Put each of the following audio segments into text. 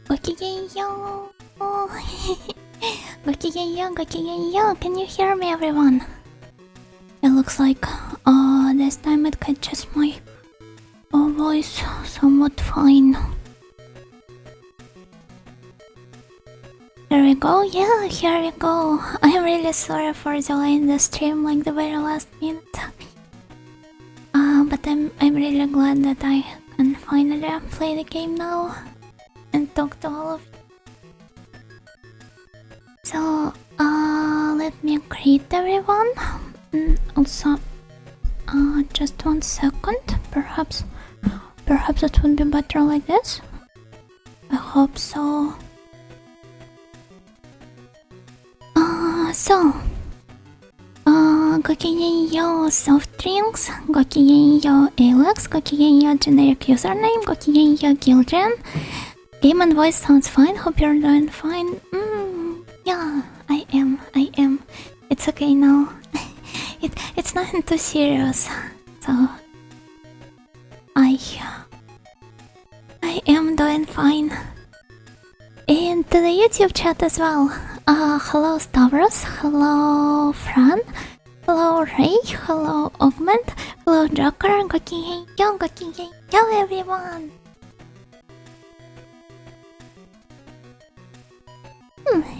ごきげんよう。ごきげんよう、ごきげんよう。Can you hear me, everyone? It looks like this time it catches my voice somewhat fine. Here we go, yeah, here we go. I'm really sorry for delaying the stream like the very last minute. But I'm really glad that I can finally play the game now and talk to all of you. So, let me greet everyone. Also, just 1 second. Perhaps it would be better like this. I hope so. Goきげんよう soft drinks, ごきげんよう Alex, ごきげんよう generic username, ごきげんよう Gildren. Game and voice sounds fine, hope you're doing fine. Yeah, I am. It's okay now. It's nothing too serious. So I am doing fine. And to the YouTube chat as well. Hello Stavros, hello Fran, hello Ray, hello Augment, hello Joker, ごきげんよう everyone.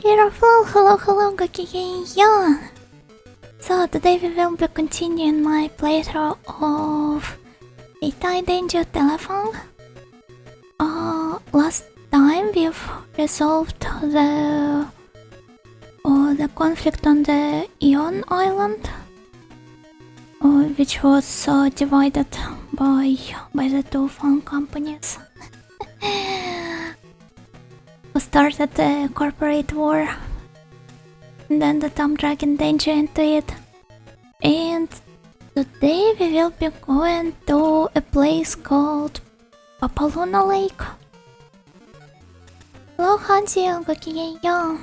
Hiroflow, hello, ごきげんよう. So today we will be continuing my playthrough of Keitai Denjuu Telefang. last time we've resolved the conflict on the Ion Island, which was divided by the two phone companies who started the corporate war, and then the Tom dragged Danger into it. And today we will be going to a place called Papaluna Lake. Hello Hansi, gokigenyo.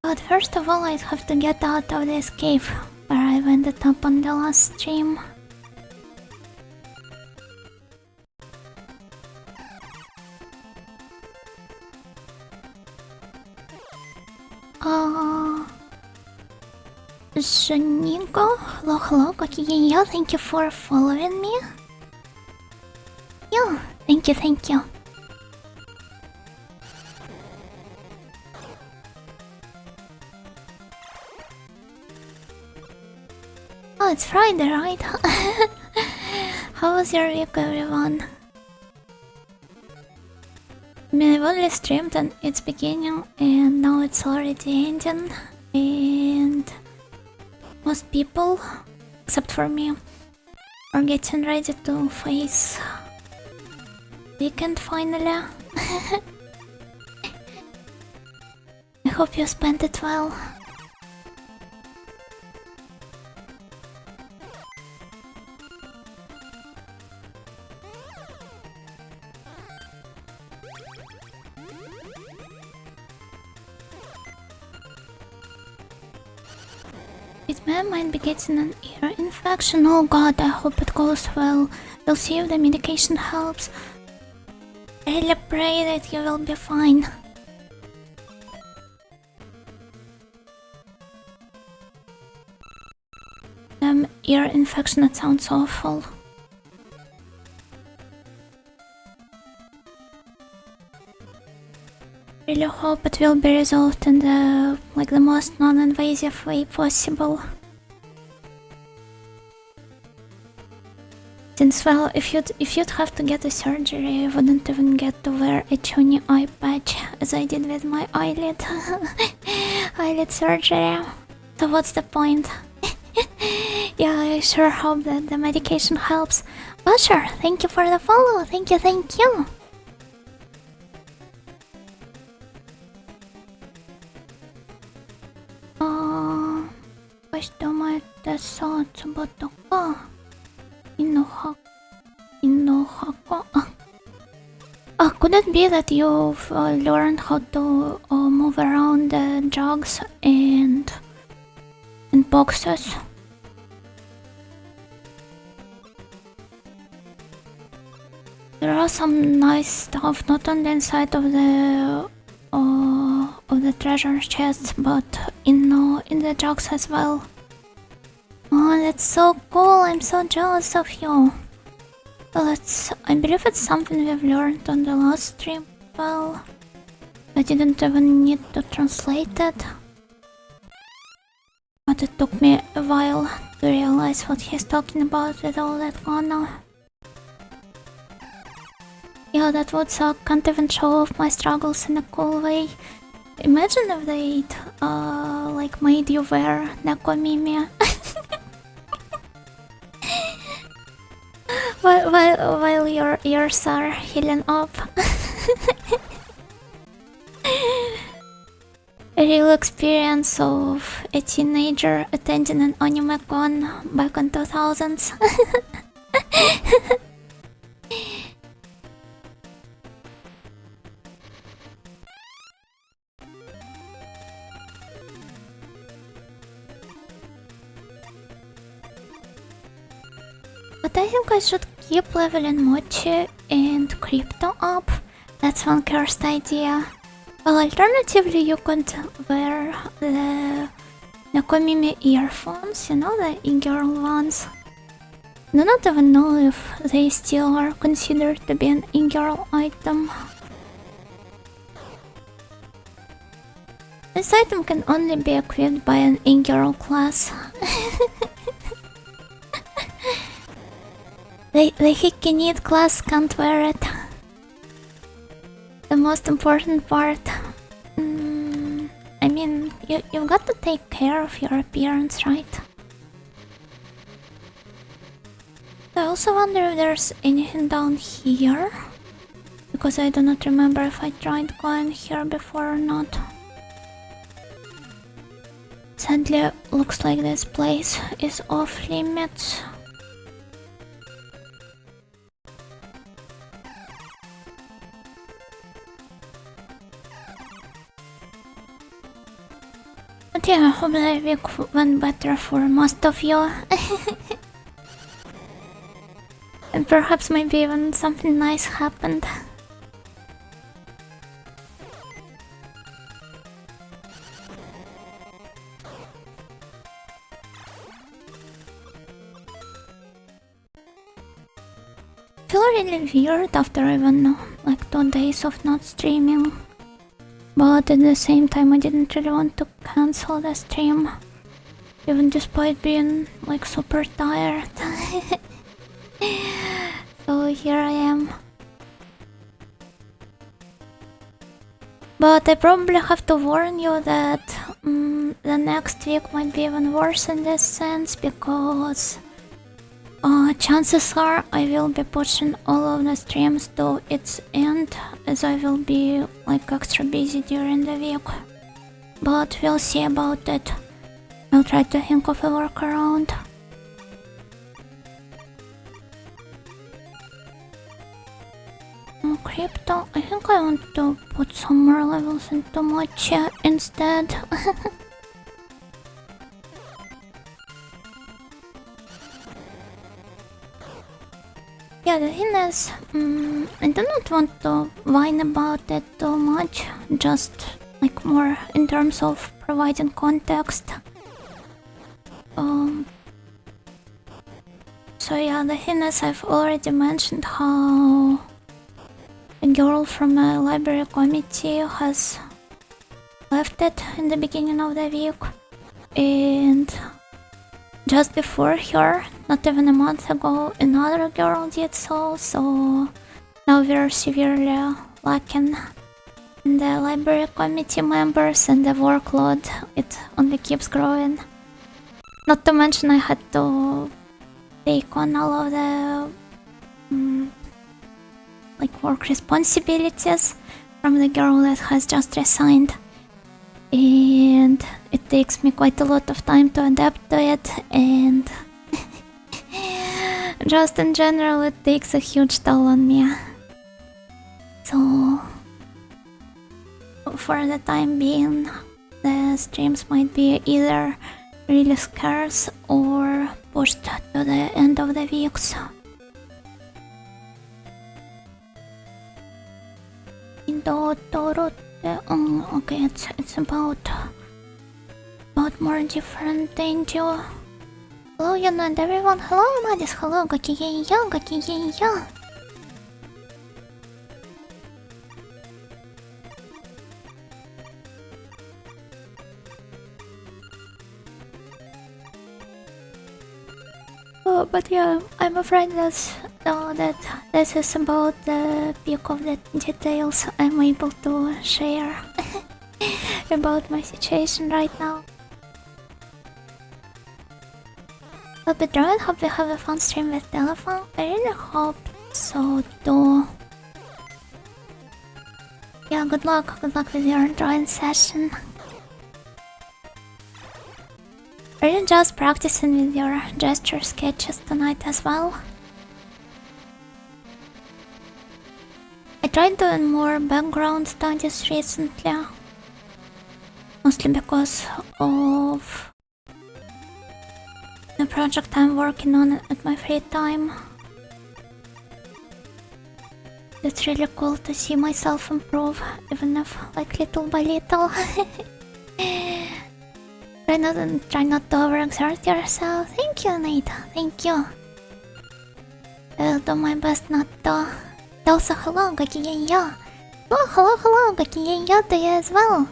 But first of all, I'd have to get out of this cave where I ended up on the last stream. Shanigo, hello, gokigenyo, thank you for following me. Yo, thank you. Oh, it's Friday, right? How was your week, everyone? I mean, I've only streamed at its beginning and now it's already ending, and most people, except for me, are getting ready to face weekend finally. I hope you spent it well. I might be getting an ear infection. Oh god, I hope it goes well. We'll see if the medication helps. I really pray that you will be fine. Ear infection, it sounds awful. Really hope it will be resolved in the most non-invasive way possible. Since, well, if you'd have to get a surgery, I wouldn't even get to wear a tuny eye patch as I did with my eyelid surgery. So what's the point? Yeah, I sure hope that the medication helps. Well, sure, thank you for the follow. Thank you. Could it be that you've learned how to move around the jugs and boxes? There are some nice stuff not on the inside of the treasure chests, but in the jugs as well. Oh, that's so cool! I'm so jealous of you. Well, I believe it's something we've learned on the last stream. Well, I didn't even need to translate it, but it took me a while to realize what he's talking about with all that Ghana. Yeah, that would suck. Can't even show off my struggles in a cool way. Imagine if they'd made you wear Nekomimi. while your ears are healing up. A real experience of a teenager attending an anime con back in 2000s. But I think I should keep leveling Mochi and Crypto up. That's one cursed idea. Well, alternatively, you could wear the Nakomimi earphones, you know, the e-girl ones. I do not even know if they still are considered to be an e-girl item. This item can only be equipped by an in-girl class. The hickey need class can't wear it. The most important part. I mean, you've got to take care of your appearance, right? I also wonder if there's anything down here. Because I do not remember if I tried going here before or not. Sadly, looks like this place is off limits. But yeah, I hope the week went better for most of you. And perhaps maybe even something nice happened. I feel really weird after even like 2 days of not streaming. But at the same time I didn't really want to cancel the stream. Even despite being like super tired. So here I am. But I probably have to warn you that the next week might be even worse in this sense, because chances are I will be pushing all of the streams to its end, as I will be like extra busy during the week. But we'll see about it. I'll try to think of a workaround. Crypto, I think I want to put some more levels into Mocha instead. Yeah, the thing is, I do not want to whine about it too much, just like more in terms of providing context. So yeah, the thing is, I've already mentioned how a girl from a library committee has left it in the beginning of the week, and just before her, not even a month ago, another girl did so, so now we're severely lacking in the library committee members, and the workload, it only keeps growing. Not to mention I had to take on all of the like work responsibilities from the girl that has just resigned, and it takes me quite a lot of time to adapt to it, and just in general it takes a huge toll on me. So for the time being, the streams might be either really scarce or pushed to the end of the weeks. Okay, it's about more different Denjuu. Hello, you and everyone. Hello, Madis. Hello, Gakigeya, Gakigeya. But yeah, I'm afraid that this is about the peak of the details I'm able to share about my situation right now. Hope you enjoyed, hope you have a fun stream with Telefang. I really hope so too. Yeah, good luck with your drawing session. Are you just practicing with your gesture sketches tonight as well? I tried doing more background studies recently, mostly because of the project I'm working on at my free time. It's really cool to see myself improve, even if like little by little. Try not to overexert yourself. Thank you, Nate. Thank you. I'll do my best not to. Also, hello, Gakigeya. Oh, hello, Gakigeya to you as well.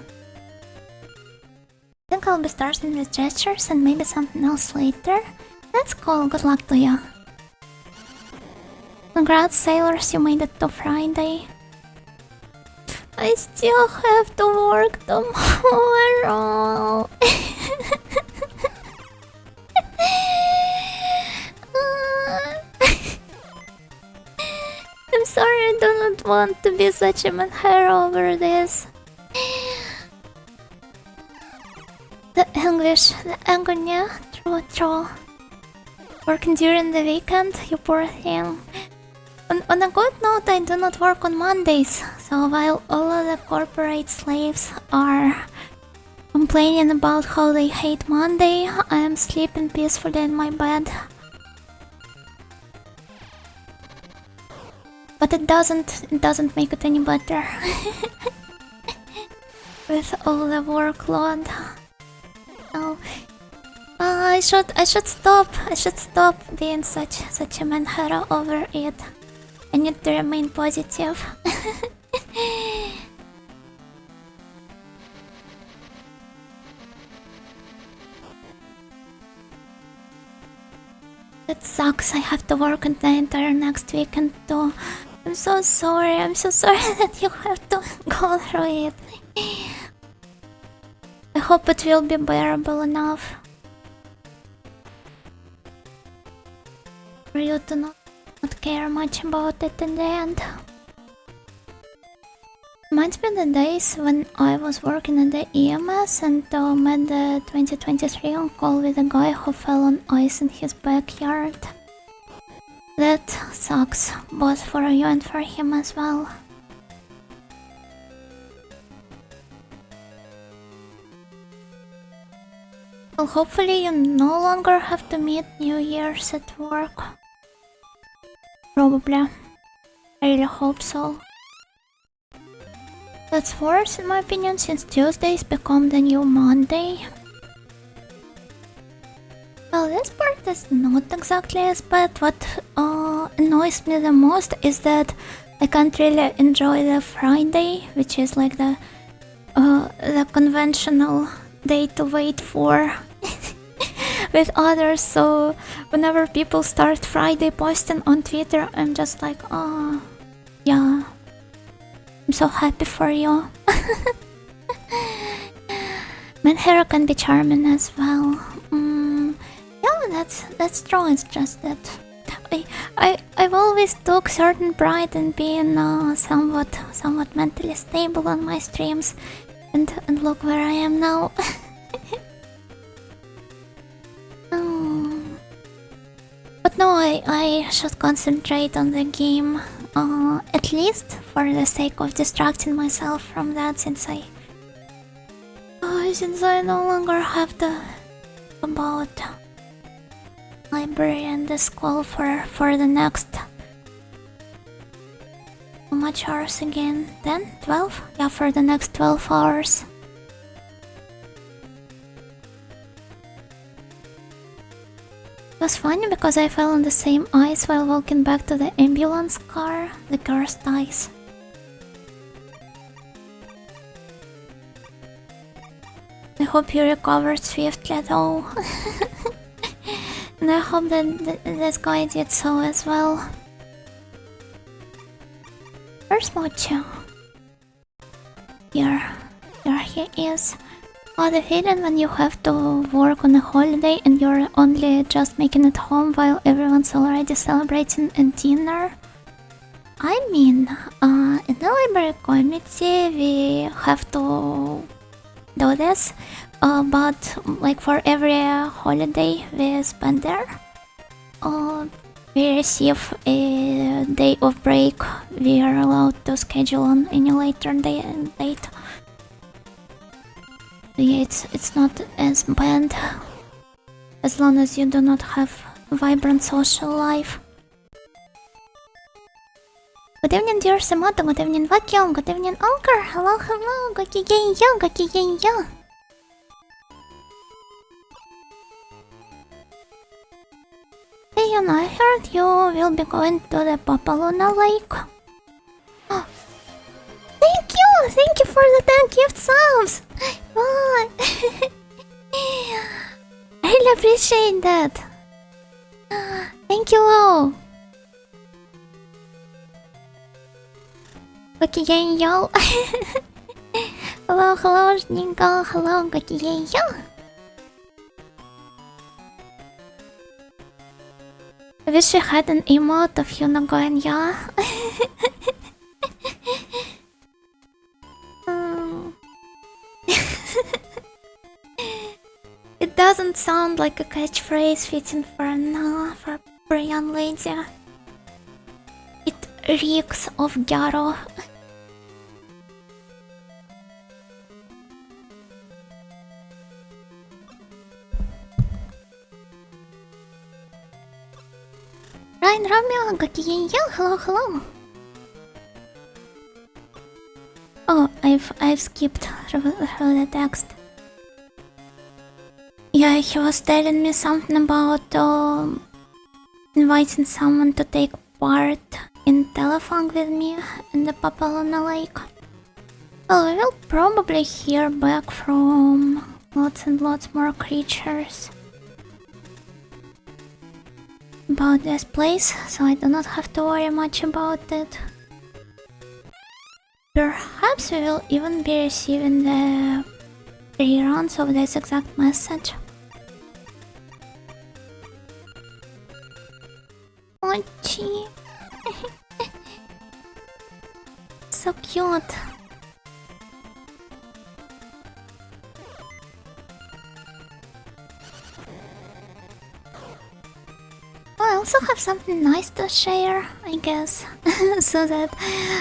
think I'll be starting with gestures and maybe something else later. That's cool, good luck to you. Congrats, sailors, you made it to Friday. I still have to work tomorrow. I'm sorry, I do not want to be such a manher over this. The English, the agony, true. Working during the weekend, you poor thing. On a good note, I do not work on Mondays, so while all of the corporate slaves are complaining about how they hate Monday, I am sleeping peacefully in my bed. But it doesn't make it any better. With all the workload. So I should stop being such a manhero over it. I need to remain positive. It sucks, I have to work on the entire next weekend too. I'm so sorry that you have to go through it. I hope it will be bearable enough for you to not care much about it in the end. Reminds me of the days when I was working at the EMS and met the 2023 on call with a guy who fell on ice in his backyard. That sucks, both for you and for him as well. Well, hopefully you no longer have to meet New Year's at work. Probably. I really hope so. That's worse in my opinion, since Tuesdays become the new Monday. Well, this part is not exactly as bad. What annoys me the most is that I can't really enjoy the Friday, which is like the conventional day to wait for with others. So whenever people start Friday posting on Twitter, I'm just like, oh, yeah, I'm so happy for you. Manhero can be charming as well. Yeah, that's true. It's just that I've always took certain pride in being somewhat mentally stable on my streams, and look where I am now. But no, I should concentrate on the game, at least for the sake of distracting myself from that, since I no longer have to think about library and the school for the next how much hours again? 10? 12? Yeah, for the next 12 hours. It was funny because I fell on the same ice while walking back to the ambulance car, the cursed ice. I hope you recovered swiftly though. And I hope that this guy did so as well. Where's Mocho? Here he is. Oh, the feeling when you have to work on a holiday and you're only just making it home while everyone's already celebrating a dinner. I mean, in the library committee we have to do this, but like for every holiday we spend there, we receive a day of break. We are allowed to schedule on any later date. Yeah, it's not as bad as long as you do not have a vibrant social life. Good evening, dear Samata. Good evening, Vacuum. Good evening, Anchor. Hello, hello. Gokigenyo. Hey, and I heard you will be going to the Papaluna Lake. Oh, thank you for the 10 gift subs. Bye. really appreciate that. Thank you all. Gokieyo. Hello, hello, Nico. Hello, Gokieyo. I wish I had an emote of you not going yeah. It doesn't sound like a catchphrase fitting for a young lady. It reeks of gyaro. Ryan Romeo, Gokieyo, hello, hello. Oh, I've skipped through the text. Yeah, he was telling me something about inviting someone to take part in Telefang with me in the Papalona Lake. Well, we will probably hear back from lots and lots more creatures about this place, so I do not have to worry much about it. Perhaps we will even be receiving the reruns of this exact message. Mochi. So cute. I also have something nice to share, I guess, so that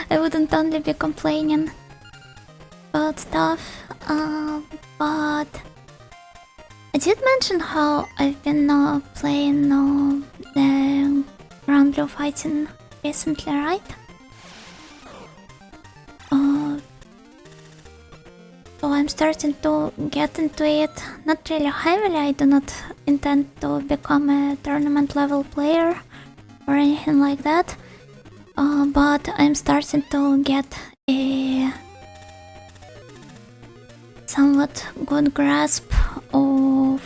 I wouldn't only be complaining about stuff, but I did mention how I've been playing the Grand Blue Fighting recently, right? So I'm starting to get into it, not really heavily. I do not intend to become a tournament level player or anything like that, but I'm starting to get a somewhat good grasp of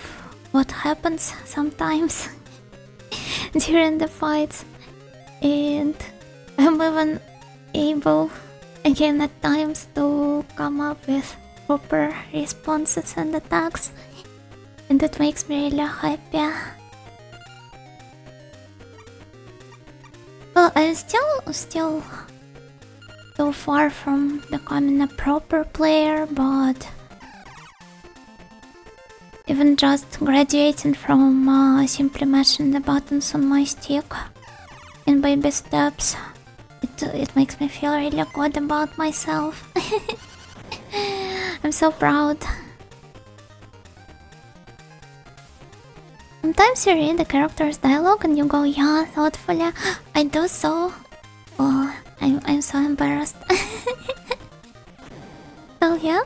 what happens sometimes during the fights, and I'm even able again at times to come up with proper responses and attacks, and that makes me really happy. Well, I'm still so far from becoming a proper player, but even just graduating from simply mashing the buttons on my stick in baby steps, it makes me feel really good about myself. I'm so proud. Sometimes you read the character's dialogue and you go, yeah, thoughtfully. I do so. Oh, I'm so embarrassed. So yeah.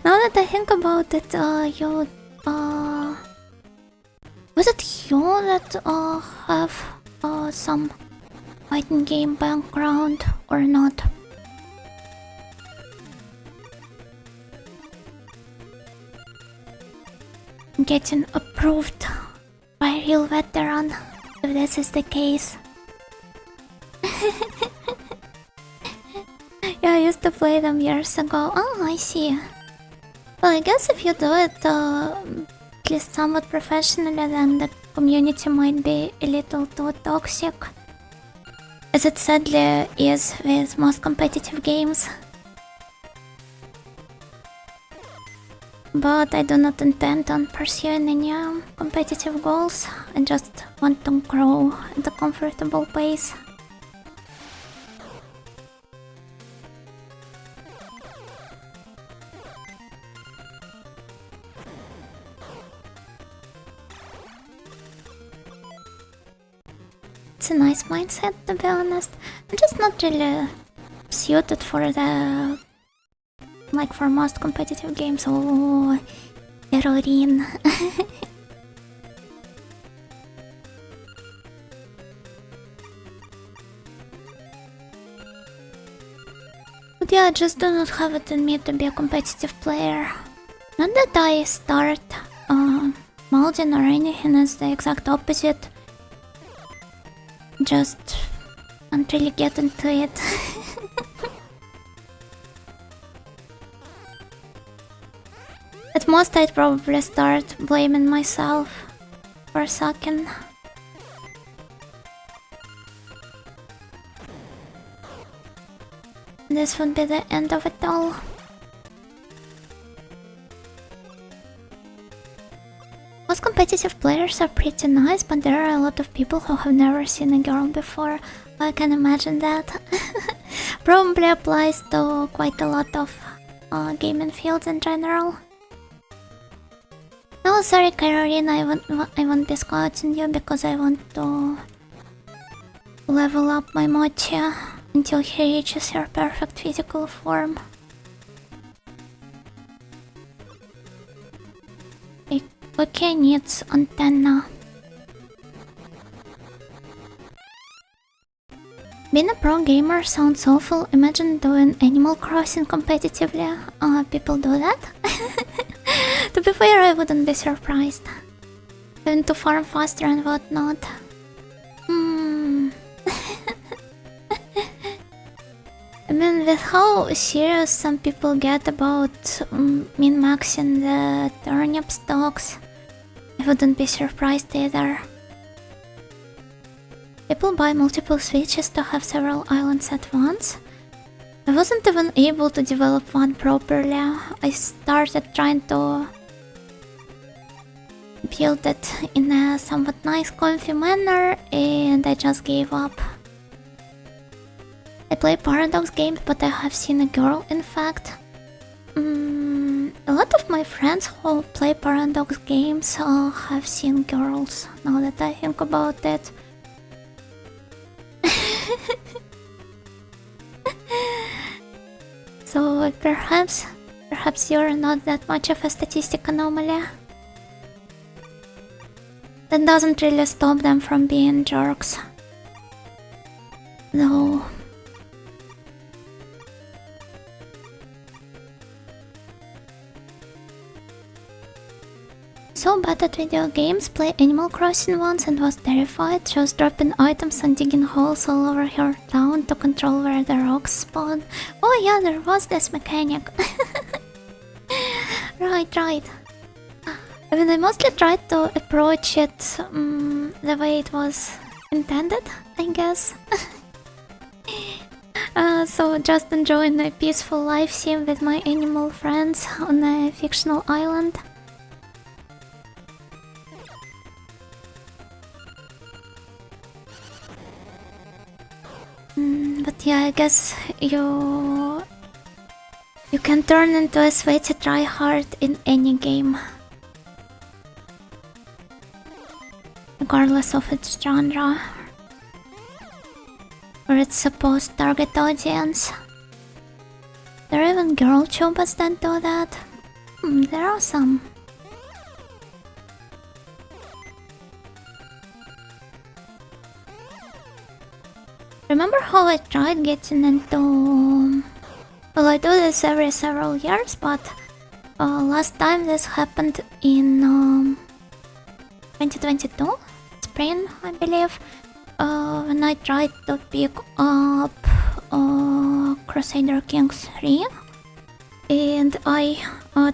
Now that I think about it, you was it you that have some fighting game background or not? Getting approved by a real veteran, if this is the case. Yeah, I used to play them years ago. Oh, I see. Well, I guess if you do it at least somewhat professionally, then the community might be a little too toxic, as it sadly is with most competitive games. But I do not intend on pursuing any competitive goals. I just want to grow at a comfortable pace. It's a nice mindset, to be honest. I'm just not really suited for the... like for most competitive games. Oh, heroine. But yeah, I just do not have it in me to be a competitive player. Not that I start building or anything, it's the exact opposite. Just can't really get into it. At most, I'd probably start blaming myself for sucking. This would be the end of it all. Most competitive players are pretty nice, but there are a lot of people who have never seen a girl before. I can imagine that. Probably applies to quite a lot of gaming fields in general. No, sorry, Caroline, I won't be scouting you because I want to level up my mochi until he reaches her perfect physical form. Okay, needs antenna. Being a pro gamer sounds awful. Imagine doing Animal Crossing competitively. People do that? To be fair, I wouldn't be surprised. Having to farm faster and whatnot. I mean, with how serious some people get about min-maxing the turnip stocks, I wouldn't be surprised either. People buy multiple switches to have several islands at once. I wasn't even able to develop one properly. I started trying to build it in a somewhat nice, comfy manner, and I just gave up. I play Paradox games, but I have seen a girl, in fact. A lot of my friends who play Paradox games have seen girls, now that I think about it. So perhaps you're not that much of a statistic anomaly. That doesn't really stop them from being jerks, though. So bad at video games, play Animal Crossing once and was terrified, just dropping items and digging holes all over her town to control where the rocks spawn. Oh yeah, there was this mechanic. Right. I mean, I mostly tried to approach it the way it was intended, I guess. So just enjoying a peaceful life sim with my animal friends on a fictional island. But yeah, I guess you can turn into a sweaty tryhard in any game, regardless of its genre or its supposed target audience. There are even girl tubers that do that. There are some. Remember how I tried getting into... Well, I do this every several years, but last time this happened in 2022, spring, I believe, when I tried to pick up Crusader Kings 3, and I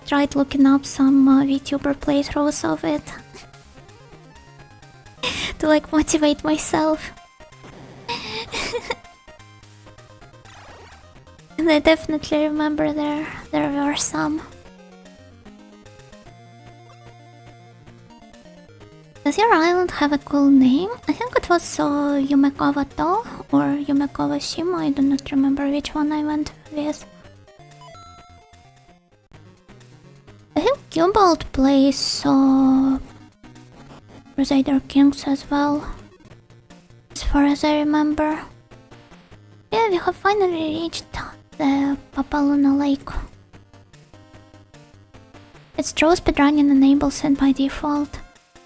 tried looking up some Vtuber playthroughs of it to like motivate myself. And I definitely remember there were some. Does your island have a cool name? I think it was Yumekova To or Yumekova Shima, I do not remember which one I went with. I think Cubalt plays Crusader Kings as well, as far as I remember. Yeah, we have finally reached the Papaluna Lake. It's true, speedrunning enables it by default.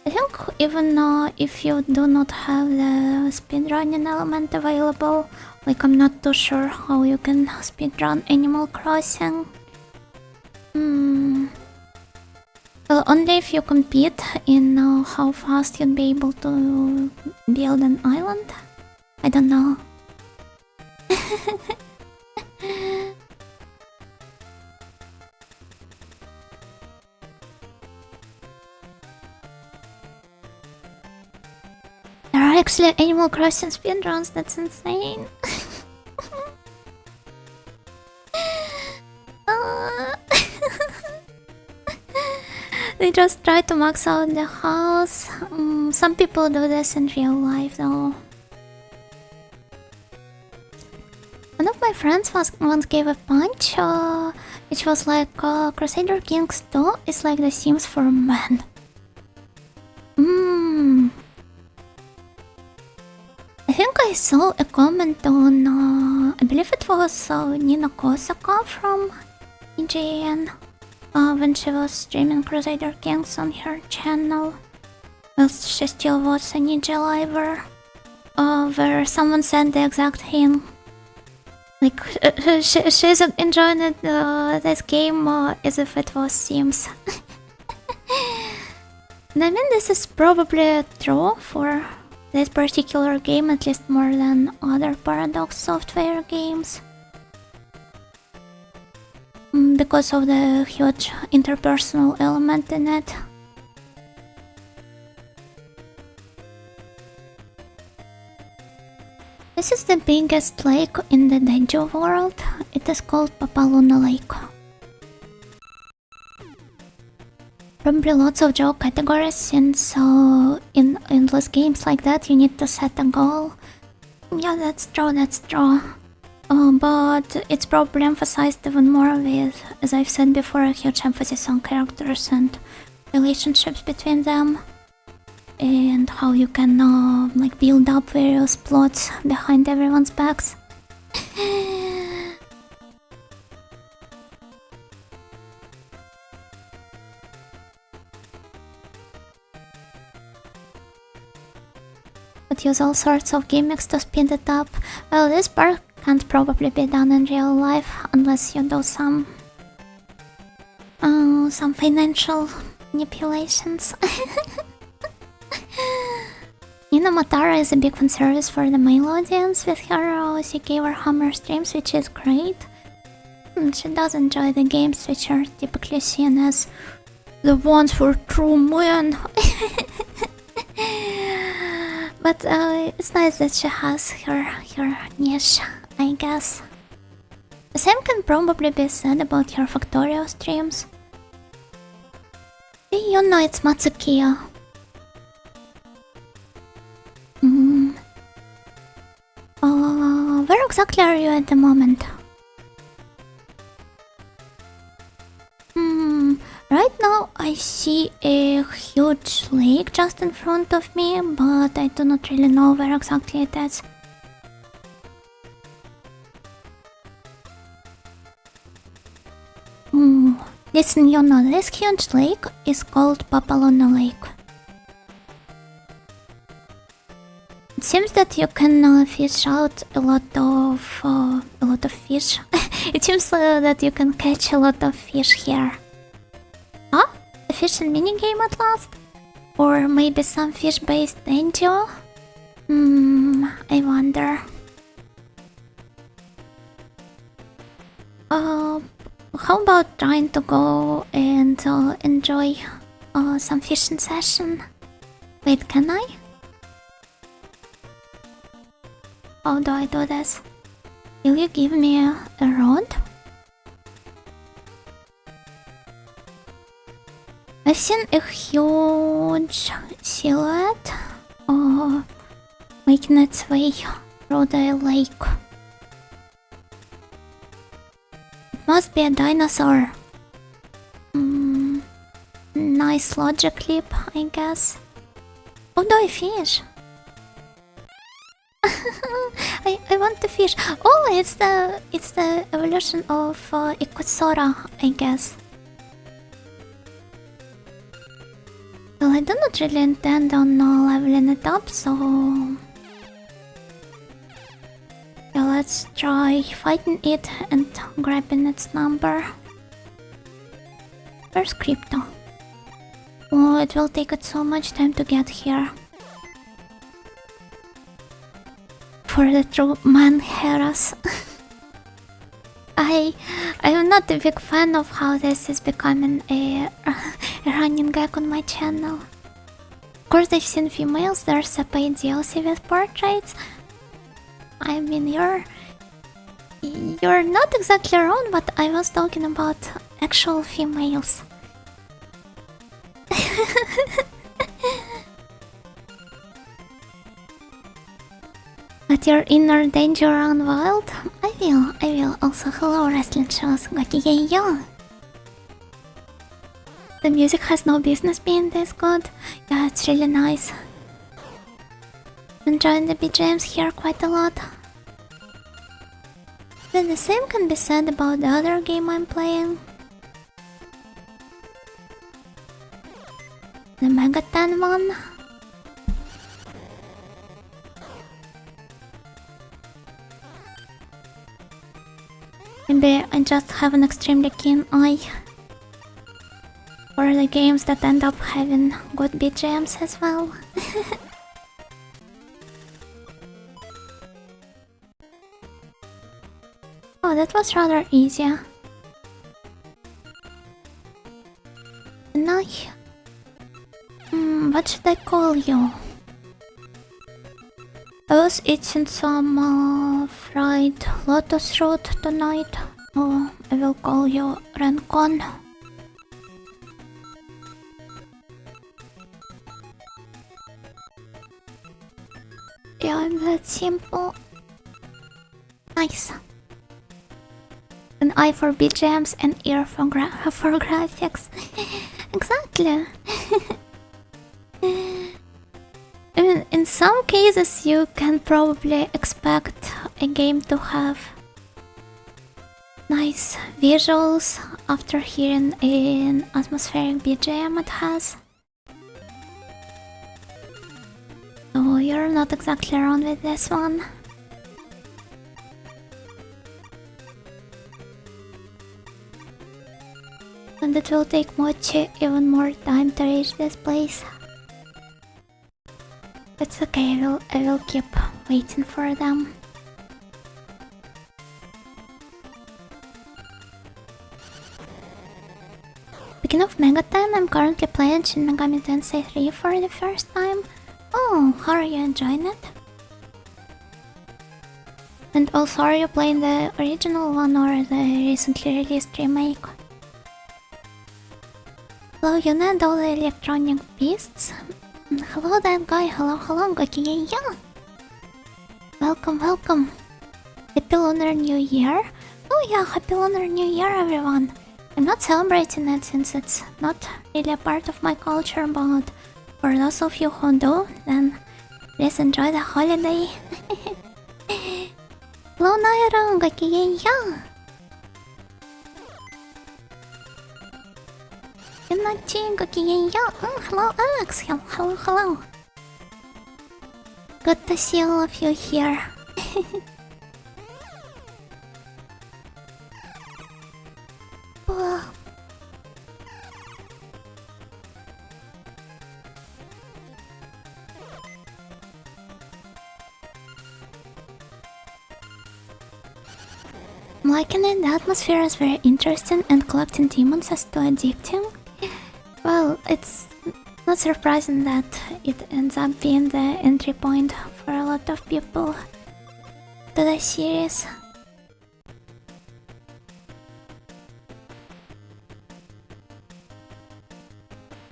I think even if you do not have the speedrunning element available, like I'm not too sure how you can speedrun Animal Crossing. Well, only if you compete in how fast you'd be able to build an island. I don't know. There are actually Animal Crossing speedruns, that's insane. They just try to max out the house. Some people do this in real life though. One of my friends once gave a punch, which was like Crusader Kings 2 is like The Sims for men. I think I saw a comment on, I believe it was Nina Kosaka from EJN, when she was streaming Crusader Kings on her channel. Well, she still was a Ninja Liver, where someone said the exact thing. Like, she's enjoying it, this game as if it was Sims. And I mean, this is probably true for this particular game, at least more than other Paradox Software games. Because of the huge interpersonal element in it. This is the biggest lake in the Denjuu world. It is called Papaluna Lake. Probably lots of joke categories, since in endless games like that you need to set a goal. Yeah, that's true. But it's probably emphasized even more with, as I've said before, a huge emphasis on characters and relationships between them. And how you can like build up various plots behind everyone's backs. But use all sorts of gimmicks to speed it up. Well, this part can't probably be done in real life unless you do some financial manipulations. Nina Matara is a big fan service for the male audience with her CK Warhammer streams, which is great. She does enjoy the games, which are typically seen as the ones for true men. But it's nice that she has her niche, I guess. The same can probably be said about her Factorio streams. You know it's Matsukiya. Where exactly are you at the moment? Right now I see a huge lake just in front of me, but I do not really know where exactly it is. Listen, you know, this huge lake is called Papalona Lake. It seems that you can fish out a lot of fish. It seems that you can catch a lot of fish here. Huh? A fishing minigame at last? Or maybe some fish-based Denjuu? I wonder. How about trying to go and enjoy some fishing session? Wait, can I? How do I do this? Will you give me a rod? I've seen a huge silhouette making its way through the lake. It must be a dinosaur. Nice logic leap, I guess. How do I fish? I want to fish. Oh, it's the evolution of Ikosora, I guess. Well, I do not really intend on leveling it up, so yeah, let's try fighting it and grabbing its number. Where's Crypto? it will take it so much time to get here. For the true man heroes. I'm not a big fan of how this is becoming a running gag on my channel. Of course, I've seen females, there's a paid DLC with portraits. I mean, you're not exactly wrong, but I was talking about actual females. Let your inner danger run wild? I will. Also, hello, wrestling shows. Yo. The music has no business being this good. Yeah, it's really nice. Enjoying the BGMs here quite a lot. But the same can be said about the other game I'm playing. The Mega 10 one. Maybe I just have an extremely keen eye for the games that end up having good BGMs as well. Oh, that was rather easy. Now, what should I call you? I was eating some fried lotus root tonight. Oh, I will call you Rencon. Yeah, I'm that simple. Nice. An eye for BGMs and ear for graphics. Exactly. I mean, in some cases you can probably expect a game to have nice visuals after hearing an atmospheric BGM it has. So you're not exactly wrong with this one. And it will take Mochi even more time to reach this place. It's okay, I will keep waiting for them. Speaking of Mega 10, I'm currently playing Shin Megami Tensei 3 for the first time. Oh, how are you enjoying it? And also, are you playing the original one or the recently released remake? Hello, you need all the electronic beasts? Hello, that guy. Hello, Gokigeya. Welcome. Happy Lunar New Year. Oh yeah, Happy Lunar New Year, everyone. I'm not celebrating it since it's not really a part of my culture, but for those of you who do, then please enjoy the holiday. Hello, Naira. Gokigeya. Hello, Alex. Hello. Good to see all of you here. I'm liking it. The atmosphere is very interesting and collecting demons is too addicting. Well, it's not surprising that it ends up being the entry point for a lot of people to the series.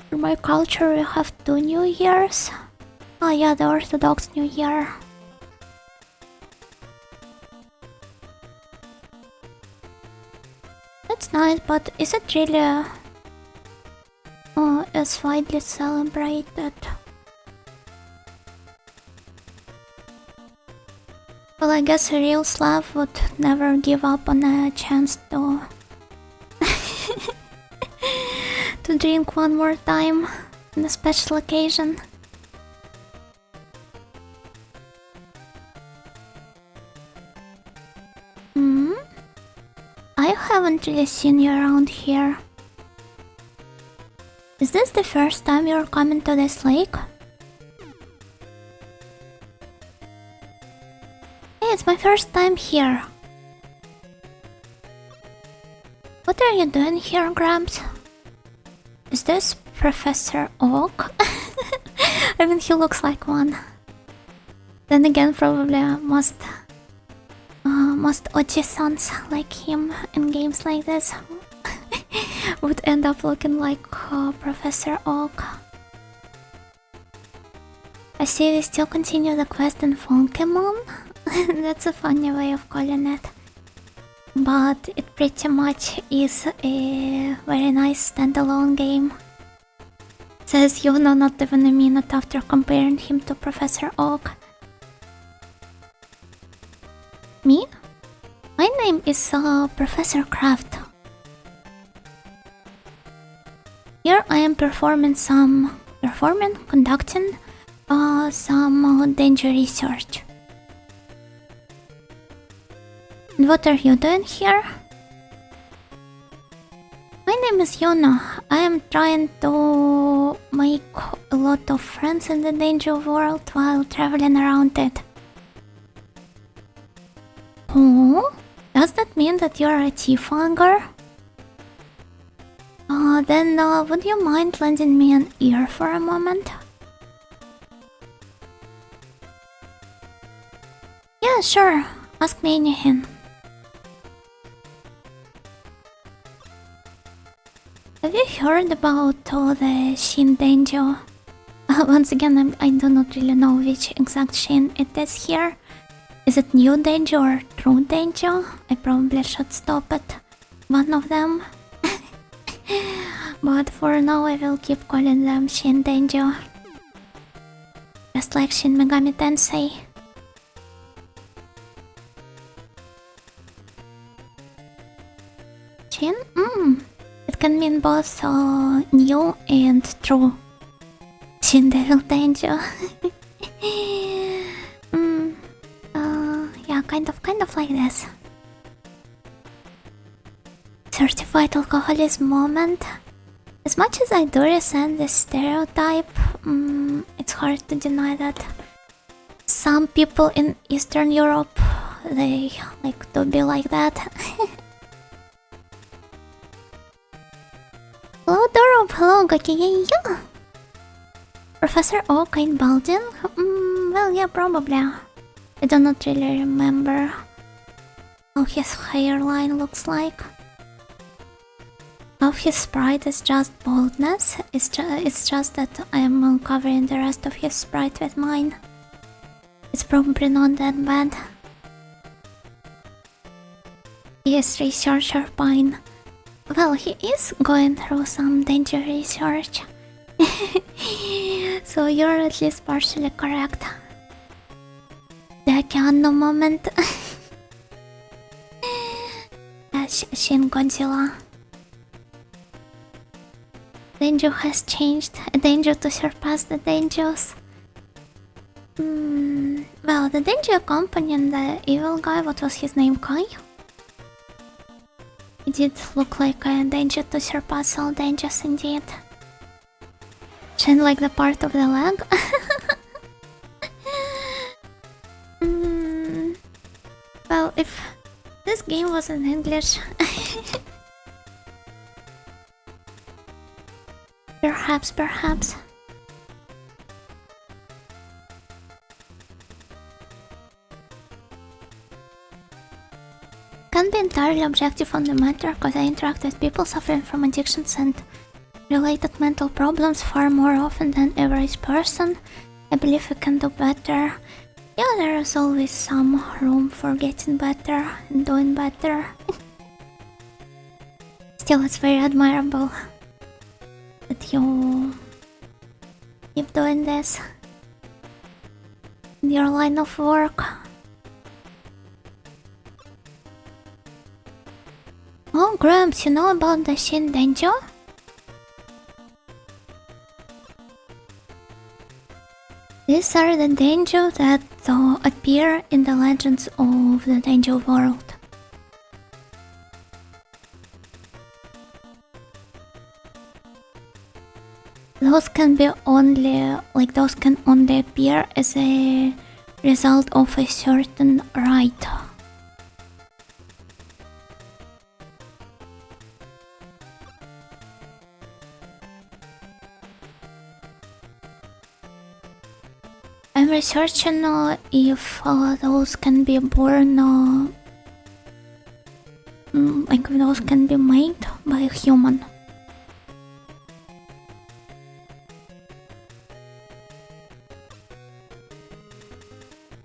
For my culture, we have 2 New Years. Oh yeah, the Orthodox New Year. That's nice, but is it really as widely celebrated? Well, I guess a real Slav would never give up on a chance to to drink one more time on a special occasion. I haven't really seen you around here. Is this the first time you're coming to this lake? Hey, it's my first time here. What are you doing here, Gramps? Is this Professor Oak? I mean, he looks like one. Then again, probably most OG sons like him in games like this would end up looking like Professor Oak. I see we still continue the quest in Funky Moon. That's a funny way of calling it. But it pretty much is a very nice standalone game. Says Yuna not even a minute after comparing him to Professor Oak. Me? My name is Professor Kraft. Here I am conducting some danger research. And what are you doing here? My name is Yuna. I am trying to make a lot of friends in the Denjuu world while traveling around it. Oh? Does that mean that you're a Tieflanger? Then would you mind lending me an ear for a moment? Yeah, sure. Ask me anything. Have you heard about the Shin Denjuu? Once again, I do not really know which exact Shin it is here. Is it New Denjuu or True Denjuu? I probably should stop at one of them. But for now I will keep calling them Shin Denjuu. Just like Shin Megami Tensei. Shin? It can mean both new and true. Shin Devil Denjuu. Yeah, kind of like this. Certified alcoholism moment. As much as I do resent this stereotype, it's hard to deny that some people in Eastern Europe, they like to be like that. Hello Dorob, hello Gakiyeya. Professor Oak in Baldin? Well, yeah, probably. I do not really remember how his hairline looks like. Half his sprite is just baldness. It's just that I am covering the rest of his sprite with mine. It's probably not that bad. He is researcher Pine. Well, he is going through some danger research. So you're at least partially correct. The Keanu moment. Shin Godzilla. Denjuu has changed. A danger to surpass the Denjuus. Well, the Denjuu companion, the evil guy, what was his name, Kai? He did look like a danger to surpass all dangers indeed. Shin like the part of the leg? Well, if this game was in English... Perhaps. Can't be entirely objective on the matter, cause I interact with people suffering from addictions and related mental problems far more often than average person. I believe we can do better. Yeah, there is always some room for getting better and doing better. Still, it's very admirable that you keep doing this in your line of work. Oh, Gramps, you know about the Shin Denjuu? These are the Denjuu that appear in the legends of the Denjuu world. those can be only those can only appear as a result of a certain right. I'm researching if those can be born, if those can be made by a human.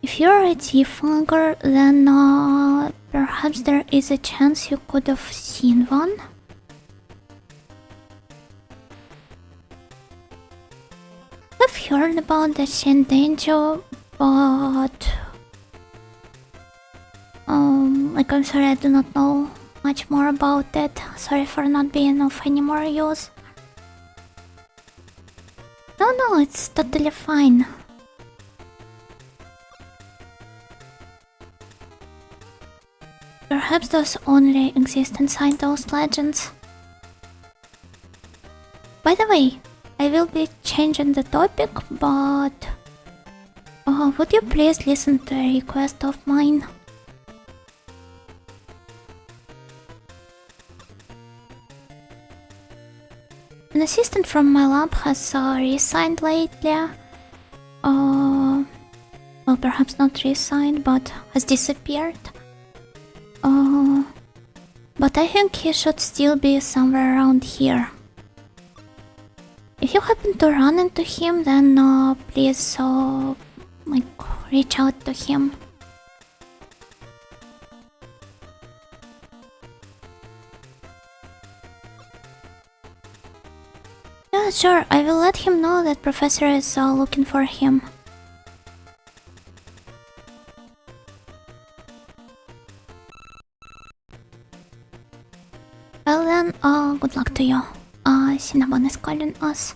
If you're a defogger, then perhaps there is a chance you could have seen one. I've heard about the Keitai Denjuu, but I'm sorry, I do not know much more about it. Sorry for not being of any more use. No, it's totally fine. Perhaps those only exist inside those legends. By the way, I will be changing the topic, but would you please listen to a request of mine? An assistant from my lab has resigned lately. Well, perhaps not resigned, but has disappeared. But I think he should still be somewhere around here. If you happen to run into him, then please reach out to him. Yeah, sure, I will let him know that Professor is looking for him. Well then, good luck to you. Cinnamon is calling us.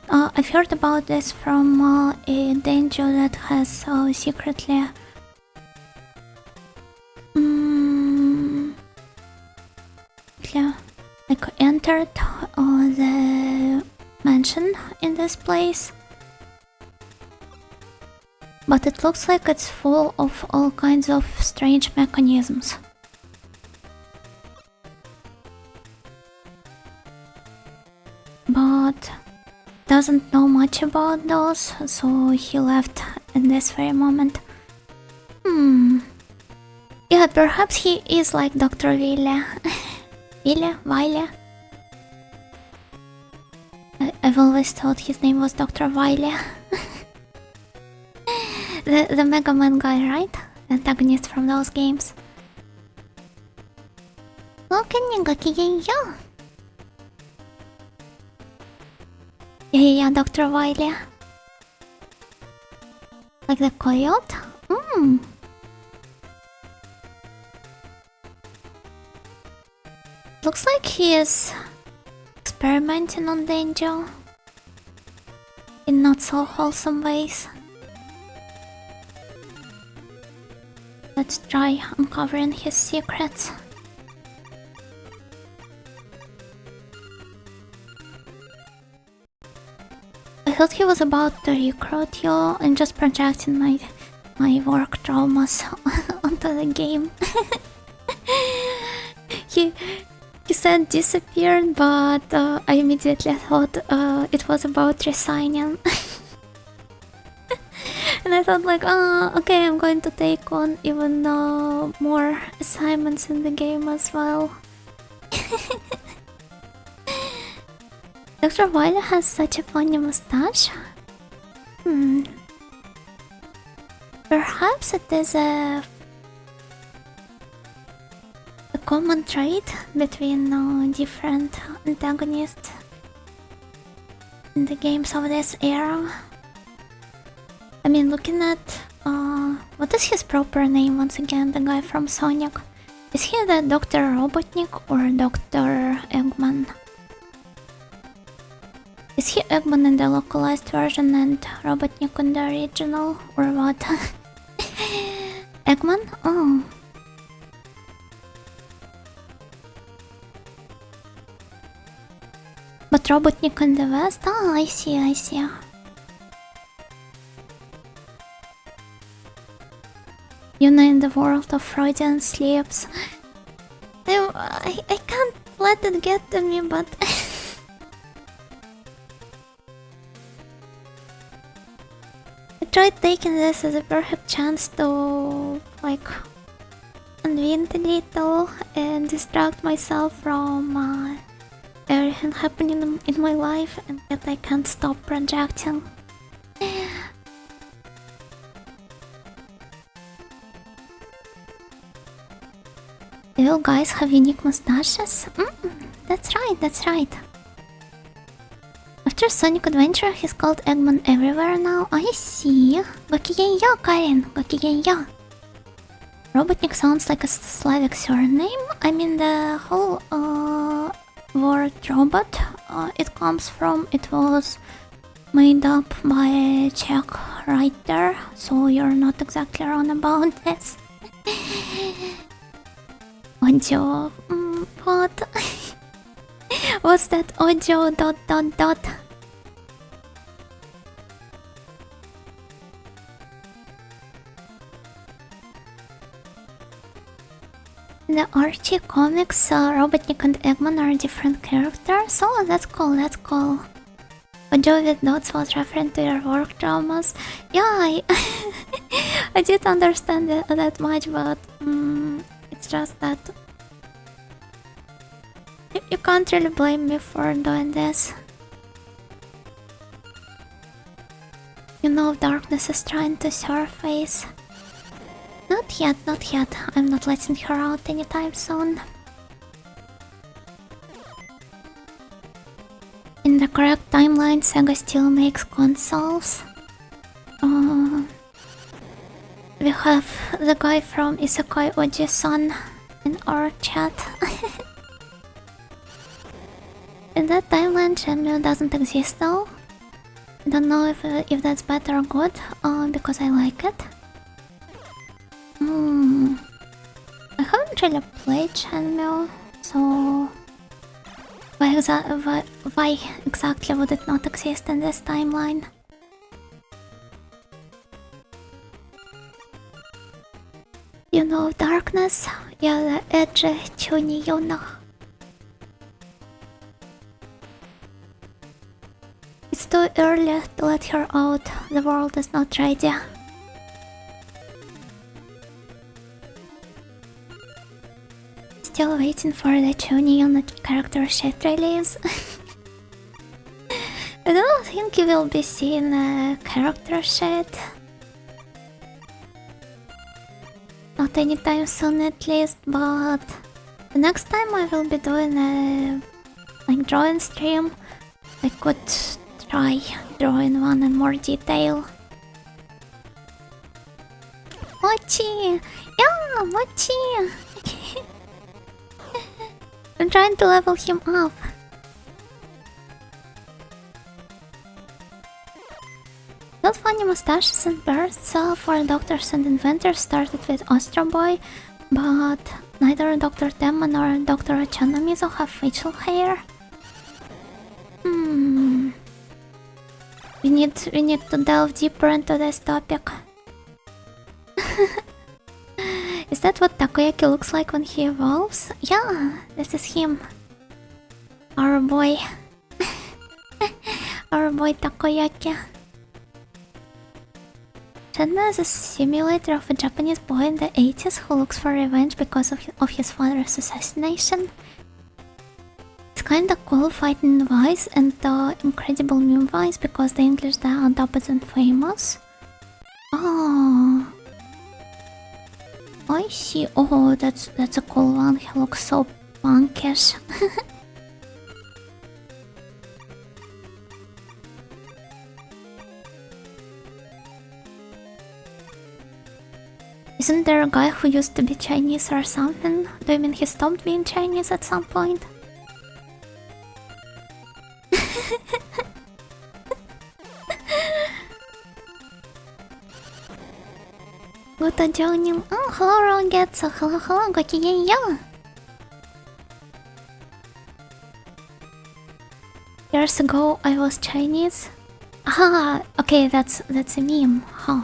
I've heard about this from a Denjuu that has secretly entered the mansion in this place. But it looks like it's full of all kinds of strange mechanisms. But doesn't know much about those, so he left at this very moment. Yeah, perhaps he is like Dr. Wille. Wille? I've always thought his name was Dr. Wille. The Mega Man guy, right? The antagonist from those games. Yeah, Dr. Wily. Like the coyote? Looks like he is experimenting on Denjuu in not so wholesome ways. Let's try uncovering his secrets. I thought he was about to recruit you and just projecting my work traumas onto the game. He said disappeared, but I immediately thought it was about resigning. And I thought like, okay, I'm going to take on even more assignments in the game as well. Dr. Wily has such a funny mustache. Perhaps it is a common trait between different antagonists in the games of this era. I mean, looking at what is his proper name once again, the guy from Sonic? Is he the Dr. Robotnik or Dr. Eggman? Is he Eggman in the localized version and Robotnik in the original, or what? Eggman? Oh. But Robotnik in the West? Oh, I see, I see. You know, in the world of Freudian slips. I can't let it get to me, but... I tried taking this as a perfect chance to, like, unwind a little and distract myself from everything happening in my life, and yet I can't stop projecting. Do you guys have unique mustaches? That's right, that's right. After Sonic Adventure, he's called Eggman everywhere now. I see. Gokigenyo, Karin. Gokigenyo. Robotnik sounds like a Slavic surname. I mean, the whole word robot it comes from, it was made up by a Czech writer, so you're not exactly wrong about this. Audio. What? What's that? Audio ... In the Archie comics, Robotnik and Eggman are different characters. Oh, that's cool, that's cool. Audio with dots was referring to your work dramas. Yeah, I didn't understand that much, but it's just that you can't really blame me for doing this. You know, darkness is trying to surface. Not yet, not yet. I'm not letting her out anytime soon. In the correct timeline, Sega still makes consoles. We have the guy from Isekai Oji-san in our chat. In that timeline, Shenmue doesn't exist though. Don't know if that's bad or good, because I like it. I haven't really played Shenmue, so why exactly would it not exist in this timeline? You know darkness? Yeah, the edgy Chuni Yuna. It's too early to let her out, the world is not ready. Still waiting for the Chuni Yuna character sheet release. I don't think you will be seeing a character sheet. Not anytime soon at least, but the next time I will be doing a drawing stream, I could try drawing one in more detail. Mochi! Yeah, Mochi! I'm trying to level him up. Not funny mustaches and birds for doctors and inventors started with Astro Boy, but neither Dr. Temma nor Dr. Achanomizo have facial hair. We need to delve deeper into this topic. Is that what Takoyaki looks like when he evolves? Yeah, this is him. Our boy. Our boy Takoyaki. Shenmue is a simulator of a Japanese boy in the 80s who looks for revenge because of his father's assassination. It's kinda cool fighting Vice and incredible meme Vice because the English dub isn't famous. Oh, I see. Oh, that's a cool one. He looks so punkish. Isn't there a guy who used to be Chinese or something? Do you mean he stopped being Chinese at some point? Uta joining. Oh, hello, Rongetsu. Hello, hello, gokigenyo. Years ago, I was Chinese. Ah, okay, that's a meme. Huh.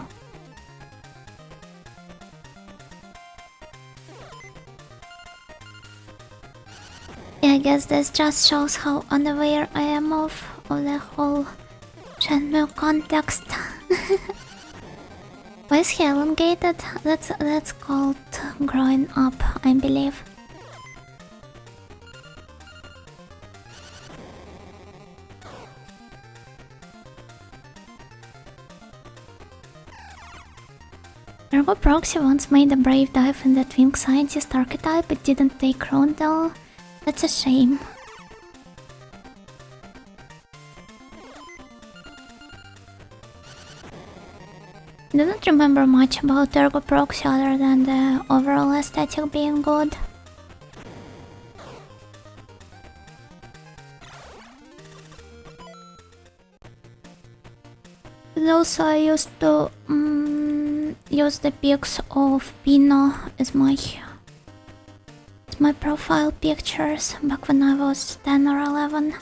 Yeah, I guess this just shows how unaware I am of the whole Shenmue context. Why is he elongated? That's called growing up, I believe. Ergo Proxy once made a brave dive in the twink scientist archetype, but didn't take root though. That's a shame. I don't remember much about Ergo Proxy other than the overall aesthetic being good. And also I used to use the pics of Pino as my profile pictures back when I was 10 or 11.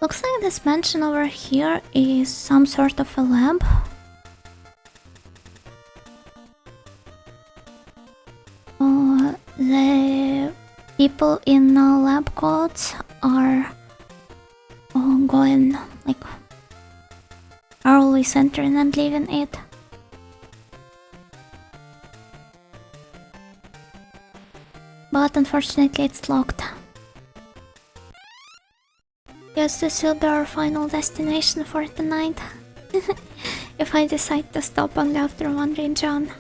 Looks like this mansion over here is some sort of a lab. The people in lab coats are going like always entering and leaving it. But unfortunately it's locked. Yes, this will be our final destination for tonight. If I decide to stop only after one region.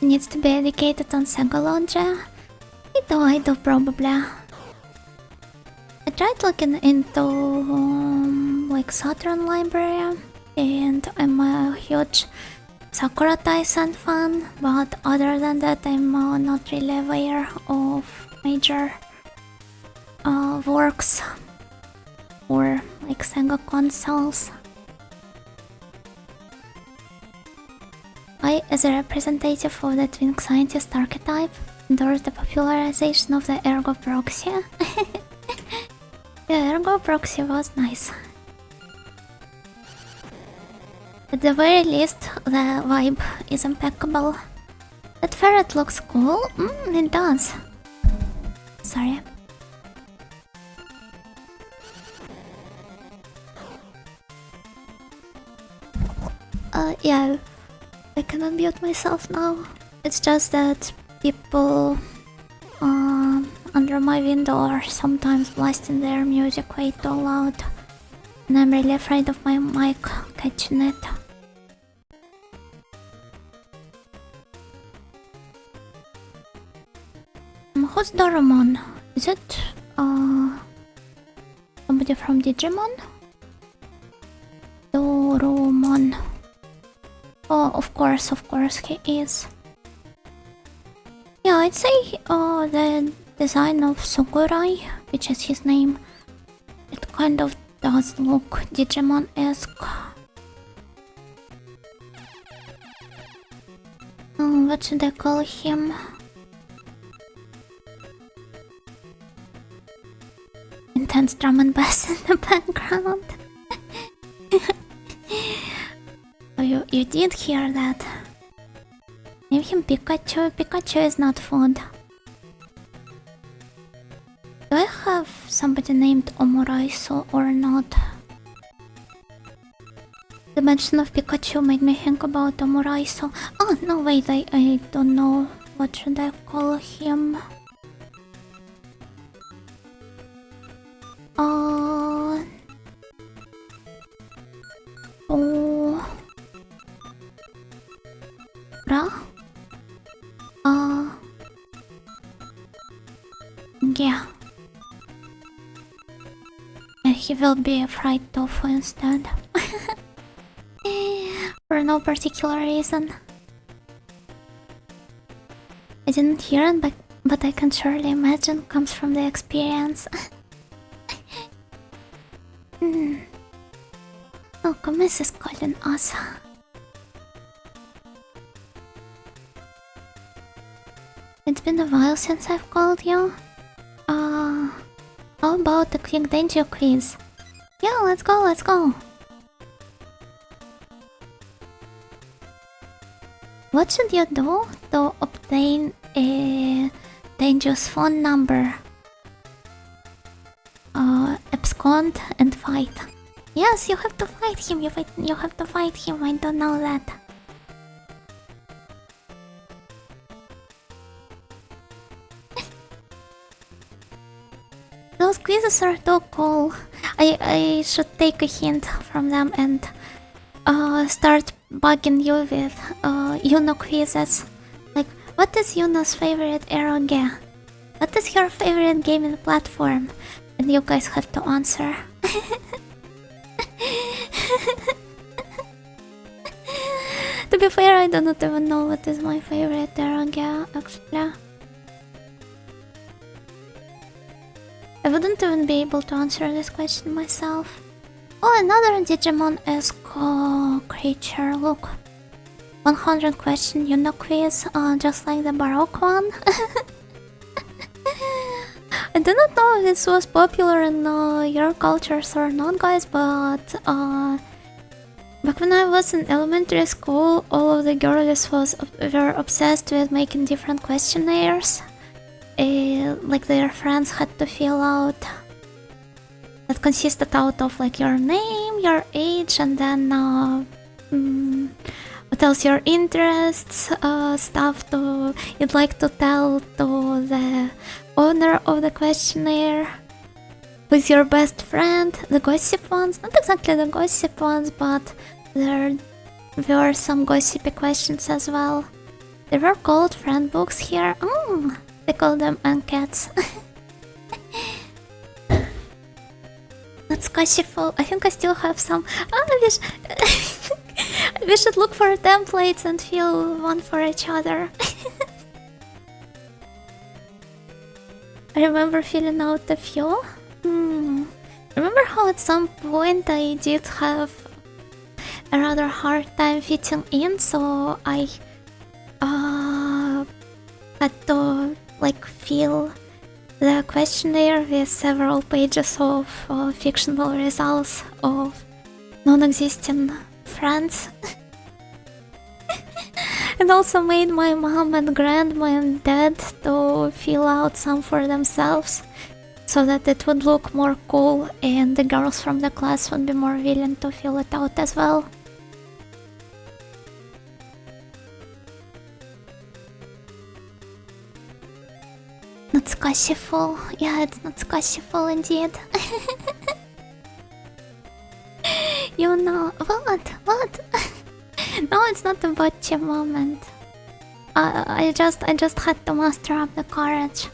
Needs to be educated on Segology. I do probably. I tried looking into like Saturn Library, and I'm a huge Sakura Taisen fan, but other than that I'm not really aware of major works or like Sega consoles. I, as a representative of the twin scientist archetype, endorse the popularization of the Ergo Proxy. Yeah, Ergo Proxy was nice. At the very least, the vibe is impeccable. That ferret looks cool. It does. Sorry. Yeah, I can unmute myself now. It's just that people under my window are sometimes blasting their music way too loud, and I'm really afraid of my mic catching it. Who's Doraemon? Is it somebody from Digimon? Doraemon. Oh, of course he is. Yeah, I'd say the design of Sugurai, which is his name, it kind of does look Digimon-esque. What should I call him? Intense drum and bass in the background. Oh, you did hear that. Name him Pikachu. Pikachu is not food. Do I have somebody named Omuraiso or not? The mention of Pikachu made me think about Omuraiso. Oh, no, wait, I don't know. What should I call him? he will be fried tofu instead. For no particular reason. I didn't hear it, but I can surely imagine comes from the experience. Oh, Gomez is calling us. It's been a while since I've called you. How about the quick Denjuu quiz? Yeah, let's go. What should you do to obtain a Denjuu's phone number? Abscond and fight. Yes, you have to fight him. You have to fight him. I don't know that. Those quizzes are too cool. I should take a hint from them and start bugging you with Yuno quizzes. Like, what is Yuno's favorite eroge? What is your favorite gaming platform? And you guys have to answer. To be fair, I do not even know what is my favorite eroge, actually. I wouldn't even be able to answer this question myself. Oh, another Digimon-esque creature, look. 100 question Yuno quiz, just like the Baroque one. I do not know if this was popular in your cultures or not, guys, but back when I was in elementary school, all of the girls were obsessed with making different questionnaires. Like their friends had to fill out. That consisted out of like your name, your age, and then what else, your interests, stuff you'd like to tell to the owner of the questionnaire. Who's your best friend? The gossip ones, not exactly the gossip ones, but there were some gossipy questions as well. They were called friend books here. They call them enquetes. That's gossipful. I think I still have some. We should look for templates and fill one for each other. I remember filling out a few. Remember how at some point I did have a rather hard time fitting in, so I had to like fill the questionnaire with several pages of fictional results of non-existent friends. And also made my mom and grandma and dad to fill out some for themselves, so that it would look more cool and the girls from the class would be more willing to fill it out as well. Not squashiful. Yeah, it's not squashiful indeed. You know what? No, it's not a botcha moment. I just had to muster up the courage.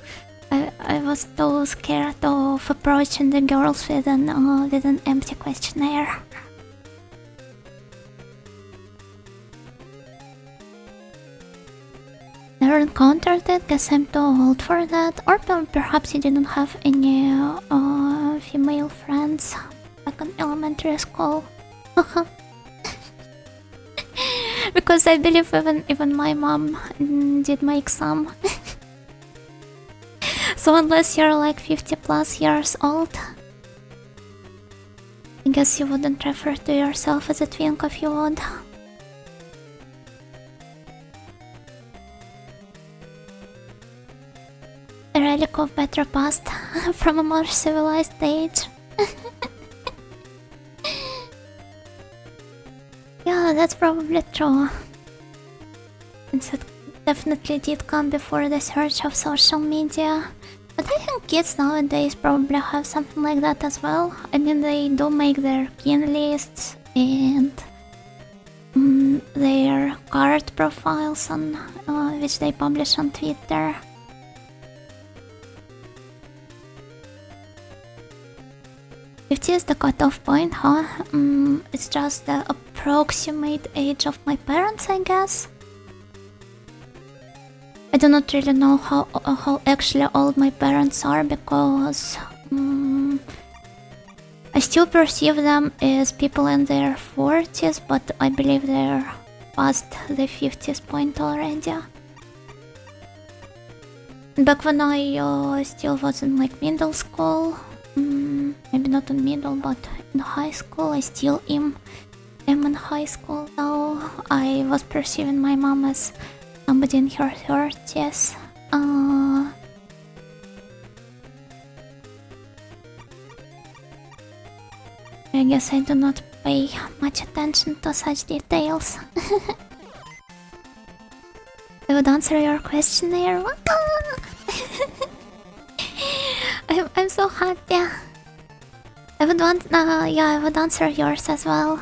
I was too scared of approaching the girls with an empty questionnaire. Never encountered it, guess I'm too old for that. Or perhaps you didn't have any female friends back in elementary school. Because I believe even my mom did make some. So unless you're like 50 plus years old, I guess you wouldn't refer to yourself as a twink if you would. A relic of better past from a more civilized age. Yeah, that's probably true. And it definitely did come before the surge of social media. But I think kids nowadays probably have something like that as well. I mean, they do make their kin lists and their card profiles on which they publish on Twitter. 40 is the cutoff point, huh? It's just the approximate age of my parents, I guess. I do not really know how actually old my parents are because I still perceive them as people in their 40s, but I believe they're past the 50s point already. Back when I still was in like middle school, maybe not in middle, but in high school, I still am in high school now. I was perceiving my mom as somebody in her 30s. I guess I do not pay much attention to such details. I would answer your question here. I'm so happy. I would answer yours as well.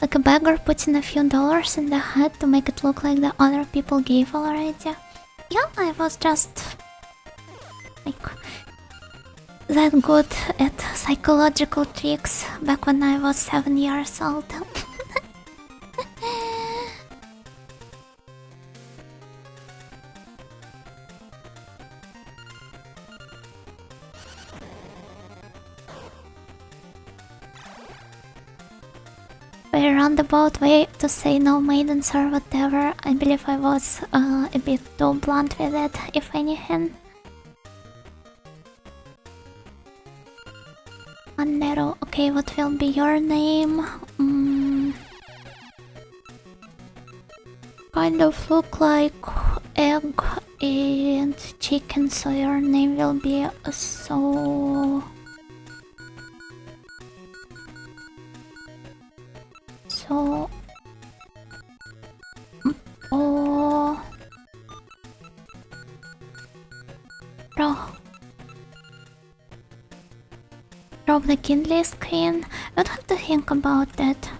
Like a beggar putting a few dollars in the hat to make it look like the other people gave already. Yeah, I was just like that good at psychological tricks back when I was 7 years old. A roundabout way to say no maidens or whatever. I believe I was a bit too blunt with it, if anything. Andero, okay, what will be your name? Kind of look like egg and chicken, so your name will be so... Oh... Bro. Drop the kindly screen. I would have to think about that.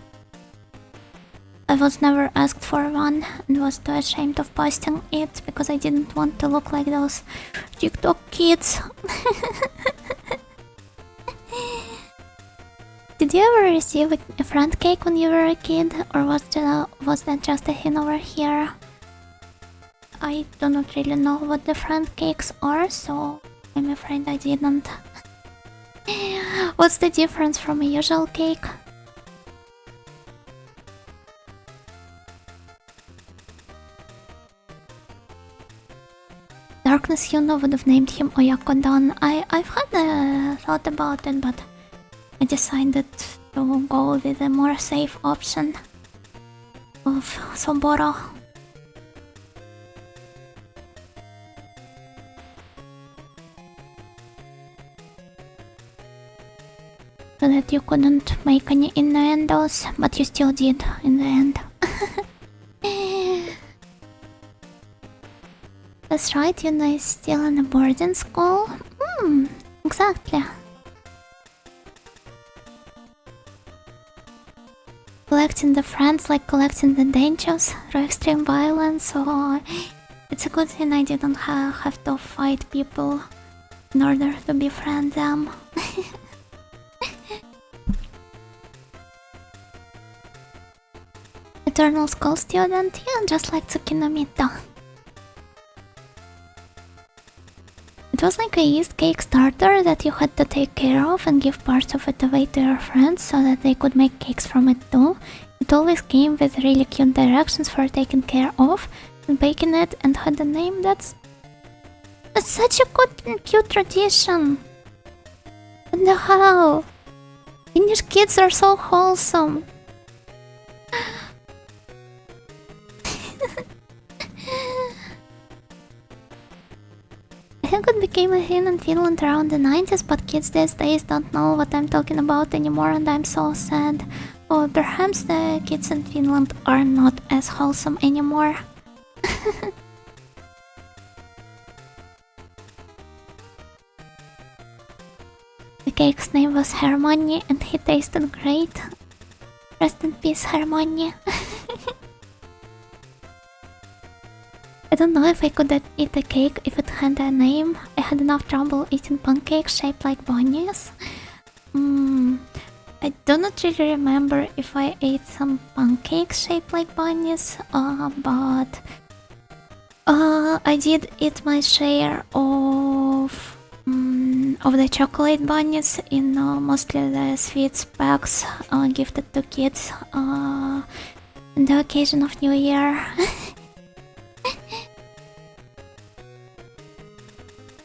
I was never asked for one and was too ashamed of posting it because I didn't want to look like those TikTok kids. Did you ever receive a front cake when you were a kid, or was that just a thing over here? I do not really know what the front cakes are, so I'm afraid I didn't. What's the difference from a usual cake? Darkness Yuno would have named him Oyakodon. I've had a thought about it, but I decided to go with a more safe option of Soboro. So that you couldn't make any innuendos, but you still did in the end. That's right, Yuna is still in a boarding school. Exactly. Collecting the friends like collecting the dangers through extreme violence, so it's a good thing I didn't have to fight people in order to befriend them. Eternal school student? Yeah, just like Tsukinomito. It was like a yeast cake starter that you had to take care of and give parts of it away to your friends so that they could make cakes from it too. It always came with really cute directions for taking care of and baking it, and had a name that's such a good and cute tradition. What the hell? Finnish kids are so wholesome. I think it became a thing in Finland around the 90s, but kids these days don't know what I'm talking about anymore, and I'm so sad. Or perhaps the kids in Finland are not as wholesome anymore. The cake's name was Hermione and he tasted great. Rest in peace, Hermione. I don't know if I could eat a cake if it had a name. I had enough trouble eating pancakes shaped like bunnies. I do not really remember if I ate some pancakes shaped like bunnies, but I did eat my share of the chocolate bunnies in mostly the sweets packs gifted to kids on the occasion of New Year.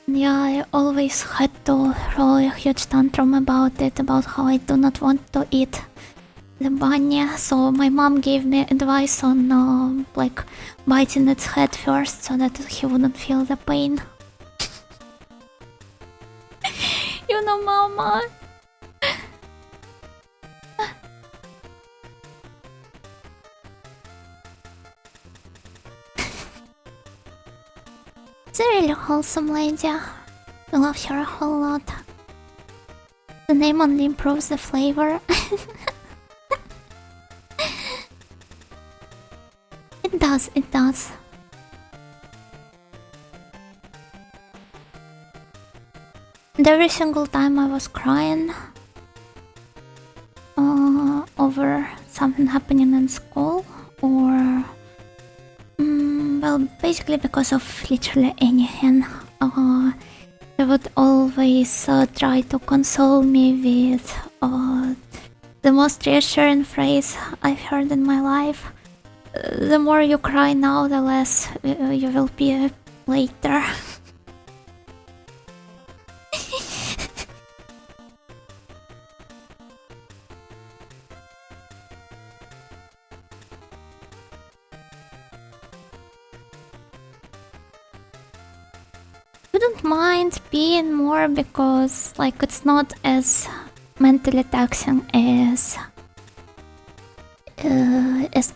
Yeah, I always had to throw a huge tantrum about it, about how I do not want to eat the bunny, so my mom gave me advice on like biting its head first so that he wouldn't feel the pain. You know, mama. It's a really wholesome lady. I love her a whole lot. The name only improves the flavor. It does, it does. And every single time I was crying over something happening in school, or well, basically because of literally anything, they would always try to console me with the most reassuring phrase I've heard in my life. The more you cry now, the less you will be later. Wouldn't mind being more because like it's not as mentally taxing as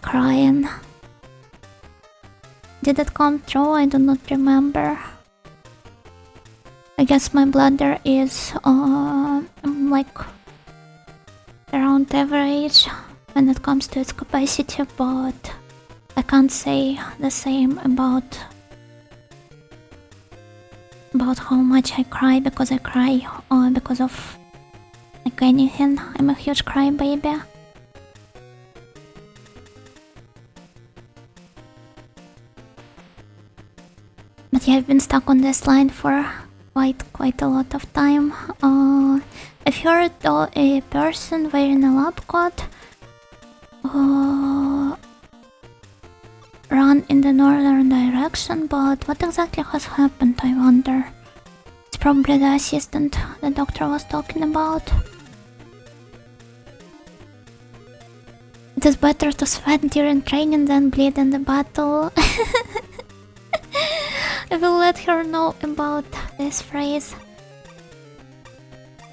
crying. Did it come true? I do not remember. I guess my bladder is like around average when it comes to its capacity, but I can't say the same about how much I cry, because I cry because of like anything. I'm a huge crybaby. But yeah, I've been stuck on this line for quite a lot of time. I've heard a person wearing a lab coat run in the northern direction, but what exactly has happened, I wonder? It's probably the assistant the doctor was talking about. It is better to sweat during training than bleed in the battle. I will let her know about this phrase.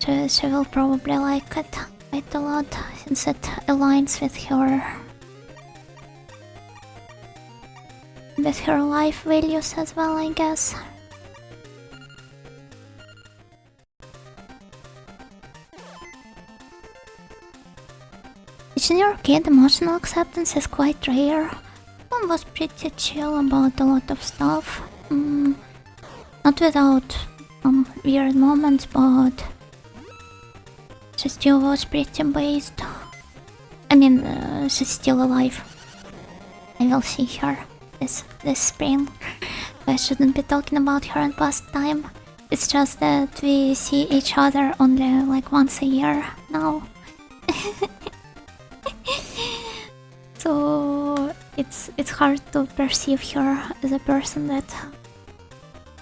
She will probably like it quite a lot, since it aligns with her life values as well, I guess. In your kid, emotional acceptance is quite rare. One was pretty chill about a lot of stuff. Not without weird moments, but she still was pretty based. I mean, she's still alive. I will see her this spring. I shouldn't be talking about her in past time. It's just that we see each other only like once a year now. So it's hard to perceive her as a person that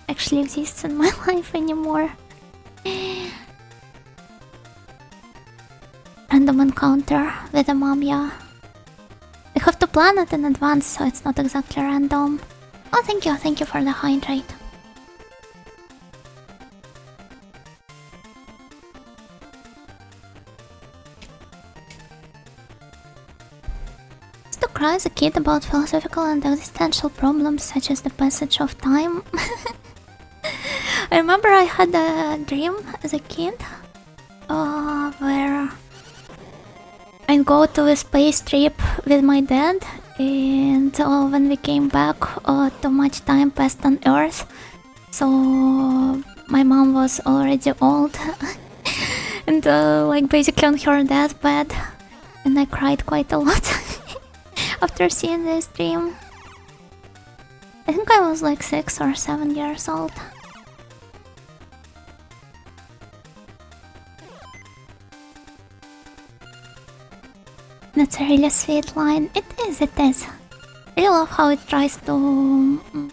actually exists in my life anymore. Random encounter with a mom, yeah. I have to plan it in advance, so it's not exactly random. Oh, thank you for the hydrate. To cry as a kid about philosophical and existential problems such as the passage of time. I remember I had a dream as a kid where I'd go to a space trip with my dad, and when we came back, too much time passed on Earth, So my mom was already old and like basically on her deathbed, and I cried quite a lot after seeing this dream. I think I was like 6 or 7 years old. That's a really sweet line. It is, it is. I really love how it tries to...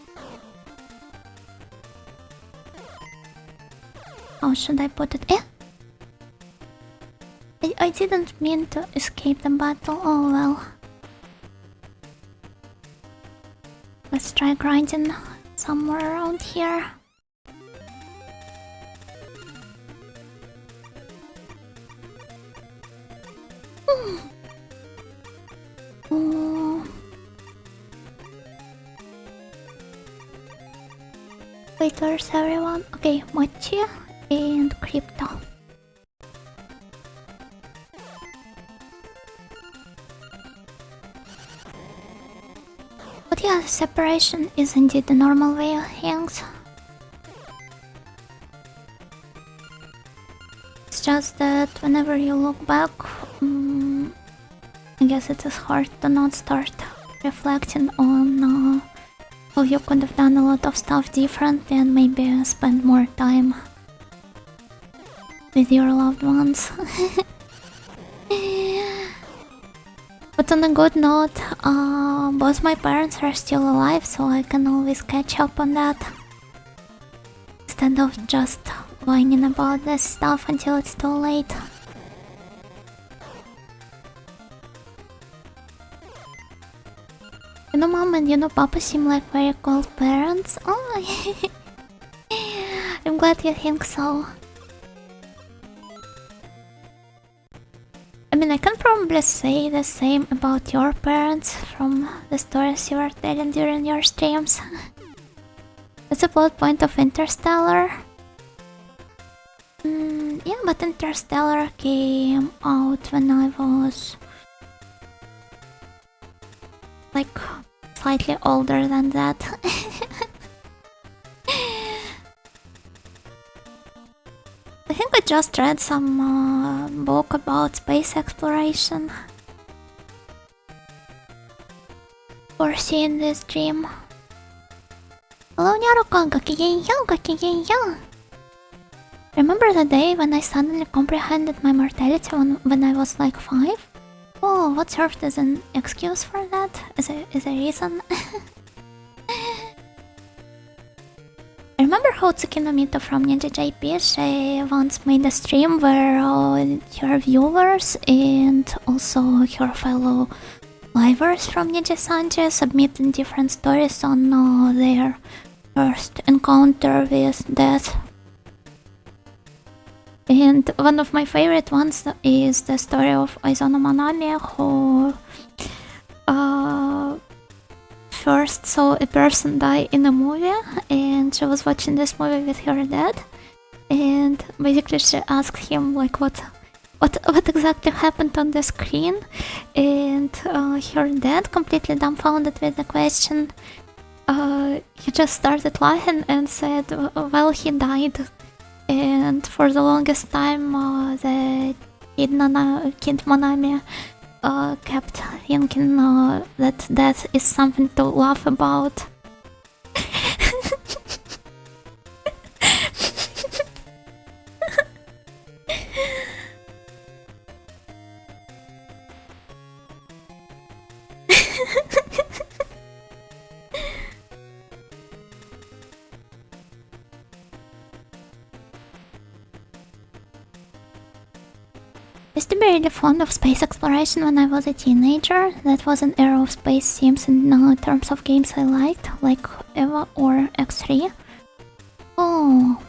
How should I put it? I didn't mean to escape the battle. Oh well. Let's try grinding somewhere around here. Wait, where's everyone? Okay, Mochi and Crypto. But yeah, separation is indeed the normal way of things. It's just that whenever you look back, I guess it is hard to not start reflecting on how you could have done a lot of stuff differently and maybe spend more time with your loved ones. But on a good note, both my parents are still alive, so I can always catch up on that instead of just whining about this stuff until it's too late. You know, Mom and you know, Papa seem like very cool parents. Oh, I'm glad you think so. I mean, I can probably say the same about your parents from the stories you were telling during your streams. That's a plot point of Interstellar. Yeah, but Interstellar came out when I was like slightly older than that. I think I just read some book about space exploration or seeing this dream. Hello, Nyaruka, gakigenyo, gakigenyo. Remember the day when I suddenly comprehended my mortality when I was like 5? Oh, what served as an excuse for that? As a reason? I remember how Tsukinomito from Ninja JP, she once made a stream where her viewers and also her fellow livers from Ninja Sanji submitted different stories on their first encounter with death. And one of my favorite ones is the story of Aizono Manami, who first saw a person die in a movie, and she was watching this movie with her dad, and basically she asked him like what exactly happened on the screen, and her dad, completely dumbfounded with the question, he just started laughing and said, well, he died. And for the longest time, the kid Manami kept thinking that death is something to laugh about. I used to be really fond of space exploration when I was a teenager. That was an era of space sims in terms of games I liked, like EVA or X3. Oh,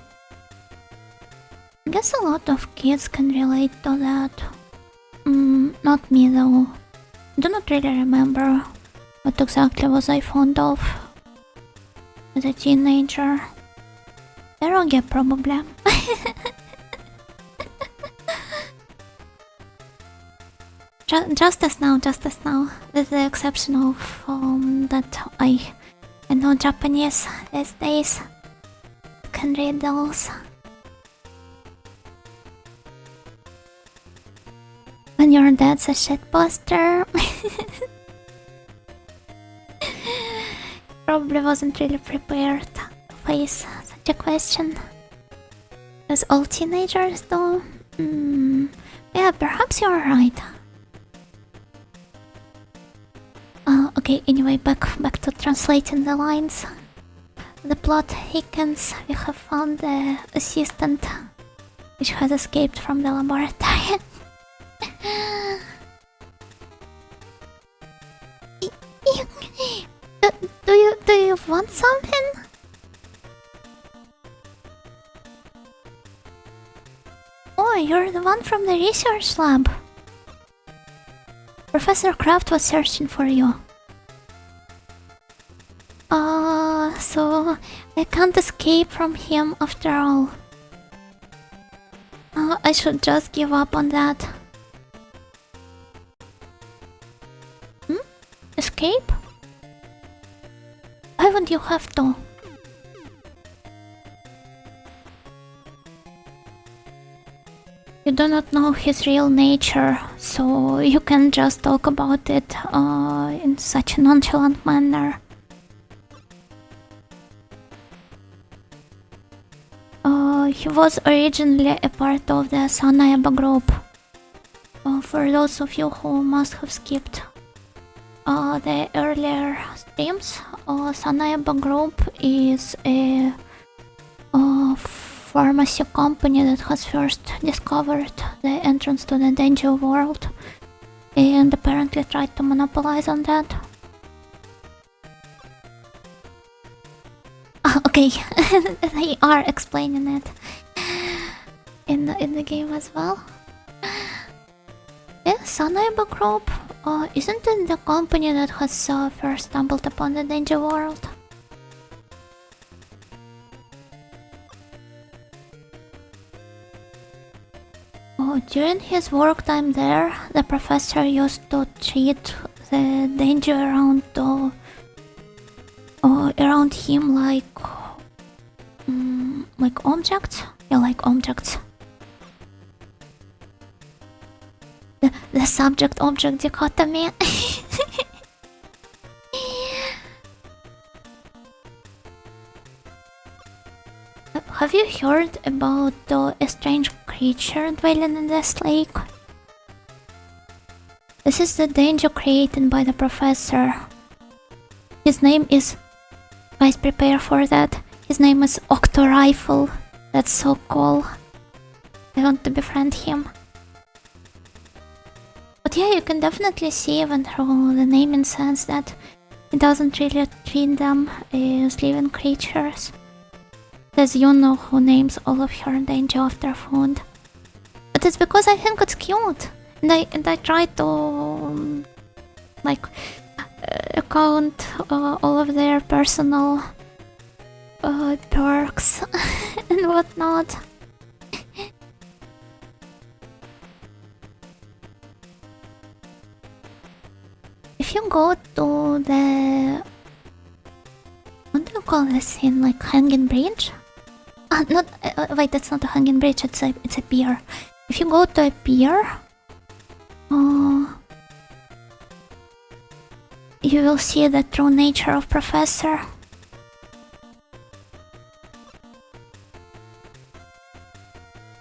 I guess a lot of kids can relate to that. Not me though. I do not really remember what exactly was I fond of as a teenager. Eroge probably. Just as now, with the exception of that I know Japanese these days. can read those. When your dad's a shitposter. Probably wasn't really prepared to face such a question. As all teenagers do. Yeah, perhaps you're right. Okay, anyway, back to translating the lines. The plot thickens. We have found the assistant, which has escaped from the laboratory. Do you want something? Oh, you're the one from the research lab. Professor Kraft was searching for you. So I can't escape from him after all. I should just give up on that. Escape? Why would you have to? You do not know his real nature, so you can just talk about it in such a nonchalant manner. He was originally a part of the Sanayaba group. For those of you who must have skipped the earlier streams, Sanayaba group is a pharmacy company that has first discovered the entrance to the Denjuu world and apparently tried to monopolize on that. Okay, they are explaining it in the game as well. Yeah, Sanayaba Group, isn't it the company that has first stumbled upon the Denjuu world? During his work time there, the professor used to treat the danger around him like objects. Yeah, like objects. The subject-object dichotomy. Have you heard about a strange creature dwelling in this lake? This is the danger created by the professor. His name is... Guys, prepare for that. His name is Octorifle. That's so cool. I want to befriend him. But yeah, you can definitely see even through the naming sense that he doesn't really treat them as living creatures. There's Yuno who names all of her danger after food. But it's because I think it's cute. And I try to account all of their personal perks and whatnot. If you go to the... What do you call this scene? Like hanging bridge? Wait, that's not a hanging bridge, it's a pier. If you go to a pier, you will see the true nature of Professor.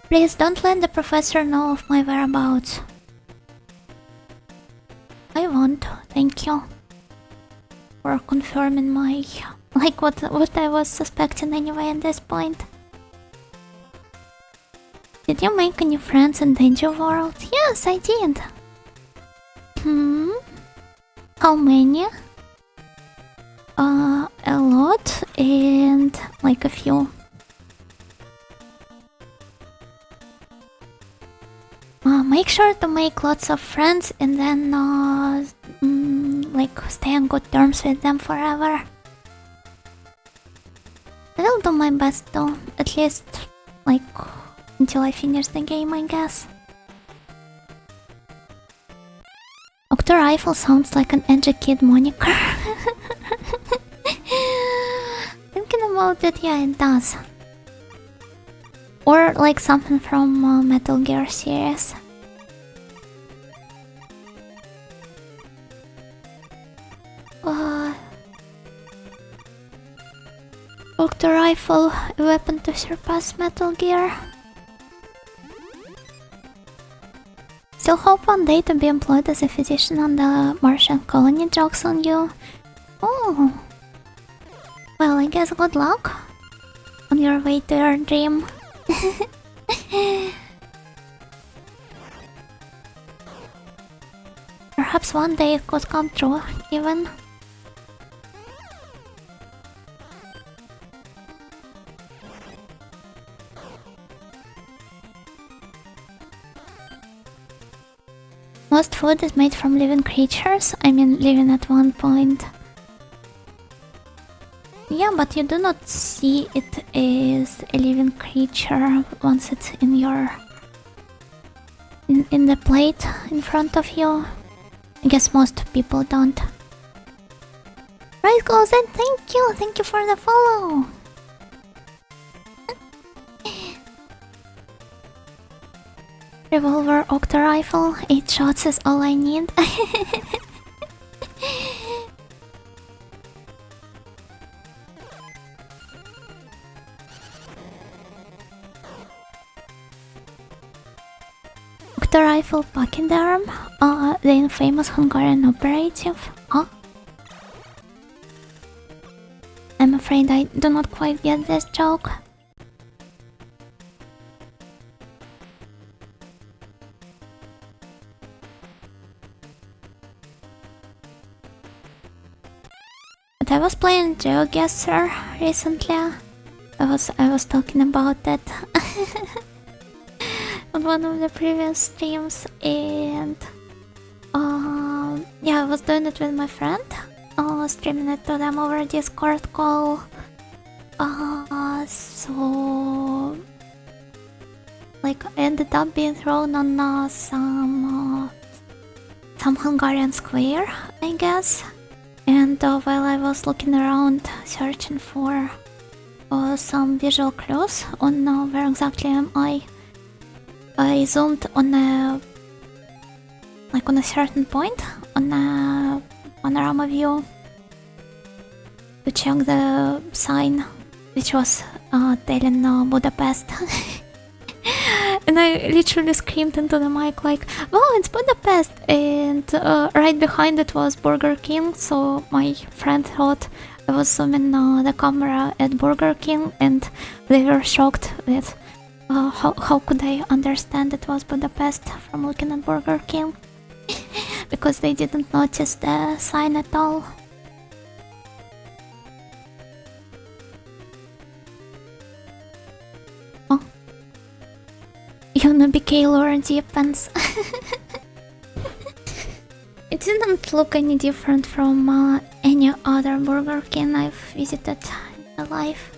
Please don't let the Professor know of my whereabouts. I won't, thank you. For confirming my... like what I was suspecting anyway at this point. Did you make any friends in Denjuu world? Yes, I did. How many? A lot and like a few. Make sure to make lots of friends and then like stay on good terms with them forever. I'll do my best though, at least like until I finish the game, I guess. Octorifle sounds like an edgy kid moniker. Thinking about it, yeah, it does. Or like something from Metal Gear series. Octo Rifle, a weapon to surpass Metal Gear. Still hope one day to be employed as a physician on the Martian colony. Jokes on you. Oh. Well, I guess good luck on your way to your dream. Perhaps one day it could come true, even. Most food is made from living creatures. I mean, living at one point. Yeah, but you do not see it as a living creature once it's in your... in the plate in front of you. I guess most people don't. Right, goes and thank you for the follow. Revolver, Octo Rifle, 8 shots is all I need. Octo Rifle, Pachyderm, the infamous Hungarian operative. Huh? I'm afraid I do not quite get this joke. But I was playing GeoGuessr recently. I was talking about that on one of the previous streams, and yeah, I was doing it with my friend, streaming it to them over a Discord call. So like I ended up being thrown on some Hungarian square, I guess. And while I was looking around searching for some visual clues on where exactly am I zoomed on a certain point on a panorama view to check the sign, which was telling Budapest. And I literally screamed into the mic like, "Wow, it's Budapest!" And right behind it was Burger King, so my friend thought I was zooming the camera at Burger King, and they were shocked with how could I understand it was Budapest from looking at Burger King, because they didn't notice the sign at all. UNBK lore deepens. It didn't look any different from any other Burger King I've visited in my life.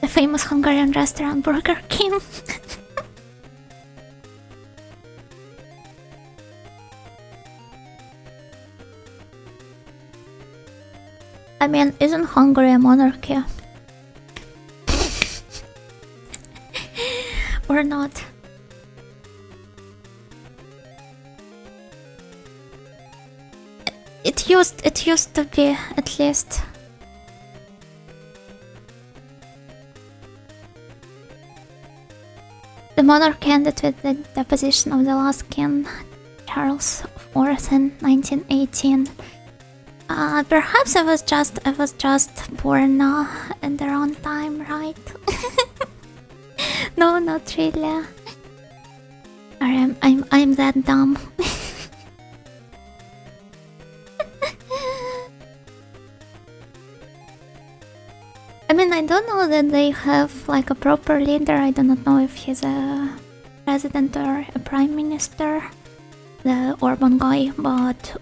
The famous Hungarian restaurant Burger King. I mean, isn't Hungary a monarchy? Or not? It used to be, at least. The monarchy ended with the deposition of the last king, Charles IV, in 1918. Perhaps I was just born in the wrong time, right? No, not really. I'm that dumb. I mean, I don't know that they have like a proper leader. I do not know if he's a president or a prime minister, the Orban guy, but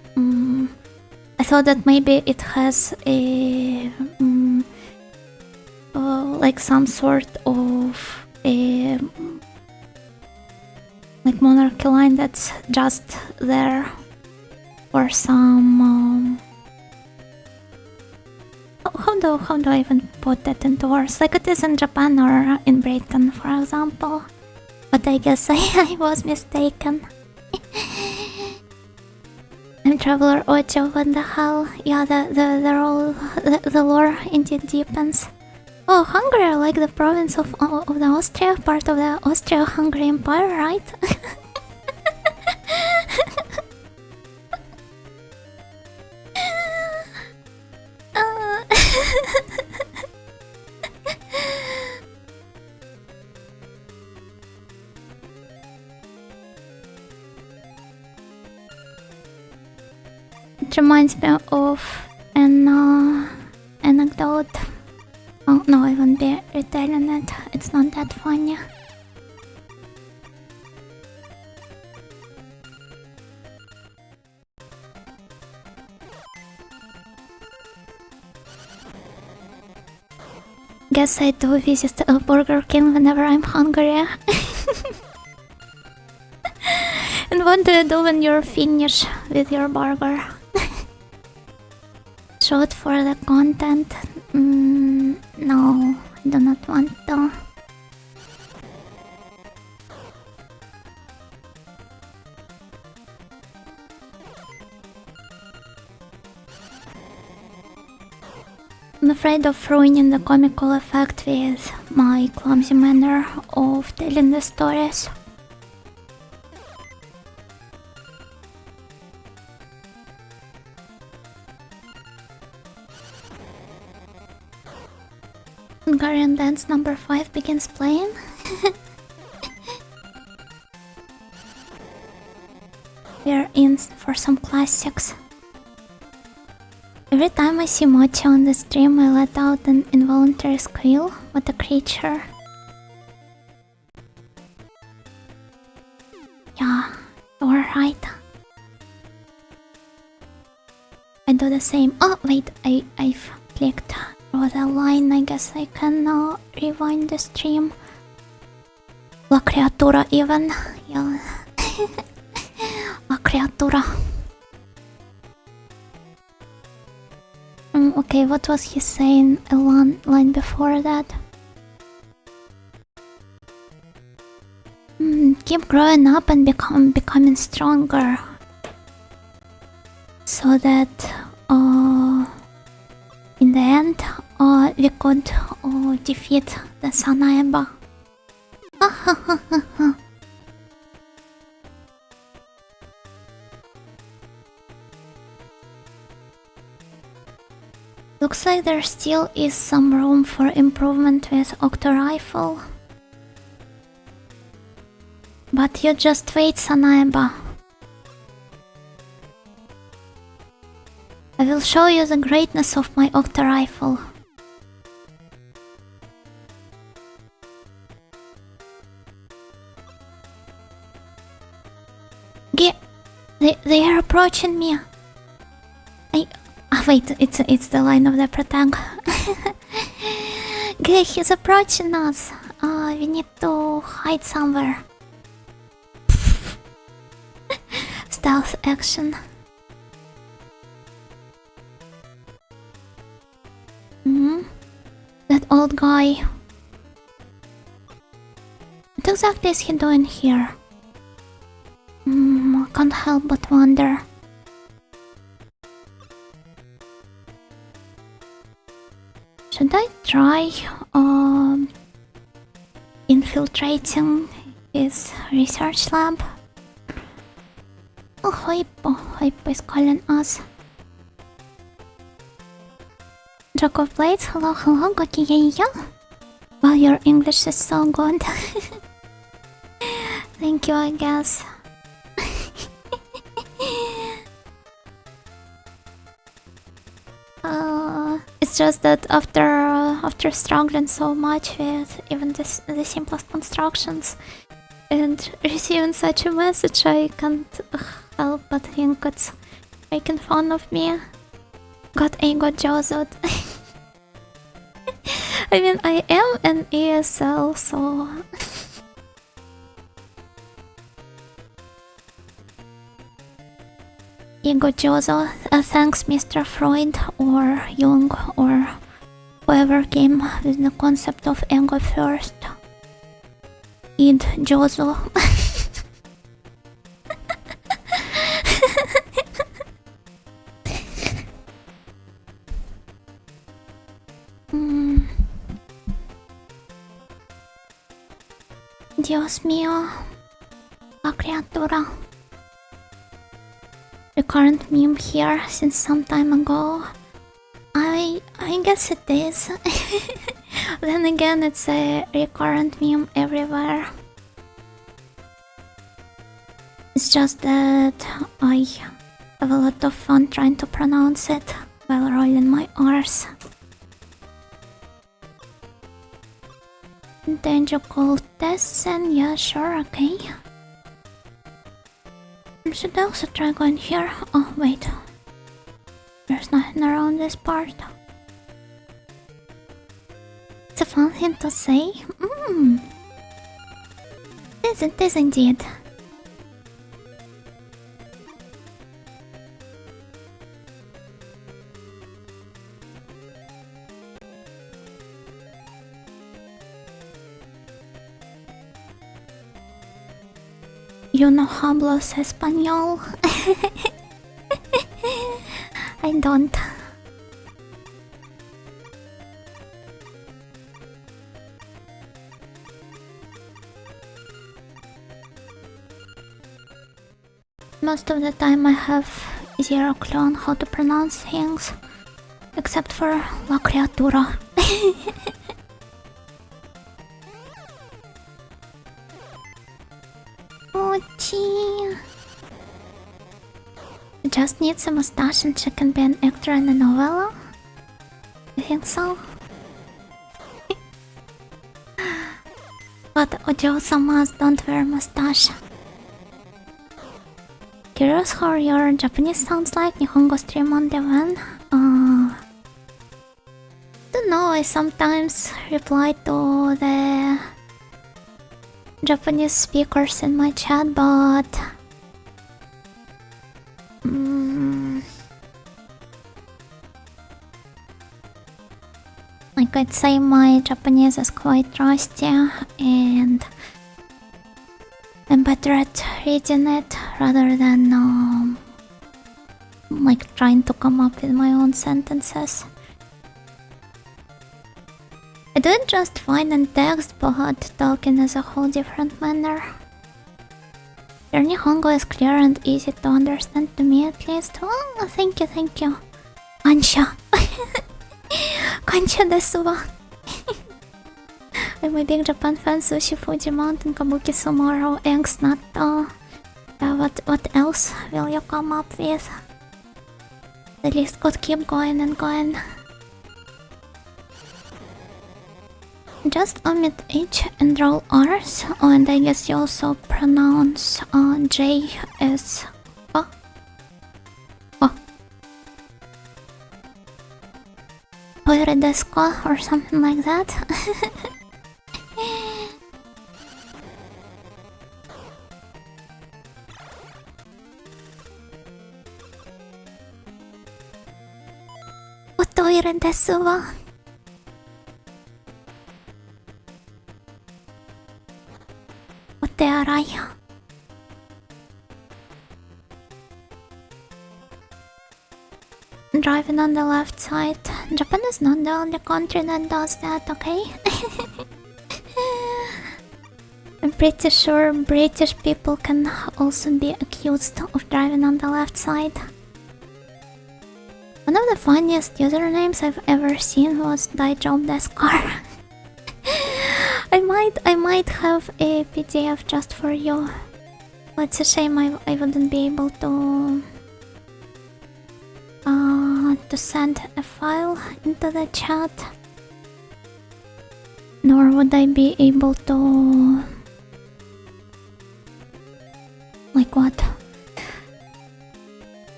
I thought that maybe it has a like some sort of a like monarchy line that's just there, or some how how do I even put that into words? Like it is in Japan or in Britain, for example. But I guess I was mistaken. I'm Traveler Ocho, what the hell? Yeah, the lore indeed deepens. Oh, Hungary, like the province of the Austria, part of the Austro-Hungary Empire, right? It reminds me of an anecdote. Oh no, I won't be retelling it. It's not that funny. Guess I do visit a Burger King whenever I'm hungry. And what do you do when you're finished with your burger? Shoot for the content? No, I do not want to. I'm afraid of ruining the comical effect with my clumsy manner of telling the stories. Hungarian Dance number 5 begins playing. We're in for some classics. Every time I see Mochi on the stream, I let out an involuntary squeal. What a creature. Yeah, you're right. I do the same. Oh, wait, I've clicked through the line. I guess I can now rewind the stream. La creatura even. Yeah. La creatura. Okay, what was he saying a line before that? Keep growing up and becoming stronger, so that in the end we could defeat the Sanaeba. Looks like there still is some room for improvement with Octo Rifle. But you just wait, Sanaeba. I will show you the greatness of my Octo Rifle. They are approaching me. Wait, it's the line of the protag. Okay, he's approaching us. We need to hide somewhere. Stealth action. That old guy. What exactly is he doing here? I can't help but wonder. Should I try infiltrating his research lab? Oh, Hypo is calling us. Jack of Blades, hello, Gokigeya. Wow, your English is so good. Thank you, I guess. It's just that after struggling so much with even the simplest constructions and receiving such a message, I can't help but think it's making fun of me. Got Jozut. I mean, I am an ESL, so... Ego Jozo, thanks Mr. Freud or Jung or whoever came with the concept of ego first. Id Jozo. Dios mío, la criatura. Recurrent meme here since some time ago. I guess it is. Then again, it's a recurrent meme everywhere. It's just that I have a lot of fun trying to pronounce it while rolling my R's. Denjuu Telefang, yeah, sure, okay. Should I also try going here? Oh, wait. There's nothing around this part. It's a fun thing to say. It is indeed. You no hablas español? I don't. Most of the time I have zero clue on how to pronounce things, except for la criatura. Ochi. Just needs a mustache and she can be an actor in a novella? You think so? But Ojo-samas don't wear mustache. Curious how your Japanese sounds like Nihongo stream on the van? Don't know, I sometimes reply to the Japanese speakers in my chat, but like I'd say my Japanese is quite rusty and I'm better at reading it rather than like trying to come up with my own sentences. I do it just fine in text, but talking is a whole different manner. Your Nihongo is clear and easy to understand to me at least. Oh, thank you, thank you. Kansha. Kansha desu wa. I'm a big Japan fan, sushi, Fuji Mountain, Kabuki tomorrow, eggs, natto. What else will you come up with? The list could keep going and going. Just omit H and roll R's. Oh, and I guess you also pronounce J as O. Oire desu ka? Or something like that. Otoire desu wa? Otearai. Driving on the left side. Japan is not the only country that does that, okay? I'm pretty sure British people can also be accused of driving on the left side. One of the funniest usernames I've ever seen was Daijob desu ka? I might have a PDF just for you. But it's a shame I wouldn't be able to send a file into the chat. Nor would I be able to... like what?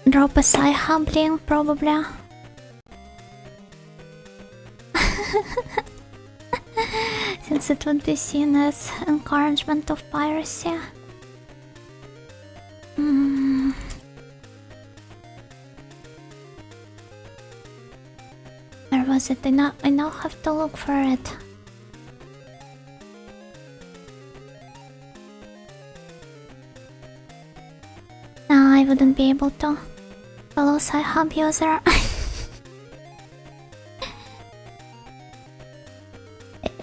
Drop a sci-hub link probably. Since it would be seen as encouragement of piracy. Where was it? I now have to look for it. Nah, I wouldn't be able to follow Sci-Hub user.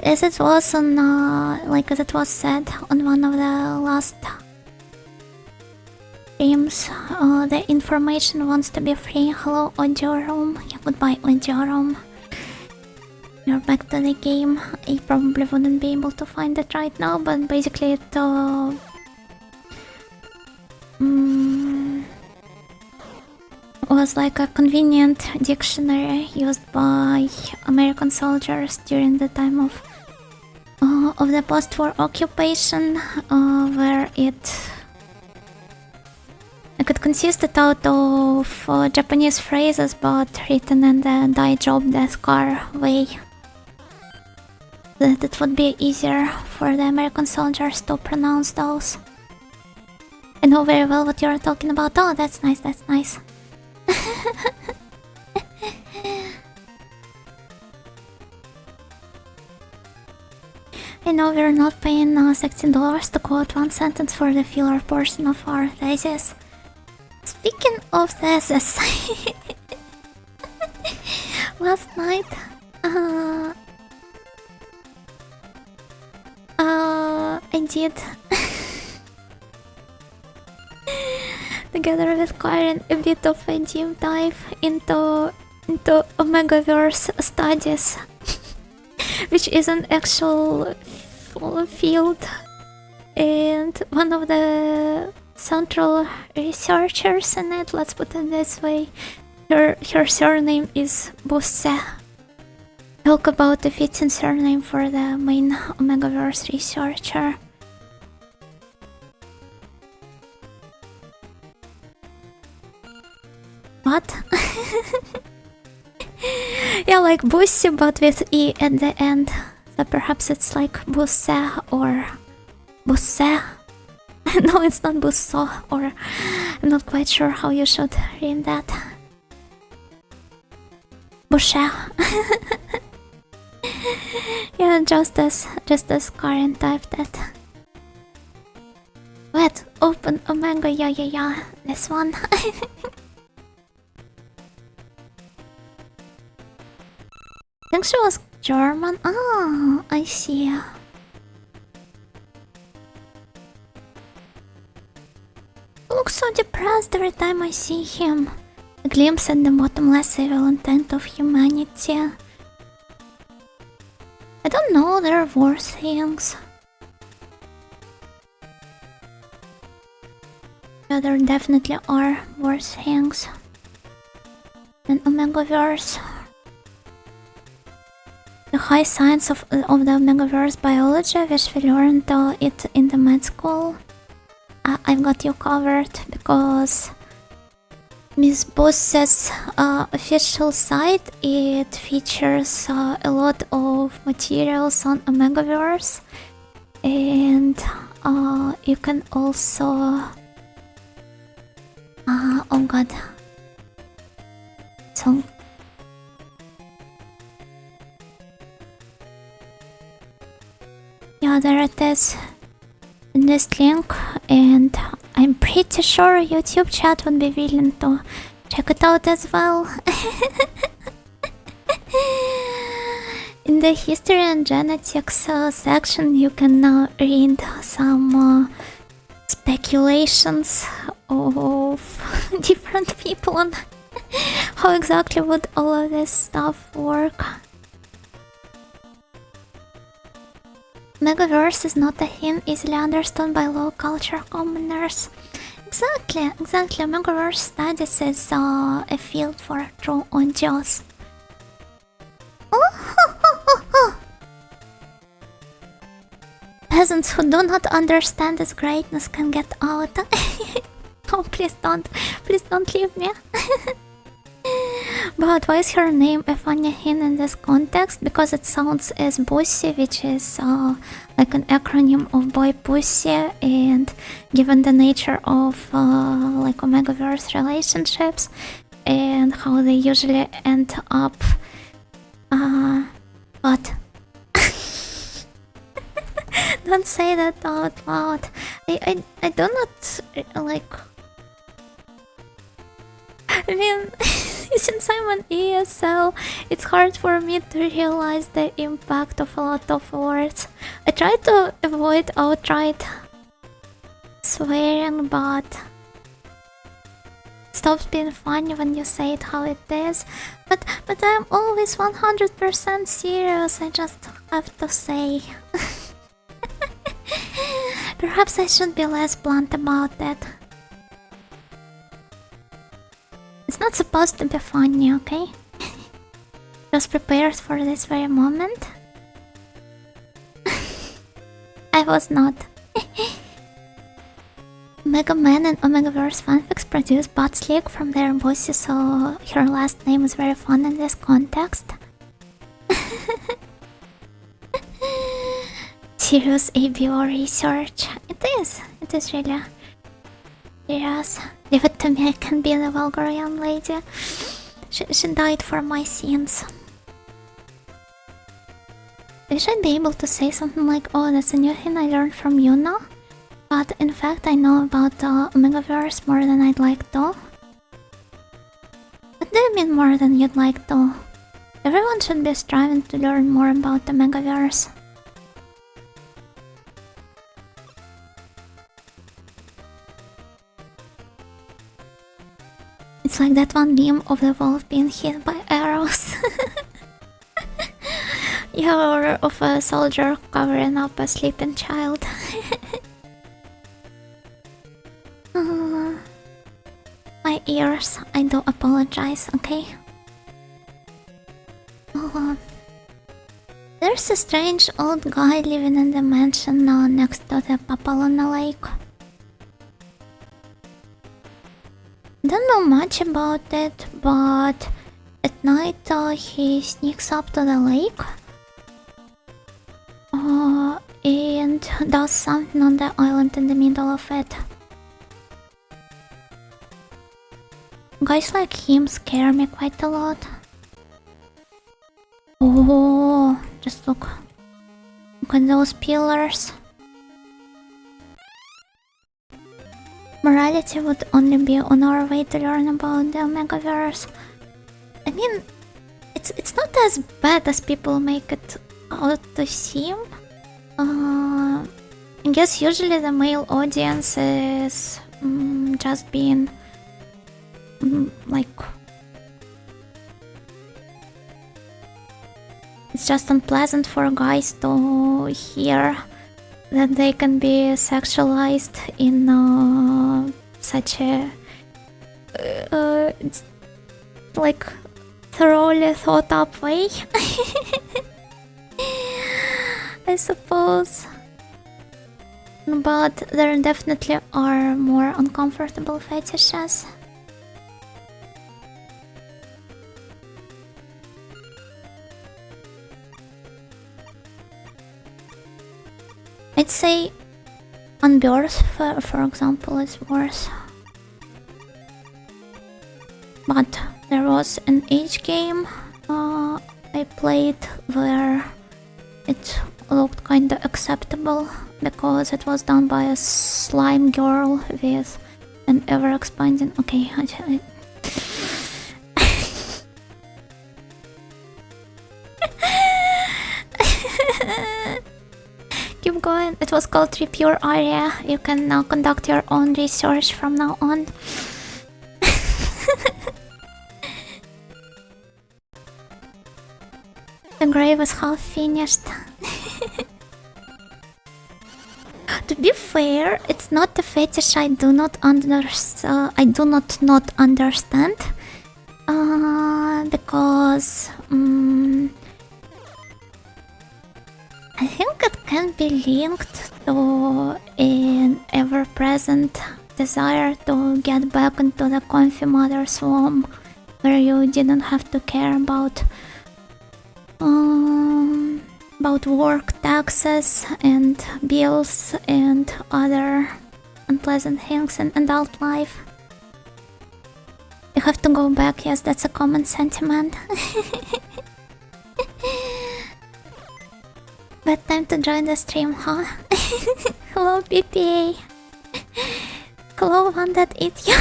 As it was on, as it was said on one of the last streams, the information wants to be free. Hello, audio room. Yeah, goodbye, audio room. We're back to the game. I probably wouldn't be able to find it right now, but basically it was like a convenient dictionary used by American soldiers during the time of the post-war occupation, where it consisted out of Japanese phrases but written in the die job death car way. That it would be easier for the American soldiers to pronounce those. I know very well what you're talking about. Oh, that's nice, that's nice. I know we're not paying $60 to quote one sentence for the filler portion of our thesis. Speaking of thesis, last night, I did together with Karen a bit of a deep dive into Omegaverse studies, which is an actual field, and one of the central researchers in it, let's put it this way, her surname is Busse. Talk about the fitting surname for the main Omegaverse researcher. What? Yeah, like Busse but with E at the end. So perhaps it's like Busse or Busse. No, it's not Busso, or I'm not quite sure how you should read that. Busse. Yeah, just as Karen typed it. Wait, open Omega, yeah, this one. I think she was German. Oh, I see. Looks so depressed every time I see him. A glimpse at the bottomless evil intent of humanity. I don't know, there are worse things. Yeah, there definitely are worse things than Omegaverse. The high science of the Omegaverse biology, which we learned it in the med school. I've got you covered, because Miss Busse's official site, it features a lot of materials on Omegaverse, and you can also oh god, so yeah, there it is in this link, and I'm pretty sure YouTube chat would be willing to check it out as well. In the history and genetics section, you can now read some speculations of different people on how exactly would all of this stuff work. Megaverse is not a thing easily understood by low culture commoners. Exactly. Megaverse studies is a field for true audios. Peasants who do not understand its greatness can get out. Oh, please don't leave me. But why is her name a funny thing in this context? Because it sounds as Bussy, which is like an acronym of boy pussy, and given the nature of like Omegaverse relationships and how they usually end up What? Don't say that out loud. I do not like. I mean, since I'm an ESL, it's hard for me to realize the impact of a lot of words. I try to avoid outright swearing, but it stops being funny when you say it how it is. But I'm always 100% serious, I just have to say. Perhaps I should be less blunt about it. It's not supposed to be funny, okay? Just prepared for this very moment. I was not. Mega Man and Omegaverse fanfics produce Bots League from their bosses, so her last name is very fun in this context. Serious ABO research. It is really serious. Leave it to me, I can be the vulgar young lady. She died for my sins. I should be able to say something like, oh, that's a new thing I learned from you now. But in fact, I know about the Omegaverse more than I'd like to. What do you mean more than you'd like to? Everyone should be striving to learn more about the Omegaverse. It's like that one meme of the wolf being hit by arrows. You're of a soldier covering up a sleeping child. My ears, I do apologize, okay? Oh, there's a strange old guy living in the mansion now next to the Papalona Lake. Don't know much about it, but at night he sneaks up to the lake and does something on the island in the middle of it. Guys like him scare me quite a lot. Oh, just look at those pillars. Morality would only be on our way to learn about the Omegaverse. I mean, it's not as bad as people make it out to seem. I guess usually the male audience is just being like, it's just unpleasant for guys to hear that they can be sexualized in such a like thoroughly thought up way. I suppose. But there definitely are more uncomfortable fetishes. I'd say Unbirth, for example, is worse. But there was an age game I played where it looked kinda acceptable because it was done by a slime girl with an ever-expanding... Okay, keep going. It was called Pure Area. You can now conduct your own research from now on. The grave is half finished. To be fair, it's not a fetish I do not understand. Because I think it can be linked to an ever-present desire to get back into the comfy mother's womb, where you didn't have to care about work, taxes, and bills, and other unpleasant things in adult life. You have to go back, yes, that's a common sentiment. But time to join the stream, huh? Hello, PPA. Hello, one that eat you.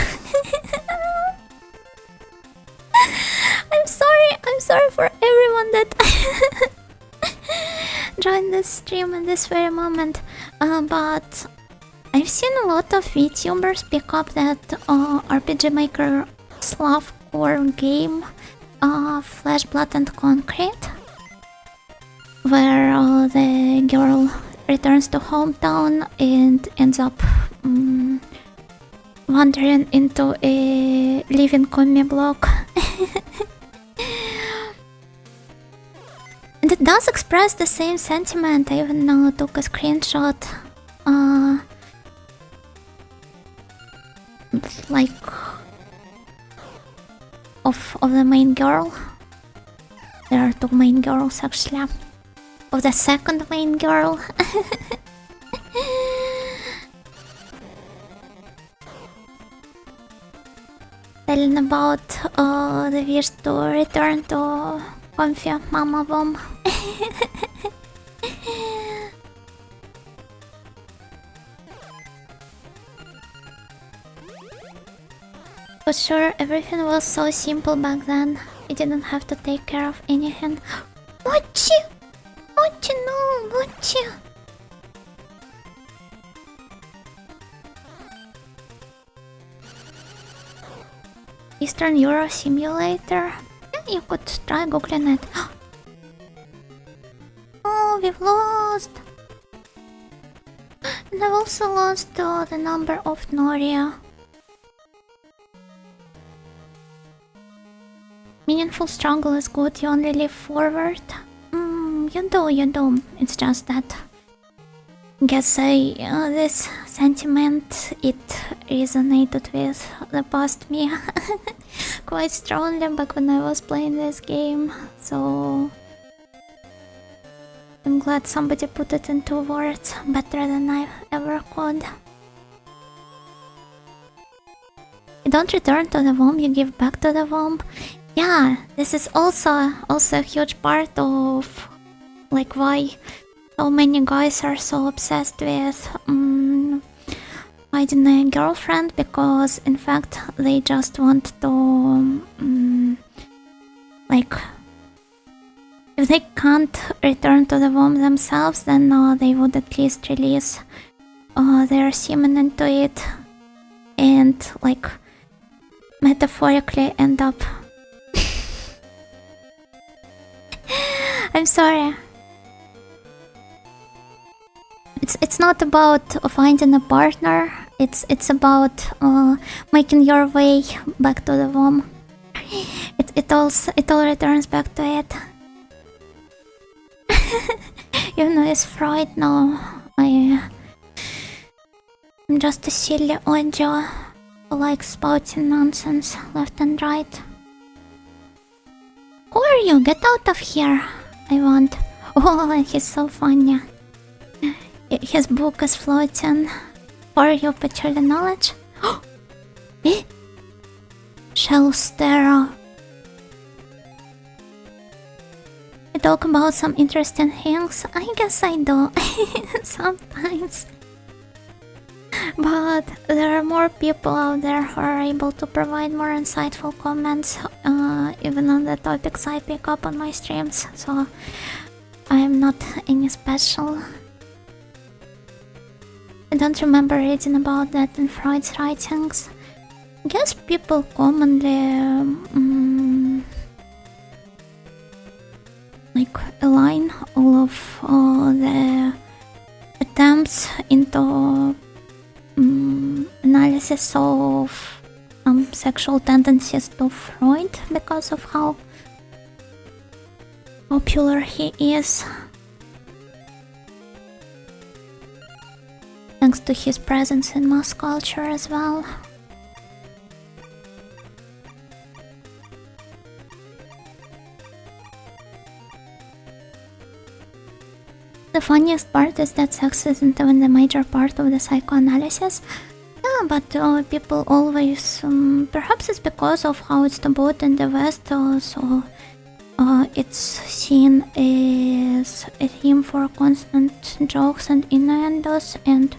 I'm sorry for everyone that joined this stream in this very moment. But I've seen a lot of VTubers pick up that RPG Maker Slav-core game, Flesh, Blood and Concrete, where the girl returns to hometown and ends up wandering into a living commie block. And it does express the same sentiment. I even took a screenshot like of the main girl. There are two main girls actually. Of the second main girl. Telling about the wish to return to comfy mama bomb. For sure, everything was so simple back then. You didn't have to take care of anything. Mochi! Mochi, no! Mochi! Eastern Euro Simulator? Yeah, you could try googling it. Oh, we've lost! And I've also lost the number of Noria. Meaningful struggle is good, you only live forward. You do. It's just that... Guess this sentiment, it resonated with the past me quite strongly back when I was playing this game, so I'm glad somebody put it into words better than I ever could. You don't return to the womb, you give back to the womb. Yeah, this is also a huge part of like why so many guys are so obsessed with finding a girlfriend, because in fact they just want to like, if they can't return to the womb themselves, then they would at least release their semen into it and like metaphorically end up I'm sorry. It's not about finding a partner. It's about making your way back to the womb. It all returns back to it. Even though it's Freud now, I'm just a silly audio who likes spouting nonsense left and right. Who are you? Get out of here! I want. Oh, he's so funny. His book is floating. For your paternal knowledge. Eh? Shellstera. You talk about some interesting things. I guess I do. Sometimes. But there are more people out there who are able to provide more insightful comments, even on the topics I pick up on my streams, so I am not any special. I don't remember reading about that in Freud's writings. I guess people commonly like align all of the attempts into analysis of sexual tendencies to Freud because of how popular he is, thanks to his presence in mass culture as well. The funniest part is that sex isn't even the major part of the psychoanalysis. Yeah, but people always... perhaps it's because of how it's tabooed in the West, so it's seen as a theme for constant jokes and innuendos, and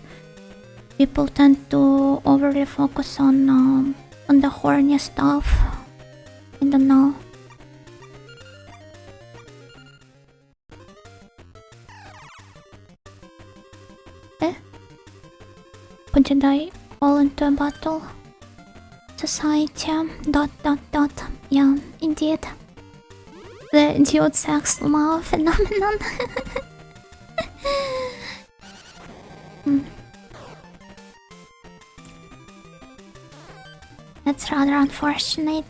people tend to overly focus on the horny stuff. I don't know. Did I fall into a battle? Society. ... Yeah, indeed. The dude sex love phenomenon. That's rather unfortunate.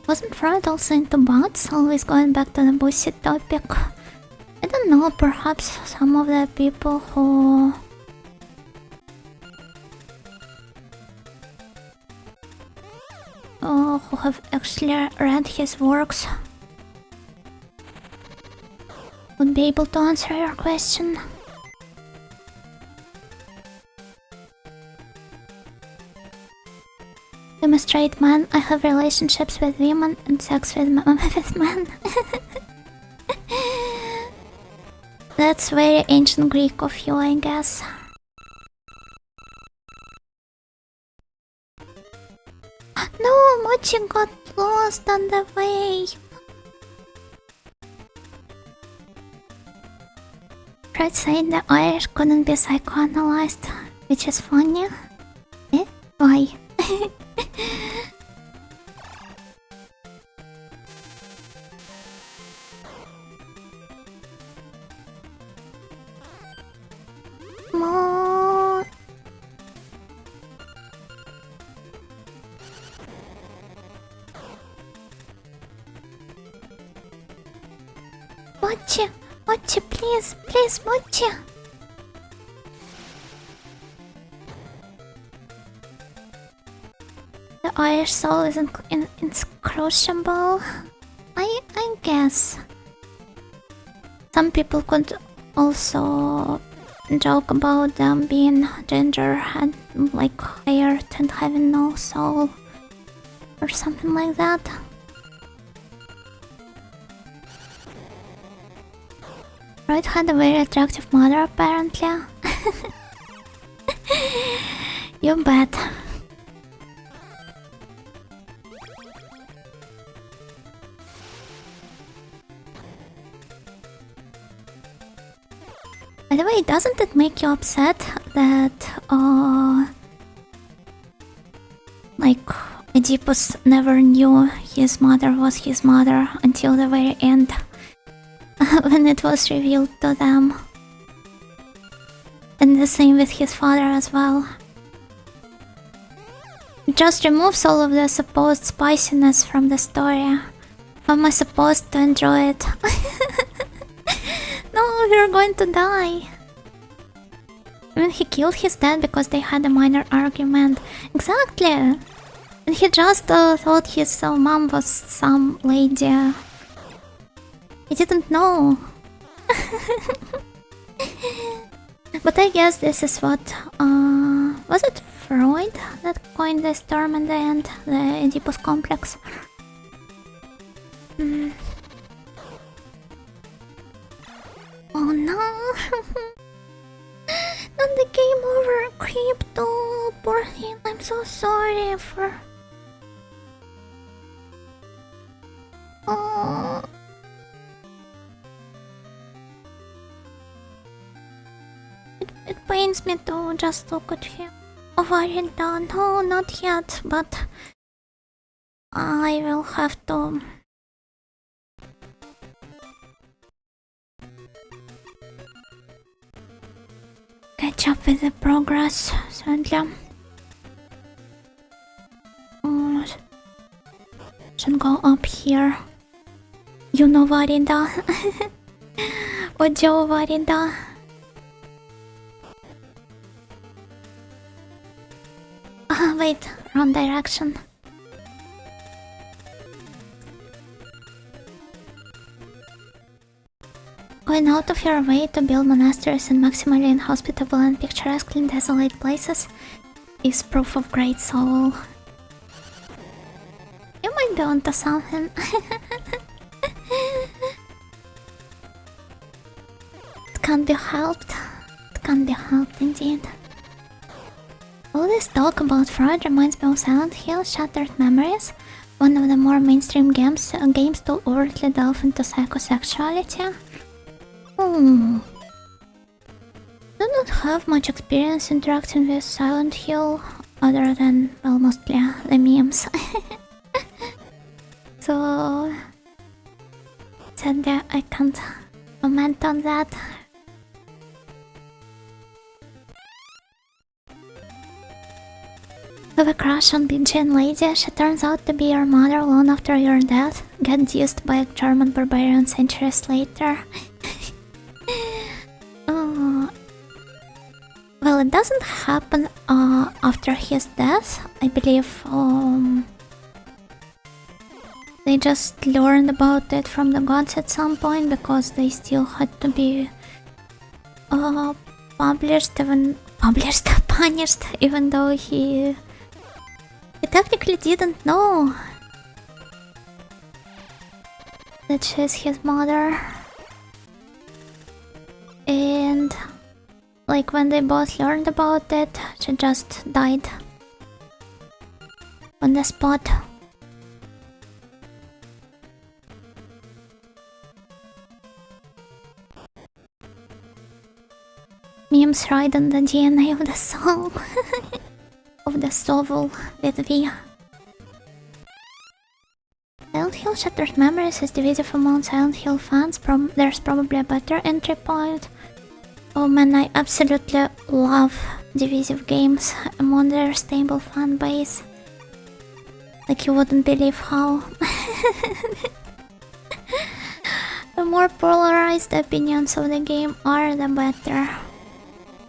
Wasn't Freud also into bots? Always going back to the bullshit topic. I don't know, perhaps some of the people who have actually read his works would be able to answer your question. I'm a straight man. I have relationships with women and sex with men. That's very ancient Greek of you, I guess. No, Mochi got lost on the way. Fred said the Irish couldn't be psychoanalyzed, which is funny. Eh? Why? More. Mochi, Mochi, please, please, Mochi. The Irish soul is inscrutable. I guess. Some people could also joke about them being ginger and like hired and having no soul or something like that. Freud had a very attractive mother, apparently. You bet. By the way, doesn't it make you upset that, like, Oedipus never knew his mother was his mother until the very end, when it was revealed to them? And the same with his father as well. It just removes all of the supposed spiciness from the story. How am I supposed to enjoy it? No, we're going to die. I mean, he killed his dad because they had a minor argument. Exactly. And he just thought his mom was some lady. He didn't know. But I guess this is what... was it Freud that coined this term in the end? The Oedipus complex? Oh no! Not the game over, Crypto! Poor thing, I'm so sorry for... Oh... It pains me to just look at him. Oh, Varinda, no, not yet, but... I will have to... catch up with the progress, sadly. Should go up here. You know Varinda. Ojo Varinda. Wait, wrong direction. Going out of your way to build monasteries in maximally inhospitable and picturesquely desolate places, is proof of great soul. You might be onto something. It can't be helped. It can't be helped indeed. All this talk about fraud reminds me of Silent Hill Shattered Memories, one of the more mainstream games to overtly delve into psychosexuality. Do not have much experience interacting with Silent Hill, other than, well, mostly the memes. So sadly I can't comment on that. Have a crush on Bijan lady, she turns out to be your mother long after your death, get deuced by a German barbarian centuries later. Well, it doesn't happen after his death. I believe they just learned about it from the gods at some point, because they still had to be punished, even though he technically didn't know that she's his mother. And like when they both learned about it, she just died on the spot. Memes ride on the DNA of the soul. Of the soul with V. Silent Hill Shattered Memories is divisive among Silent Hill fans. There's probably a better entry point. Oh man, I absolutely love divisive games among their stable fan base. Like, you wouldn't believe how. The more polarized the opinions of the game are, the better.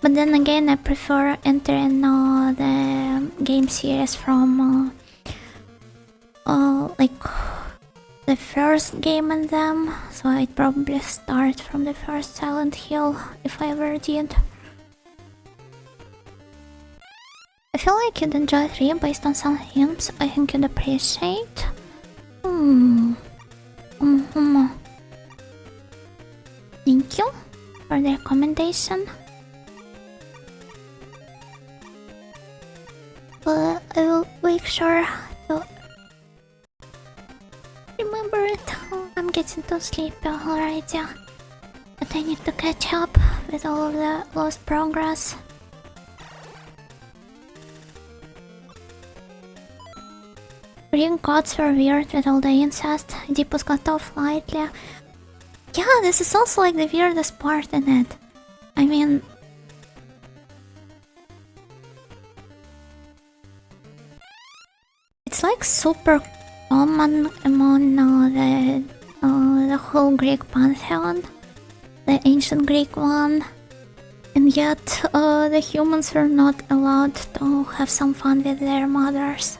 But then again, I prefer entering the game series from like the first game in them, so I'd probably start from the first Silent Hill if I ever did. I feel like you'd enjoy 3 based on some hints I think you'd appreciate. Thank you for the recommendation. I will make sure to remember it. I'm getting too sleepy already, but I need to catch up with all of the lost progress. Greek gods were weird with all the incest. Oedipus got off lightly. Yeah, this is also like the weirdest part in it. I mean, it's like super common among the whole Greek pantheon, the ancient Greek one, and yet the humans were not allowed to have some fun with their mothers.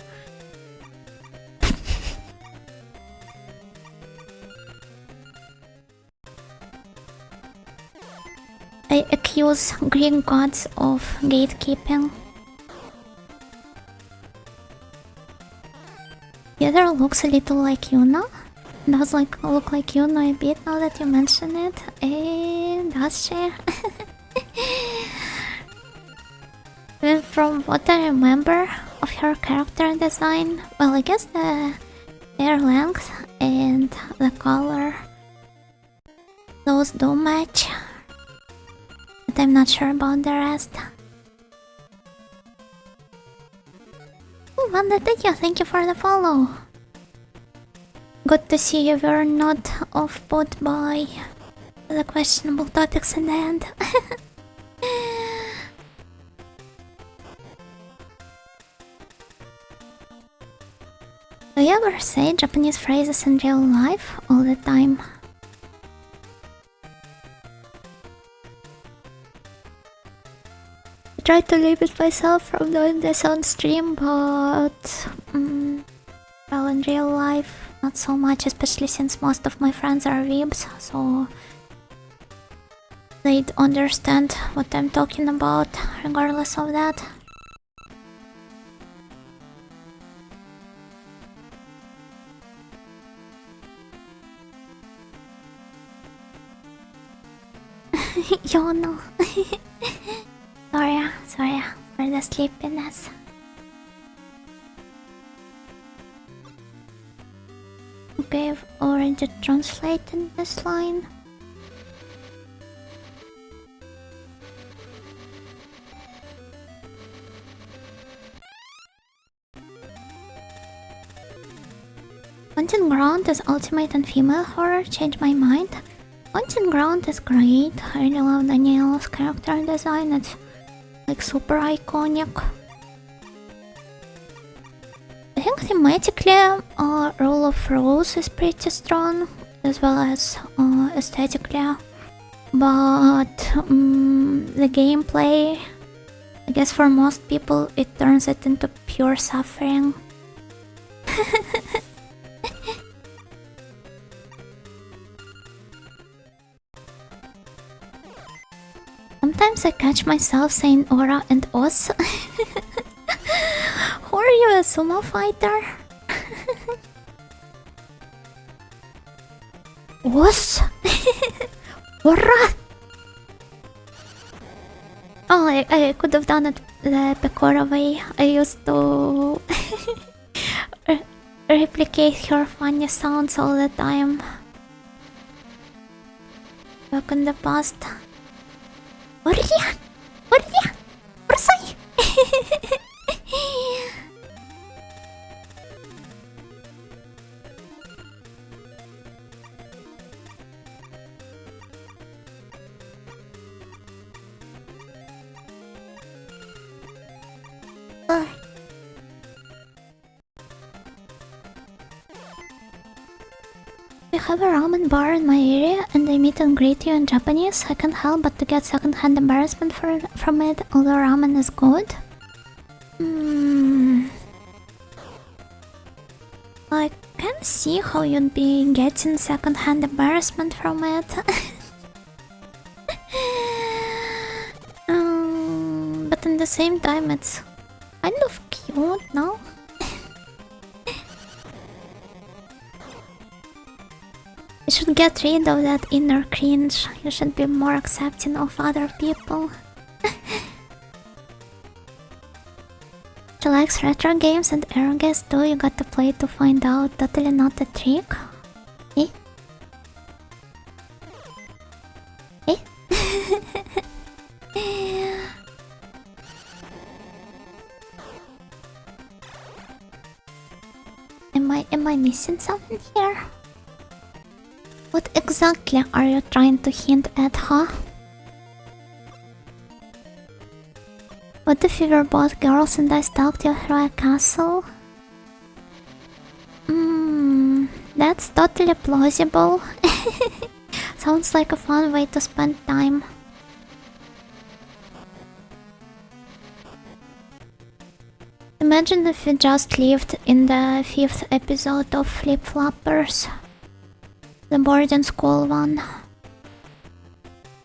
I accuse Greek gods of gatekeeping. The other looks a little like Yuna. Does look like Yuna a bit now that you mention it. Does she? And from what I remember of her character design, well, I guess the hair length and the color, those do match. But I'm not sure about the rest. Oh, Wanda, thank you for the follow. Good to see you were not off-put by the questionable topics in the end. Do you ever say Japanese phrases in real life all the time? I try to limit myself from doing this on stream, but well, in real life, not so much, especially since most of my friends are weebs, so they'd understand what I'm talking about, regardless of that. Yo, no. Sorry for the sleepiness. Okay, I've already translated this line. Haunting Ground is ultimate and female horror, changed my mind. Haunting Ground is great. I really love Danielle's character design. It's like super iconic. I think thematically, Rule of Rose is pretty strong, as well as aesthetically. But the gameplay, I guess for most people, it turns it into pure suffering. Sometimes I catch myself saying Aura and Os. Who are you, a sumo fighter? Os? Aura? Oh, I could have done it the Pecora way. I used to replicate her funny sounds all the time. Back in the past. Orlia! Orlia! Orsay! We have a ramen bar in my area and they meet and greet you in Japanese. I can't help but to get second-hand embarrassment from it, although ramen is good. I can see how you'd be getting second-hand embarrassment from it. But at the same time it's kind of cute, no? You should get rid of that inner cringe. You should be more accepting of other people. She likes retro games and air games too. You got to play to find out. Totally not a trick. Eh? Eh? Am I missing something here? What exactly are you trying to hint at, huh? What if we were both girls and I stalked you through a castle? That's totally plausible. Sounds like a fun way to spend time. Imagine if we just lived in the 5th episode of Flip Floppers. The boarding school one.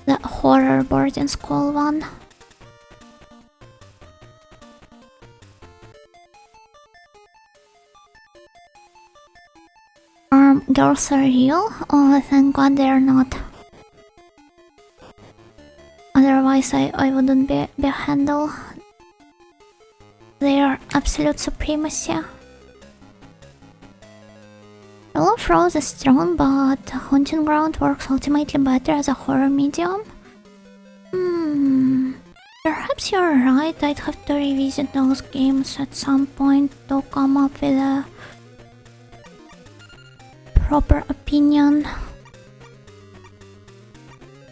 The horror boarding school one. Girls are real? Oh, thank God they're not. Otherwise I wouldn't be handle their absolute supremacy. Rule of Rose is strong, but Haunting Ground works ultimately better as a horror medium. Perhaps you're right, I'd have to revisit those games at some point to come up with a proper opinion.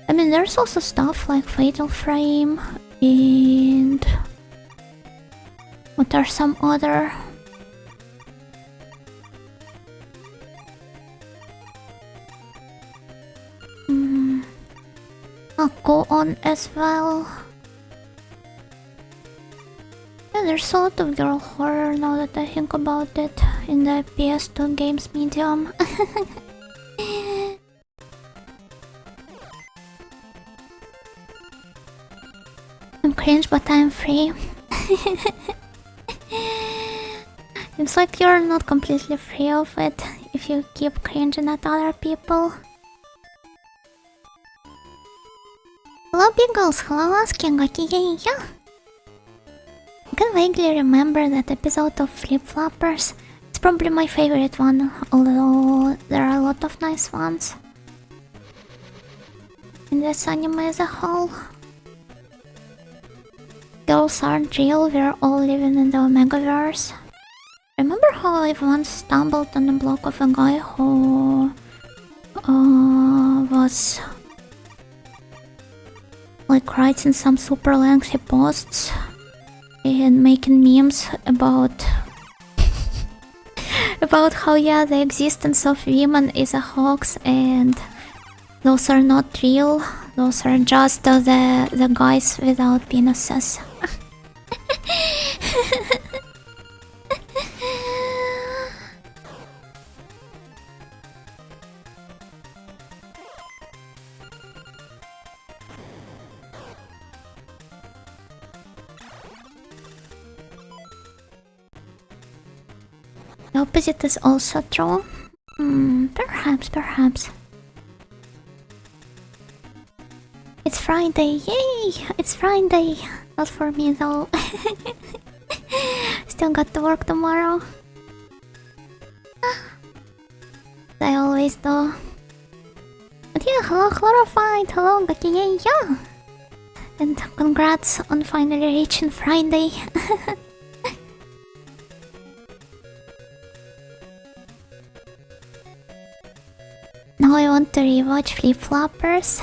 I mean, there's also stuff like Fatal Frame and... what are some other... I'll go on as well. Yeah, there's a lot of girl horror now that I think about it in the PS2 games medium. I'm cringe, but I'm free. Seems like you're not completely free of it if you keep cringing at other people. Hello Pickles, hello Asking, yeah. I can vaguely remember that episode of Flip-Floppers. It's probably my favorite one, although there are a lot of nice ones in this anime as a whole. Girls aren't real, we're all living in the Omegaverse. Remember how I once stumbled on a blog of a guy who was like writing some super lengthy posts and making memes about about how the existence of women is a hoax and those are not real, those are just the guys without penises. The opposite is also true. Perhaps. It's Friday, yay! It's Friday. Not for me though. Still got to work tomorrow. I always do. But yeah, hello Chlorified, hello Gaki, yeah! And congrats on finally reaching Friday. Now I want to rewatch Flip-Floppers.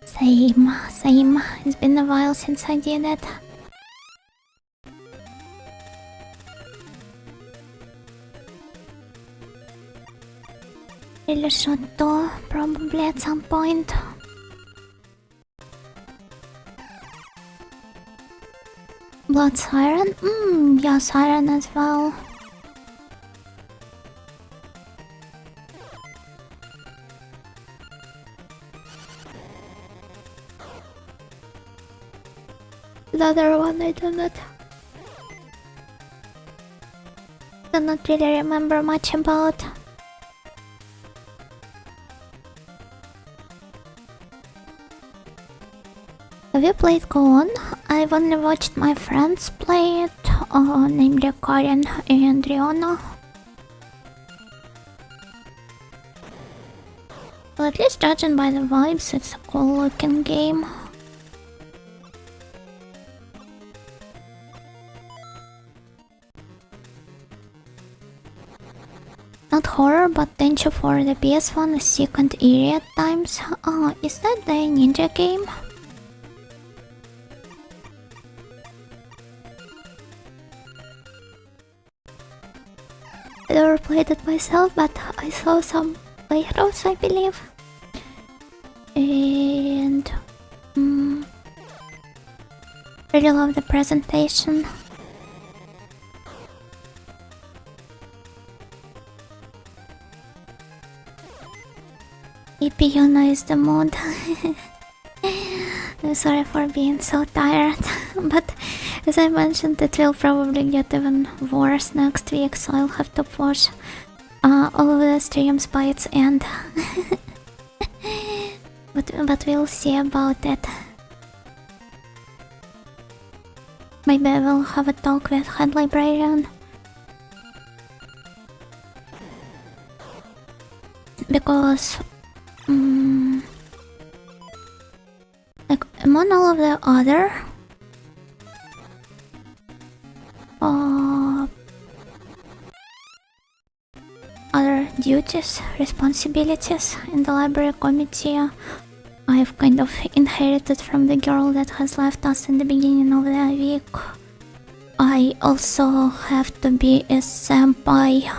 Same. It's been a while since I did it. Really should do, probably at some point. Blood Siren? Yeah, Siren as well. The other one I do not really remember much about. Have you played Go On? I've only watched my friends play it, namely Karin and Rihanna. Well, at least judging by the vibes, it's a cool looking game. Not horror, but Denjuu for the PS1 is second eerie at times. Oh, is that the ninja game? I never played it myself, but I saw some playthroughs, I believe. And really love the presentation. EP Yuna is the mood. I'm sorry for being so tired, but as I mentioned, it will probably get even worse next week, so I'll have to push all of the streams by its end. but we'll see about it. Maybe I will have a talk with head librarian. Because like among all of the other duties, responsibilities in the library committee, I've kind of inherited from the girl that has left us in the beginning of the week. I also have to be a senpai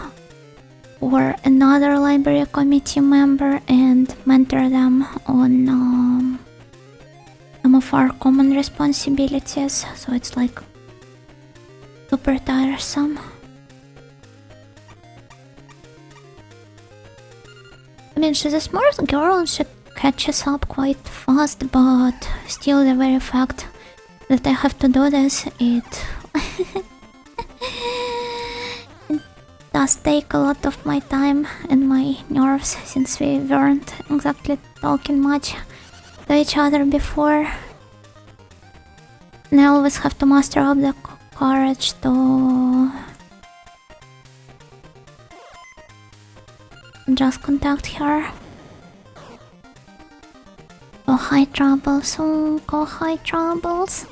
or another library committee member and mentor them on some of our common responsibilities, so it's like super tiresome. I mean, she's a smart girl and she catches up quite fast, but still the very fact that I have to do this, it does take a lot of my time and my nerves since we weren't exactly talking much to each other before. And I always have to muster up the courage to just contact her. Go high troubles, go high troubles.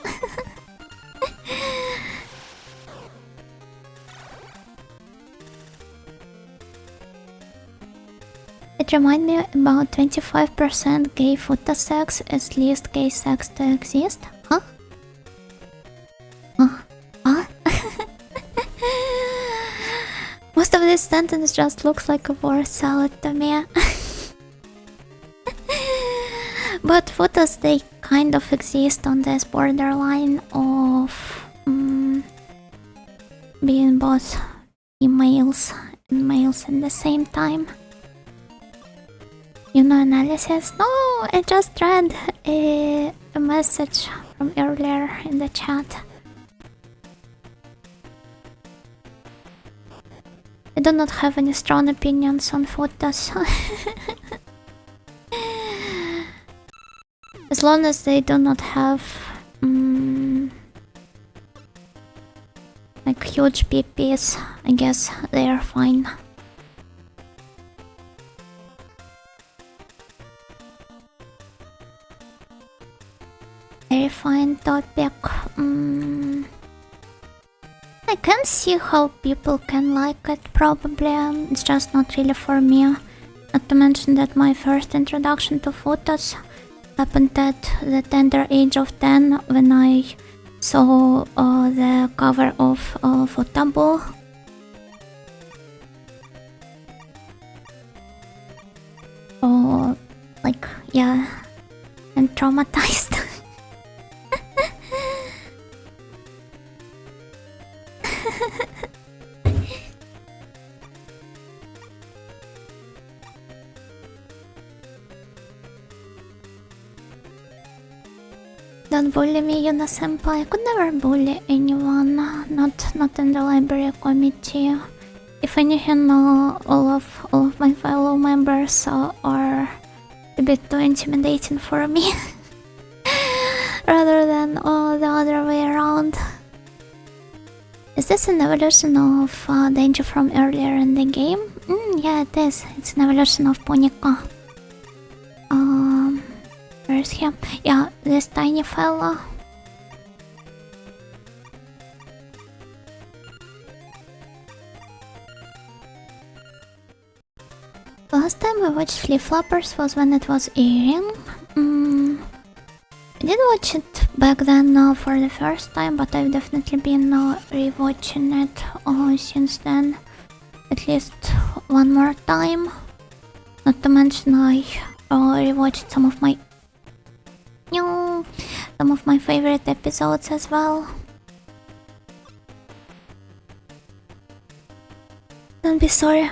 It reminds me about 25% gay photo sex as least gay sex to exist. Huh? Huh? Most of this sentence just looks like a word salad to me. But photos, they kind of exist on this borderline of being both females and males at the same time. You know, analysis? No, I just read a message from earlier in the chat. I do not have any strong opinions on photos. As long as they do not have like huge peepees, I guess they are fine. Very fine topic. I can see how people can like it, probably. It's just not really for me. Not to mention that my first introduction to photos happened at the tender age of 10 when I saw the cover of Vtuber. Oh, like, yeah, I'm traumatized. Don't bully me, Yuna senpai. I could never bully anyone, not in the library committee. If anything, all of my fellow members are a bit too intimidating for me, rather than the other way around. Is this an evolution of Denjuu from earlier in the game? Yeah, it is. It's an evolution of Ponika. Where is he? Yeah, this tiny fella. Last time I watched Flip Floppers was when it was airing. I did watch it back then for the first time, but I've definitely been rewatching it since then. At least one more time. Not to mention I rewatched some of my favorite episodes as well. Don't be sorry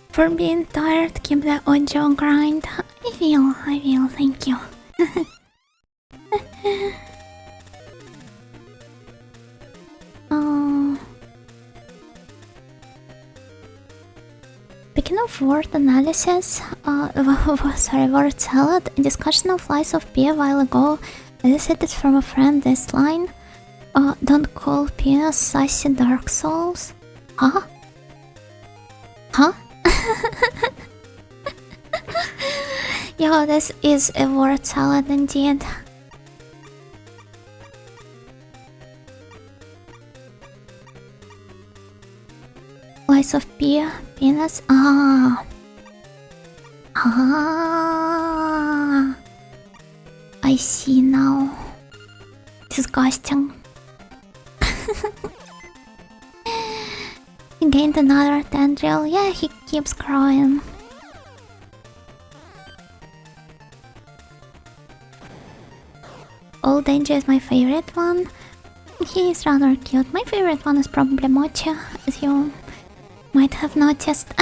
for being tired. Keep the audio grind. I will, thank you. Speaking of word analysis, word salad, a discussion of lies of P a while ago elicited from a friend this line. Don't call P a sassy Dark Souls. Huh? Huh? Yo, this is a word salad indeed. Lies of P, penis. I see now. Disgusting. He gained another tendril. Yeah, he keeps growing. Old Denjuu is my favorite one. He is rather cute. My favorite one is probably Mochi, as you might have noticed.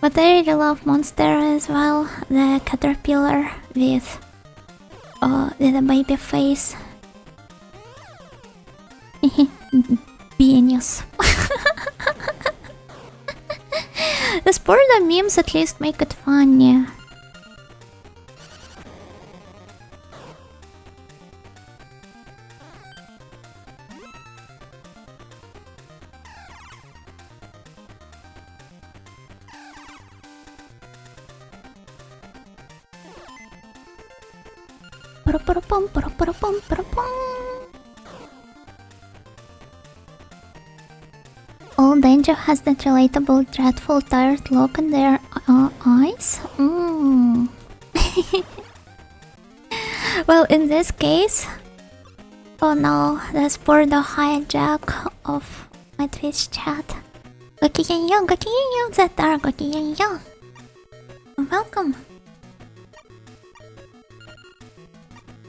But I really love Monster as well. The caterpillar with a baby face. Genius. The Sporda memes at least make it funny. All danger has that relatable, dreadful, tired look in their eyes. Well, in this case, oh no, that's for the hijack of my Twitch chat. Gokigenyo, Zetar, gokigenyo. Welcome.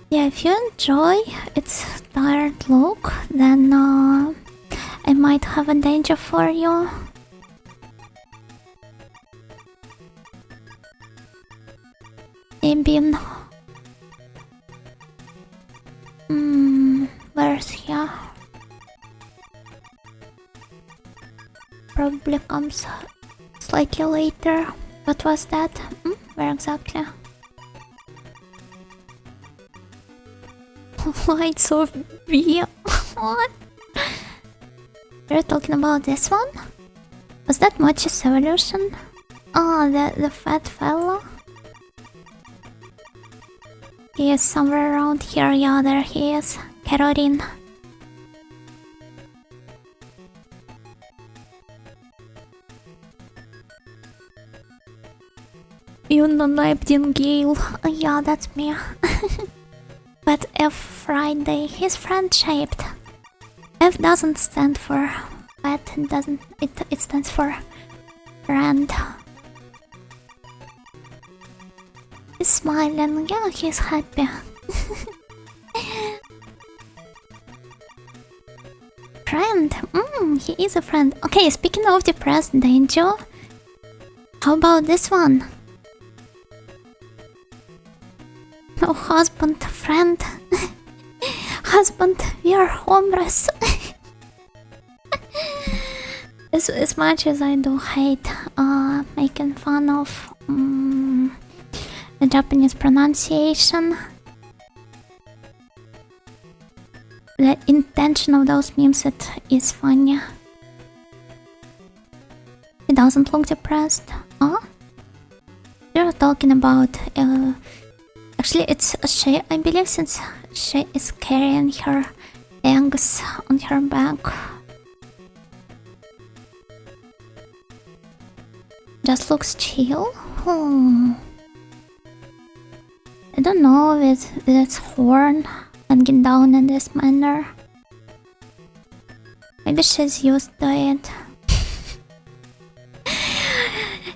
Yeah, if you enjoy its tired look, then I might have a danger for you. Maybe where's here? Probably comes slightly later. What was that? Where exactly? Lights of beer. What? We're talking about this one? Was that Mochi's evolution? Oh, the fat fella? He is somewhere around here. Yeah, there he is. Kerorin. Nightingale. Yeah, that's me. But F Friday, he's friend-shaped. F doesn't stand for fat, it stands for friend. He's smiling, yeah, he's happy. Friend, he is a friend. Okay, speaking of depressed Denjuu, how about this one? No husband, friend. Husband, we are homeless. As much as I do hate making fun of the Japanese pronunciation, the intention of those memes, it is funny. He doesn't look depressed. You're talking about actually it's she, I believe, since she is carrying her eggs on her back. Just looks chill. I don't know, with its horn hanging down in this manner. Maybe she's used to it.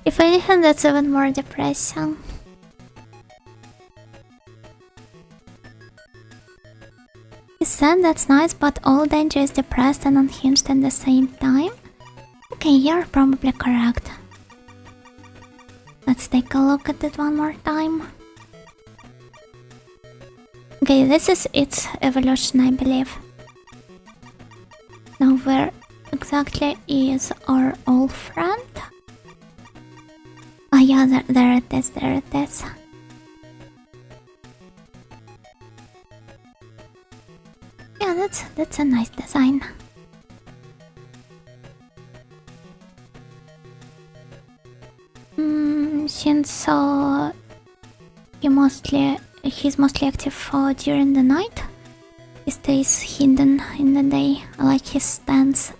If anything, that's even more depressing. He said that's nice, but all Denjuu is depressed and unhinged at the same time. Okay, you're probably correct. Let's take a look at it one more time. Okay, this is its evolution, I believe. Now where exactly is our old friend? Oh yeah, there it is, there it is. Yeah, that's a nice design. Since he's mostly active during the night, he stays hidden in the day. I like his stance.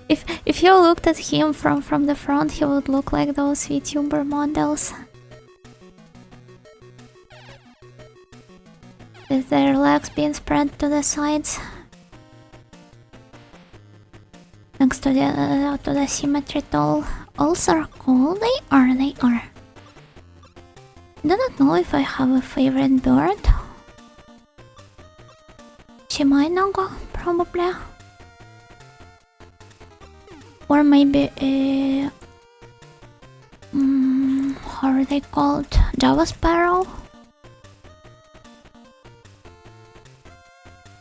If you looked at him from the front, he would look like those Vtuber models, with their legs being spread to the sides, next to the symmetry tool. Also cool, they are. I do not know if I have a favorite bird. Chimainaga, probably. Or maybe how are they called? Java Sparrow?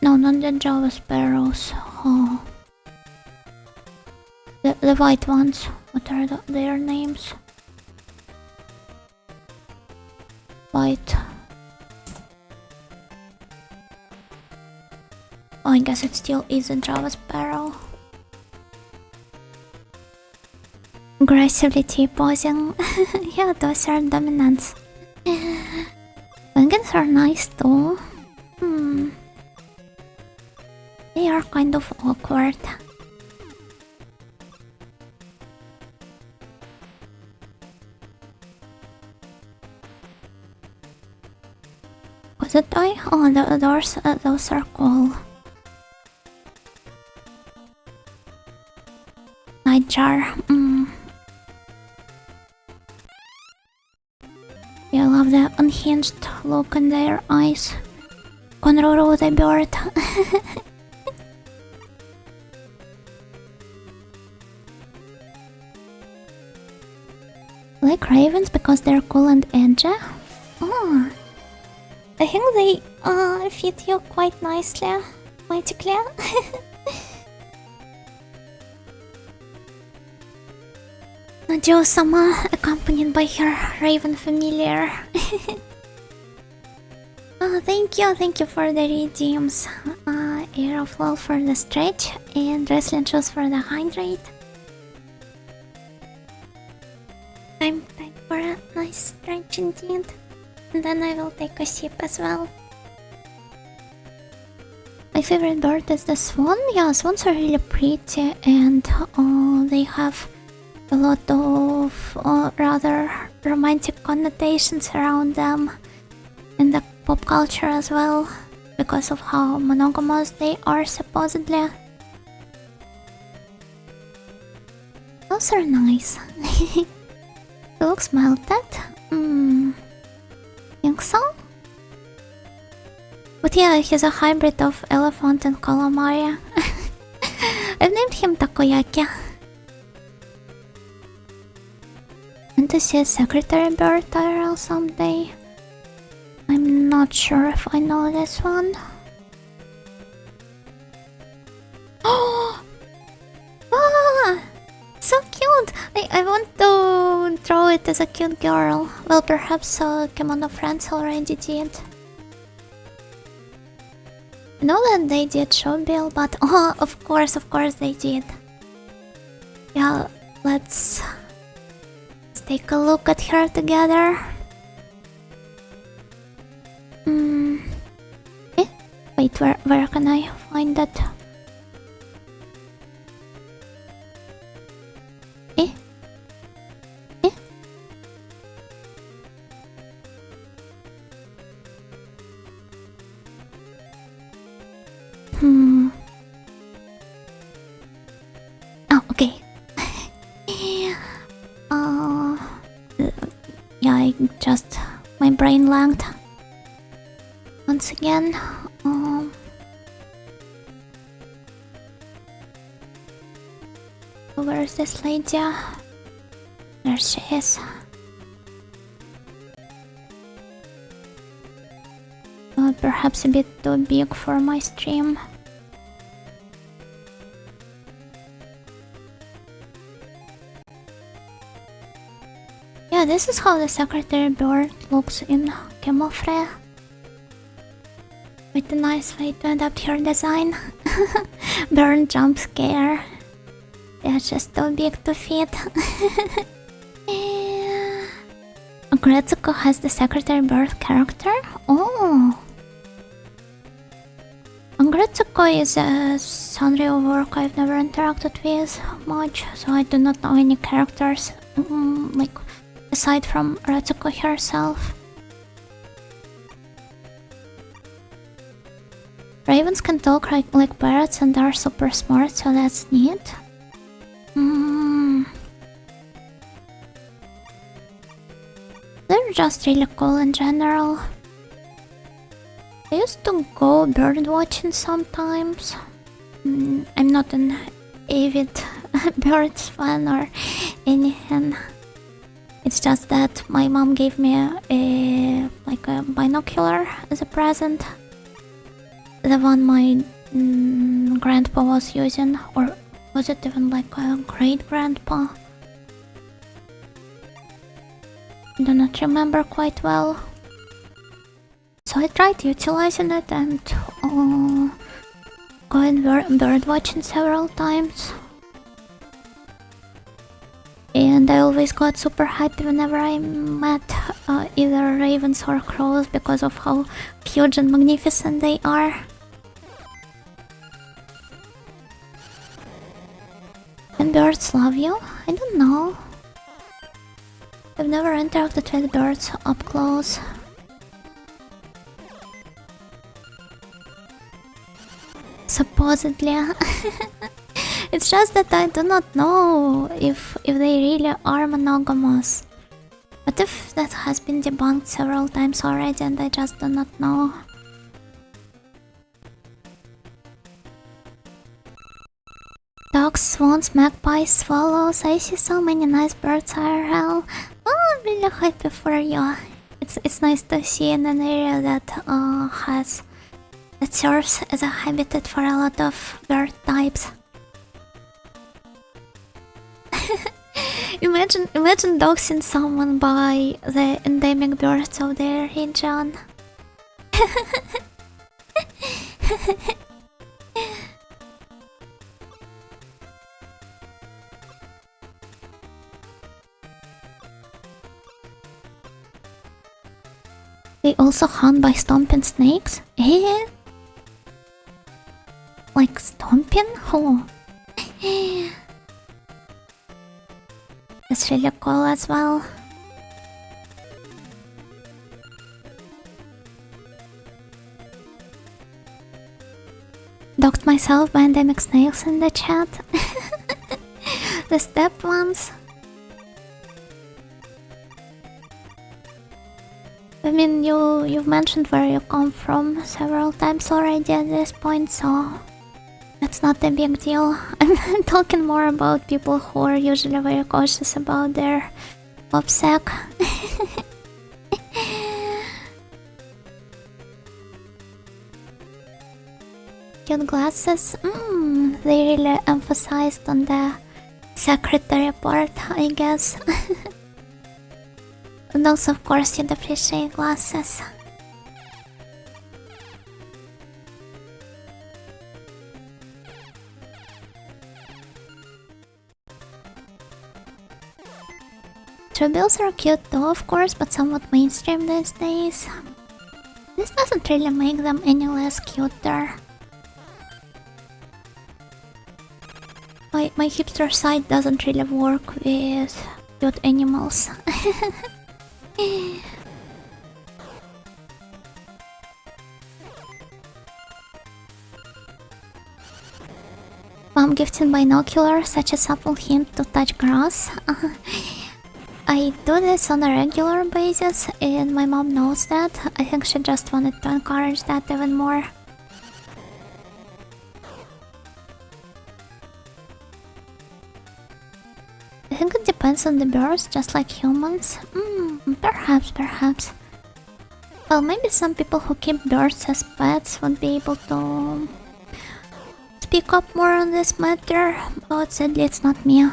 No, not the Java Sparrows. Oh. the white ones. What are their names? White. Oh, I guess it still is a Java Sparrow. Aggressively T-posing. Yeah, those are dominants. Penguins are nice too. They are kind of awkward. Was it toy? Oh, those are cool. Nightjar. Yeah, I love the unhinged look in their eyes. Konruru the bird. Like ravens because they're cool and edgy. Oh, I think they fit you quite nicely, magically. Nadio-sama, accompanied by her raven familiar. Oh, thank you for the redeems. Air of Love for the stretch and wrestling shoes for the hydrate. Time for a nice stretch indeed. And then I will take a sip as well. My favorite bird is the swan. Yeah, swans are really pretty and they have a lot of rather romantic connotations around them in the pop culture as well, because of how monogamous they are supposedly. Those are nice. It looks melted. Think so? But yeah, he's a hybrid of elephant and calamari. I've named him Takoyaki. And to see a secretary bird IRL someday. I'm not sure if I know this one. Oh! Ah! So cute! I want to draw it as a cute girl. Well, perhaps Kimono Friends already did. I know that they did Showbill, but oh, of course they did. Yeah, let's take a look at her together. Wait, where can I find that? Oh, okay. Yeah, my brain lagged once again. Where is this lady? There she is. Perhaps a bit too big for my stream. Yeah, this is how the secretary bird looks in camouflage. With a nice way to adapt her design. Burn jump scare. They're just too big to fit. Gretsuko has the secretary bird character? Oh! Gretsuko is a Sanrio work I've never interacted with much, so I do not know any characters like aside from Retsuko herself. Ravens can talk like parrots and are super smart, so that's neat. They're just really cool in general. I used to go bird watching sometimes. I'm not an avid birds fan or anything. It's just that my mom gave me a binocular as a present. The one my grandpa was using, or Was it even like a great grandpa? I do not remember quite well. So I tried utilizing it and going bird watching several times. And I always got super happy whenever I met either ravens or crows because of how huge and magnificent they are. And birds love you? I don't know. I've never interacted with birds up close. Supposedly. It's just that I do not know if they really are monogamous. What if that has been debunked several times already and I just do not know? Ducks, swans, magpies, swallows. I see so many nice birds IRL. Oh, I'm really happy for you. It's nice to see in an area that serves as a habitat for a lot of bird types. Imagine doxing someone by the endemic birds of their region. They also hunt by stomping snakes? Eh? Like stomping? Oh. That's really cool as well. Doxed myself by endemic snails in the chat. The steppe ones. I mean, you've mentioned where you come from several times already at this point, so that's not a big deal. I'm talking more about people who are usually very cautious about their OPSEC. Cute glasses. They really emphasized on the secretary part, I guess. And also, of course, you'd appreciate glasses. Truebills are cute though, of course, but somewhat mainstream these days. This doesn't really make them any less cuter. My hipster side doesn't really work with cute animals. Mom gifting binoculars, such a supple hint to touch grass. I do this on a regular basis and my mom knows that. I think she just wanted to encourage that even more. I think it depends on the birds, just like humans. Perhaps. Well, maybe some people who keep birds as pets would be able to speak up more on this matter, but sadly it's not me.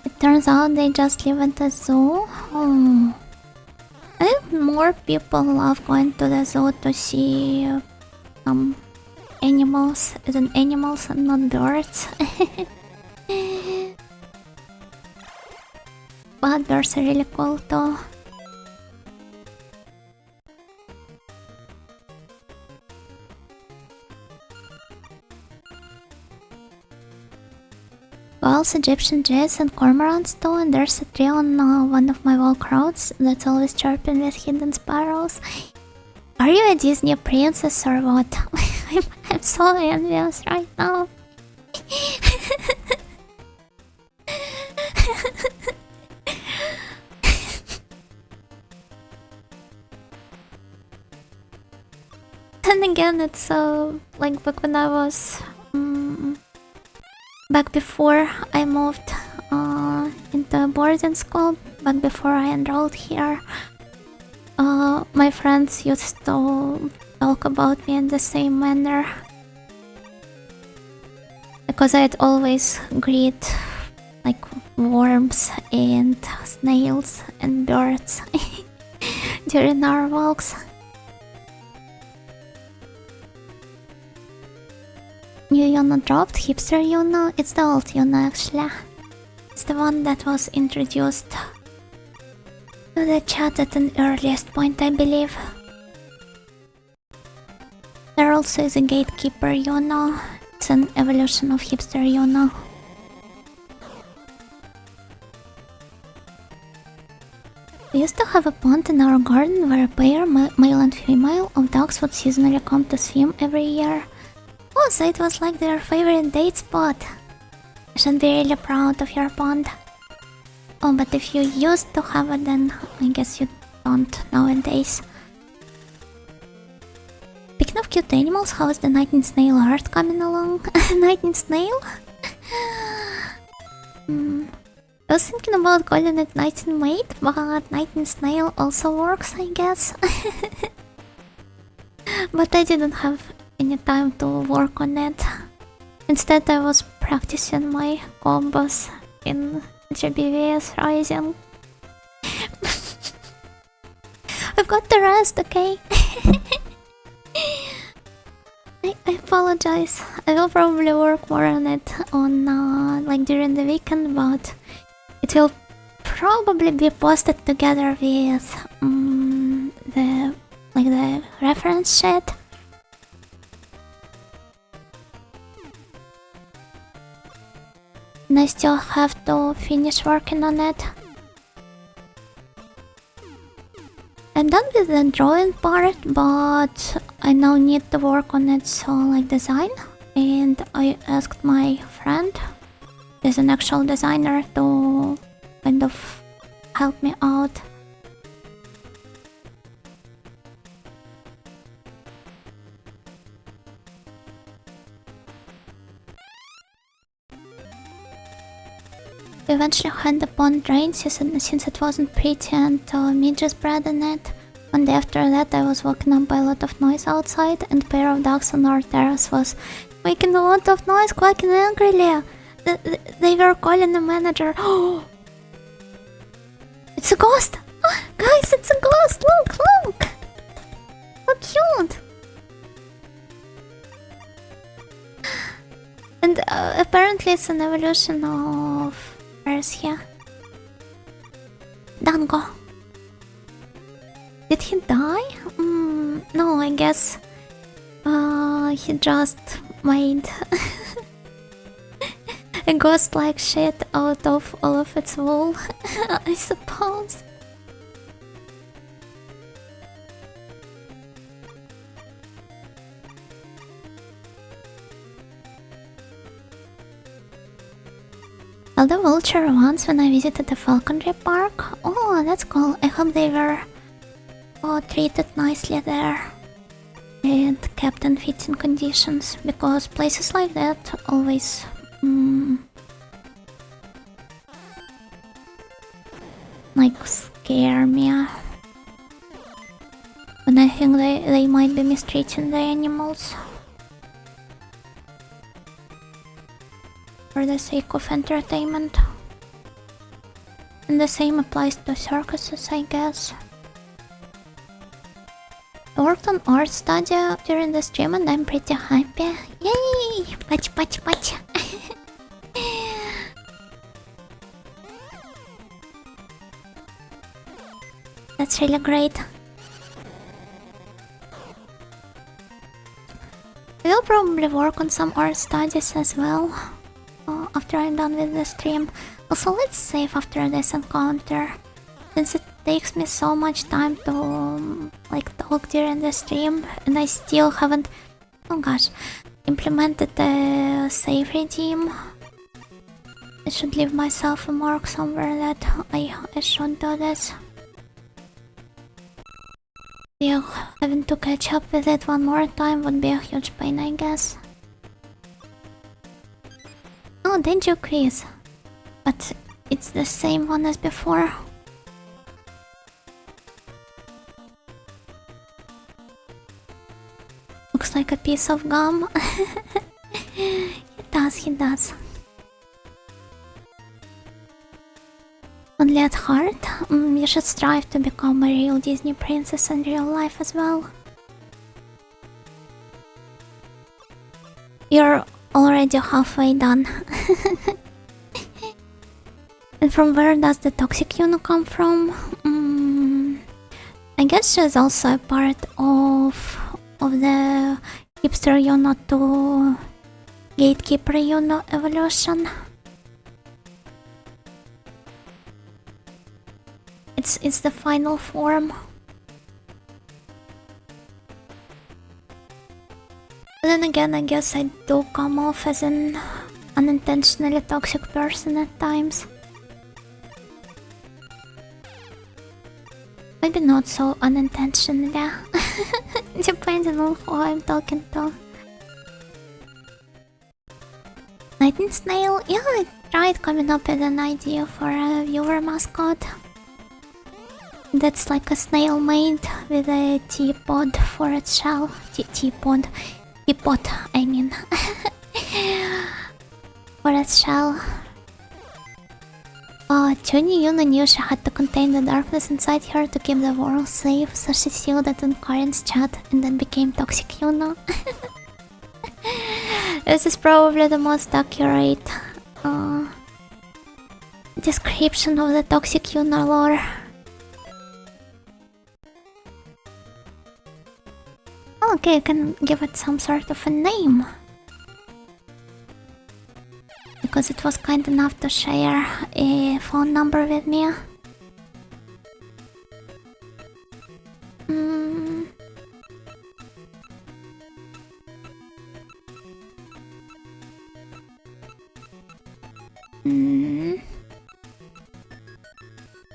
It turns out they just live at the zoo. I think more people love going to the zoo to see animals as in animals and not birds. But birds are really cool too. Owls, Egyptian jays and cormorants too, and there's a tree on one of my wall crowds that's always chirping with hidden sparrows. Are you a Disney princess or what? I'm so envious right now. And again, it's like back when I was back before I moved into boarding school, back before I enrolled here, my friends used to talk about me in the same manner. Like Because I'd always greet like worms and snails and birds during our walks. New Yuna dropped, hipster Yuna. It's the old Yuna actually. It's the one that was introduced to the chat at an earliest point, I believe. There also is a gatekeeper Yuna. It's an evolution of hipster Yuna. We used to have a pond in our garden where a pair, male and female, of dogs would seasonally come to swim every year. Oh, so it was like their favorite date spot. You should be really proud of your pond. Oh, but if you used to have it, then I guess you don't nowadays. Speaking of cute animals, how is the nightingale snail art coming along? Nightingale snail? I was thinking about calling it nightingale mate, but nightingale snail also works, I guess. But I didn't have any time to work on it. Instead, I was practicing my combos in GBVS Rising. I've got the rest, okay? I apologize. I will probably work more on it on like during the weekend, but it will probably be posted together with the reference sheet. And I still have to finish working on it. I'm done with the drawing part, but I now need to work on it, so like design. And I asked my friend, who's an actual designer, to kind of help me out. We eventually had the pond drained since it wasn't pretty and me just bred in it. One day after that I was woken up by a lot of noise outside, and a pair of dogs on our terrace was making a lot of noise, quacking angrily. They were calling the manager. Oh! It's a ghost! Oh, guys, it's a ghost! Look! How cute! And apparently it's an evolution of... Where's he? Dango. Did he die? No, I guess he just made a ghost-like shit out of all of its wool, I suppose. Saw the vulture once when I visited the falconry park. Oh, that's cool. I hope they were treated nicely there and kept in fitting conditions, because places like that always like scare me when I think they might be mistreating the animals for the sake of entertainment. And the same applies to circuses, I guess. I worked on art study during the stream and I'm pretty happy. Yay! Patch. That's really great. I will probably work on some art studies as well after I'm done with the stream. Also, let's save after this encounter, since it takes me so much time to like talk during the stream and I still haven't, oh gosh, implemented the save redeem. I should leave myself a mark somewhere that I should do this. Yeah, having to catch up with it one more time would be a huge pain, I guess. Oh, Denjuu quiz. But it's the same one as before. Looks like a piece of gum. does, he does. Only at heart, you should strive to become a real Disney princess in real life as well. You're already halfway done. And from where does the toxic Yuno come from? I guess she's also a part of the hipster Yuno to gatekeeper Yuno evolution. It's the final form. But then again, I guess I do come off as an unintentionally toxic person at times. Maybe not so unintentionally, depending on who I'm talking to. Lightning Snail? Yeah, I tried coming up with an idea for a viewer mascot. That's like a snail made with a teapot for its shell. Teapot, I mean. For its shell. Tuni Yuna knew she had to contain the darkness inside her to keep the world safe, so she sealed it in Karin's chat and then became Toxic Yuna. This is probably the most accurate description of the Toxic Yuna lore. Okay, you can give it some sort of a name. Because it was kind enough to share a phone number with me.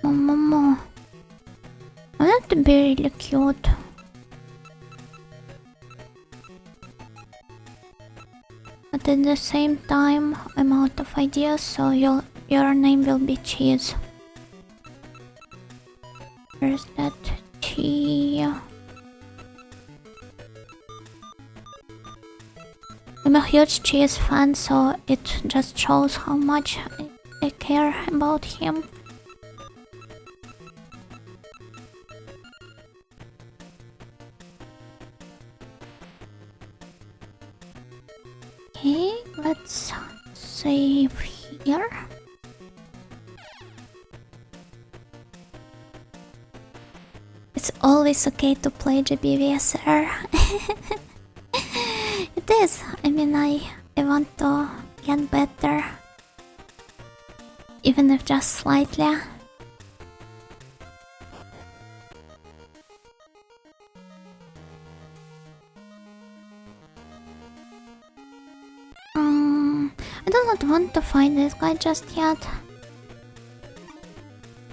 Momo. I want to be really cute. But at the same time, I'm out of ideas, so your name will be Cheese. Where's that Cheese? I'm a huge Cheese fan, so it just shows how much I care about him. Okay, let's save here. It's always okay to play GBVSR. It is. I mean, I want to get better. Even if just slightly. I do not want to fight this guy just yet.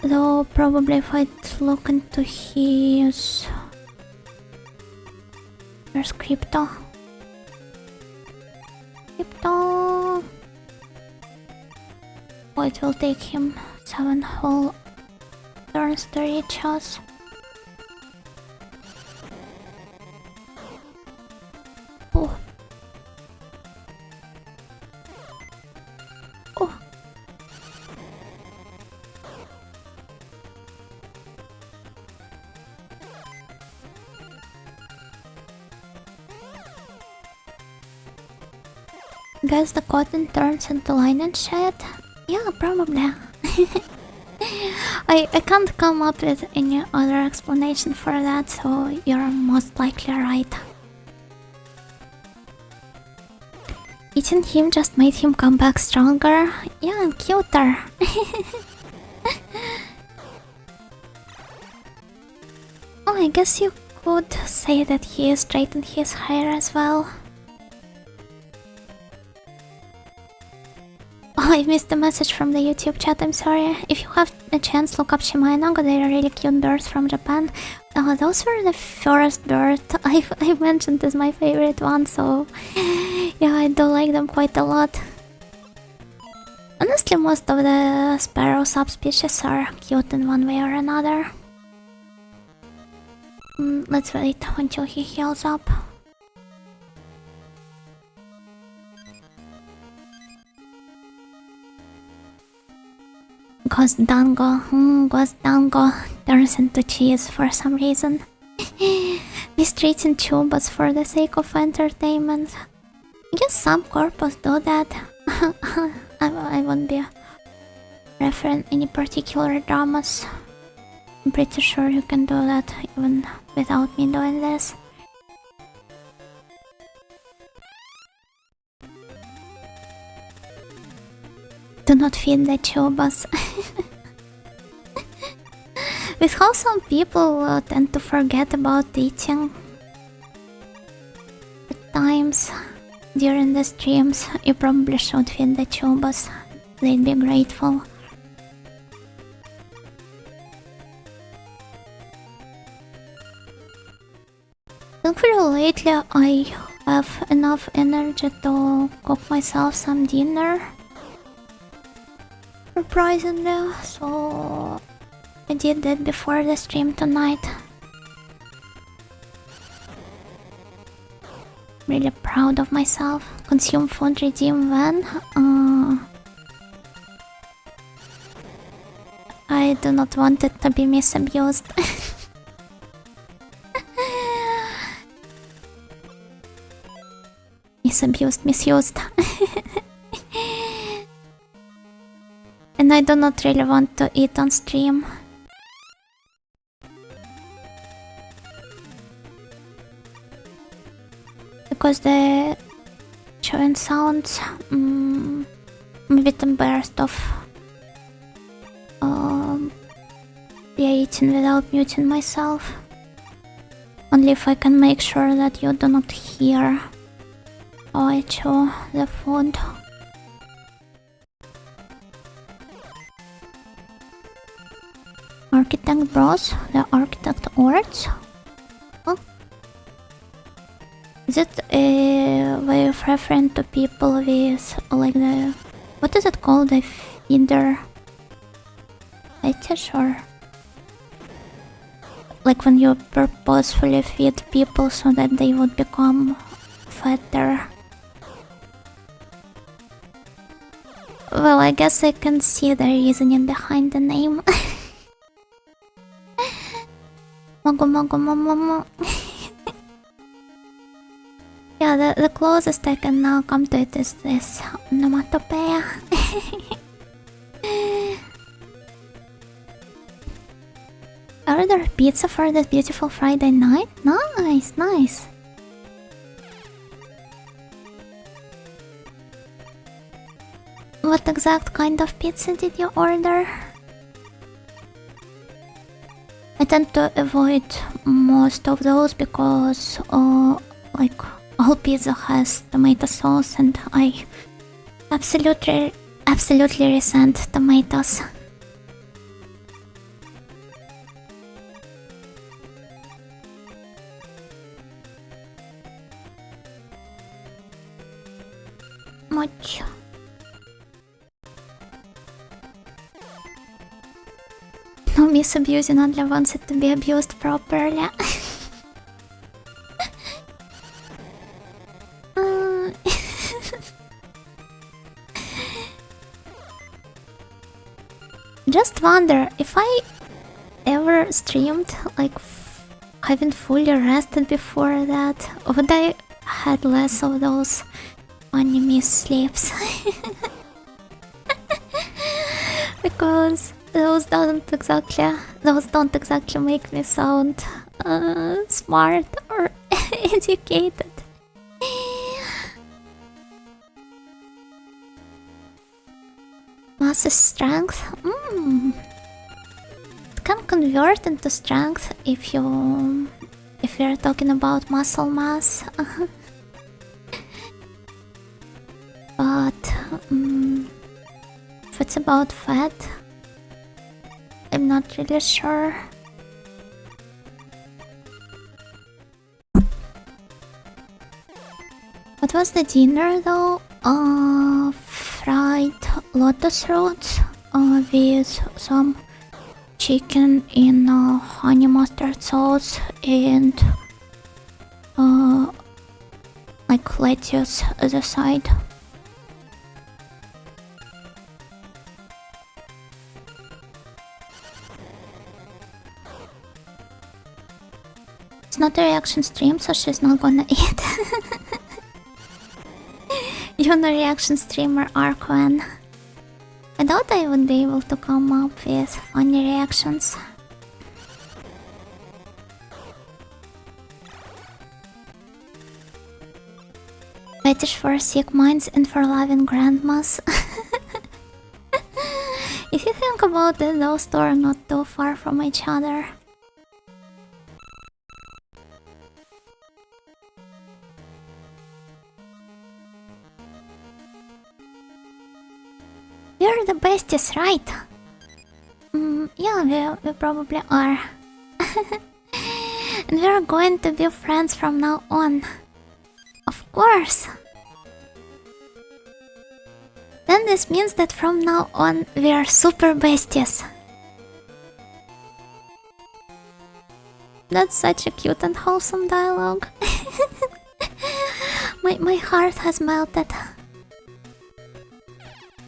Though probably if I look into his... Where's Crypto? Crypto! Oh, it will take him 7 whole turns to reach us. Oh. Oh. Guess the cotton turns into line and shit? Yeah, probably. I can't come up with any other explanation for that, so you're most likely right. Eating him just made him come back stronger. Yeah, and cuter. Oh, I guess you could say that he straightened his hair as well. Oh, I missed the message from the YouTube chat, I'm sorry. If you have a chance, look up Shimaenaga, they're really cute birds from Japan. Those were the first bird I've mentioned as my favorite one, so yeah, I do like them quite a lot. Honestly, most of the sparrow subspecies are cute in one way or another. Let's wait until he heals up. Guazdango turns into cheese for some reason. Mistreating tubas for the sake of entertainment. I guess some corpos do that. I won't be referring any particular dramas. I'm pretty sure you can do that even without me doing this. Do not feed the tubas. With how some people tend to forget about eating at times during the streams, you probably should feed the tubas. They'd be grateful. Thankfully lately I have enough energy to cook myself some dinner. Surprisingly, so I did that before the stream tonight. Really proud of myself. Consume food, redeem when? I do not want it to be misused. Misused. And I do not really want to eat on stream. Because the chewing sounds I'm a bit embarrassed of eating without muting myself. Only if I can make sure that you do not hear how I chew the food. Architect bros, the architect words. Oh. Is it a way of referring to people with like the, what is it called, the feeder fetish, or like when you purposefully feed people so that they would become fatter? Well, I guess I can see the reasoning behind the name. Mogo. Yeah, the closest I can now come to it is this onomatopoeia. Order pizza for this beautiful Friday night? Nice. What exact kind of pizza did you order? I tend to avoid most of those because like all pizza has tomato sauce and I absolutely resent tomatoes. Much. No misabusing, only wants it to be abused properly. Just wonder if I ever streamed like having fully rested before that, would I had less of those anime sleeps? Because those don't exactly make me sound smart or educated. Mass strength? It can convert into strength if we're talking about muscle mass. But if it's about fat, I'm not really sure. What was the dinner though? Fried lotus roots with some chicken in honey mustard sauce and like lettuce as a side. not a reaction stream, so she's not gonna eat. You're not a reaction streamer, Arquen. I thought I would be able to come up with funny reactions. Fetish for sick minds and for loving grandmas. If you think about it, those two are not too far from each other. We're the besties, right? Yeah, we probably are. And we're going to be friends from now on. Of course. Then this means that from now on we are super besties. That's such a cute and wholesome dialogue. My heart has melted.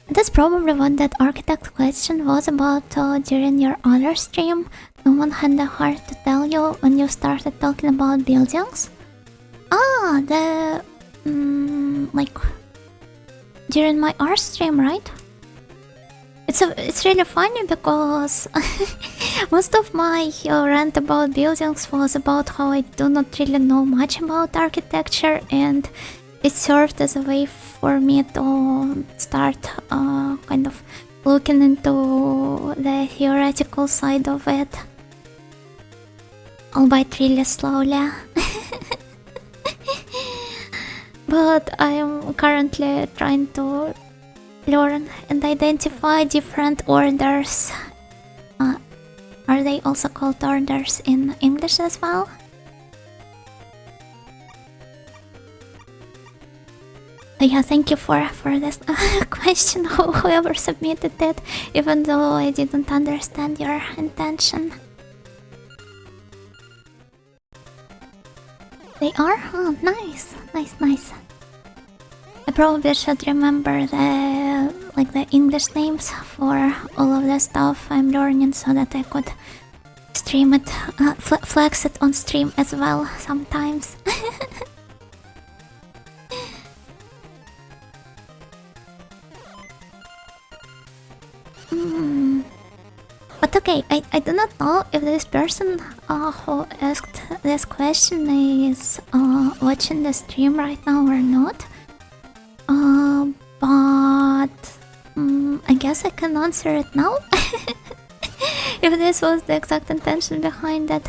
That's probably what that architect question was about during your other stream. No one had the heart to tell you when you started talking about buildings. Ah, like during my art stream, right? It's really funny because most of my rant about buildings was about how I do not really know much about architecture, and it served as a way for me to start kind of looking into the theoretical side of it, albeit really slowly. But I am currently trying to learn and identify different orders. Are they also called orders in English as well? Yeah, thank you for this question, whoever submitted it, even though I didn't understand your intention. They are? Oh, nice. Nice. I probably should remember the English names for all of the stuff I'm learning so that I could stream it, flex it on stream as well sometimes. But okay, I do not know if this person who asked this question is watching the stream right now or not. But I guess I can answer it now. If this was the exact intention behind it.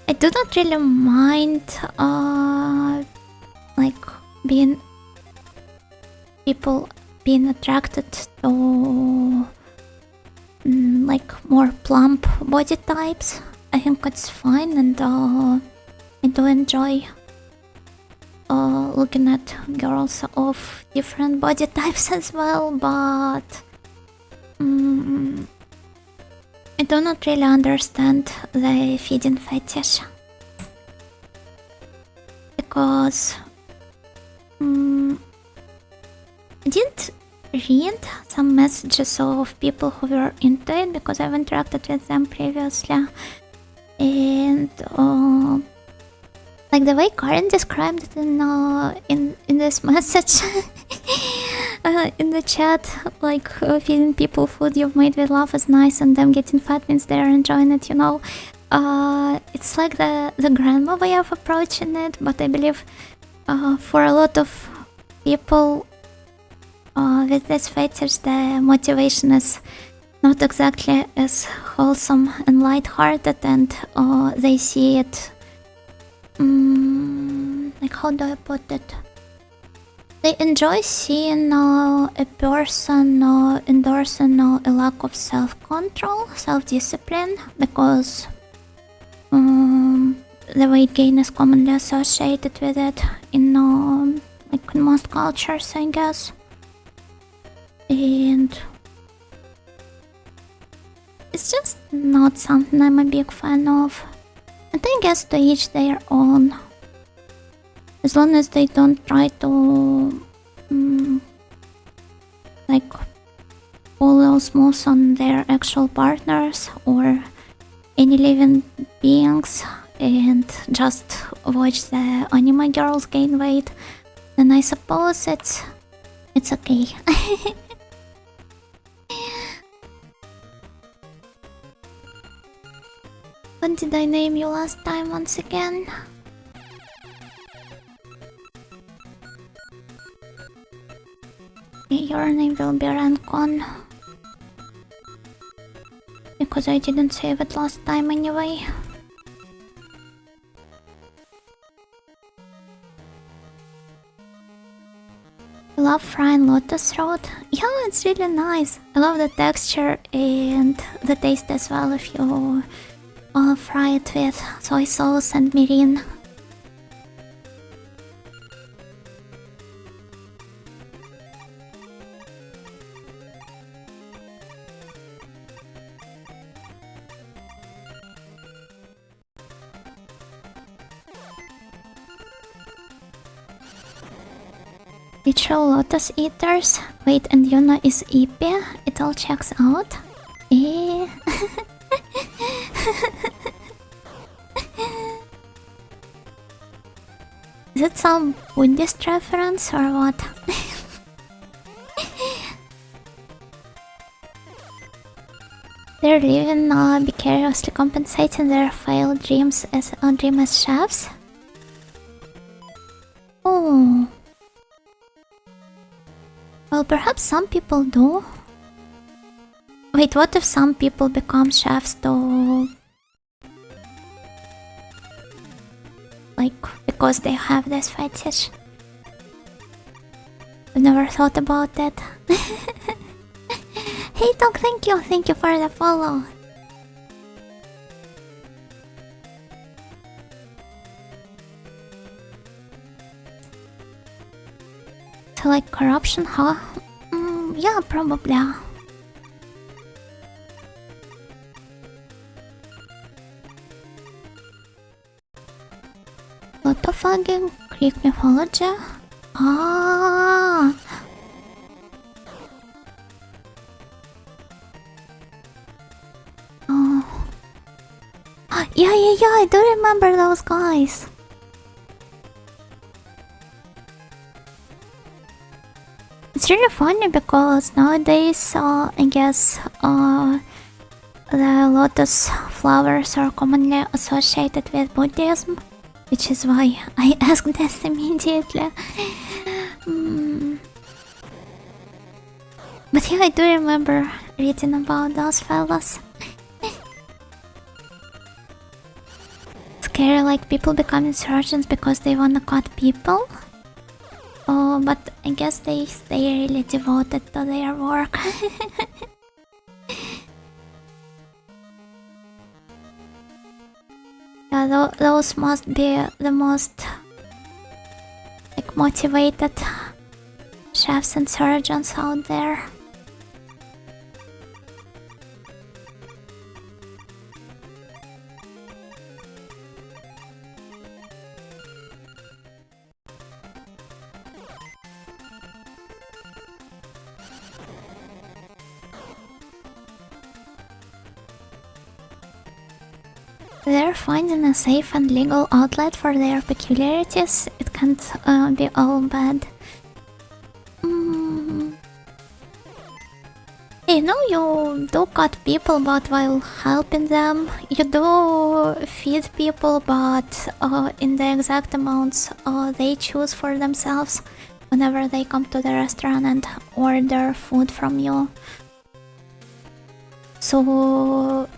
I do not really mind like people being attracted to like more plump body types. I think it's fine, and I do enjoy looking at girls of different body types as well, but I do not really understand the feeding fetish, because I did read some messages of people who were into it, because I've interacted with them previously, and like the way Karen described it in this message in the chat, like feeding people food you've made with love is nice, and them getting fat means they're enjoying it, you know. It's like the grandma way of approaching it, but I believe for a lot of people with this fetish, the motivation is not exactly as wholesome and light-hearted, and they see it like, how do I put it? They enjoy seeing a person endorsing a lack of self-control, self-discipline, because the weight gain is commonly associated with it in like in most cultures, I guess. And it's just not something I'm a big fan of. And I guess to each their own. As long as they don't try to like pull those moves on their actual partners or any living beings and just watch the anime girls gain weight, then I suppose it's okay. What did I name you last time once again? Your name will be Rancon. Because I didn't save it last time anyway. I love frying lotus root. Yeah, it's really nice. I love the texture and the taste as well if you fry it with soy sauce and mirin. Literal lotus eaters. Wait, and Yuna is EP? It all checks out? Eh? Is it some Buddhist reference or what? They're living vicariously compensating their failed dreams as chefs? Oh. Well, perhaps some people do. Wait, what if some people become chefs though? Like, because they have this fetish? I've never thought about that. Hey Dog, thank you for the follow. So like corruption, huh? Yeah, probably. Autophagging, Greek mythology. Ah. Oh. Yeah, I do remember those guys. It's really funny because nowadays, I guess, the lotus flowers are commonly associated with Buddhism, which is why I asked this immediately. But yeah, I do remember reading about those fellas. Scary, like people becoming surgeons because they wanna cut people. Oh, but I guess they stay really devoted to their work. Yeah, those must be the most like motivated chefs and surgeons out there. They're finding a safe and legal outlet for their peculiarities. It can't be all bad. You know, you do cut people, but while helping them, you do feed people, but in the exact amounts they choose for themselves whenever they come to the restaurant and order food from you. So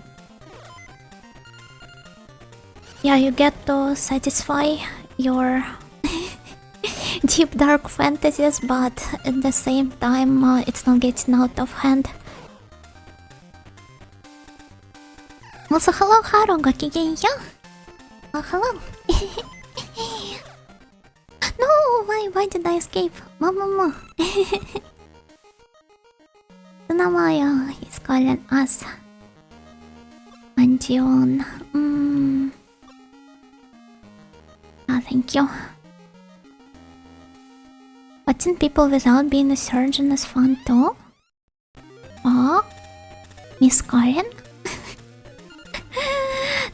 yeah, you get to satisfy your deep dark fantasies, but at the same time it's not getting out of hand. Also, hello Haru, gokigenyo? Oh, hello. No, why did I escape? Mama. Sunamaya is calling us. Anjion. Thank you. Watching people without being a surgeon is fun too. Oh, Miss Karen?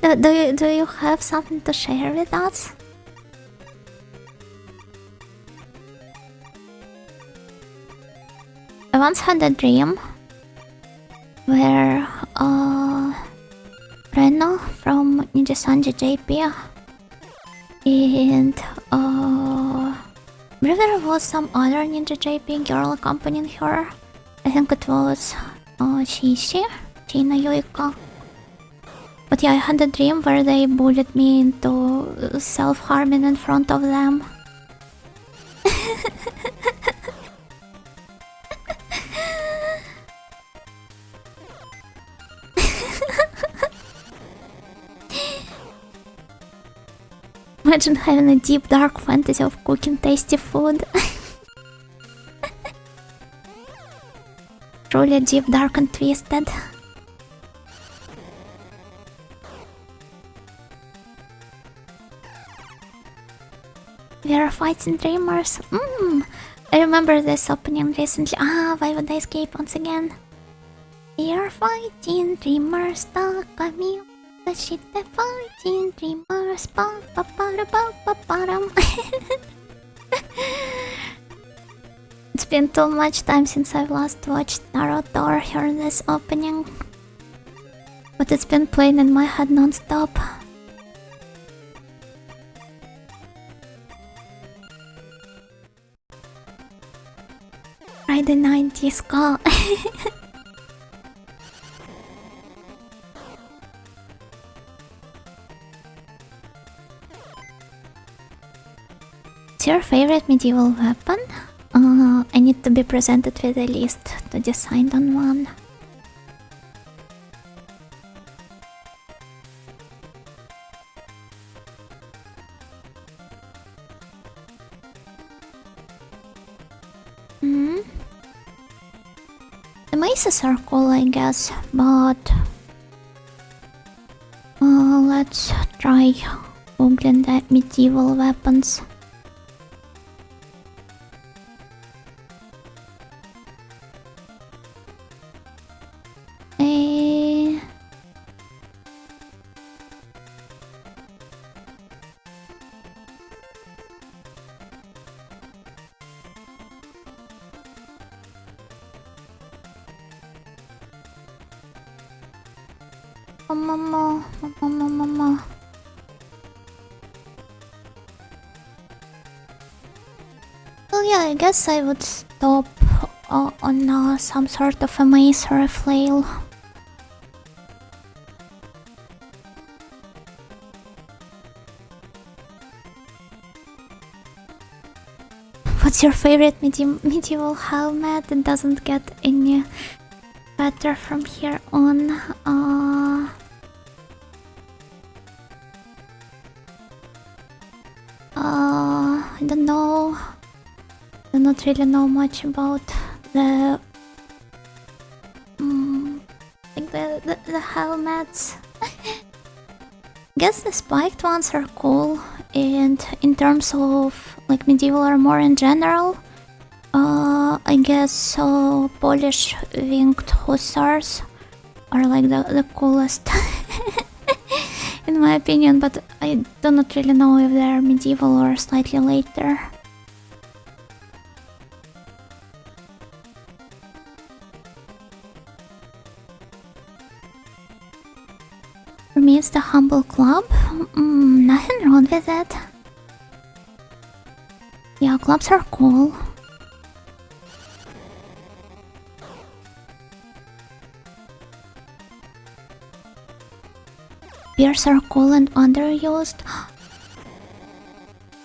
Do you have something to share with us? I once had a dream where Reno from Ninja Sanji JP and maybe there was some other Ninja JP girl accompanying her. I think it was Shishi, China Yuika. But yeah, I had a dream where they bullied me into self-harming in front of them. Imagine having a deep dark fantasy of cooking tasty food. Truly deep, dark and twisted. We are fighting dreamers. I remember this opening recently. Why would I escape once again? We are fighting dreamers, takami. The shit that fighting dreamers. It's been too much time since I've last watched Naruto or heard this opening. But it's been playing in my head non-stop. Friday night disco. What's your favorite medieval weapon? I need to be presented with a list to decide on one. The maces are cool, I guess, but let's try googling the medieval weapons. Mama. Well, yeah, I guess I would stop on some sort of a mace or a flail. What's your favorite medieval helmet? It doesn't get any better from here on. I don't know. I do not really know much about the like the helmets. Guess the spiked ones are cool, and in terms of like medieval armor in general, I guess Polish winged hussars are like the coolest in my opinion, but I do not really know if they're medieval or slightly later. For me it's the humble club. Nothing wrong with it. Yeah, clubs are cool. Spears are cool and underused.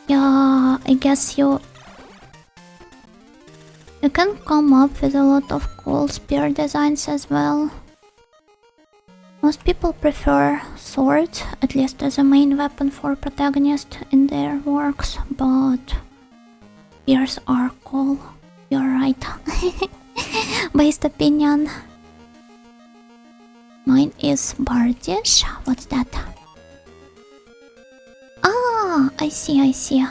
Yeah, I guess you can come up with a lot of cool spear designs as well. Most people prefer swords, at least as a main weapon for protagonist in their works, but spears are cool. You're right. Based opinion. Mine is Bardish. What's that? Ah, I see.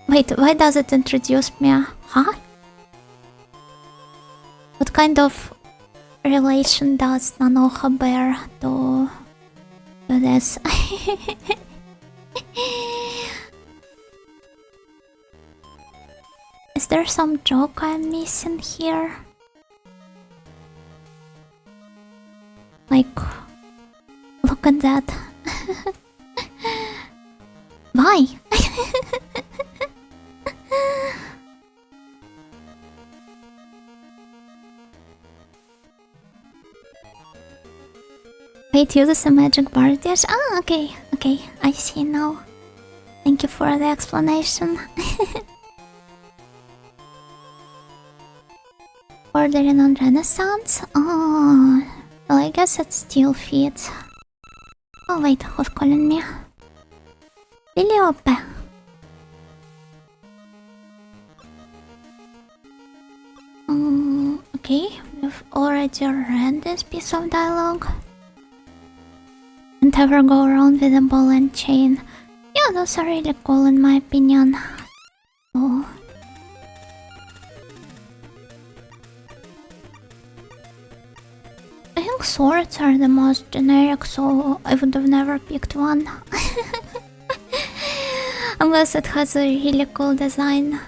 Wait, why does it introduce me? Huh? What kind of relation does Nanoha bear to this? Is there some joke I'm missing here? Like, look at that. Why? Wait, uses a magic bar dish? Ah, okay, I see now. Thank you for the explanation. Ordering on Renaissance? Oh, well, I guess it still fits. Oh wait, who's calling me? Filiope. Okay, we've already read this piece of dialogue. And ever go around with a ball and chain. Yeah, those are really cool in my opinion. Oh. I think swords are the most generic, so I would have never picked one. Unless it has a really cool design.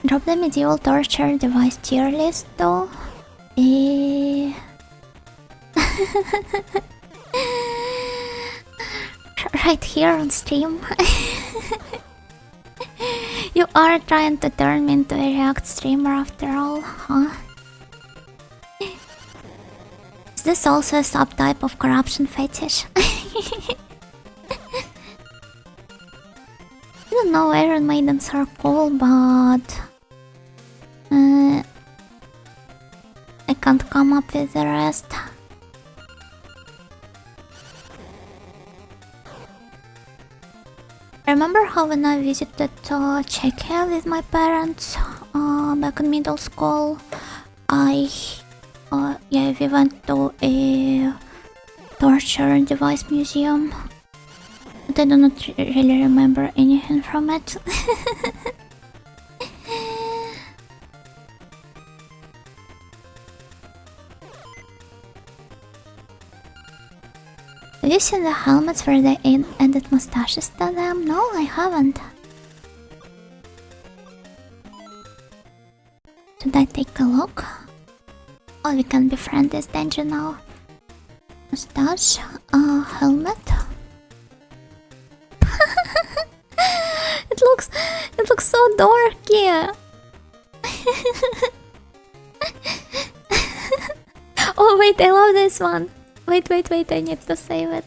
Drop the medieval torture device tier list though. Right here on stream. You are trying to turn me into a React streamer after all, huh? Is this also a subtype of corruption fetish? I don't know, Iron Maidens are cool, but I can't come up with the rest. I remember how when I visited Czechia with my parents back in middle school, we went to a torture device museum. But I do not really remember anything from it. Have you seen the helmets where they added mustaches to them? No, I haven't. Should I take a look? Oh, we can befriend this danger now. Mustache, helmet. It looks so dorky. Oh wait, I love this one. Wait, I need to save it.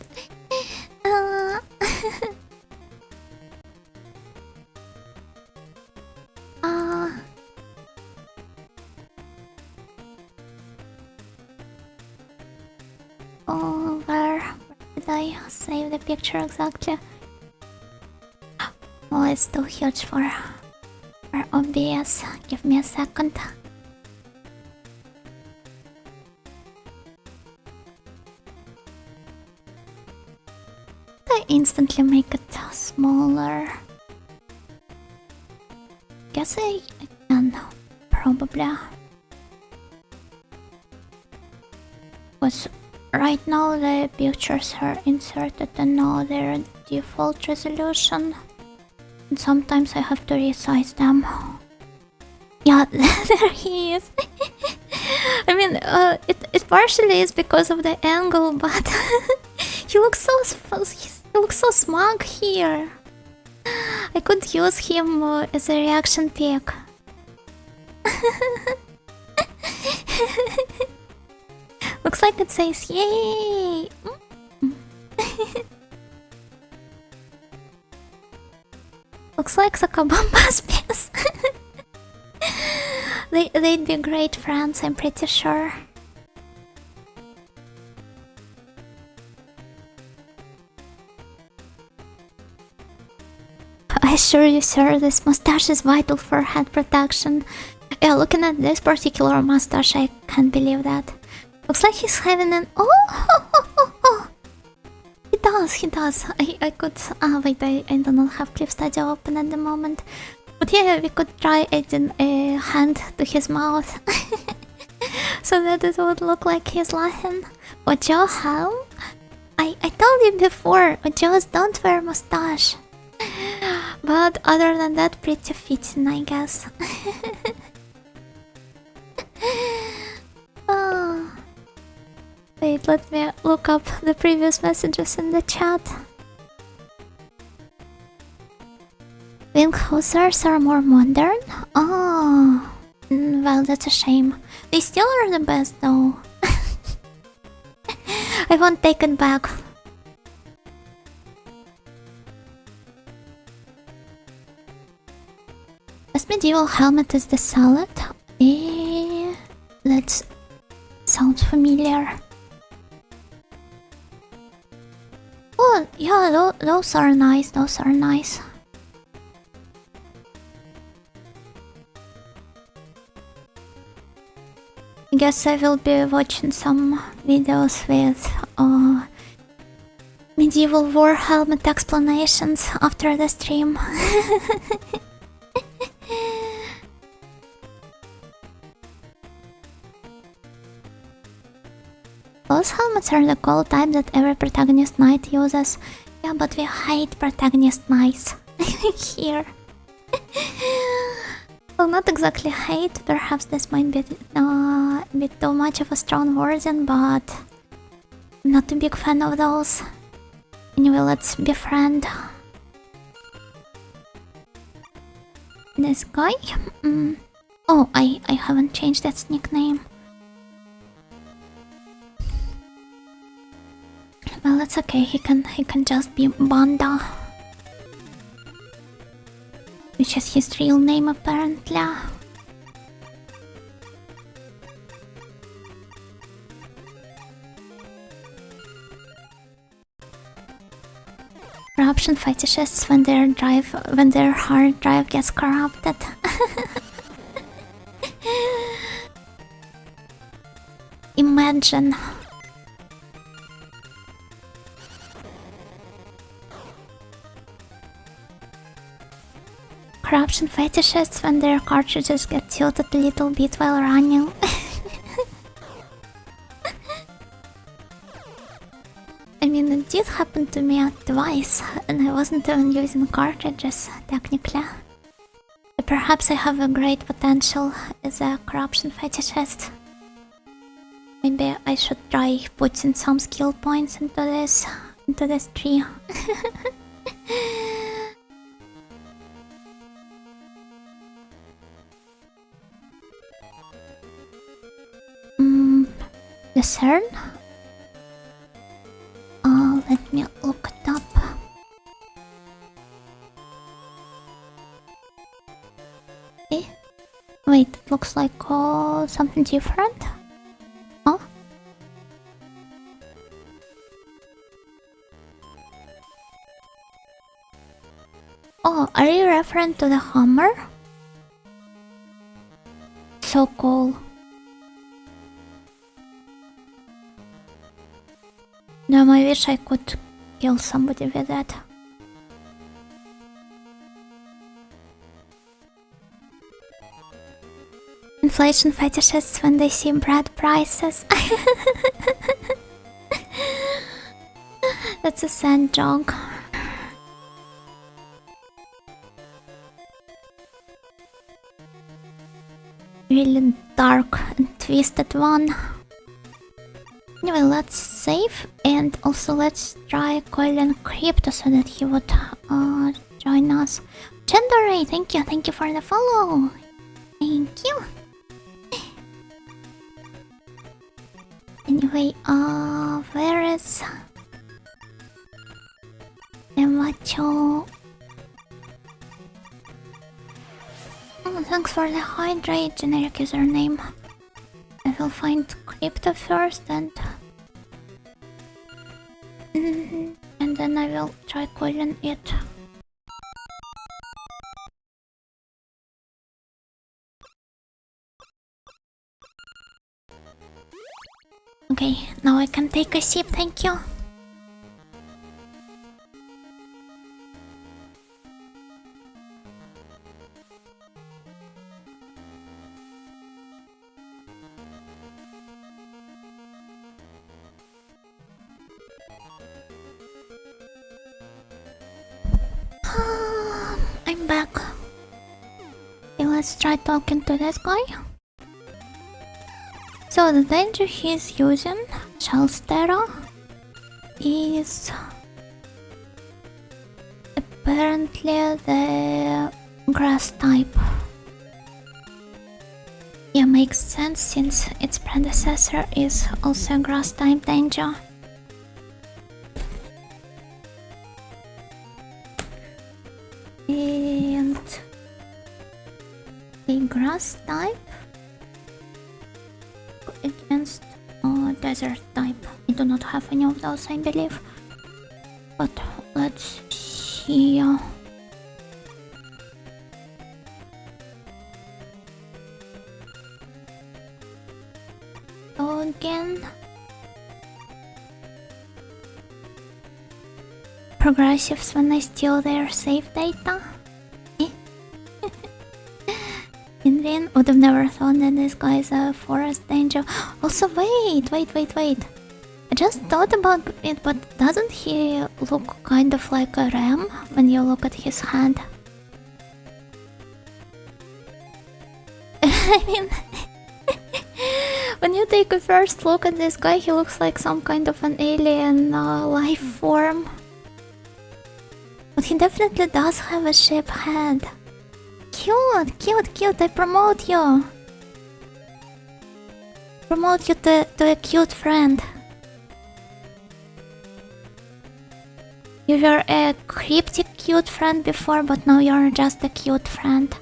Oh, where did I save the picture exactly? Oh, it's too huge for OBS. Give me a second. I instantly make it smaller. Guess I can probably. Because right now the pictures are inserted in their default resolution. And sometimes I have to resize them. Yeah, there he is. I mean, it partially is because of the angle, but he looks so smug here. I could use him as a reaction pic. Looks like it says yay. Looks like Sakabamba's piece. They'd be great friends, I'm pretty sure. I assure you, sir, this mustache is vital for head protection. Yeah, looking at this particular mustache, I can't believe that. Looks like he's having an... Oh! does, he does. I could... wait, I do not have Clip Studio open at the moment. But yeah, we could try adding a hand to his mouth. So that it would look like he's laughing. But Joe, how? I told you before, Joes don't wear mustache. But other than that, pretty fitting, I guess. Oh. Wait, let me look up the previous messages in the chat. Winkhausers are more modern? Oh, well, that's a shame. They still are the best, though. I won't take it back. Best medieval helmet is the salad. That sounds familiar. Oh, yeah, those are nice, those are nice. I guess I will be watching some videos with medieval war helmet explanations after the stream. Those helmets are the cool type that every protagonist knight uses. Yeah, but we hate protagonist knights here. Well, not exactly hate, perhaps this might be a bit too much of a strong wording, but I'm not a big fan of those. Anyway, let's befriend this guy. Oh, I haven't changed its nickname. Well, that's okay. He can just be Banda, which is his real name apparently. Corruption fetishists when their hard drive gets corrupted. Imagine. Corruption fetishists when their cartridges get tilted a little bit while running. I mean, it did happen to me twice, and I wasn't even using cartridges, technically. Perhaps I have a great potential as a corruption fetishist. Maybe I should try putting some skill points into this tree. Discern? Let me look it up. Wait, it looks like something different. Oh? Oh, are you referring to the hammer? So cool. No, I wish I could kill somebody with that. Inflation fetishists when they see bread prices. That's a sad joke. Really dark and twisted one. Anyway, let's save and also let's try calling Crypto so that he would join us. Chandore, thank you for the follow. Thank you. Anyway, where is Emacho? Oh, thanks for the hydrate generic username. I will find Crypto first and then I will try calling it. Okay, now I can take a sip, thank you. back. Okay, let's try talking to this guy. So the danger he's using, Shalstera, is apparently the grass type. Yeah, makes sense since its predecessor is also a grass type danger. And a grass type against desert type. I do not have any of those, I believe. But let's see. So again, progressives when I steal their save data. Inrin would have never thought that this guy is a forest danger. Also, wait. I just thought about it, but doesn't he look kind of like a ram when you look at his head? I mean, when you take a first look at this guy, he looks like some kind of an alien life form. But he definitely does have a sheep head. Cute, I promote you. Promote you to a cute friend. You were a cryptic cute friend before, but now you're just a cute friend.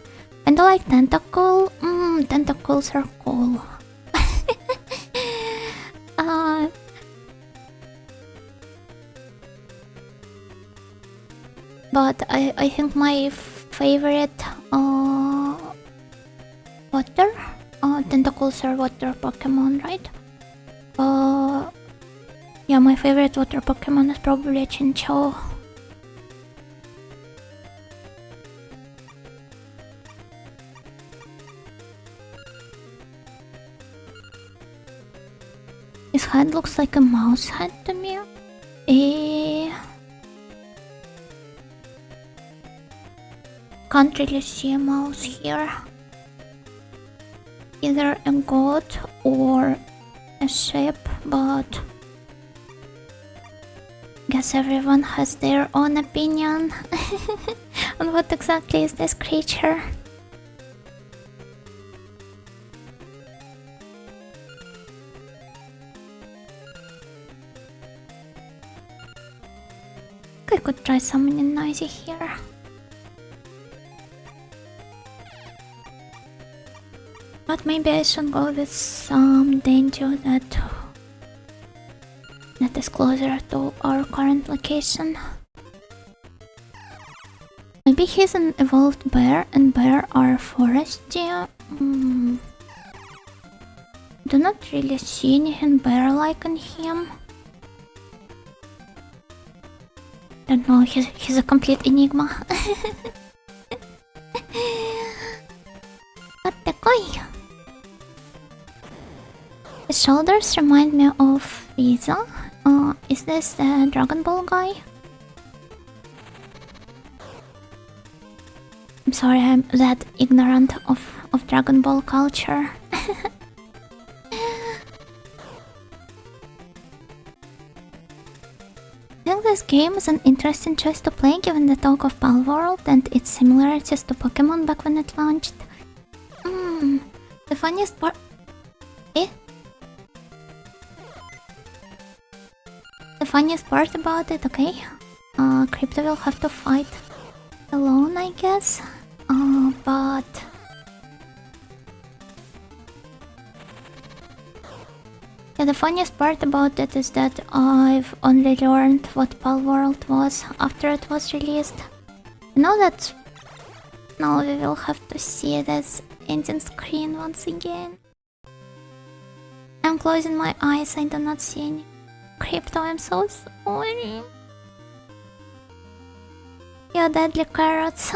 And I like tentacle. Tentacles are cool. But I think my favorite water tentacles are water Pokemon, right? Yeah, my favorite water Pokemon is probably Chinchou. His head looks like a mouse head to me. Can't really see a mouse here. Either a goat or a sheep, but guess everyone has their own opinion on what exactly is this creature. I could try summoning Noisy here. But maybe I should go with some Denjuu that is closer to our current location. Maybe he's an evolved bear and bear are foresty. Do not really see anything bear-like in him. Don't know, he's a complete enigma. What the guy? His shoulders remind me of Frieza. Is this the Dragon Ball guy? I'm sorry, I'm that ignorant of Dragon Ball culture. I think this game is an interesting choice to play given the talk of Palworld and its similarities to Pokemon back when it launched. The funniest part... The funniest part about it, okay? Crypto will have to fight alone, I guess. But... yeah, the funniest part about it is that I've only learned what Palworld was after it was released. Now that... now we will have to see this ending screen once again. I'm closing my eyes, I do not see any. Crypto, I'm so sorry. Yeah, deadly carrots.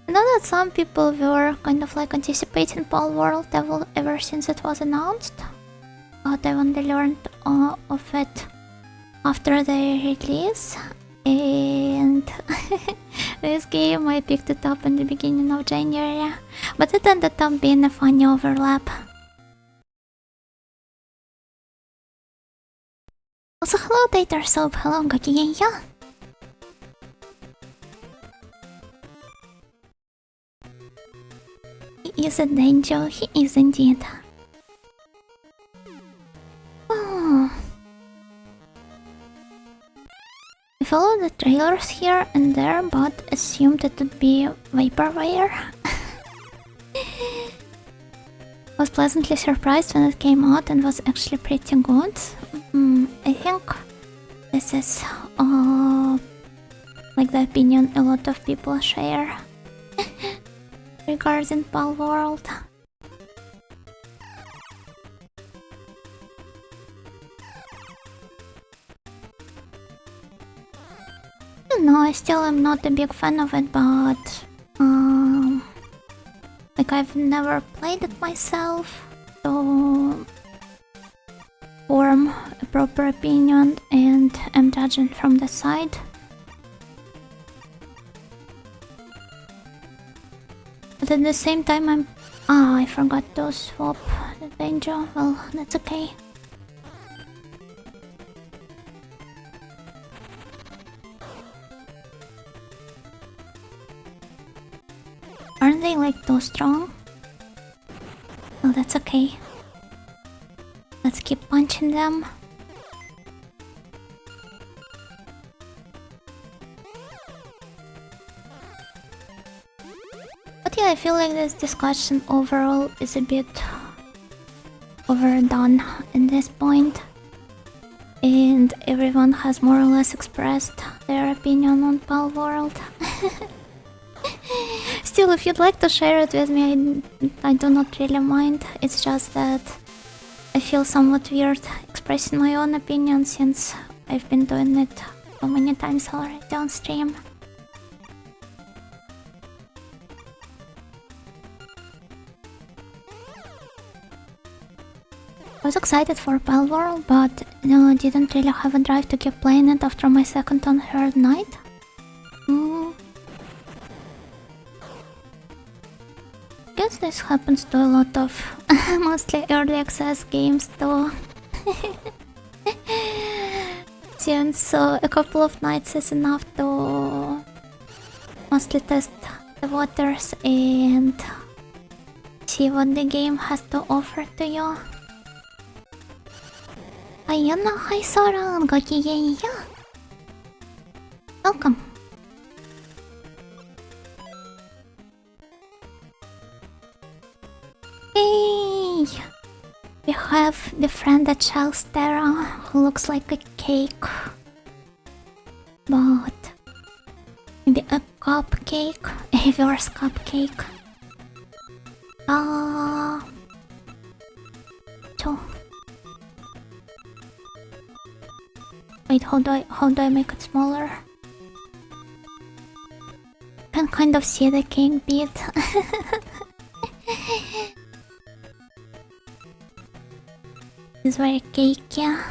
I know that some people were kind of like anticipating Palworld ever since it was announced, but I only learned of it after the release, and played this game. I picked it up in the beginning of January, but it ended up being a funny overlap. Also, hello Tater Soap, hello Gokigenyo. He is a Denjuu, he is indeed. Oh. I followed the trailers here and there, but assumed it would be vaporware. Was pleasantly surprised when it came out and was actually pretty good. I think this is like the opinion a lot of people share regarding Palworld. No, I still am not a big fan of it, but like I've never played it myself, so form a proper opinion and I'm judging from the side. But at the same time I forgot to swap the Denjuu. Well, that's okay. Aren't they like too strong? Well, that's okay. Let's keep punching them. But yeah, I feel like this discussion overall is a bit overdone at this point. And everyone has more or less expressed their opinion on Palworld. Still, if you'd like to share it with me, I do not really mind. It's just that I feel somewhat weird expressing my own opinion since I've been doing it so many times already on stream. I was excited for Palworld, but didn't really have a drive to keep playing it after my second and third night. Guess this happens to a lot of mostly early access games though. Since a couple of nights is enough to mostly test the waters and see what the game has to offer to you. Ayana, hi Soran, gokigenyo. Welcome. Hey! We have the friend that shouts Terra, who looks like a cake. But maybe a cupcake, a reverse cupcake. So wait, how do I make it smaller? Can kind of see the cake bit. It's very cakey.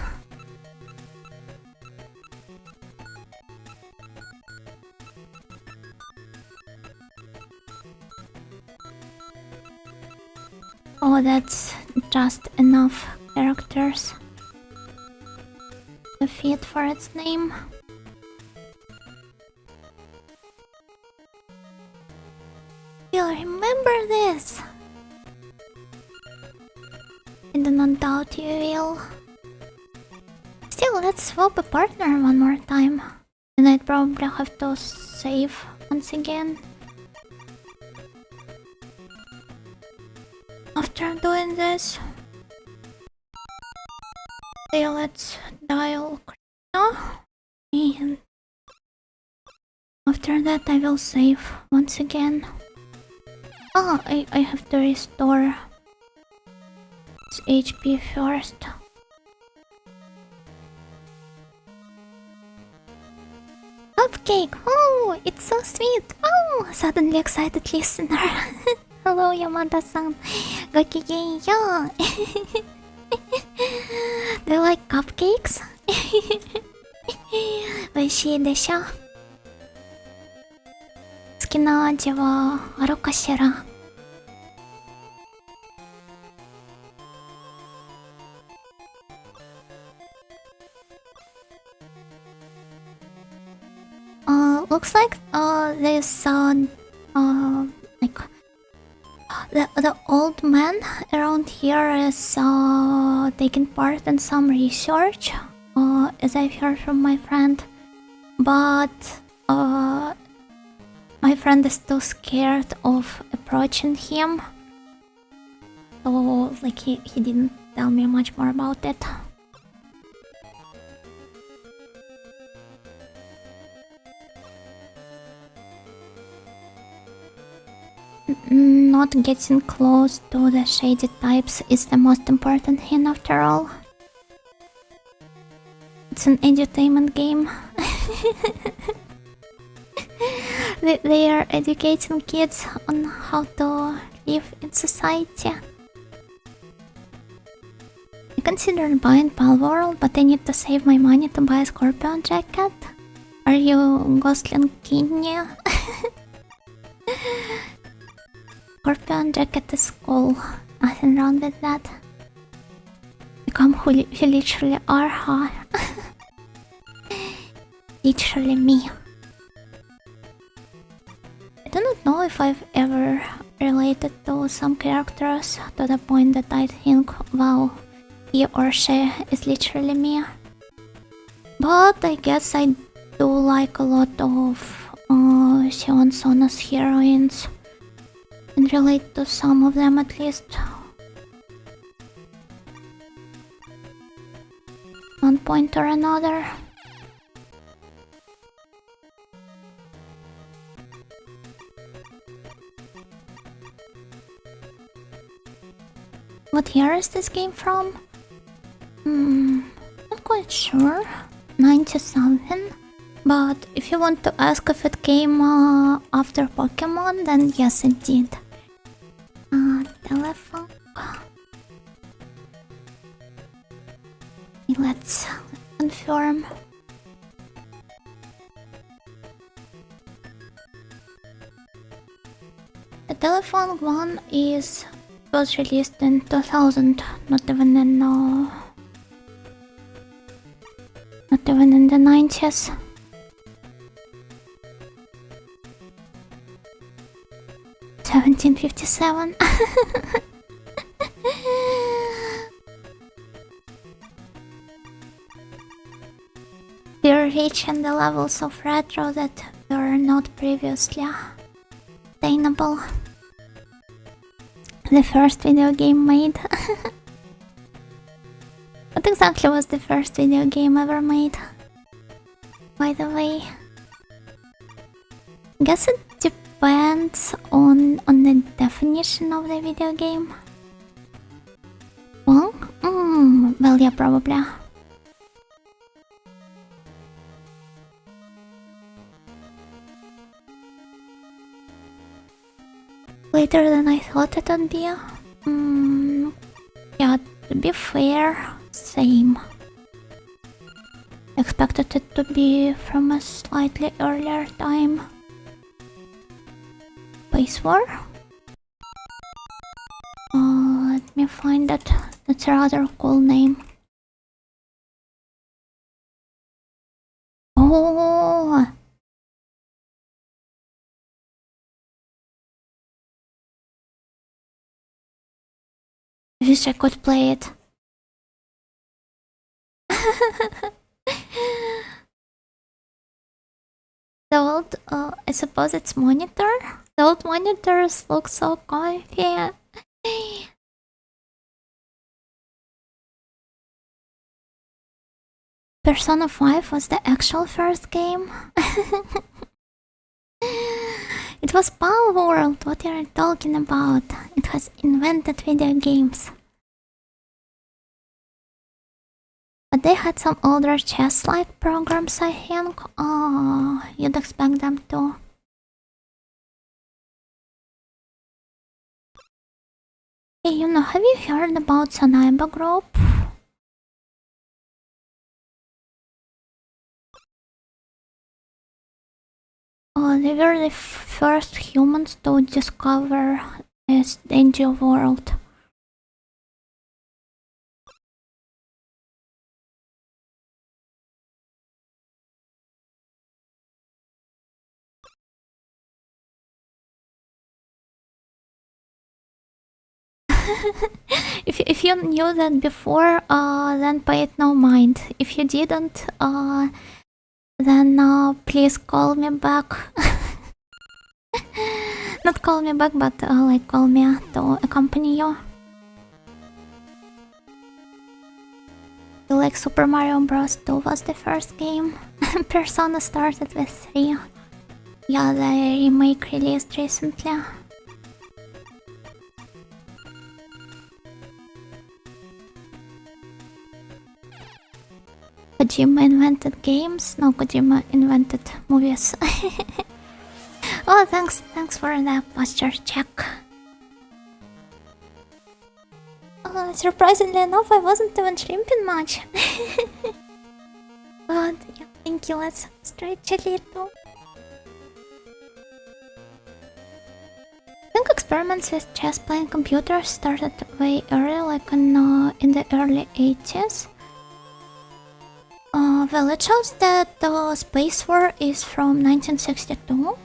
Oh, that's just enough characters to fit for its name. You'll remember this. I do not doubt you will. Still, let's swap a partner one more time. And I'd probably have to save once again. After doing this, okay, let's dial Krishna. And after that I will save once again. I have to restore HP first. Cupcake! Oh, it's so sweet! Oh, suddenly excited listener. Hello, Yamada-san. Gokigenyo. Do you like cupcakes? 美味しいでしょ?きな味はあるかしら。Looks like this like the old man around here is taking part in some research, as I've heard from my friend, but my friend is too scared of approaching him, so like he didn't tell me much more about it. Not getting close to the shady types is the most important thing after all. It's an edutainment game. They are educating kids on how to live in society. I considered buying Palworld, but I need to save my money to buy a scorpion jacket. Are you Gosling Kidney? Scorpion jacket is cool. Nothing wrong with that. Become who you literally are, huh? Literally me. I do not know if I've ever related to some characters to the point that I think, wow, he or she is literally me. But I guess I do like a lot of Sion Sona's heroines. And relate to some of them at least. One point or another. What year is this game from? Not quite sure. 90 something. But if you want to ask if it came after Pokemon, then yes it did. Telefang. Let's confirm. The Telefang one was released in 2000, not even in the 90s. $1757. We're reaching the levels of retro that were not previously attainable. The first video game made. What exactly was the first video game ever made? By the way, I guess it depends on the definition of the video game. Well, well, yeah, probably. Later than I thought it would be. Yeah, to be fair, same. Expected it to be from a slightly earlier time. Space War? Let me find it. That's a rather cool name. Oh! I wish I could play it. The old, I suppose it's monitor? The old monitors look so comfy. Persona 5 was the actual first game. It was Palworld, what are you talking about? It has invented video games. But they had some older chess-like programs, I think. You'd expect them to. Hey, you know, have you heard about Sanaiba Group? they were the first humans to discover this danger world. If you knew that before, then pay it no mind. If you didn't, then please call me back. Not call me back, but like call me to accompany you. Like Super Mario Bros. 2 was the first game. Persona started with 3. Yeah, the remake released recently. Kojima invented games? No, Kojima invented movies. Oh, thanks for that posture check. Surprisingly enough, I wasn't even sleeping much. But yeah, thank you. Let's stretch a little. I think experiments with chess playing computers started way early, like in the early 80s. Well, it shows that the Space War is from 1962.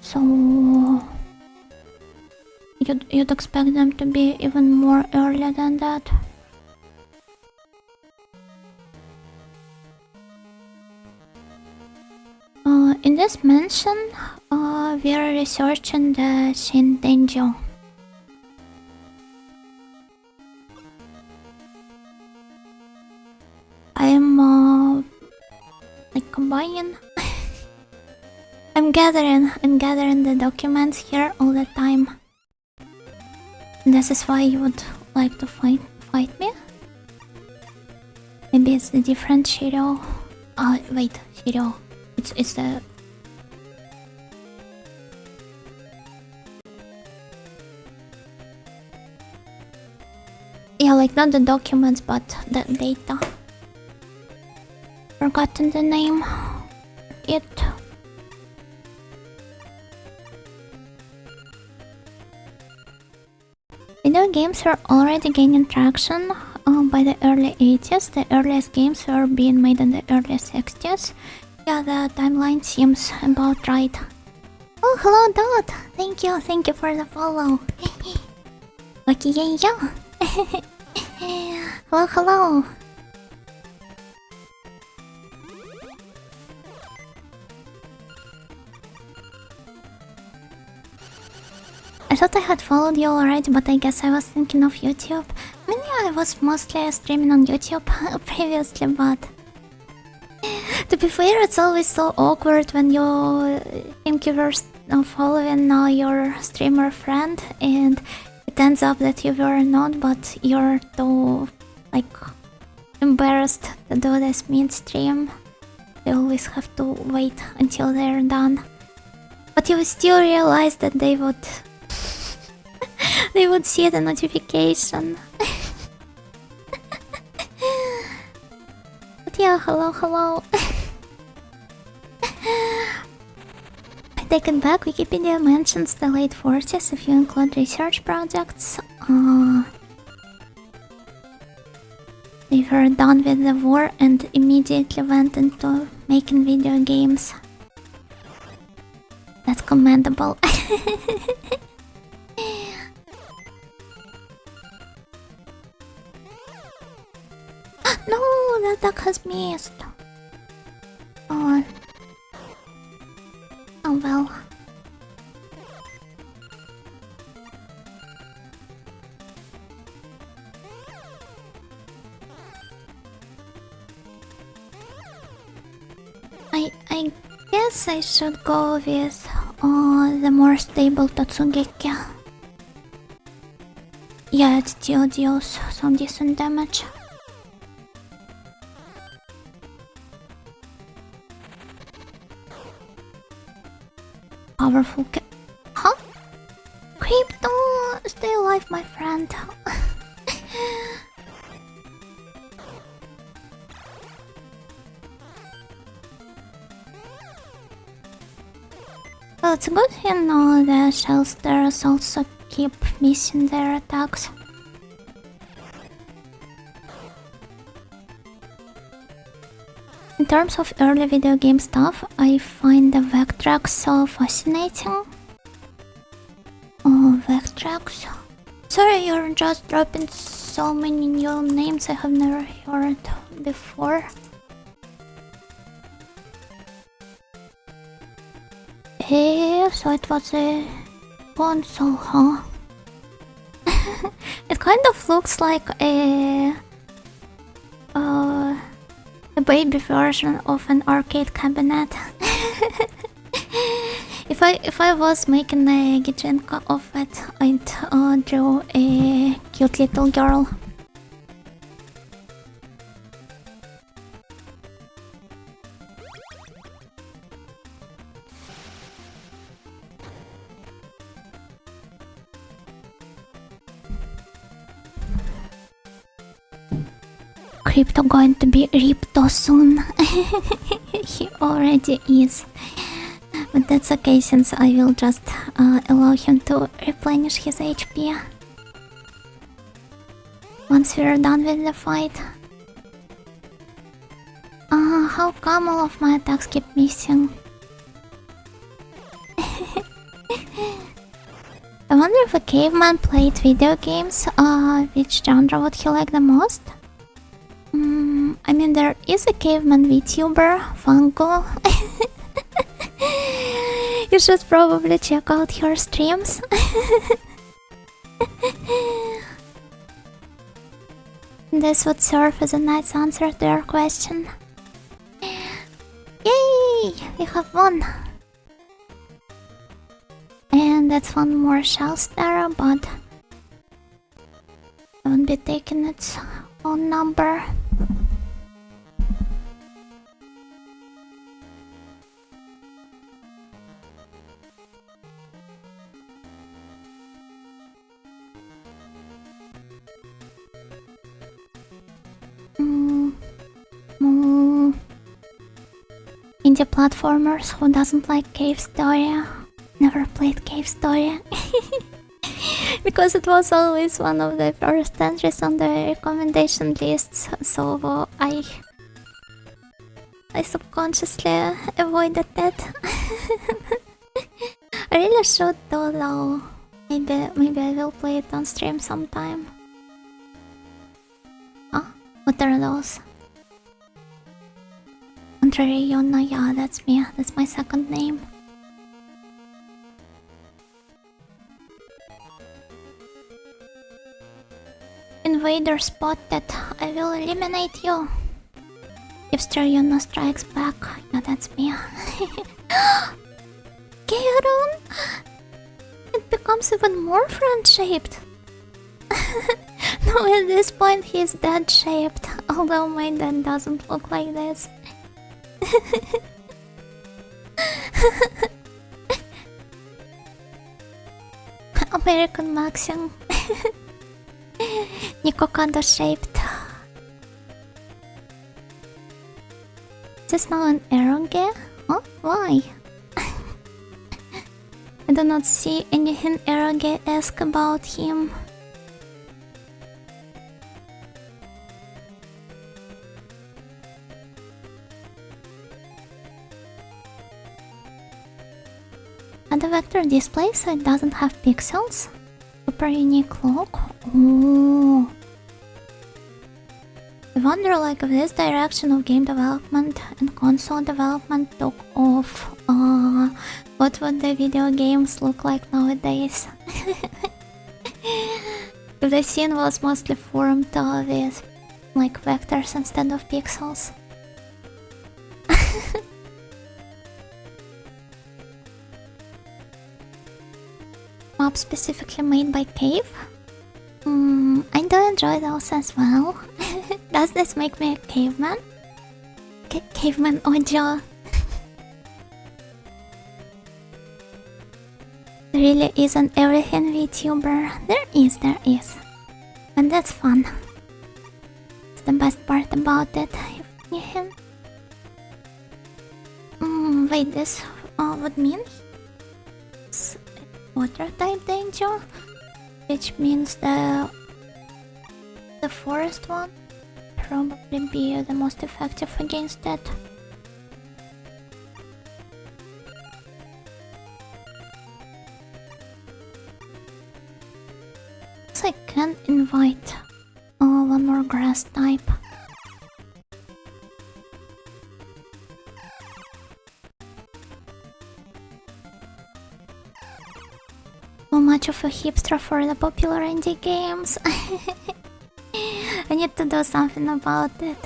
So you'd expect them to be even more early than that. In this mention, we are researching the Keitai Denjuu. I'm like combining. I'm gathering the documents here all the time. This is why you would like to fight me? Maybe it's the different Shiro. Wait, Shiro. It's the... Yeah, like not the documents, but the data. Forgotten the name. Video games were already gaining traction by the early 80s. The earliest games were being made in the early 60s. Yeah, the timeline seems about right. Oh, hello, Dot! Thank you for the follow. Lucky yeah. Hello. I thought I had followed you already, but I guess I was thinking of YouTube. I mean, yeah, I was mostly streaming on YouTube previously, but... To be fair, it's always so awkward when you think you were following your streamer friend and it ends up that you were not, but you're too, like, embarrassed to do this mid-stream. You always have to wait until they're done. But you still realize that they would... they would see the notification. But yeah, hello. I take it back, Wikipedia mentions the late 40s if you include research projects. They were done with the war and immediately went into making video games. That's commendable. No, that duck has missed. Oh well. I guess I should go with the more stable Totsugeki. Yeah, it still deals some decent damage. Powerful huh? Crypto! Stay alive, my friend. Well, it's good you know the shellsters also keep missing their attacks. In terms of early video game stuff, I find the Vectrax so fascinating. Oh, Vectrax. Sorry, you're just dropping so many new names I have never heard before. So it was a console, huh? It kind of looks like a baby version of an arcade cabinet. If I was making a Gijinka of it, I'd draw a cute little girl. Crypto going to be Ripto soon. He already is. But that's okay since I will just allow him to replenish his HP once we're done with the fight. How come all of my attacks keep missing? I wonder if a caveman played video games, which genre would he like the most? I mean, there is a caveman Vtuber, Funko. You should probably check out her streams. This would serve as a nice answer to your question. Yay! We have won! And that's one more shell star, but I won't be taking its own number. Indie platformers who doesn't like Cave Story. Never played Cave Story. Because it was always one of the first entries on the recommendation lists, so I subconsciously avoided that. I really should though. Maybe I will play it on stream sometime. Ah, what are those? Yona, yeah, that's me. That's my second name. Invader spotted. I will eliminate you. If Yona strikes back, yeah, that's me. Keirun! It becomes even more friend-shaped. No, at this point he's dead-shaped. Although my dad doesn't look like this. American Maxim. Nikokado shaped. Is this now an eroge? Huh? Why? I do not see anything eroge-esque about him. And the vector display, so it doesn't have pixels. Super unique look. Oh. I wonder, like, if this direction of game development and console development took off, what would the video games look like nowadays? If the scene was mostly formed with, like, vectors instead of pixels. Map specifically made by Cave? I do enjoy those as well. Does this make me a caveman? Caveman audio. There really is an everything VTuber. There is. And that's fun. It's the best part about it. Wait, this would mean it's water type danger, which means the forest one probably be the most effective against that. So I can invite one more grass type. Too much of a hipster for the popular indie games. I need to do something about it.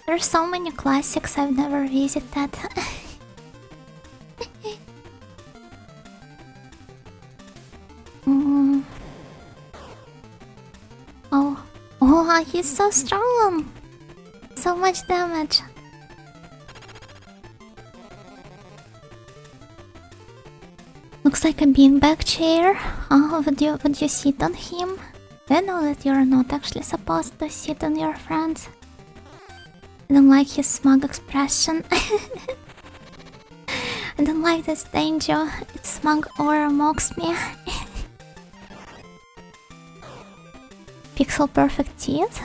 There's so many classics I've never visited. Oh, he's so strong! So much damage. Looks like a beanbag chair. Would you sit on him? I know that you're not actually supposed to sit on your friends. I don't like his smug expression. I don't like this danger. It's smug or mocks me. Pixel perfect teeth?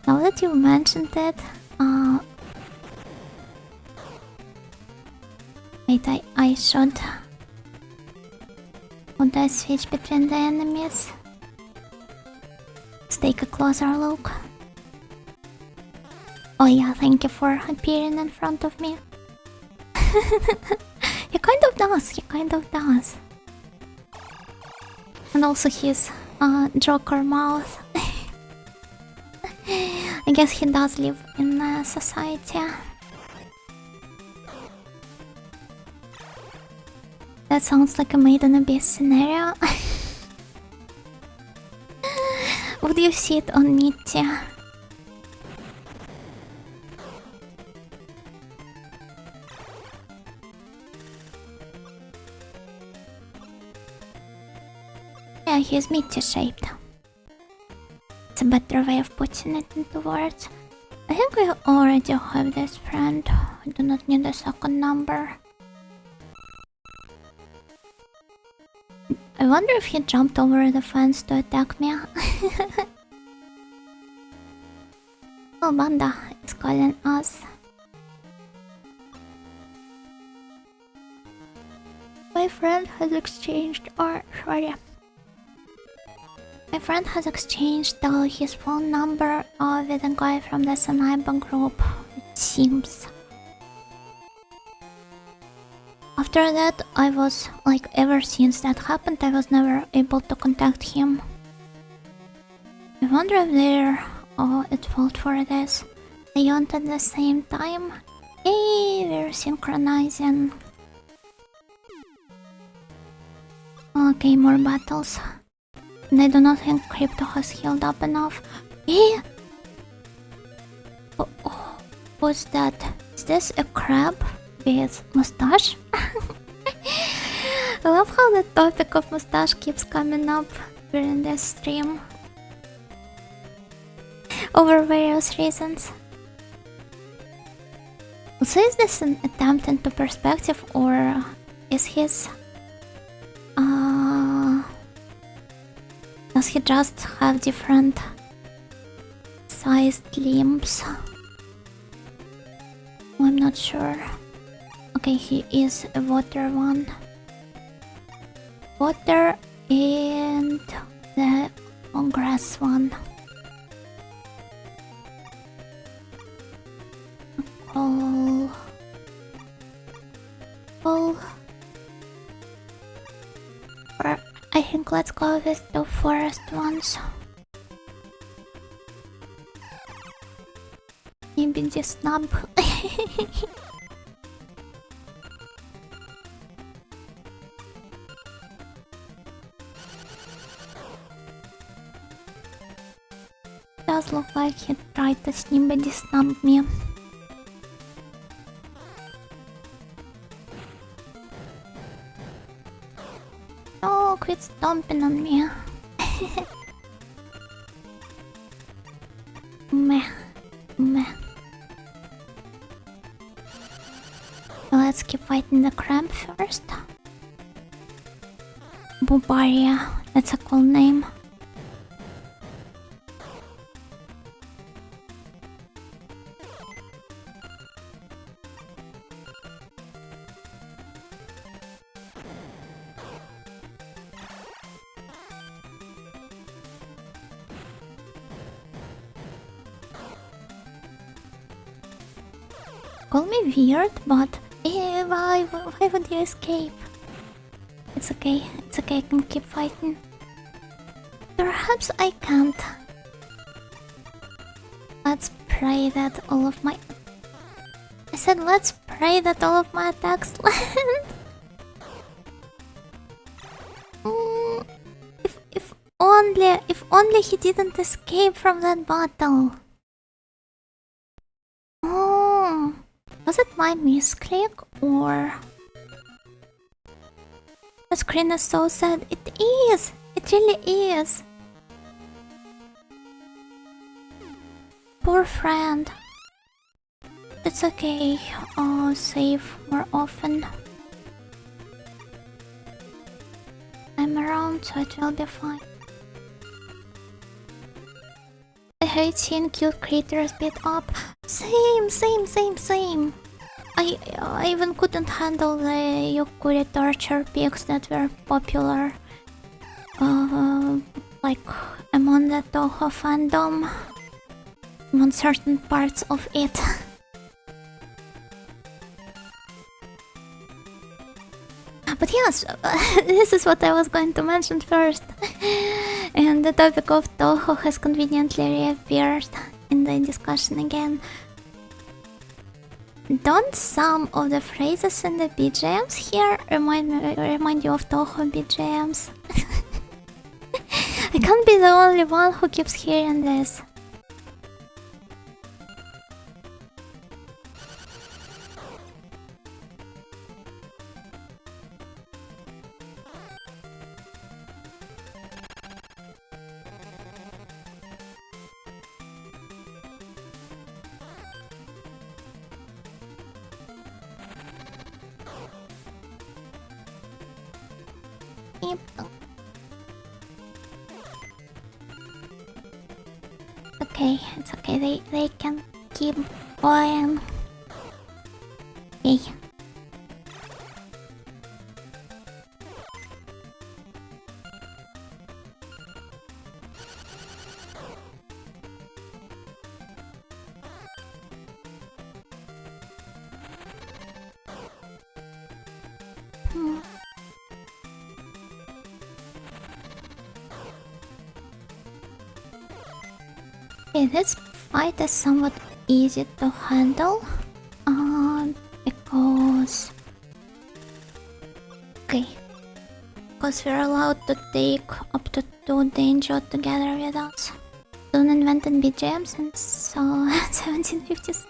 Now that you mentioned it, wait, I should I switch between the enemies? Let's take a closer look. Oh yeah, thank you for appearing in front of me. He kind of does. And also his Joker mouth. I guess he does live in society. That sounds like a Made in Abyss scenario. Would you sit on Mitty? Yeah, he's Mitty shaped. It's a better way of putting it into words. I think I already have this friend. I do not need a second number. I wonder if he jumped over the fence to attack me. Oh, Banda is calling us. My friend has exchanged My friend has exchanged his phone number with a guy from the Sanaiba group, it seems. After that, I was, like, ever since that happened, I was never able to contact him. I wonder if they're at fault for this. They yawned at the same time. Hey, we're synchronizing. Okay, more battles. And I do not think Crypto has healed up enough. Eh? Oh, what's that? Is this a crab with mustache? I love how the topic of mustache keeps coming up during this stream. Over various reasons. So is this an attempt into perspective, or is his... does he just have different sized limbs? I'm not sure. Okay, he is a water one. Water and the grass one. Coal. Or I think let's go with the forest ones. Maybe this snub. Does look like he tried to snippety snub me. Oh, quit stomping on me. Meh. let's keep fighting the crab first. Bubaria, that's a cool name. Call me weird, but why would you escape? It's okay, I can keep fighting. Perhaps I can't. Let's pray that all of my... I said let's pray that all of my attacks land. If only he didn't escape from that battle. Oh, was it my misclick or... The screen is so sad. It is! It really is! Poor friend. It's okay. I'll save more often. I'm around, so it will be fine. I hate seeing cute creatures beat up. Same. I even couldn't handle the Yokuri torture pigs that were popular, like among the Toho fandom, among certain parts of it. But yes, this is what I was going to mention first. And the topic of Toho has conveniently reappeared in the discussion again. Don't some of the phrases in the BGMs here remind you of Toho BGMs? I can't be the only one who keeps hearing this. Okay, it's okay, they can keep going. Okay. Okay, this fight is somewhat easy to handle, because we're allowed to take up to 2 Denjuu together with us. Soon invented BGM since 1750s.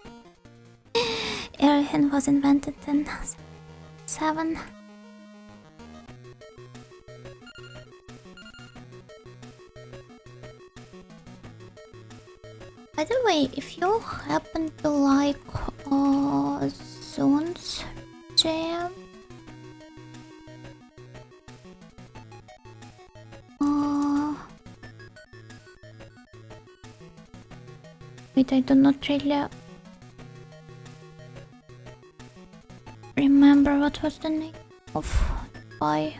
Everything was invented in 7. By the way, if you happen to like Zoon's jam, wait, I do not really remember what was the name of by.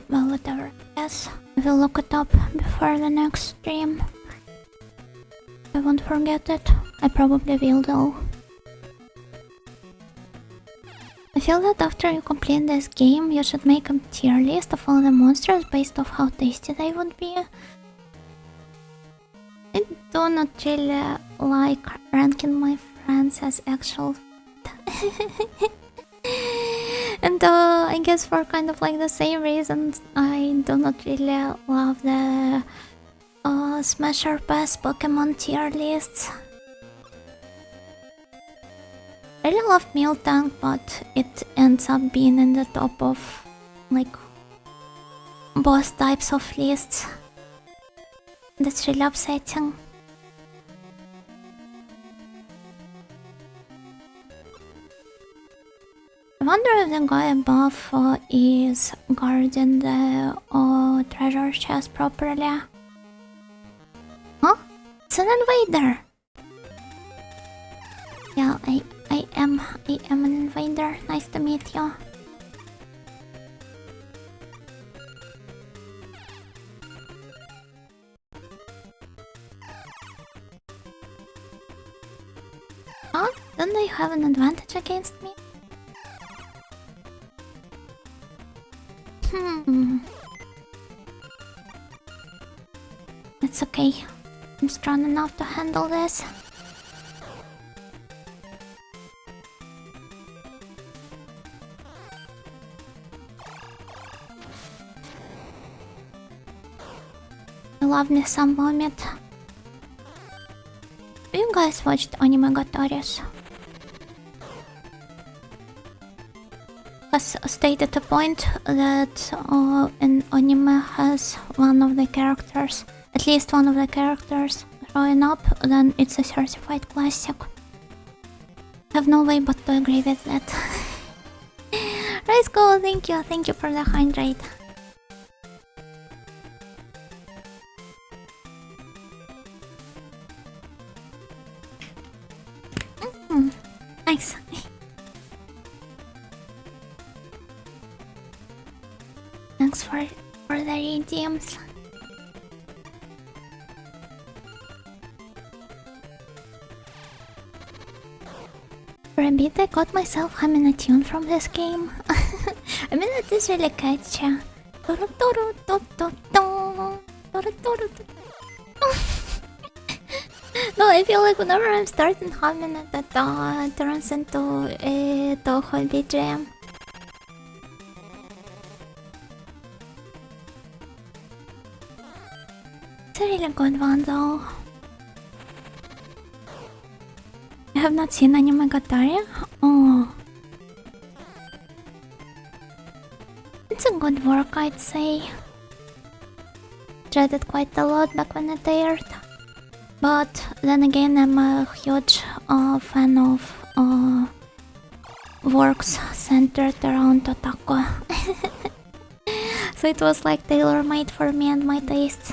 Well, whatever. Yes, I will look it up before the next stream. I won't forget it. I probably will though. I feel that after you complete this game, you should make a tier list of all the monsters based off how tasty they would be. I do not really like ranking my friends as actual food. And I guess for kind of like the same reasons, I do not really love the Smash or Pass Pokemon tier lists. I really love Miltank, but it ends up being in the top of like both types of lists. That's really upsetting. I wonder if the guy above is guarding the treasure chest properly. Huh? It's an invader! Yeah, I am an invader. Nice to meet you. Huh? Don't they have an advantage against me? It's okay. I'm strong enough to handle this. I love me some vomit. Do you guys watched anime Gatoris? Has stated a point that an anime has one of the characters, at least one of the characters, growing up, then it's a certified classic. I have no way but to agree with that. Let's go, thank you for the 100. Nice. Thanks for the redeems. For a bit I got myself humming a tune from this game. I mean, it is really catchy. No, I feel like whenever I'm starting humming it, that turns into a Toho BGM. It's a really good one though. I have not seen Anime Gatari. Oh. It's a good work, I'd say. Tried it quite a lot back when it aired. But then again, I'm a huge fan of works centered around otaku. So it was like tailor-made for me and my tastes.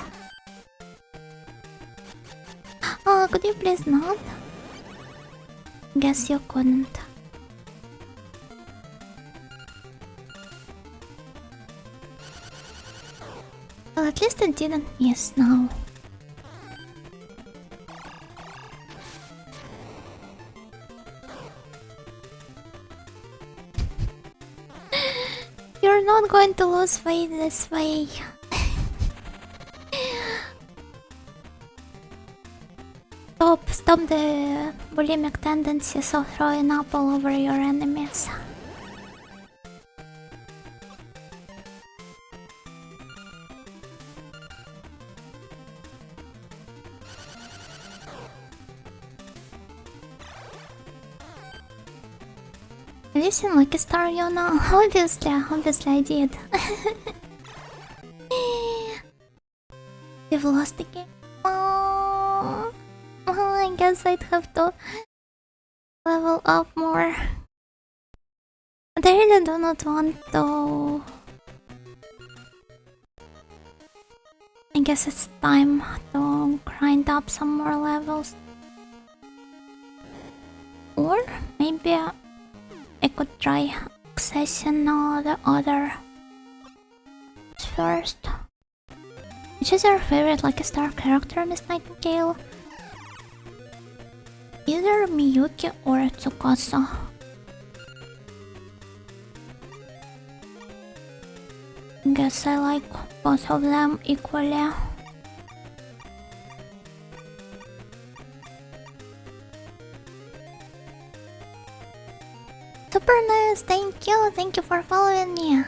Oh, could you please not? Guess you couldn't. Well, at least it didn't miss now. You're not going to lose weight this way. Stop the bulimic tendencies of throwing up all over your enemies. Have you seen Lucky Star, Yona? Obviously I did. You've lost the game. Oh, I guess I'd have to level up more. But I really do not want to. I guess it's time to grind up some more levels. Or maybe I could try accessing the other first. Which is your favorite Lucky Star character, Miss Nightingale? Either Miyuki or Tsukasa. Guess I like both of them equally. Super nice, thank you for following me.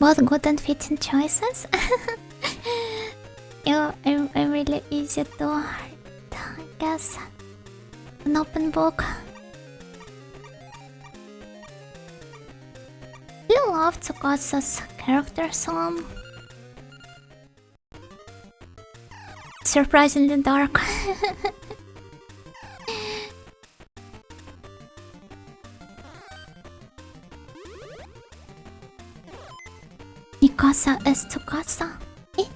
Both good and fitting choices. I'm really easy to I guess. An open book. You love Tsukasa's character song. surprisingly dark. Mikasa is Tsukasa. Eh?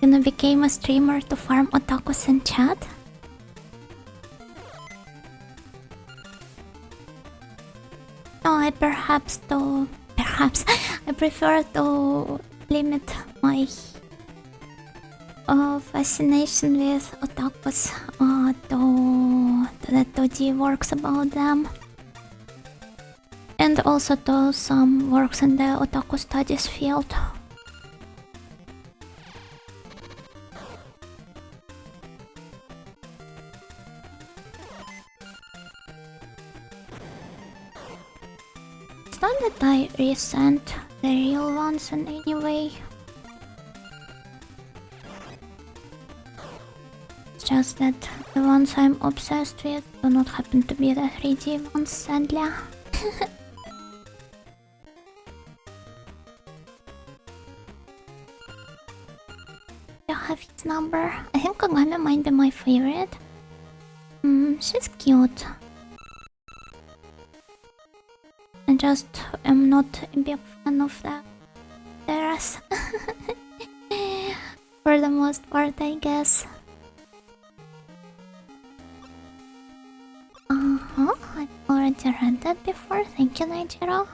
Gonna become a streamer to farm otakus in chat? No, I I prefer to limit my fascination with otakus to the 2D works about them, and also to some works in the otaku studies field. It's not that I resent the real ones in any way. It's just that the ones I'm obsessed with do not happen to be the 3D ones, sadly. I have his number. I think Kagami might be my favorite. She's cute. I just am not a big fan of the terrace. For the most part, I guess. I've already read that before. Thank you, Nigero.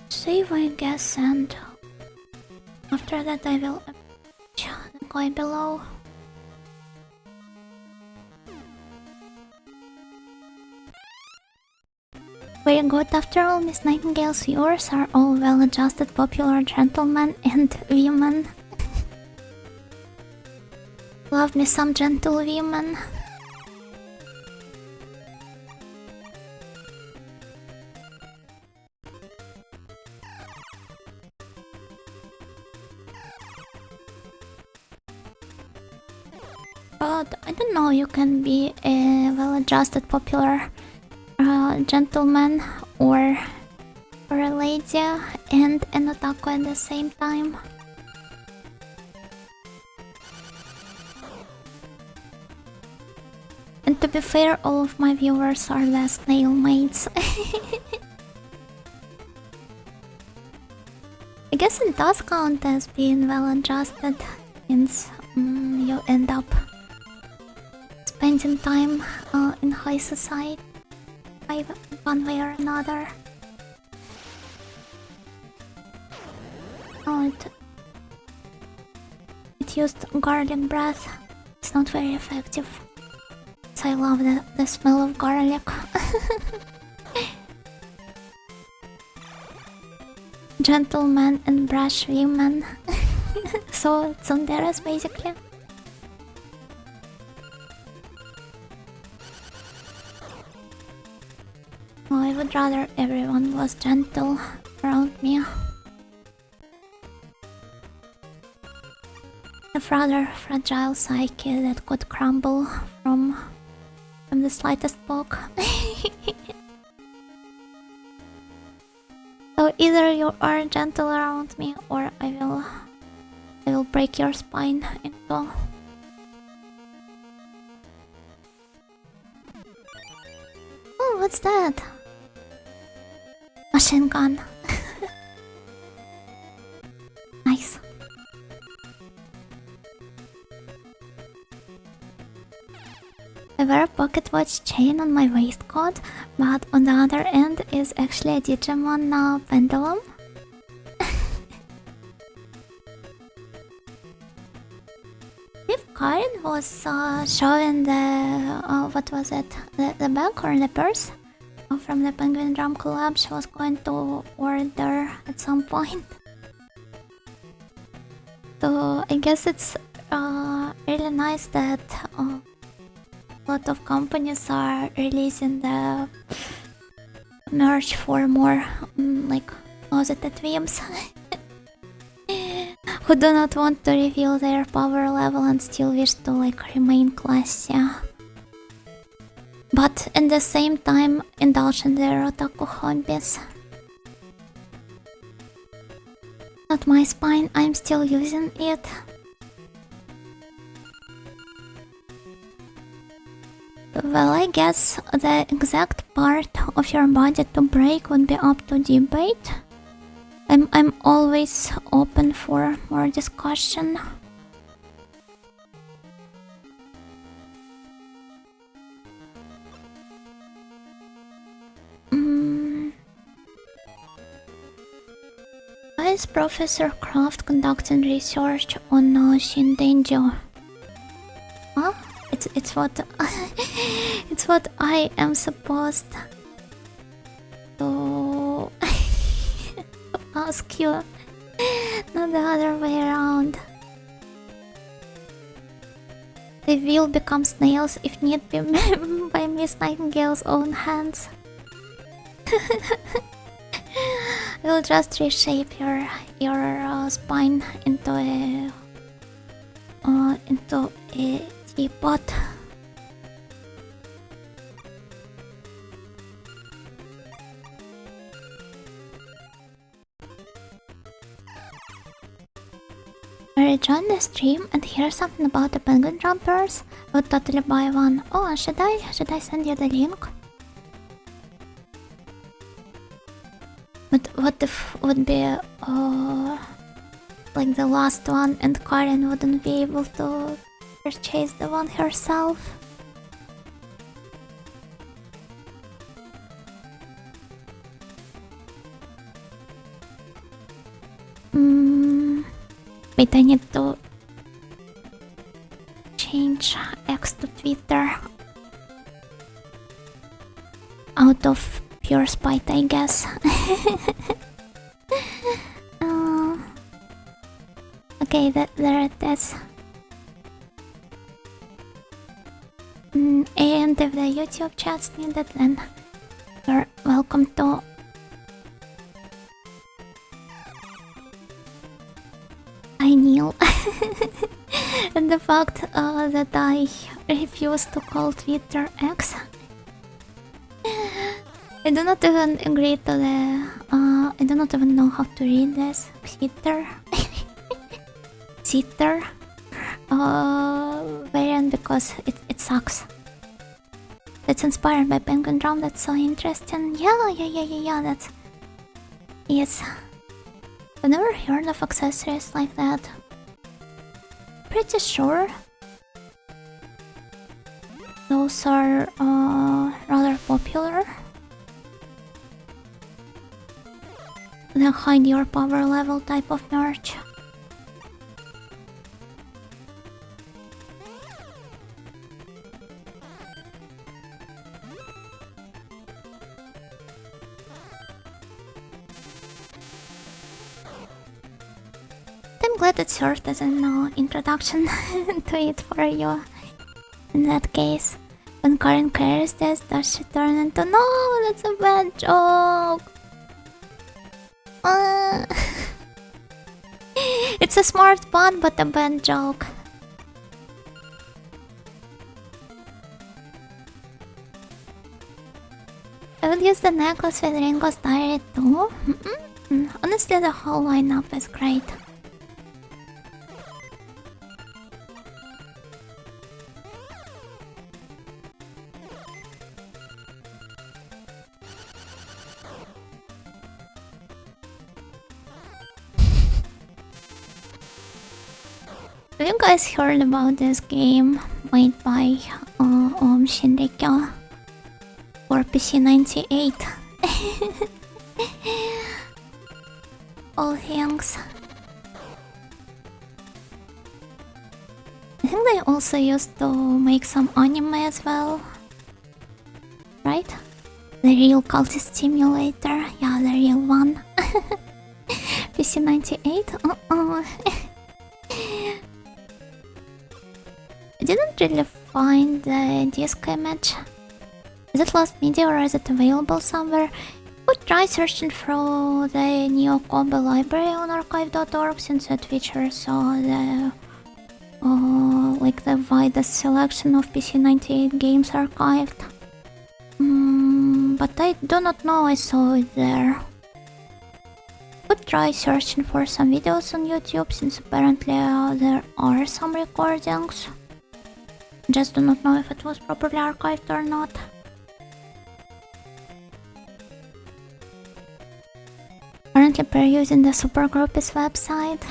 Save, I guess, and after that I will approach the guy below. Very good. After all, Miss Nightingale's viewers are all well-adjusted, popular gentlemen and women. Love me some gentle women. But I don't know, you can be a well-adjusted, popular gentleman or a lady and an otaku at the same time. And to be fair, all of my viewers are the snail mates. I guess it does count as being well-adjusted, since you end up spending time in high society, one way or another. Oh, it used garlic breath. It's not very effective. So I love the smell of garlic. Gentlemen and brash women. So tsunderes basically. Oh, I would rather everyone was gentle around me. A rather fragile psyche that could crumble from the slightest poke. So either you are gentle around me, or I will break your spine into. Oh, what's that? Machine gun. Nice. I wear a pocket watch chain on my waistcoat, but on the other end is actually a Digimon pendulum. If Karin was showing the what was it? The bag or the purse from the Penguin Drum collab she was going to order at some point. So I guess it's really nice that a lot of companies are releasing the merch for more like closeted weebs who do not want to reveal their power level and still wish to like remain classy, but at the same time indulge in their otaku hobbies. about my spine, I'm still using it. Well, I guess the exact part of your body to break would be up to debate. I'm always open for more discussion. Why is Professor Kraft conducting research on Keitai Denjuu? Huh? It's what it's what I am supposed to ask you, not the other way around. They will become snails if need be by Miss Nightingale's own hands. We'll just reshape your spine into a teapot. I rejoined the stream and hear something about the penguin jumpers. I would totally buy one. Oh, should I send you the link? But what if would be like the last one and Karen wouldn't be able to purchase the one herself? Wait, I need to change X to Twitter out of pure spite, I guess. Okay, there it is. And if the YouTube chat's needed, then you're welcome to. I kneel. And the fact that I refuse to call Twitter X. I do not even agree to the I do not even know how to read this. Sitter. Sitter. Variant because it sucks. It's inspired by Penguin Drum, that's so interesting. Yeah, that's... Yes. I've never heard of accessories like that. Pretty sure those are rather popular. The hide your power level type of merch. I'm glad it served as an introduction to it for you. In that case, when Karen carries this, does she turn into... No, that's a bad joke! It's a smart pun, but a bad joke. I would use the necklace with Ringo's diary too. Honestly, the whole lineup is great. Have you guys heard about this game made by Shinrikyo for PC 98? All things. I think they also used to make some anime as well. Right? The real cultist simulator. Yeah, the real one. PC 98? I didn't really find the disc image. Is it lost media or is it available somewhere? Would try searching through the Neo Kobe library on archive.org since it features the like the widest selection of PC 98 games archived. But I do not know I saw it there. could try searching for some videos on YouTube since apparently there are some recordings. Just do not know if it was properly archived or not. Currently perusing the supergroup's website.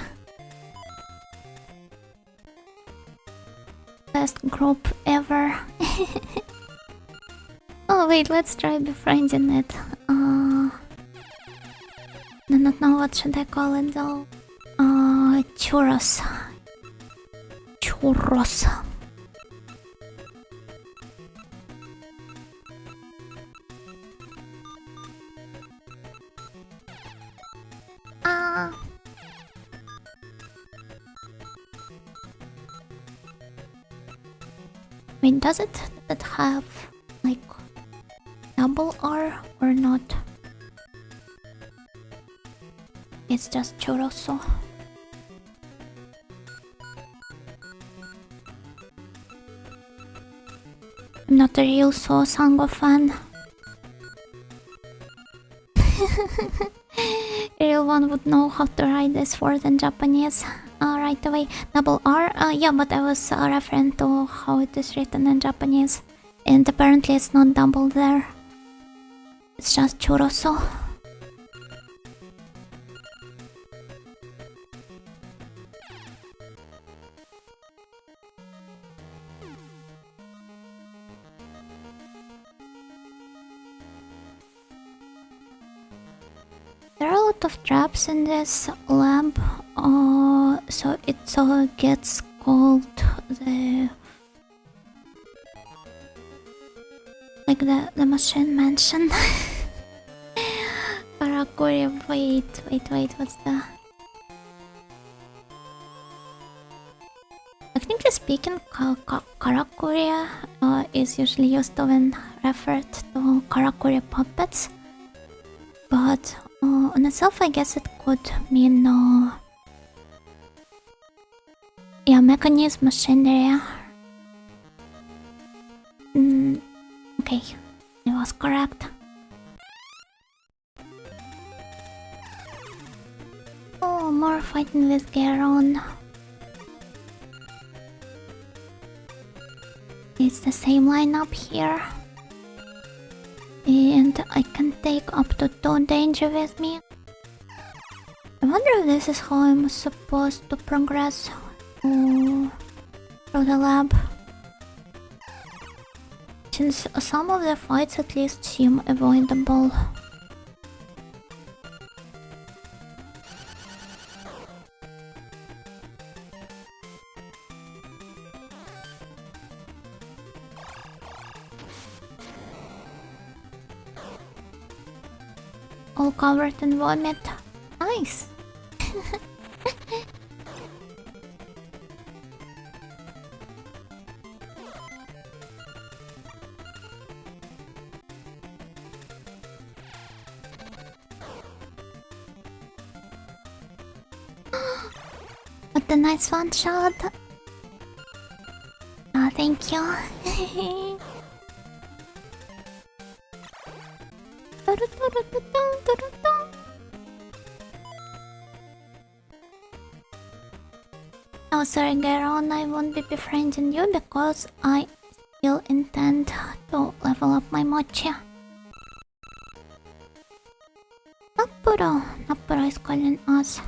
Best group ever. Oh wait, let's try befriending it. Do not know what should I call it though. Churros. Churros. Wait, does it have like double R or not? It's just churroso. I'm not a real Sango fan. A real one would know how to write this word in Japanese right away. Double R? Yeah, but I was referring to how it is written in Japanese. And apparently it's not double there. It's just churroso. There are a lot of traps in this lab, so it gets called the machine mansion. Karakuri, wait, what's the... Technically speaking, Karakuri is usually used when referred to Karakuri puppets, but on itself I guess it could mean yeah, mechanism, machinery. Okay, it was correct. Oh, more fighting with Geron. It's the same lineup here. And I can take up to 2 danger with me. I wonder if this is how I'm supposed to progress through the lab. Since some of the fights at least seem avoidable. All covered in vomit. Nice. What a nice one shot. Oh, thank you. Oh, sorry, Garon, I won't be befriending you because I still intend to level up my mochi. Napuro is calling us.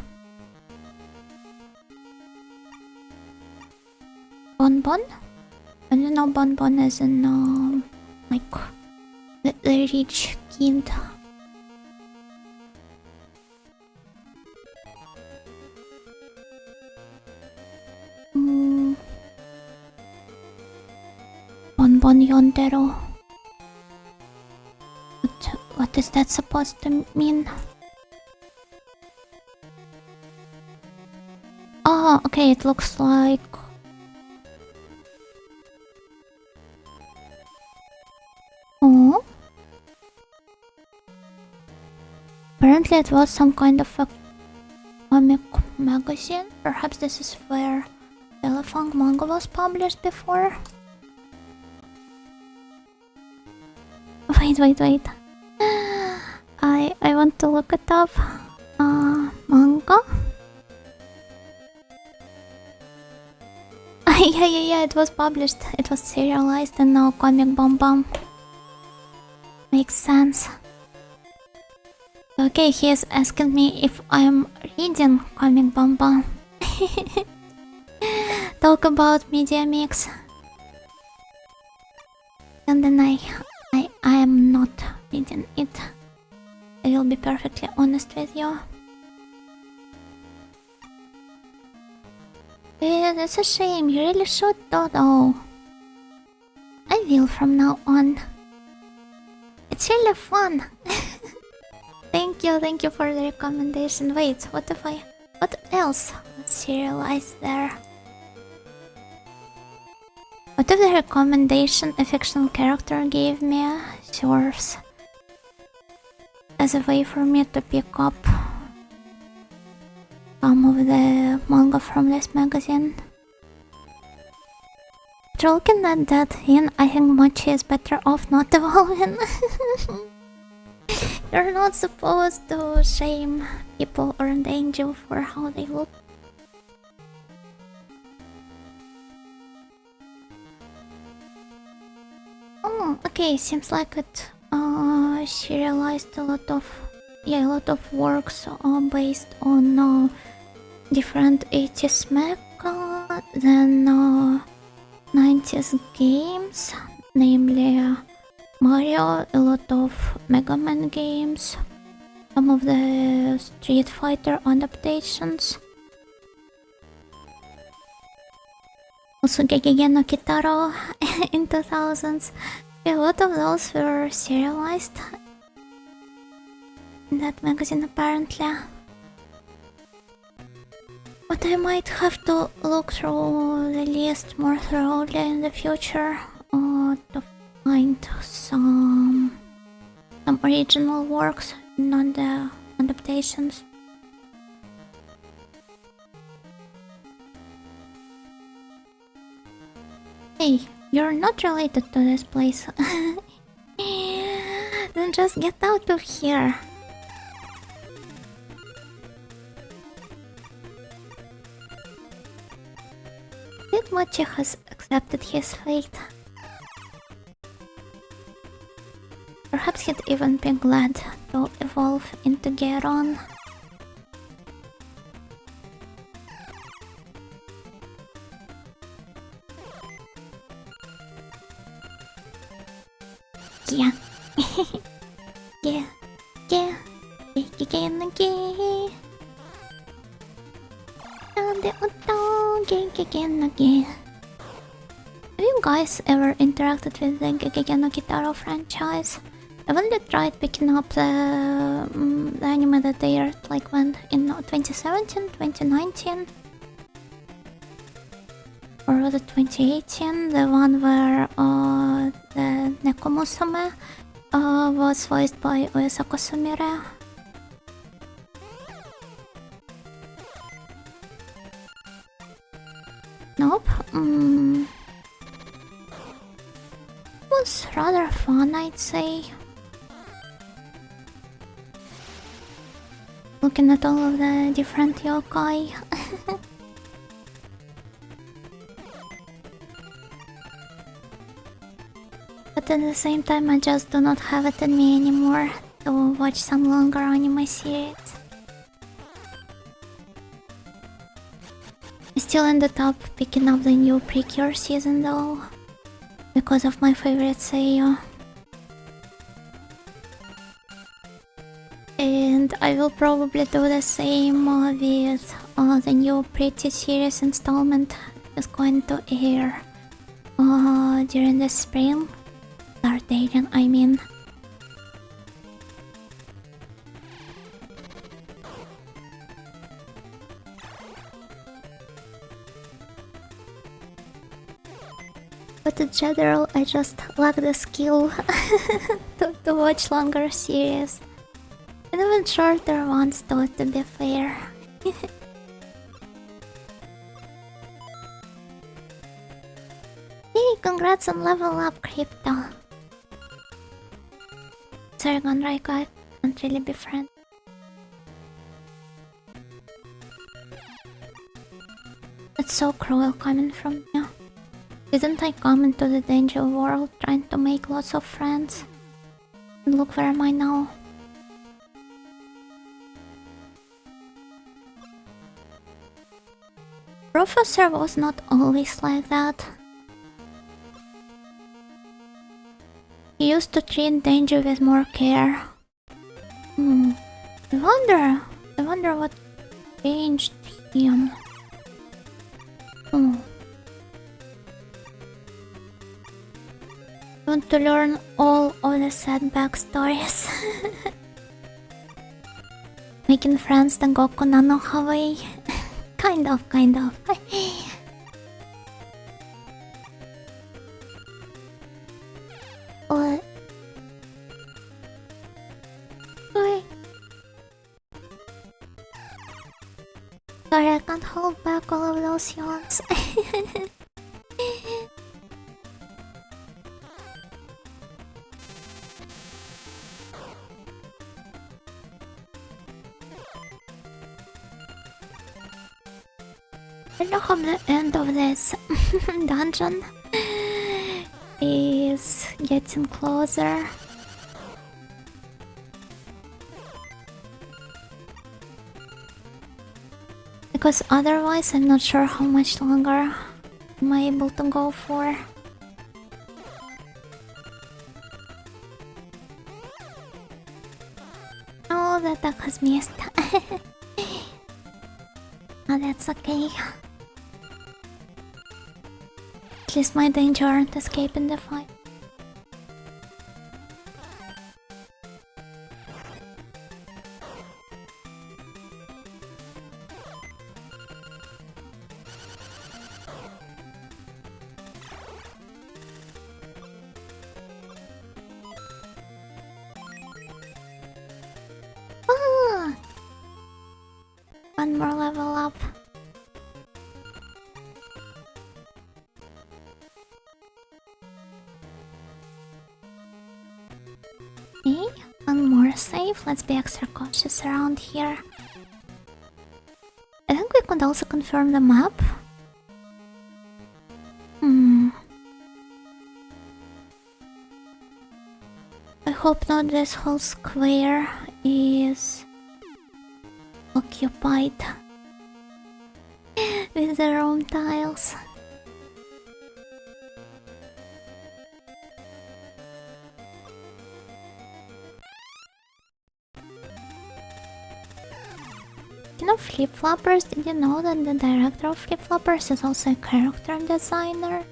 Bonbon? I don't know, Bonbon is in, like, the rich kid. Bonbon Yondero. What is that supposed to mean? Oh, okay, it looks like... Oh? Apparently it was some kind of a comic magazine. Perhaps this is where Telefang manga was published before. Wait. I want to look it up. Yeah, it was published. It was serialized and now Comic Bomb Bomb. Makes sense. Okay, he is asking me if I'm reading Comic Bomb Bomb. Talk about Media Mix. And then I am not reading it. I will be perfectly honest with you. It's a shame, you really should though. I will from now on. It's really fun. Thank you for the recommendation. Wait, what else was serialized there? What if the recommendation a fictional character gave me serves as a way for me to pick up some of the manga from this magazine? But looking at that in, I think Mochi is better off not evolving. You're not supposed to shame people or Denjuu for how they look. Oh, okay, seems like it serialized a lot of works based on different 80s mecha, then 90s games, namely Mario, a lot of Mega Man games, some of the Street Fighter adaptations. Also Gegege no Kitaro in 2000s. A lot of those were serialized in that magazine apparently. But I might have to look through the list more thoroughly in the future to find some original works, not the adaptations. Hey, you're not related to this place. Then just get out of here. Did Mochi has accepted his fate? Perhaps he'd even be glad to evolve into Geron. Yeah. Yeah. Have you guys ever interacted with the Gegege no Kitaro franchise? I've only tried picking up the anime that they aired like when in 2017, 2019, or was it 2018? The one where the Nekomusume was voiced by Uesako Sumire. Nope. Was rather fun, I'd say. Looking at all of the different yokai. But at the same time, I just do not have it in me anymore to watch some longer anime series. I still ended up picking up the new Precure season though, because of my favorite seiyuu. And I will probably do the same with the new Pretty series installment is going to air during the spring. Start airing, I mean. But in general, I just lack the skill to watch longer series. And even shorter ones though, to be fair. Yay, congrats on level up, Crypto. Sargon Raiko, I can't really be friends. That's so cruel coming from you. Didn't I come into the danger world trying to make lots of friends? And look where am I now? Professor was not always like that. He used to treat danger with more care. I wonder what changed him. I want to learn all of the sad backstories. Making friends the Goku Nano Hawaii. kind of. What? Sorry, I can't hold back all of those yawns. I don't know how the end of this dungeon is getting closer. Because otherwise I'm not sure how much longer am I able to go for. Oh, that duck has missed. Oh, that's okay. At least my danger aren't escaping the fight. One more level up. Okay, one more save. Let's be extra cautious around here. I think we could also confirm the map. I hope not this whole square is occupied with the wrong tiles. You know, Flip-Floppers, did you know that the director of Flip-Floppers is also a character designer?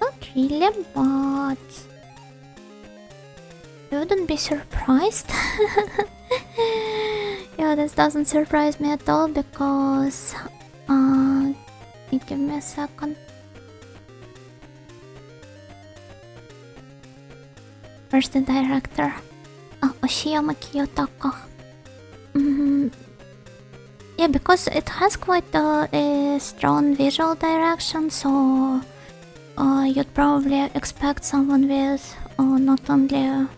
Not really, but I wouldn't be surprised. Yeah, this doesn't surprise me at all because give me a second. Where's the director? Oshiyama Kiyotaka. Yeah, because it has quite a strong visual direction, so you'd probably expect someone with not only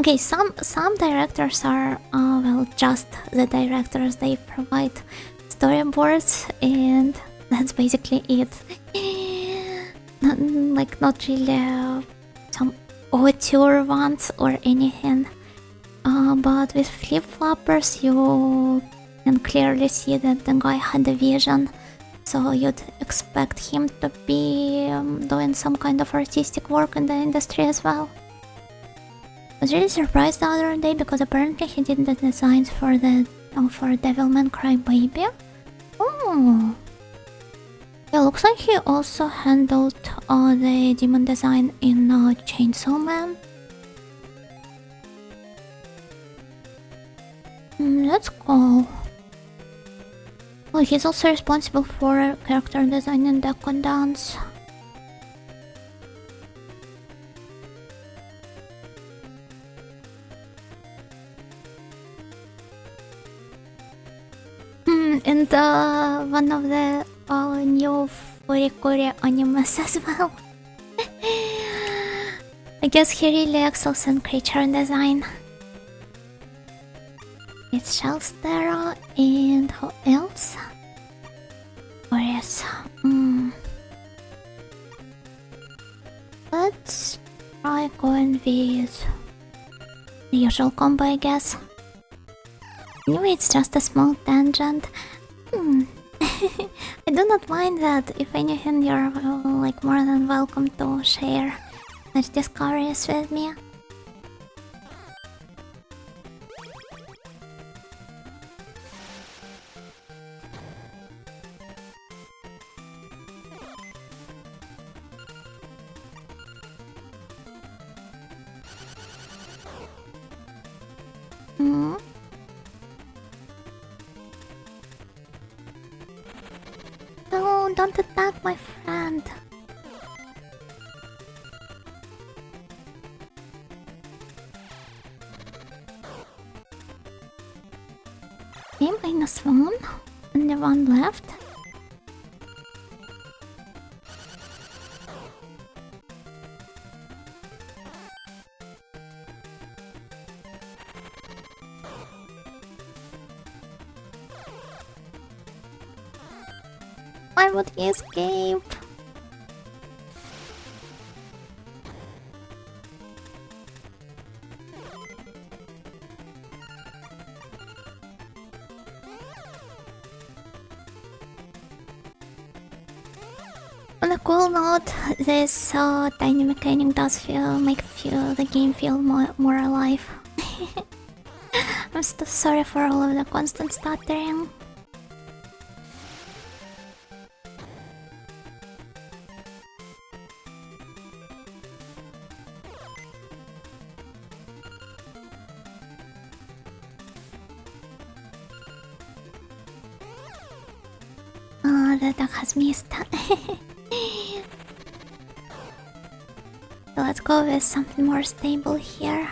okay, some directors are well, just the directors. They provide storyboards and that's basically it. Not really some auteur ones or anything. But with Flip-Floppers you can clearly see that the guy had a vision, so you'd expect him to be doing some kind of artistic work in the industry as well. I was really surprised the other day because apparently he did the designs for the for Devilman Crybaby. Oh, yeah, looks like he also handled the demon design in Chainsaw Man. That's cool. Well, he's also responsible for character design in Deco Dance. And one of the new Furikuri animes as well. I guess he really excels in creature design. It's Shellstera and who else? Glorious guess. Let's try going with the usual combo, I guess. Anyway, it's just a small tangent. I do not mind that. If anything, you're like more than welcome to share such discoveries with me. No, don't attack my friend. Okay, -1. Only one left. Why would he escape? On a cool note, this tiny mechanic does make the game feel more alive. I'm so sorry for all of the constant stuttering. The duck has missed. So let's go with something more stable here.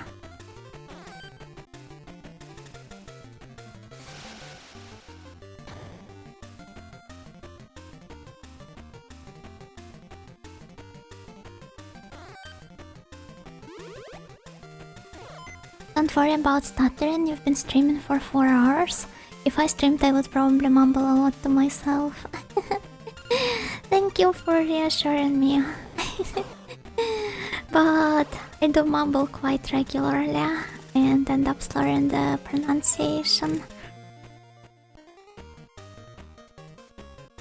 Don't worry about stuttering, you've been streaming for 4 hours. If I streamed, I would probably mumble a lot to myself. Thank you for reassuring me. But I do mumble quite regularly and end up slurring the pronunciation.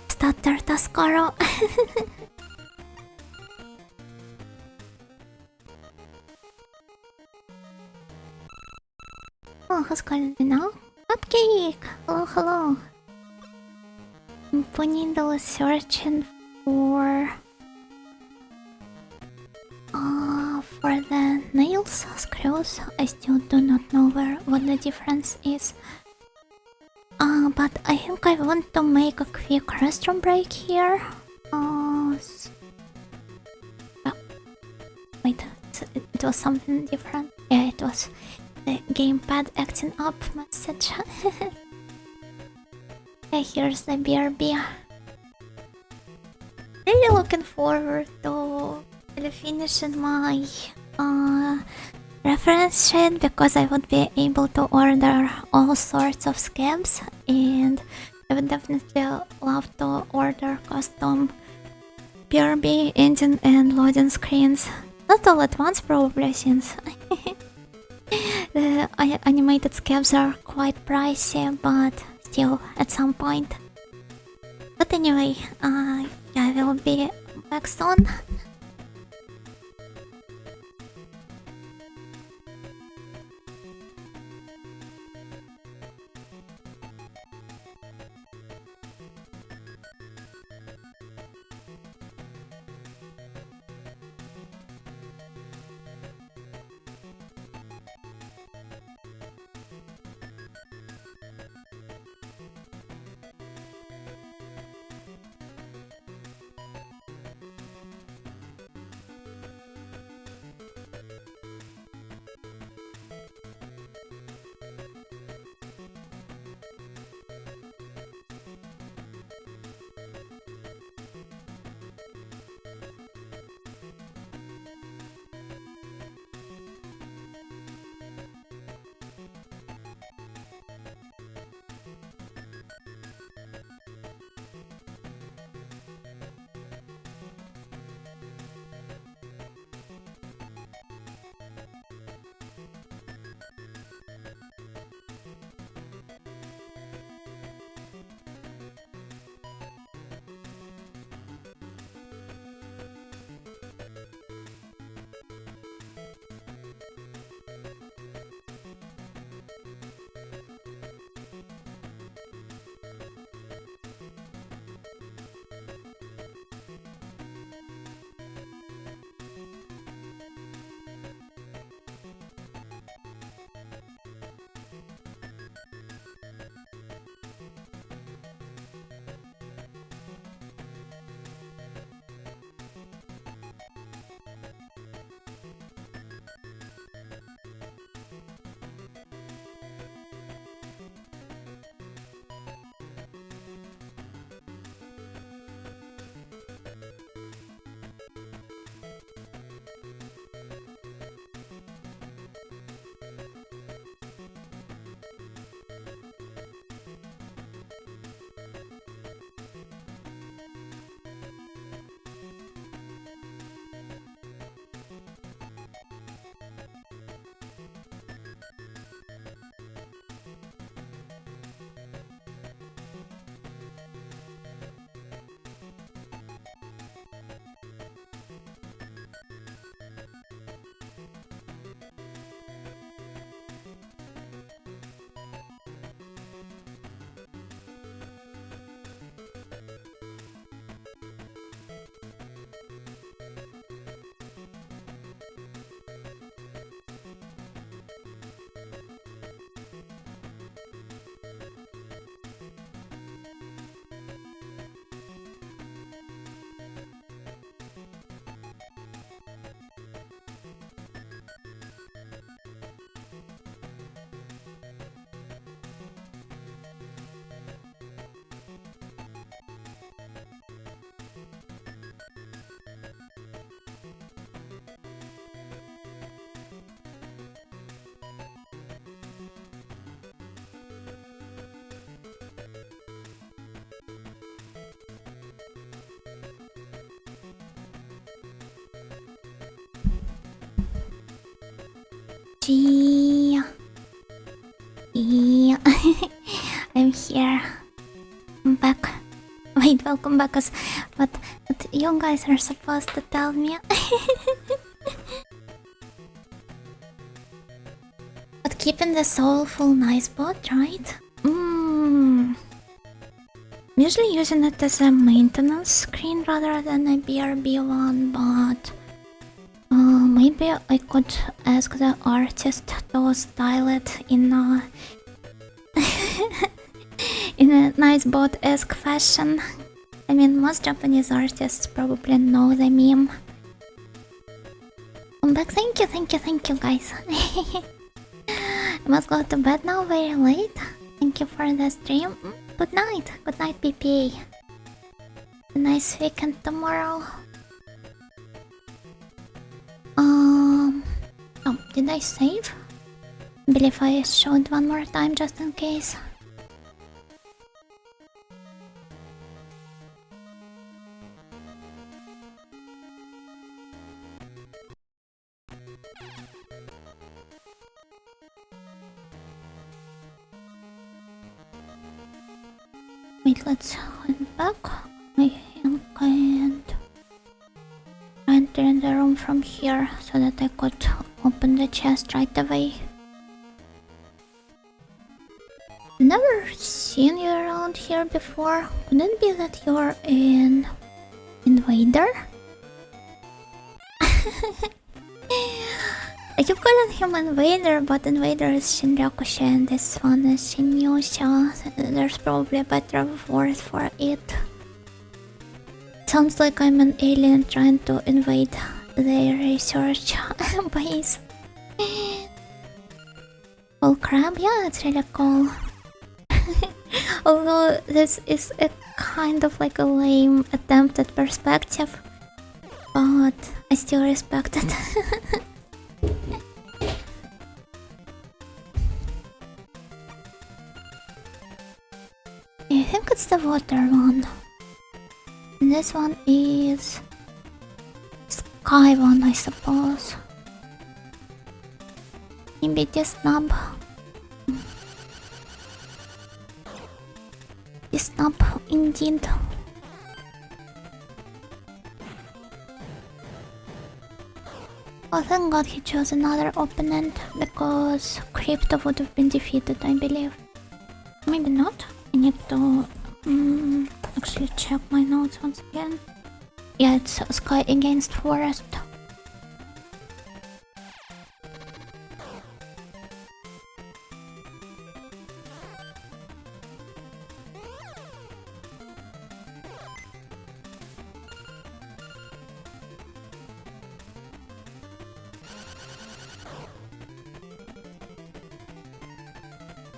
Stutter Tascaro. Oh, who's calling me now? Cupcake! Hello, hello. Ponyneedle is searching for the nails, screws. I still do not know what the difference is. But I think I want to make a quick restroom break here. Wait, it was something different. Yeah, it was the gamepad acting up message. Yeah, here's the BRB. Really looking forward to finishing my reference sheet, because I would be able to order all sorts of scabs, and I would definitely love to order custom BRB engine and loading screens. Not all at once probably, since the animated scabs are quite pricey, but still at some point. But anyway, yeah, I will be back soon. Yeah. Yeah. I'm here. I'm back. Wait, welcome back. But you guys are supposed to tell me. But keeping the soulful nice bot, right? I'm usually using it as a maintenance screen rather than a BRB one, but maybe I could ask the artist to style it in a in a nice bot-esque fashion. I mean, most Japanese artists probably know the meme. I'm back. Thank you, guys. I must go to bed now, very late. Thank you for the stream. Good night, PPA. A nice weekend tomorrow. Oh, did I save? I believe I showed one more time just in case. Wait, let's head back. I think I enter in the room from here so that I could open the chest right away. Never seen you around here before. Could it be that you're an invader? I keep calling him Invader, but Invader is Shinryakusha and this one is Shinyosha. There's probably a better word for it. Sounds like I'm an alien trying to invade their research base. Oh crab, yeah, it's really cool. Although this is a kind of like a lame attempt at perspective, but I still respect it. I think it's the water one. And this one is sky one, I suppose. Maybe this knob. This knob, indeed. Oh, thank God he chose another opponent, because Crypto would have been defeated, I believe. Maybe not. I need to actually check my notes once again. Yeah, it's Sky against Forest.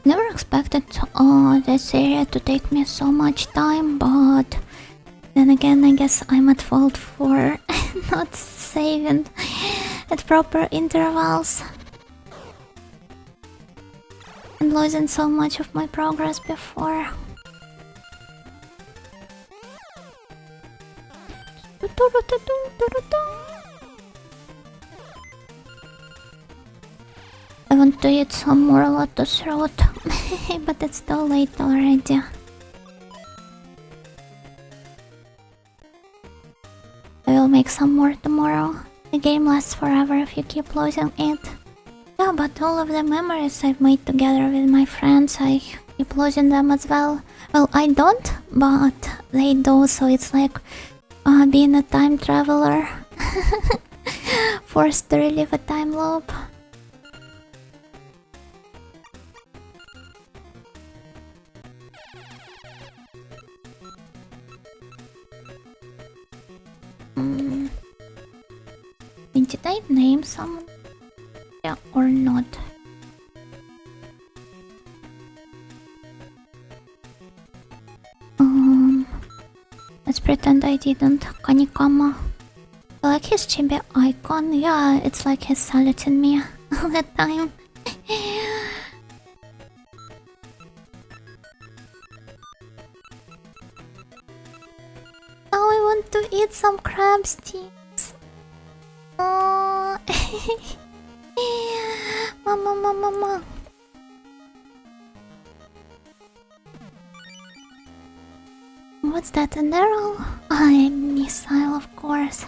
Never expected this area to take me so much time, but then again I guess I'm at fault for not saving at proper intervals and losing so much of my progress before. I want to eat some more lotus root, but it's too late already. I will make some more tomorrow. The game lasts forever if you keep losing it. Yeah, but all of the memories I've made together with my friends, I keep losing them as well. Well, I don't, but they do, so it's like being a time traveler. Forced to relive a time loop. Did I name someone? Yeah, or not? Let's pretend I didn't. Kanikama. I like his chibi icon. Yeah, it's like he's saluting me all the time. Oh, I want to eat some crab sticks. Oh, Mama. What's that in there? A missile, of course.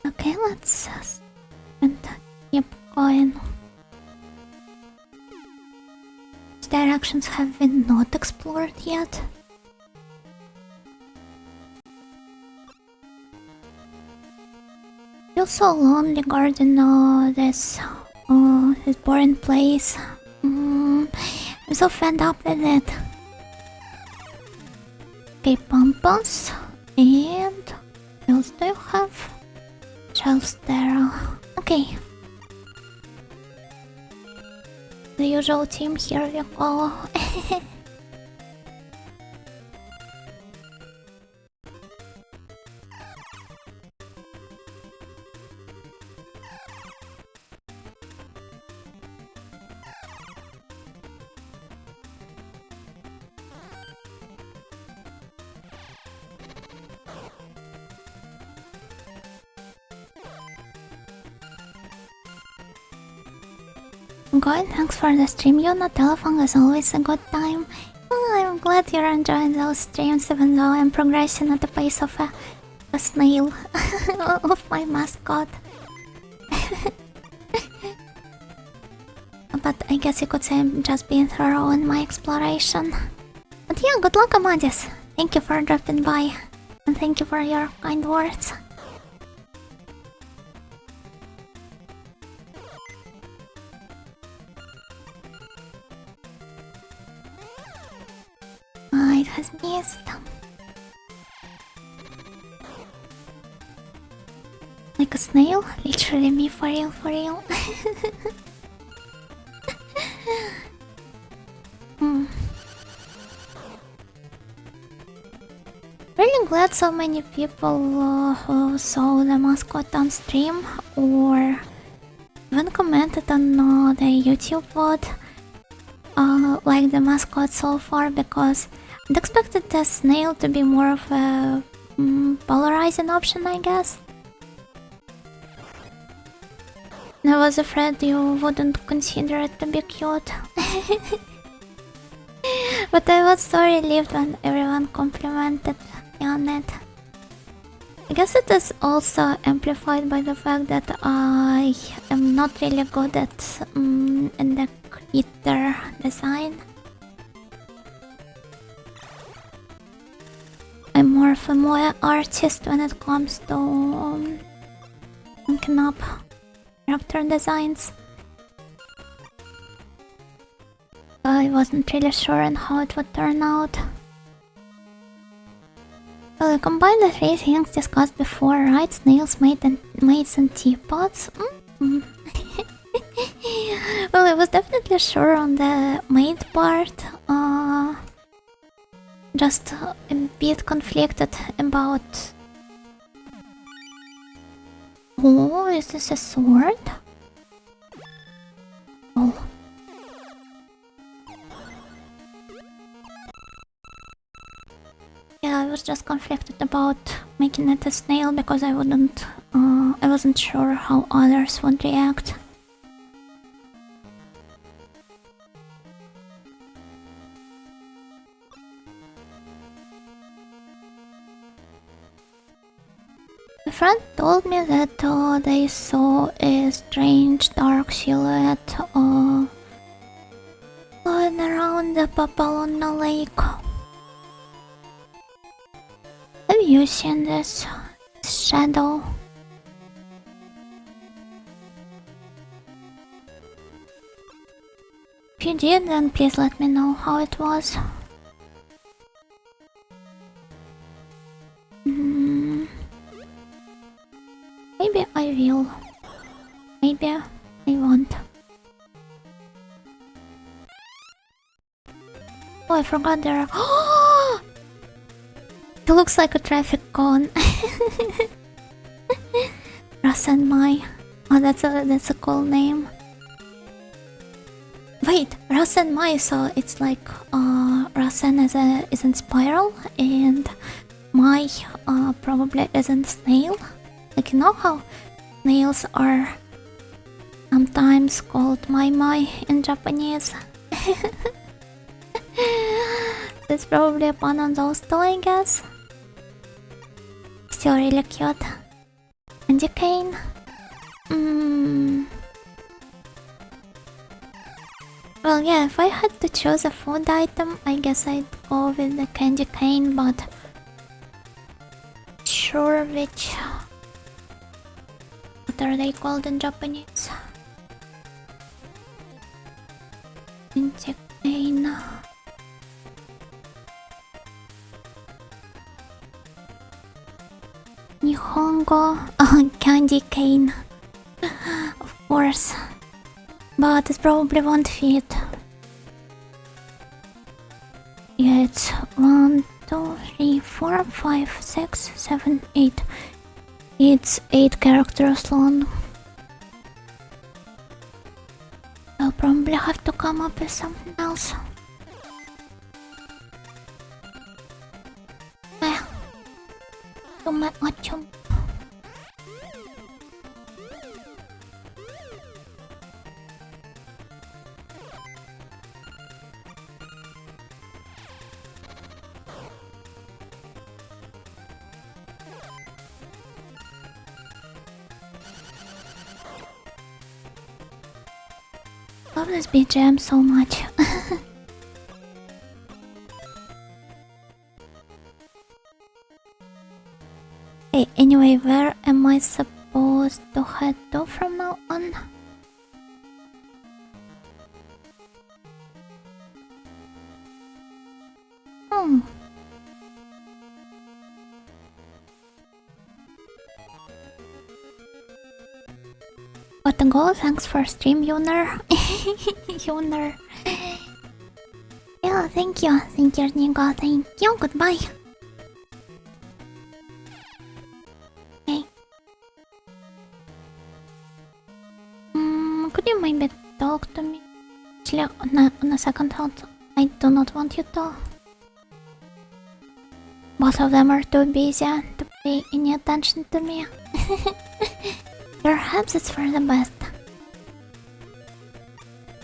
Okay, let's keep going. Which directions have been not explored yet? Feel so lonely guarding this boring place. I'm so fed up with it. Okay, pampas. And what else do you have? Shelves there. Okay. The usual team, here we go. Good, thanks for the stream. Yuna Telefang is always a good time. Oh, I'm glad you're enjoying those streams, even though I'm progressing at the pace of a snail. Of my mascot. But I guess you could say I'm just being thorough in my exploration. But yeah, good luck, Amadis. Thank you for dropping by. And thank you for your kind words. It has missed. Like a snail? Literally me, for real, for real. Really glad so many people who saw the mascot on stream or even commented on the YouTube VOD like the mascot so far, because I'd expected the snail to be more of a polarizing option, I guess. I was afraid you wouldn't consider it to be cute. But I was so relieved when everyone complimented me on it. I guess it is also amplified by the fact that I am not really good at in the creator design. I'm more of a Moya artist when it comes to thinking up character designs. I wasn't really sure on how it would turn out. Well, you combine the three things discussed before, right? Snails, maids, and teapots? Well, I was definitely sure on the maid part. Just a bit conflicted about... Oh, is this a sword? Oh. Yeah, I was just conflicted about making it a snail because I wasn't sure how others would react. My friend told me that they saw a strange dark silhouette going around the Papalona lake. Have you seen this shadow? If you did, then please let me know how it was. Maybe I will. Maybe I won't. Oh, I forgot there. Oh! It looks like a traffic cone. Rasen Mai. Oh, that's a cool name. Wait, Rasen Mai. So it's like Rasen is in spiral, and my probably isn't snail. Like, you know how snails are sometimes called mai in Japanese? It's probably a pun on those two, I guess. Still really cute. Candy cane. Well, yeah, if I had to choose a food item, I guess I'd go with the candy cane, but sure which. What are they called in Japanese? Candy cane. Nihongo. Oh, candy cane. Of course. But it probably won't fit. Yeah, it's 1, 2, 3, 4, 5, 6, 7, 8. It's 8 characters long. I'll probably have to come up with something else. To my achum. Love this BGM so much. Hey, anyway, where am I supposed to head to from now on? What the goal? Thanks for stream, Yuner. Yuner. Yeah, thank you. Thank you, Nico. Thank you. Goodbye. Okay. Could you maybe talk to me? Actually, on a second thought, I do not want you to. Both of them are too busy to pay any attention to me. Perhaps it's for the best.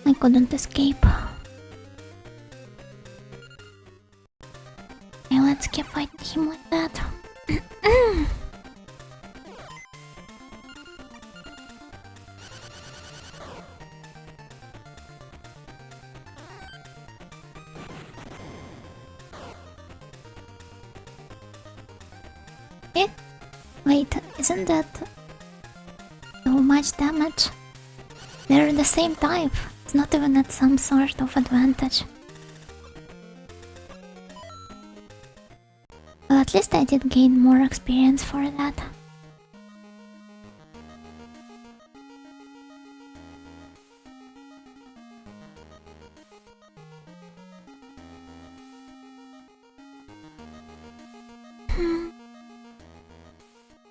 I couldn't escape. Okay, let's keep fighting him like that. Eh? Wait, isn't that so much damage? They're the same type. It's not even at some sort of advantage. Well, at least I did gain more experience for that.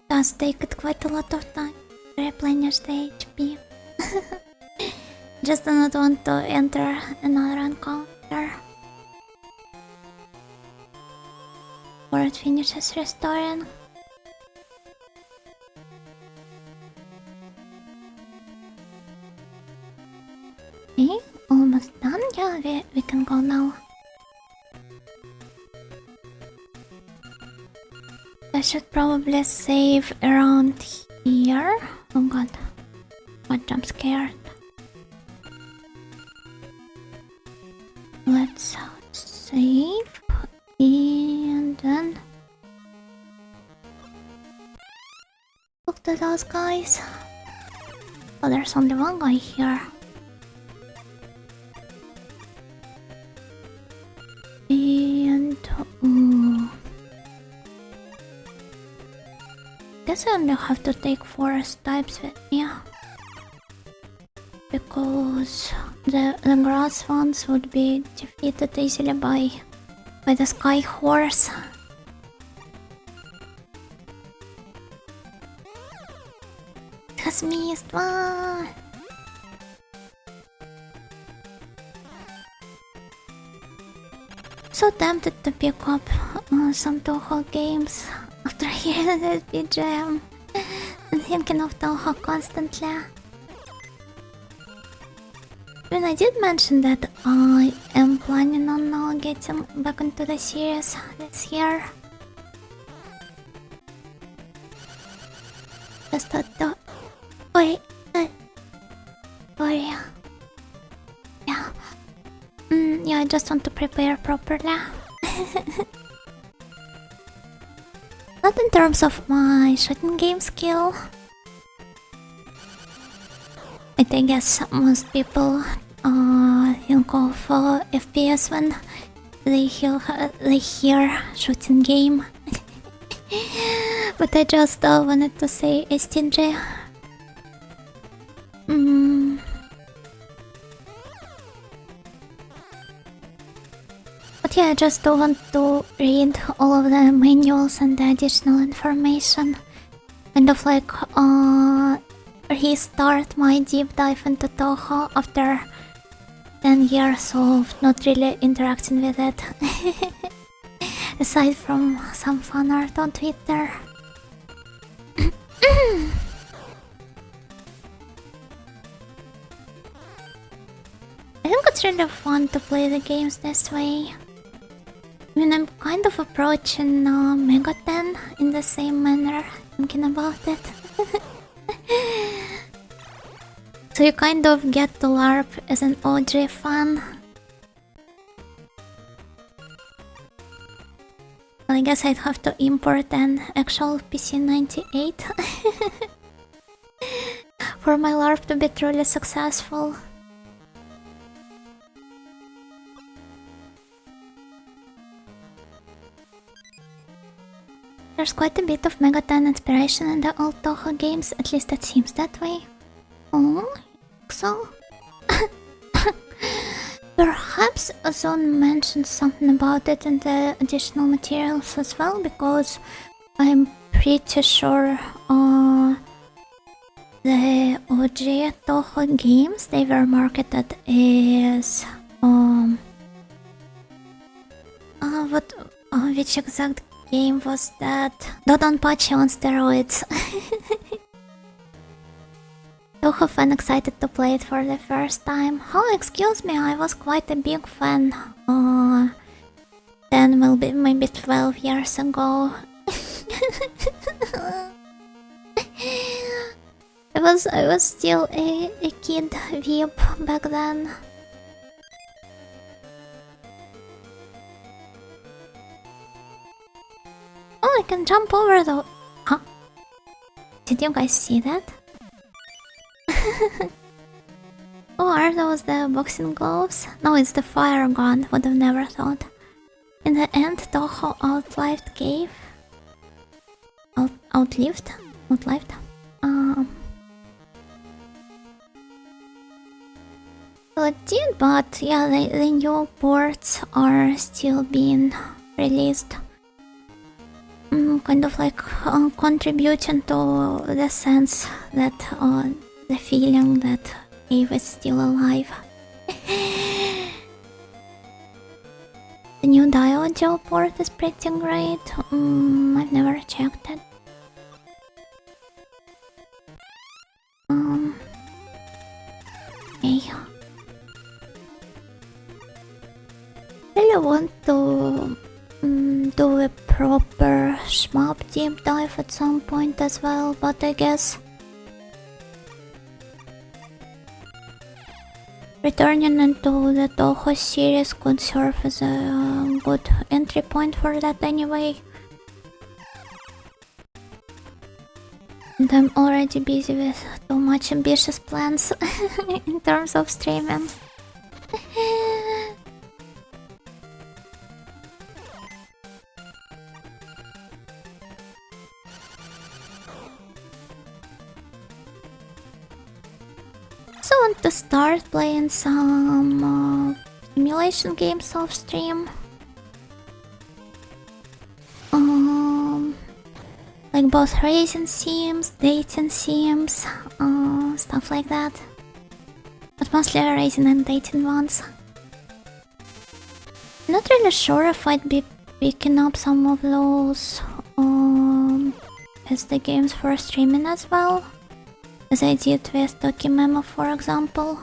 Does take it quite a lot of time to replenish the HP. Just do not want to enter another encounter before it finishes restoring. Okay, almost done. Yeah, we can go now. I should probably save around here. Oh god, what jump scared. Let's save and then look to those guys. Oh, there's only one guy here. And guess I only have to take forest types with me, because the grass ones would be defeated easily by the sky horse. It has missed one. So tempted to pick up some Toho games after hearing that BGM and thinking of Toho constantly. I mean, I did mention that I am planning on getting back into the series this year. Just thought to... Wait, sorry. Yeah. Yeah, I just want to prepare properly. Not in terms of my shooting game skill. I guess most people think of FPS when they hear shooting game. But I just wanted to say STG. But yeah, I just don't want to read all of the manuals and the additional information. Kind of like restart my deep dive into Toho after 10 years of not really interacting with it. Aside from some fan art on Twitter. I think it's really fun to play the games this way. I mean, I'm kind of approaching Mega 10 in the same manner, thinking about it. So you kind of get to LARP as an OG fan. Well, I guess I'd have to import an actual PC 98 for my LARP to be truly successful. There's quite a bit of Mega 10 inspiration in the old Toho games, at least it seems that way. Oh, so? Perhaps Ozone mentioned something about it in the additional materials as well, because I'm pretty sure the OG Toho games, they were marketed as which exact game was that? Dodonpachi on steroids. Toho fan excited to play it for the first time. Oh, excuse me, I was quite a big fan. 10 will be maybe 12 years ago. I was still a kid weep back then. Oh, I can jump over the... Huh? Did you guys see that? Oh, are those the boxing gloves? No, it's the fire gun, would have never thought. In the end, Toho outlived Cave. Outlived? Well, it did, but yeah, the new ports are still being released. Kind of like contributing to the sense that the feeling that Eve is still alive. The new Dio port is pretty great. I've never checked it. Okay. I really want to do a proper shmup deep dive at some point as well, but I guess returning into the Toho series could serve as a good entry point for that anyway. And I'm already busy with too much ambitious plans in terms of streaming. I want to start playing some simulation games off stream. Like both racing sims, dating sims, stuff like that. But mostly racing and dating ones. Not really sure if I'd be picking up some of those as the games for streaming as well, as I did with Tokimemo, for example.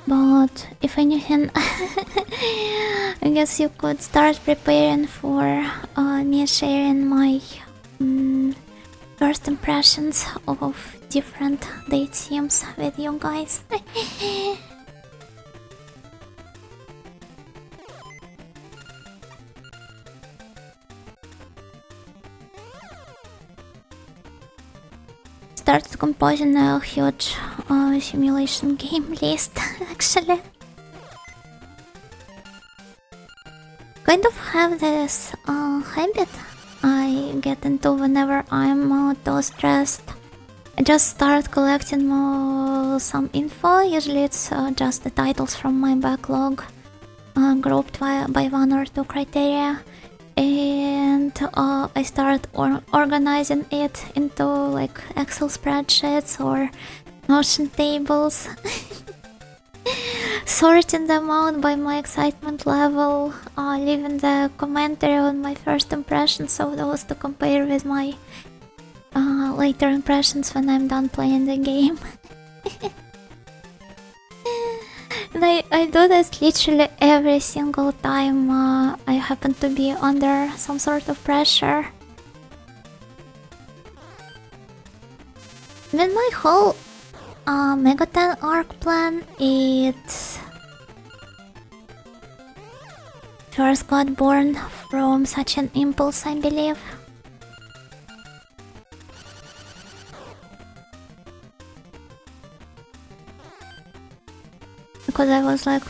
But if anything, I guess you could start preparing for me sharing my first impressions of different date sims with you guys. Started composing a huge simulation game list, actually. Kind of have this habit I get into whenever I'm too stressed. I just start collecting some info. Usually it's just the titles from my backlog, grouped by one or two criteria. And I start organizing it into like Excel spreadsheets or Notion tables, sorting them out by my excitement level, leaving the commentary on my first impressions of those to compare with my later impressions when I'm done playing the game. And I do this literally every single time I happen to be under some sort of pressure. With my whole Megaten arc plan, it first got born from such an impulse, I believe. Because I was like,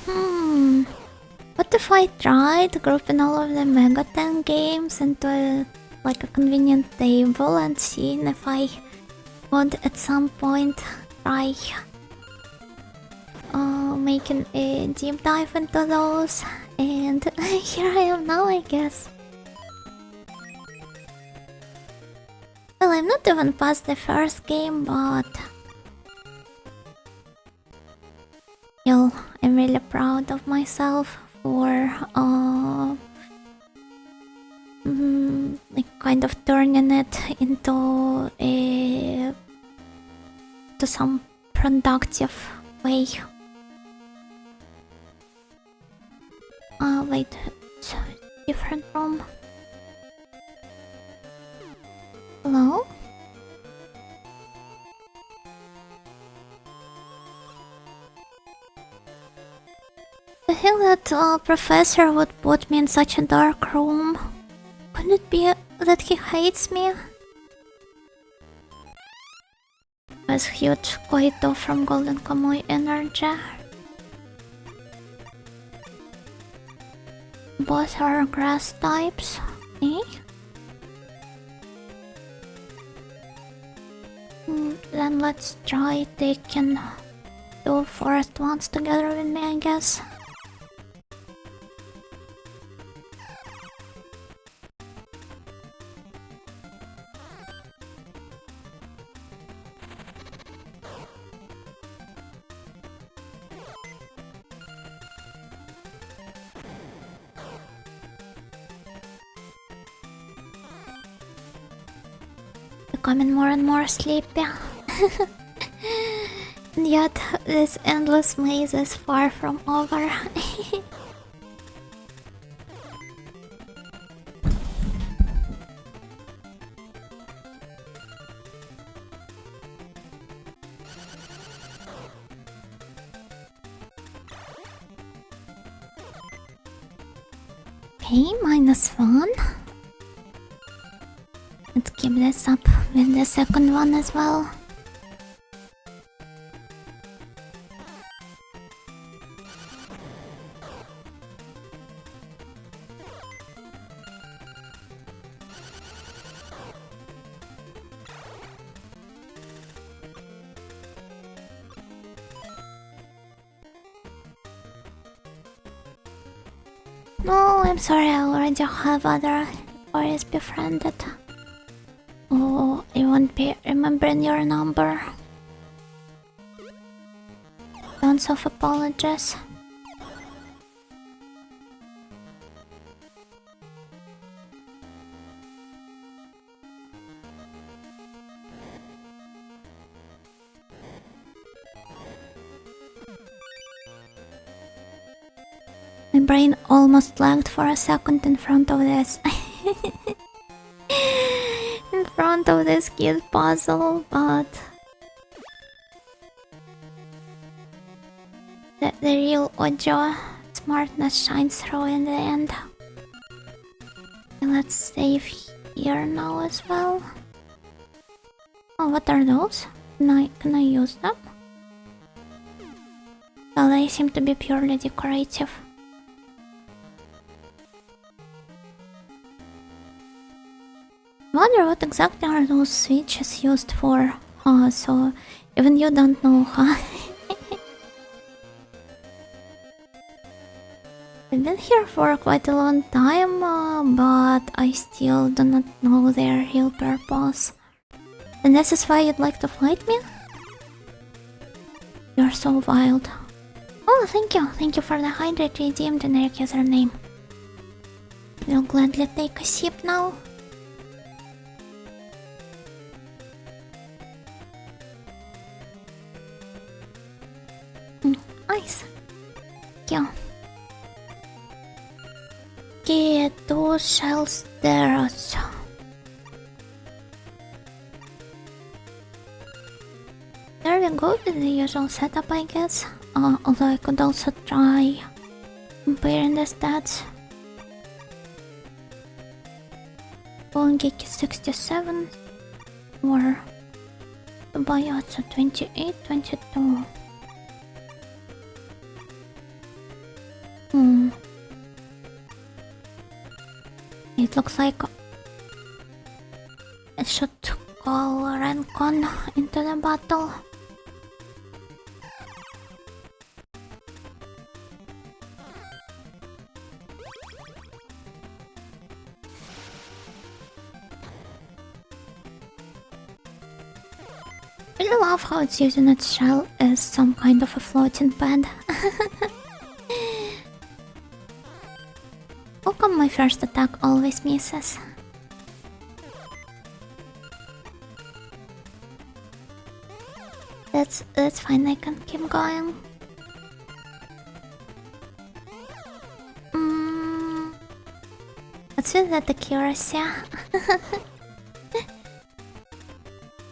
what if I tried grouping all of the Megaten games into like a convenient table and seeing if I would at some point try making a deep dive into those, and here I am now, I guess. Well, I'm not even past the first game, but still, I'm really proud of myself for like kind of turning it into some productive way. Wait, it's different from. Hello? I think that professor would put me in such a dark room. Could it be that he hates me? As huge Koito from Golden Kamuy energy. Both are grass types, eh? Then let's try taking two forest ones together with me, I guess. Becoming more and more sleepy. And yet, this endless maze is far from over. Okay, -1. Let's keep this up with the second one as well. No, I'm sorry, I already have other stories befriended. Oh, I won't be remembering your number. seconds of apologies. My brain almost lagged for a second in front of this. In front of this kid puzzle, but the real Ojo smartness shines through in the end. And let's save here now as well. Oh, what are those? Can I use them? Well, they seem to be purely decorative. Wonder what exactly are those switches used for? So even you don't know, huh? I've been here for quite a long time, but I still do not know their real purpose. And this is why you'd like to fight me? You're so wild. Oh, thank you. Thank you for the hydrate redeemed generic username. We'll gladly take a sip now. Nice. Yeah. Okay, 2 shells there. There we go with the usual setup, I guess. Although I could also try comparing the stats. Bone Geek is 67 or Bayatsu 28, 22. It looks like I should call Rencon into the battle. I really love how it's using its shell as some kind of a floating pad. How come my first attack always misses? That's fine, I can keep going. What's with that accuracy?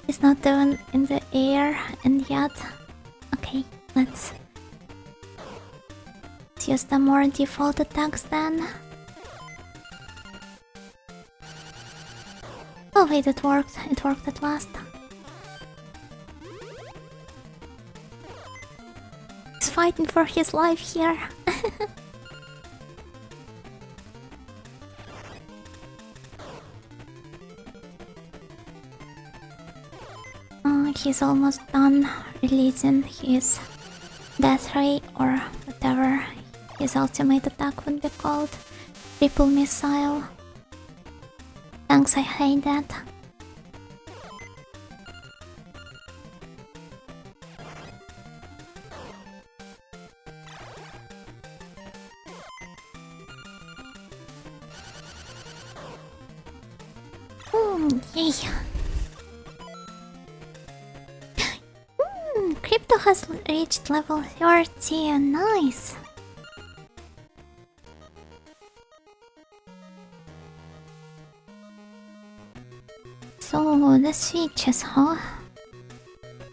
It's not even in the air and yet. Okay, let's use the more default attacks then. Oh wait, it worked. It worked at last. He's fighting for his life here. He's almost done releasing his death ray or whatever his ultimate attack would be called. Triple missile. Thanks, I hate that. Yay. Crypto has reached level 30, nice. So the switches, huh?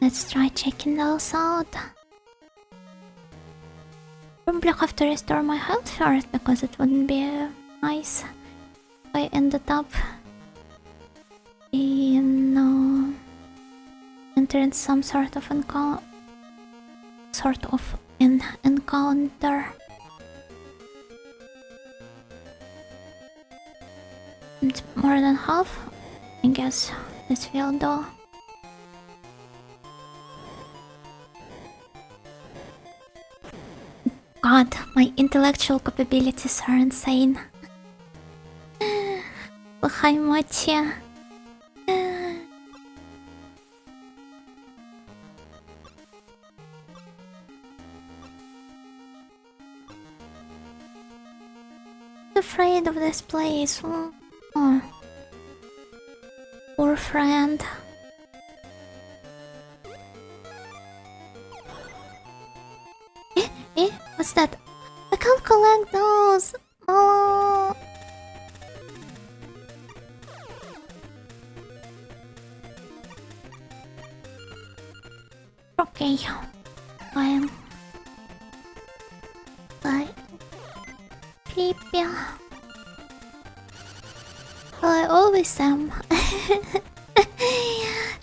Let's try checking those out. Probably have to restore my health first because it wouldn't be nice if I ended up in entering some sort of encounter. It's more than half. I guess this will do. God, my intellectual capabilities are insane. Hi, Mochi. Afraid of this place. Oh. Poor friend. What's that? I can't collect those. Oh. Okay. Fine. Bye. Creepy. I always am.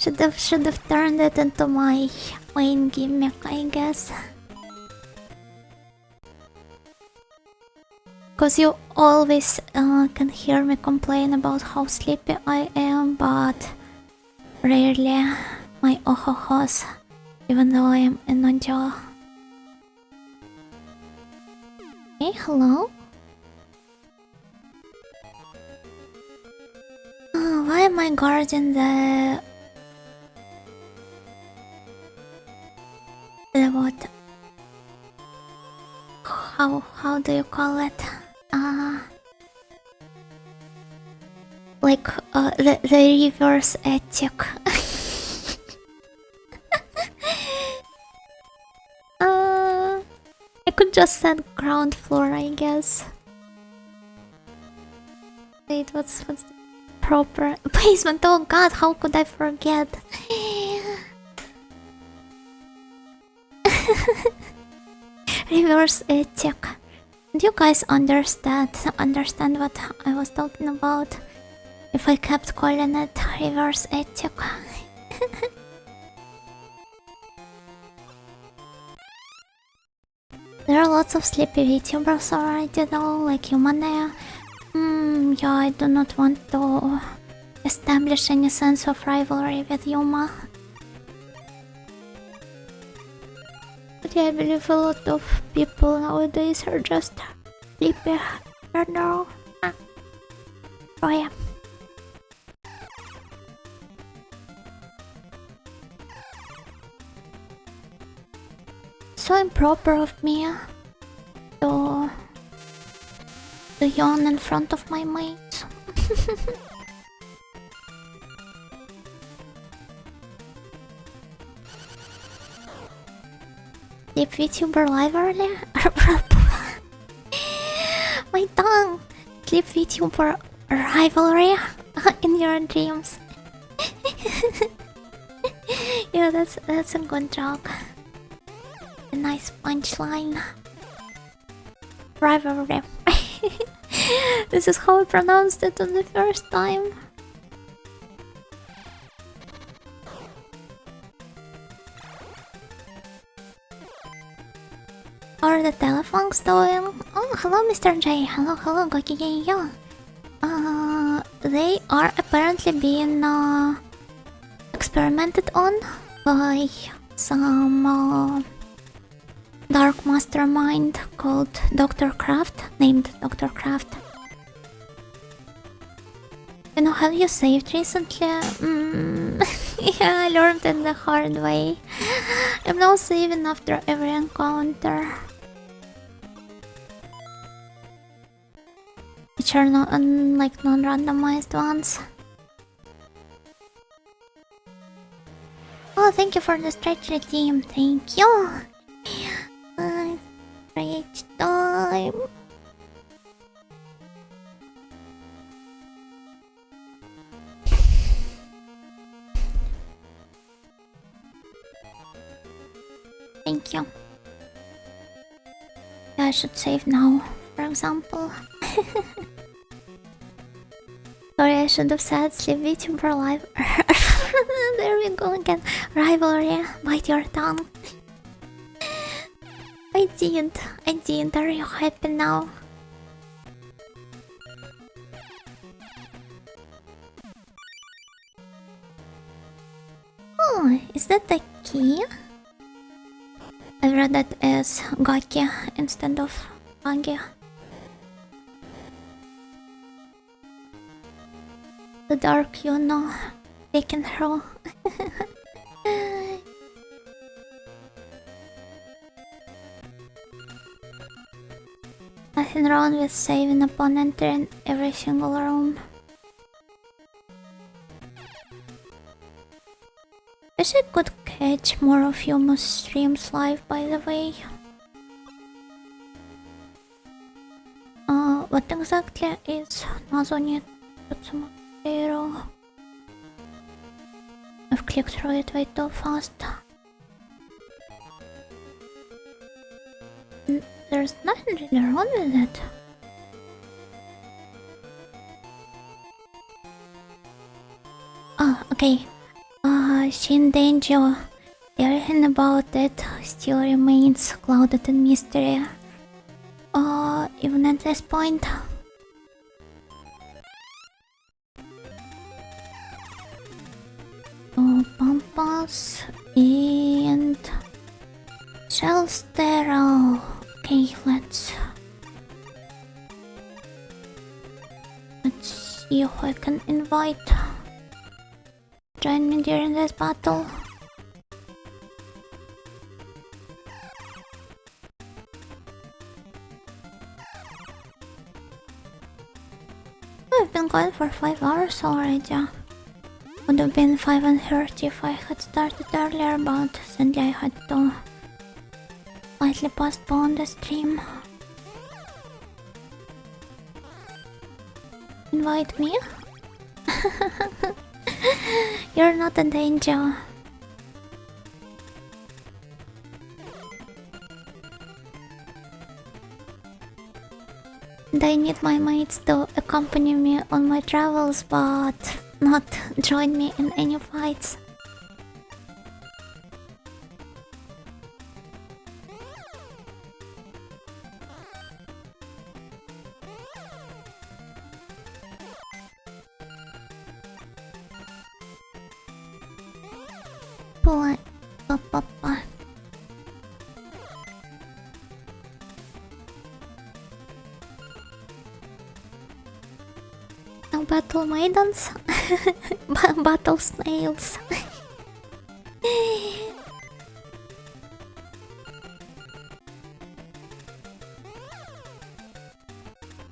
should have turned it into my main gimmick, I guess. Cause you always can hear me complain about how sleepy I am, but rarely my ohos, even though I am in a jaw. Hey, hello? Why am I guarding the what? How do you call it? Like the reverse ethic. I could just said ground floor, I guess. Wait, what's the proper basement? Oh god, how could I forget? Reverse ethic. Do you guys understand what I was talking about? If I kept calling it reverse ethic. There are lots of sleepy VTubers already though, like Humane. Yeah, I do not want to establish any sense of rivalry with Yuma. But yeah, I believe a lot of people nowadays are just sleepy. I don't know. Oh yeah. So improper of me to yawn in front of my mates. Deep VTuber live early? My tongue! Deep VTuber rivalry in your dreams. Yeah, that's a good joke. A nice punchline. Rivalry. This is how I pronounced it on the first time. How are the Telefangs doing? Oh, hello Mr. J. Hello, Gokigeyo. They are apparently being experimented on by some dark mastermind called Dr. Kraft, named Dr. Kraft. You know, have you saved recently? Yeah, I learned it the hard way. I'm now saving after every encounter. Which are not like non-randomized ones. Oh, thank you for the stretch team. Thank you. Stretch time. Thank you. Yeah, I should save now, for example. Sorry, I should have said sleep VTuber live. There we go again. Rivalry, bite your tongue. I didn't. Are you happy now? Oh, is that the key? I read that as Gaki instead of Agi. The dark, you know, taken through. Nothing wrong with saving upon entering every single room. Wish I could catch more of Yumo's streams live, by the way. What exactly is Nazonet Tutsumotero? I've clicked through it way too fast. There's nothing really wrong with it. Oh, okay. Shin Denjuu. Everything about it still remains clouded in mystery. Even at this point. Pampas and Shell Sterile. Okay, let's see who I can invite. Join me during this battle. I've been going for 5 hours already. Would have been 5:30 if I had started earlier, but sadly I had to slightly postpone the stream. Invite me? You're not a danger. And I need my mates to accompany me on my travels, but not join me in any fights. Boy, papa. Now battle maidens, battle snails.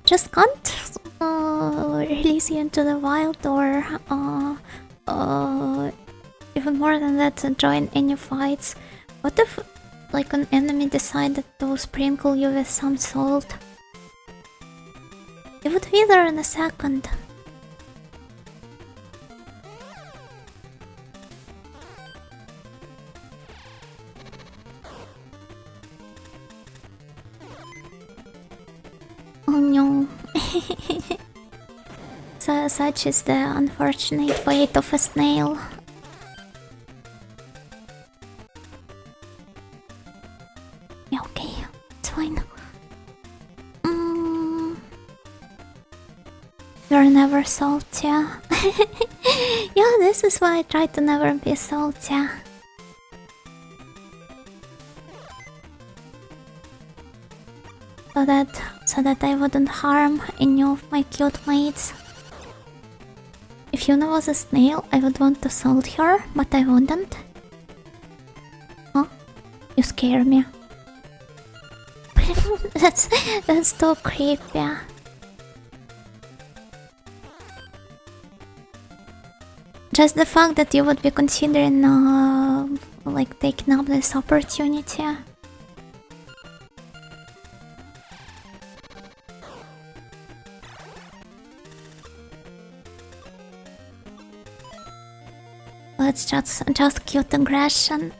Just can't release you into the wild, or even more than that, join any fights. What if, like, an enemy decided to sprinkle you with some salt? You would wither in a second. Oh no. Such is the unfortunate fate of a snail. Yeah, okay, it's fine. You're never salty. Yeah, this is why I try to never be salty. So that I wouldn't harm any of my cute mates. If Yuna was a snail, I would want to salt her, but I wouldn't. Huh? You scare me. That's too creepy. Just the fact that you would be considering, like, taking up this opportunity. It's just cute aggression.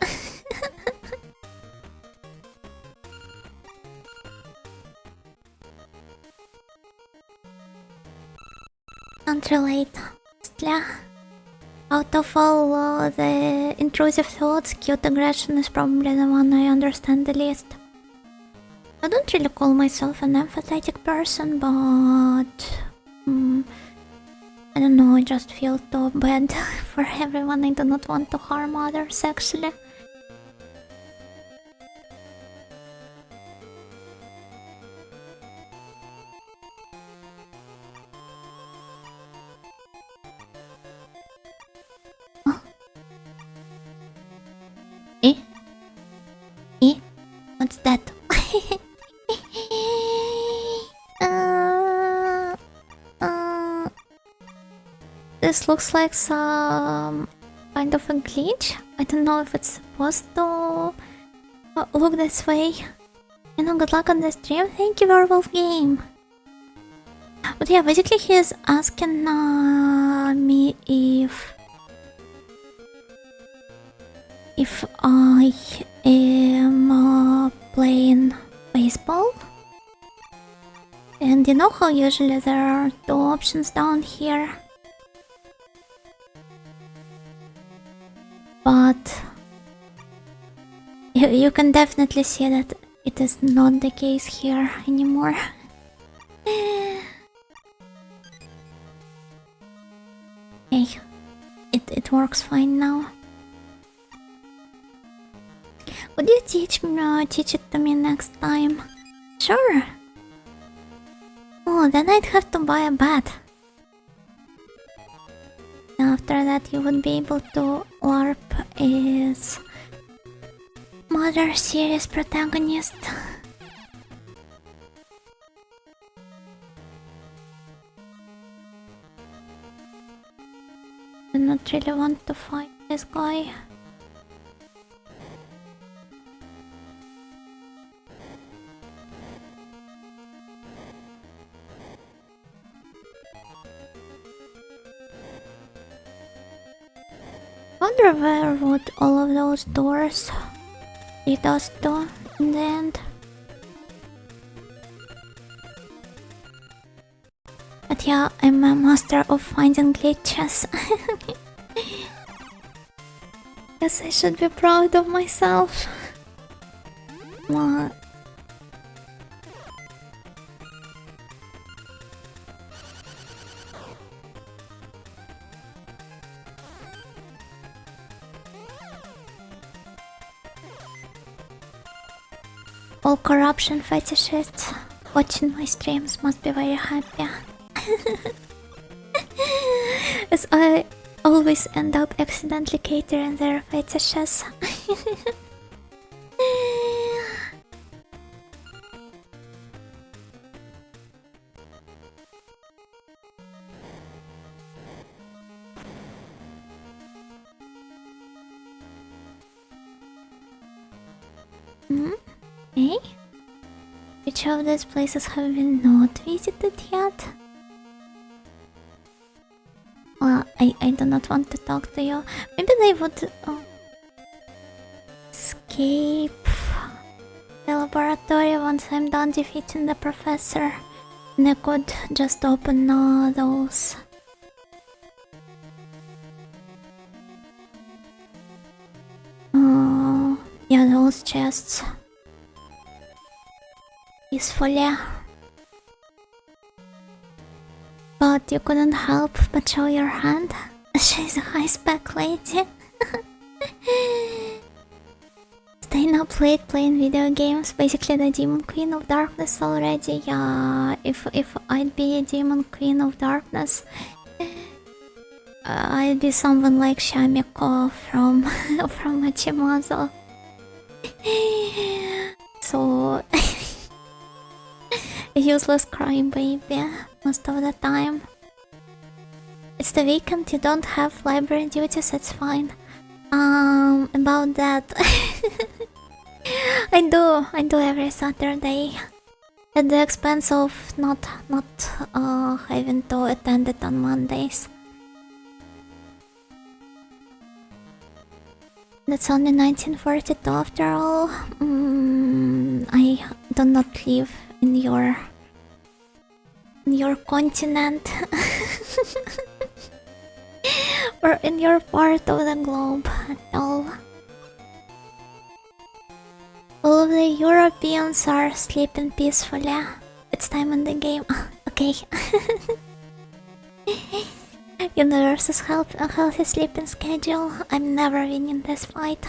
Can't relate. Out of all the intrusive thoughts, cute aggression is probably the one I understand the least. I don't really call myself an empathetic person, but I don't know, I just feel too bad for everyone. I do not want to harm others, actually. Huh? Eh? What's that? this looks like some kind of a glitch. I don't know if it's supposed to look this way. You know, good luck on the stream. Thank you, Werewolf Game. But yeah, basically he is asking me if I am playing baseball. And you know how usually there are two options down here? But you can definitely see that it is not the case here anymore. Hey, it works fine now. Would you teach it to me next time? Sure. Oh, then I'd have to buy a bat. After that, you would be able to LARP as Mother series protagonist. I do not really want to fight this guy. Wonder where would all of those doors lead us to in the end. But yeah, I'm a master of finding glitches. Guess I should be proud of myself. What? All corruption fetishists watching my streams must be very happy. As I always end up accidentally catering their fetishes. Hey? Which of these places have we not visited yet? Well, I do not want to talk to you. Maybe they would escape the laboratory once I'm done defeating the professor. And I could just open those. Yeah, those chests. Peacefully. But you couldn't help but show your hand. She's a high-spec lady. Staying up late playing video games, basically the Demon Queen of Darkness already. Yeah, if I'd be a Demon Queen of Darkness, I'd be someone like Shamiko from Machimazo. So a useless crying baby most of the time. It's the weekend, you don't have library duties, it's fine. About that, I do every Saturday, at the expense of not having to attend it on Mondays. That's only 1942 after all. I do not live in your continent or in your part of the globe at all. All of the Europeans are sleeping peacefully. It's time in the game. Okay. Universe's a healthy sleeping schedule. I'm never winning this fight.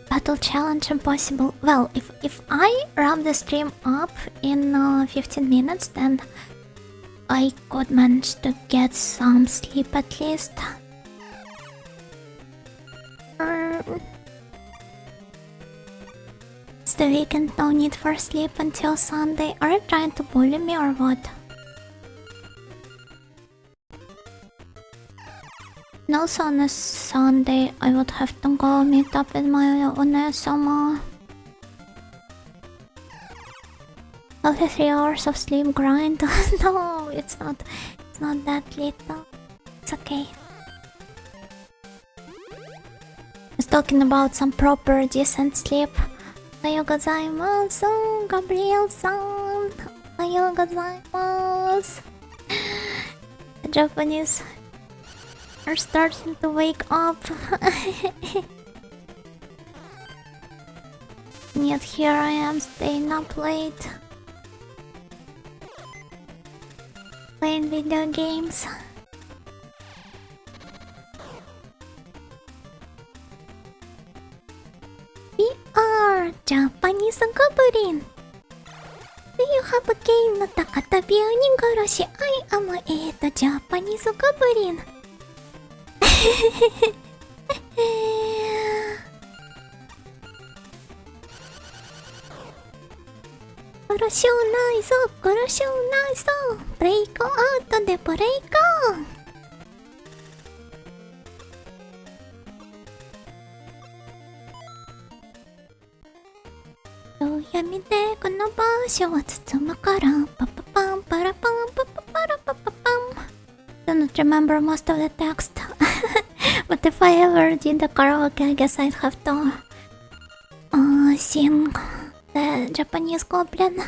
Battle challenge impossible. Well, if I wrap the stream up in 15 minutes, then I could manage to get some sleep at least. It's the weekend, no need for sleep until Sunday. Are you trying to bully me or what? And also on a Sunday, I would have to go meet up with my Onesama. After 3 hours of sleep grind. No, it's not that late though. It's okay. I was talking about some proper decent sleep. Ohayo gozaimasu, Gabriel-san. Ohayo gozaimasu. The Japanese are starting to wake up. And yet here I am staying up late. Playing video games. We are Japanese Goblin. Do you have a game no Takatabi Onigoroshi? I am a Japanese Goblin. Gorosho nai zo, gorosho nai zo. Break out de break on. Yami de kono basho wa tsutsumu kara. Pa pa pam para pam pa pa para pa pa pam. Don't remember most of the text. But if I ever did the karaoke, I guess I'd have to sing the Japanese Goblin.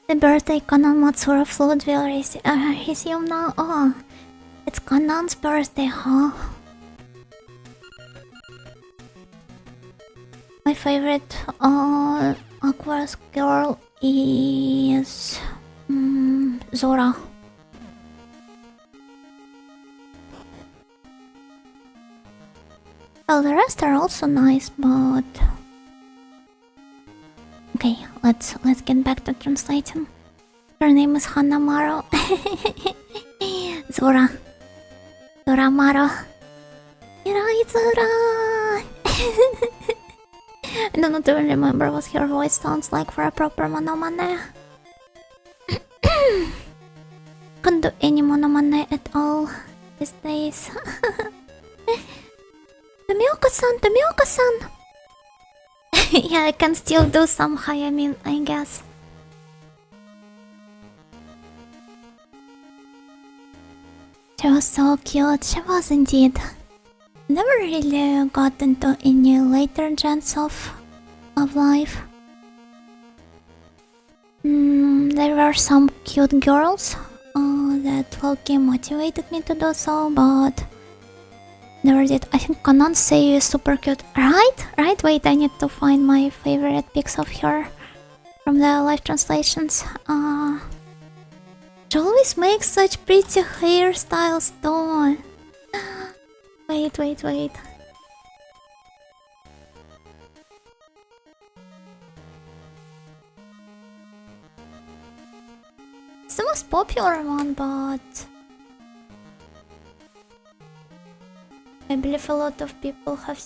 The birthday Kanon Matsura flood will resume now. Oh, it's Kanon's birthday, huh? My favorite Aqua's girl is Zora. Well, the rest are also nice, but okay, let's get back to translating. Her name is Hanamaru. Zora. Zoramaru. Mirai Zora. I do not even remember what her voice sounds like for a proper monomane. Can't do any monomane at all these days. Tomioka-san, Tomioka-san! Yeah, I can still do some Hayamin, I guess. She was so cute, she was indeed. Never really got into any later gens of life. There were some cute girls that low-key motivated me to do so, but never did. I think Kanan Seiyu is super cute. Right? Wait, I need to find my favorite pics of her from the live translations. She always makes such pretty hairstyles though. Wait. It's the most popular one, but I believe a lot of people have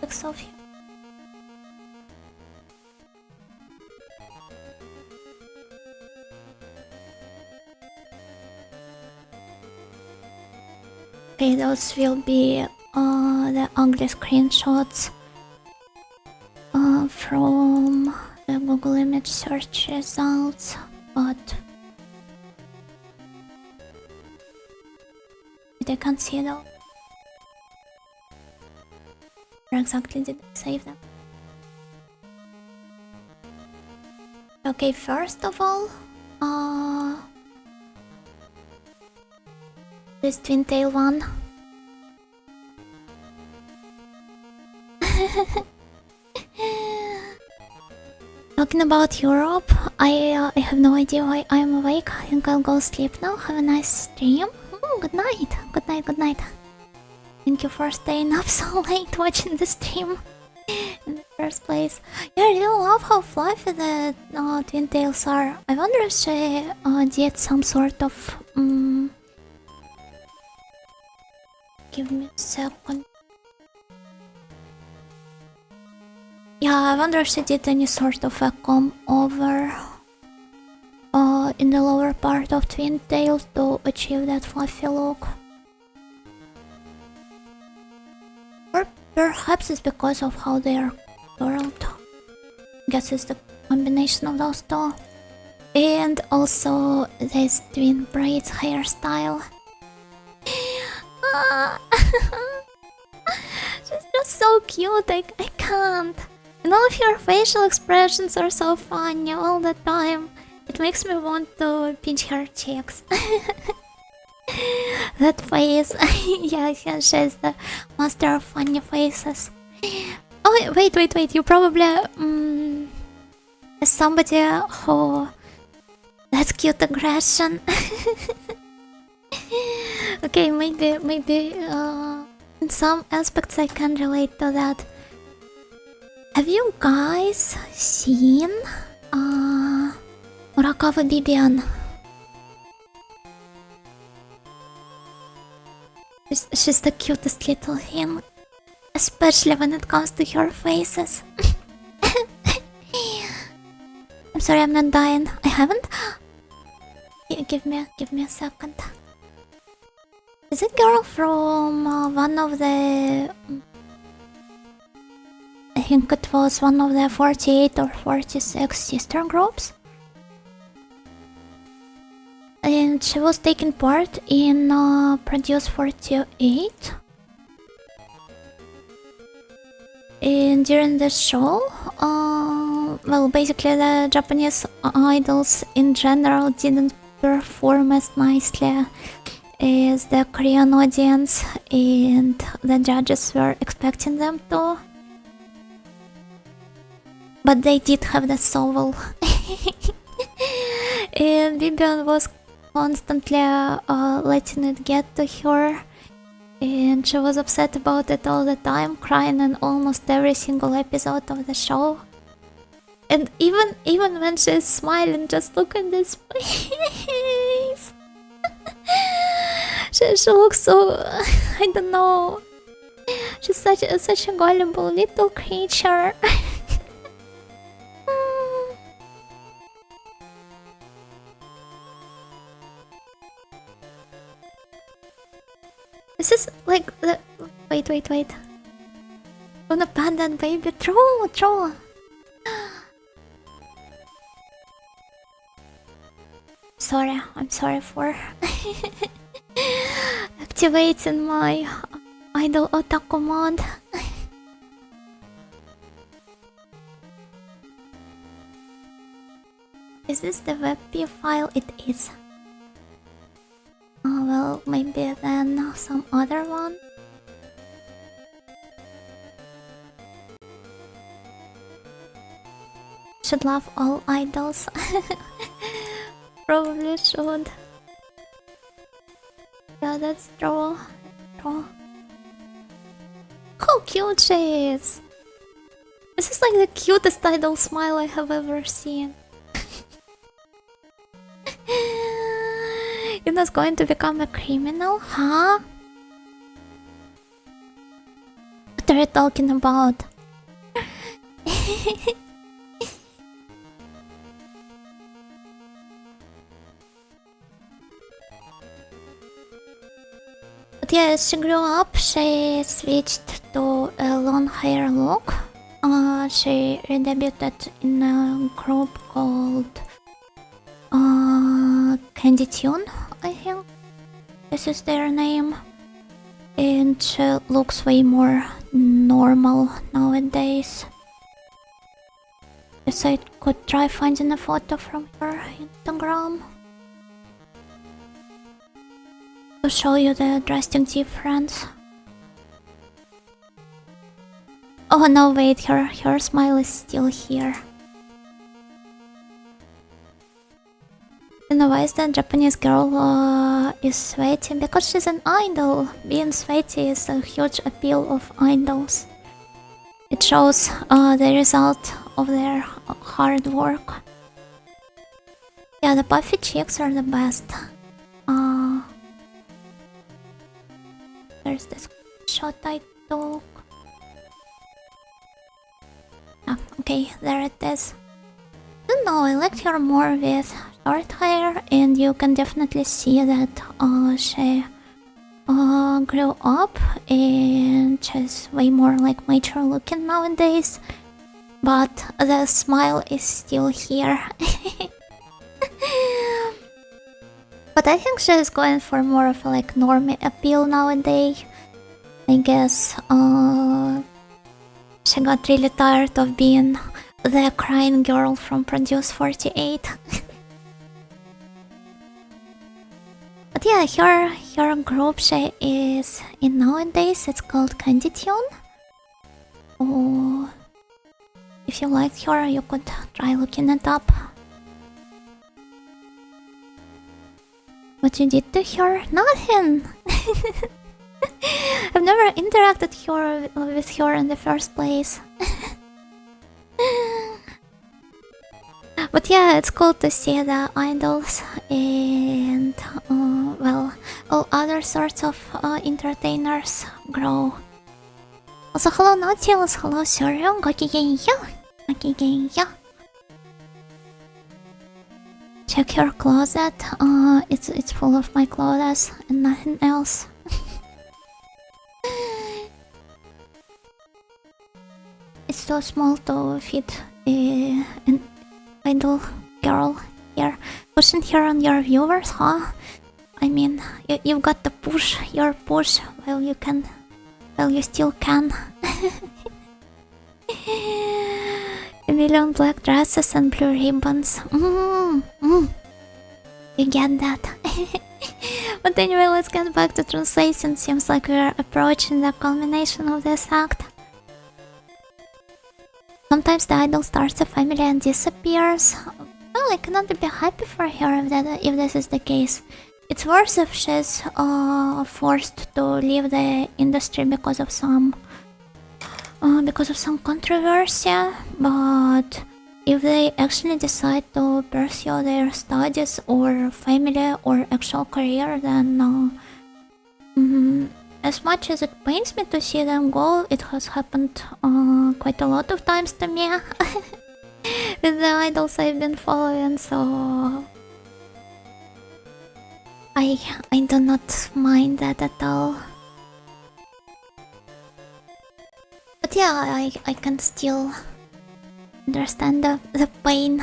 pics of him. Okay, those will be the ugly screenshots from the Google image search results, but I can't see though. Where exactly did I save them? Okay, first of all, this twin tail one. Talking about Europe, I have no idea why I'm awake. I think I'll go sleep now. Have a nice stream. Good night. Good night. Thank you for staying up so late watching the stream in the first place. Yeah, I really love how fluffy the twin tails are. I wonder if she did some sort of give me a second. Yeah, I wonder if she did any sort of a comb over in the lower part of twin tails to achieve that fluffy look. Or perhaps it's because of how they are curled. Guess it's the combination of those two. And also this twin braids hairstyle. She's just so cute, I can't. And all of your facial expressions are so funny all the time. It makes me want to pinch her cheeks. That face. Yeah, she's the master of funny faces. Oh, wait. You probably... somebody who... That's cute aggression. Okay, maybe in some aspects I can relate to that. Have you guys seen Murakawa Bibian? She's the cutest little thing, especially when it comes to her faces. I'm sorry, I'm not dying. I haven't. Give me a second. Is it girl from one of the... I think it was one of the 48 or 46 sister groups. And she was taking part in Produce 48. And during the show, well, basically the Japanese idols in general didn't perform as nicely as the Korean audience, and the judges were expecting them to. But they did have the soul. And Bibian was constantly letting it get to her, and she was upset about it all the time, crying in almost every single episode of the show. And even when she's smiling, just look at this face. she looks so... I don't know. She's such a gullible little creature. This is like the... Wait. Gonna ban that baby. True. I'm sorry for activating my idol otaku mod. Is this the WebP file? It is. Oh, well, maybe then some other one. Should love all idols. Probably should. Yeah, that's true. How cute she is! This is like the cutest idol smile I have ever seen. You're not going to become a criminal, huh? What are you talking about? But yeah, as she grew up, she switched to a long hair look. She redebuted in a group called Candy Tune, I think. This is their name. And she looks way more normal nowadays. Guess I could try finding a photo from her Instagram to show you the drastic difference. Oh no, wait, her smile is still here. And why is that Japanese girl is sweaty? Because she's an idol. Being sweaty is a huge appeal of idols. It shows the result of their hard work. Yeah, the puffy cheeks are the best. There's this shot I took. Ah, okay, there it is. don't know, I liked her more with short hair, and you can definitely see that she grew up and she's way more like mature looking nowadays, but the smile is still here. But I think she's going for more of a like normie appeal nowadays. I guess she got really tired of being the crying girl from Produce 48. But yeah, her group she is in nowadays, it's called Candy Tune. Oh, if you liked her, you could try looking it up. What you did to her? Nothing! I've never interacted with her in the first place. But yeah, it's cool to see the idols and well, all other sorts of entertainers grow. Also, hello Nautilus, hello Surreal, gokigenyo, gokigenyo. Check your closet. It's full of my clothes and nothing else. It's too small to fit an idol girl here. Pushing her on your viewers, huh? I mean, you've got to push your push while you can, while you still can. A million black dresses and blue ribbons. You get that. But anyway, let's get back to translation. Seems like we're approaching the culmination of this act. Sometimes the idol starts a family and disappears. Well, I cannot be happy for her if this is the case. It's worse if she's forced to leave the industry because of some controversy. But if they actually decide to pursue their studies or family or actual career, then as much as it pains me to see them go, it has happened quite a lot of times to me with the idols I've been following, so I do not mind that at all. But yeah, I can still understand the pain.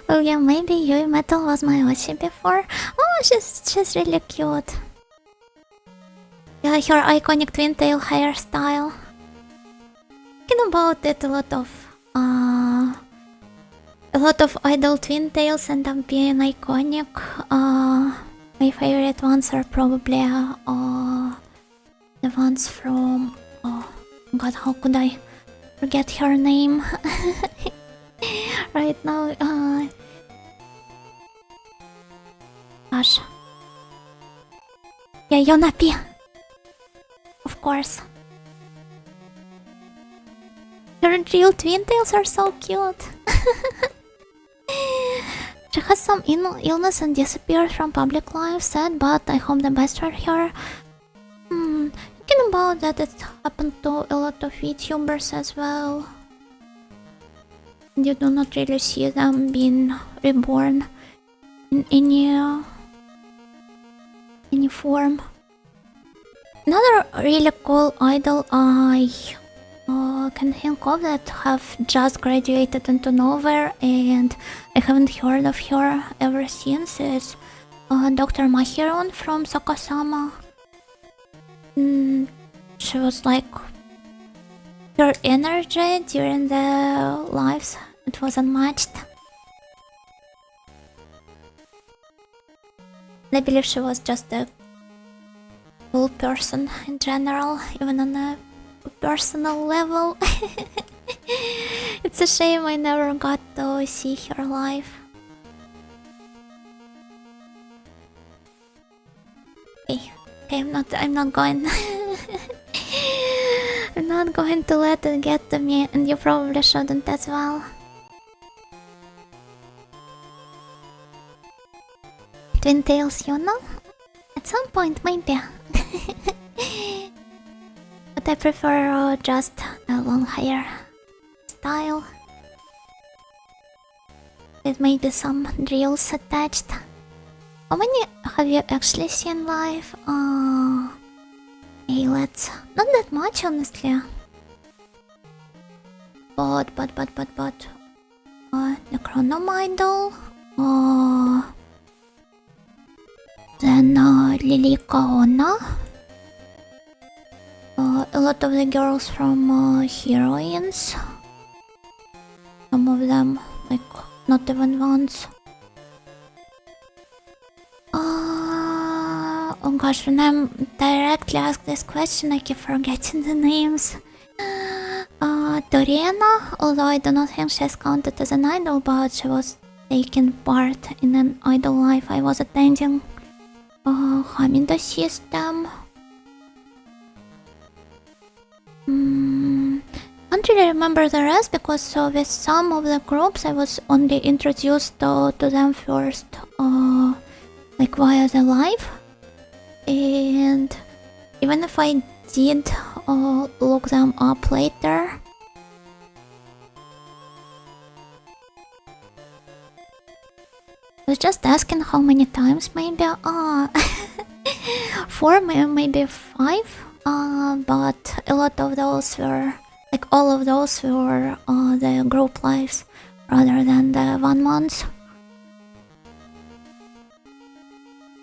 Well, yeah, maybe Yui Metal was my Oshi before. Oh, she's really cute. Yeah, her iconic twin tail hairstyle. Thinking about it, a lot of idol twin tails end up being iconic. My favorite ones are probably the ones from God, how could I forget her name right now? Gosh. Yeah, Yonapi. Of course. Her real twin tails are so cute. She has some illness and disappeared from public life, sad, but I hope the best for her. Thinking about that, it happened to a lot of Vtubers as well. And you do not really see them being reborn in any form. Another really cool idol I can think of that have just graduated into nowhere and I haven't heard of her ever since is Dr. Mahiron from Sakasama. She was like, her energy during the lives, it was unmatched. I believe she was just a cool person in general, even on a personal level. It's a shame I never got to see her live. Okay, I'm not going. I'm not going to let it get to me, and you probably shouldn't as well. Twin tails, you know? At some point, maybe. But I prefer just a long hair style. with maybe some drills attached. How many have you actually seen live? Hey, let's... Not that much, honestly. But... the Chronom Idol. Then Lily Kaona. A lot of the girls from Heroines. Some of them, like, not even once. Oh gosh, when I'm directly asked this question, I keep forgetting the names. Doriana, although I do not think she is counted as an idol, but she was taking part in an idol life I was attending. Hamido System. Can't really remember the rest because with some of the groups I was only introduced to them first, like via the live. And even if I did look them up later, I was just asking how many times, maybe 4, maybe 5, but a lot of those were, like all of those were the group lives rather than the 1 month.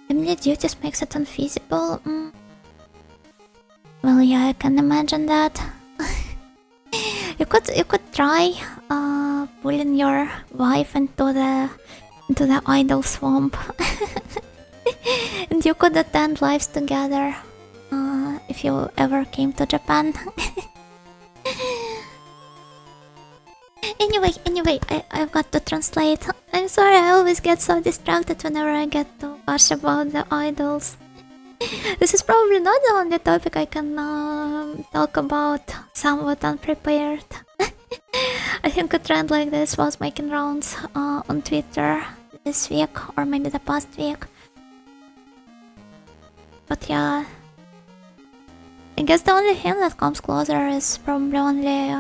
Family duties makes it unfeasible. Well, yeah, I can imagine that. you could try pulling your wife into the idol swamp, and you could attend lives together if you ever came to Japan. Anyway, I've got to translate. I'm sorry, I always get so distracted whenever I get to gush about the idols. This is probably not the only topic I can talk about somewhat unprepared. I think a trend like this was making rounds on Twitter this week, or maybe the past week. But yeah, I guess the only thing that comes closer is probably only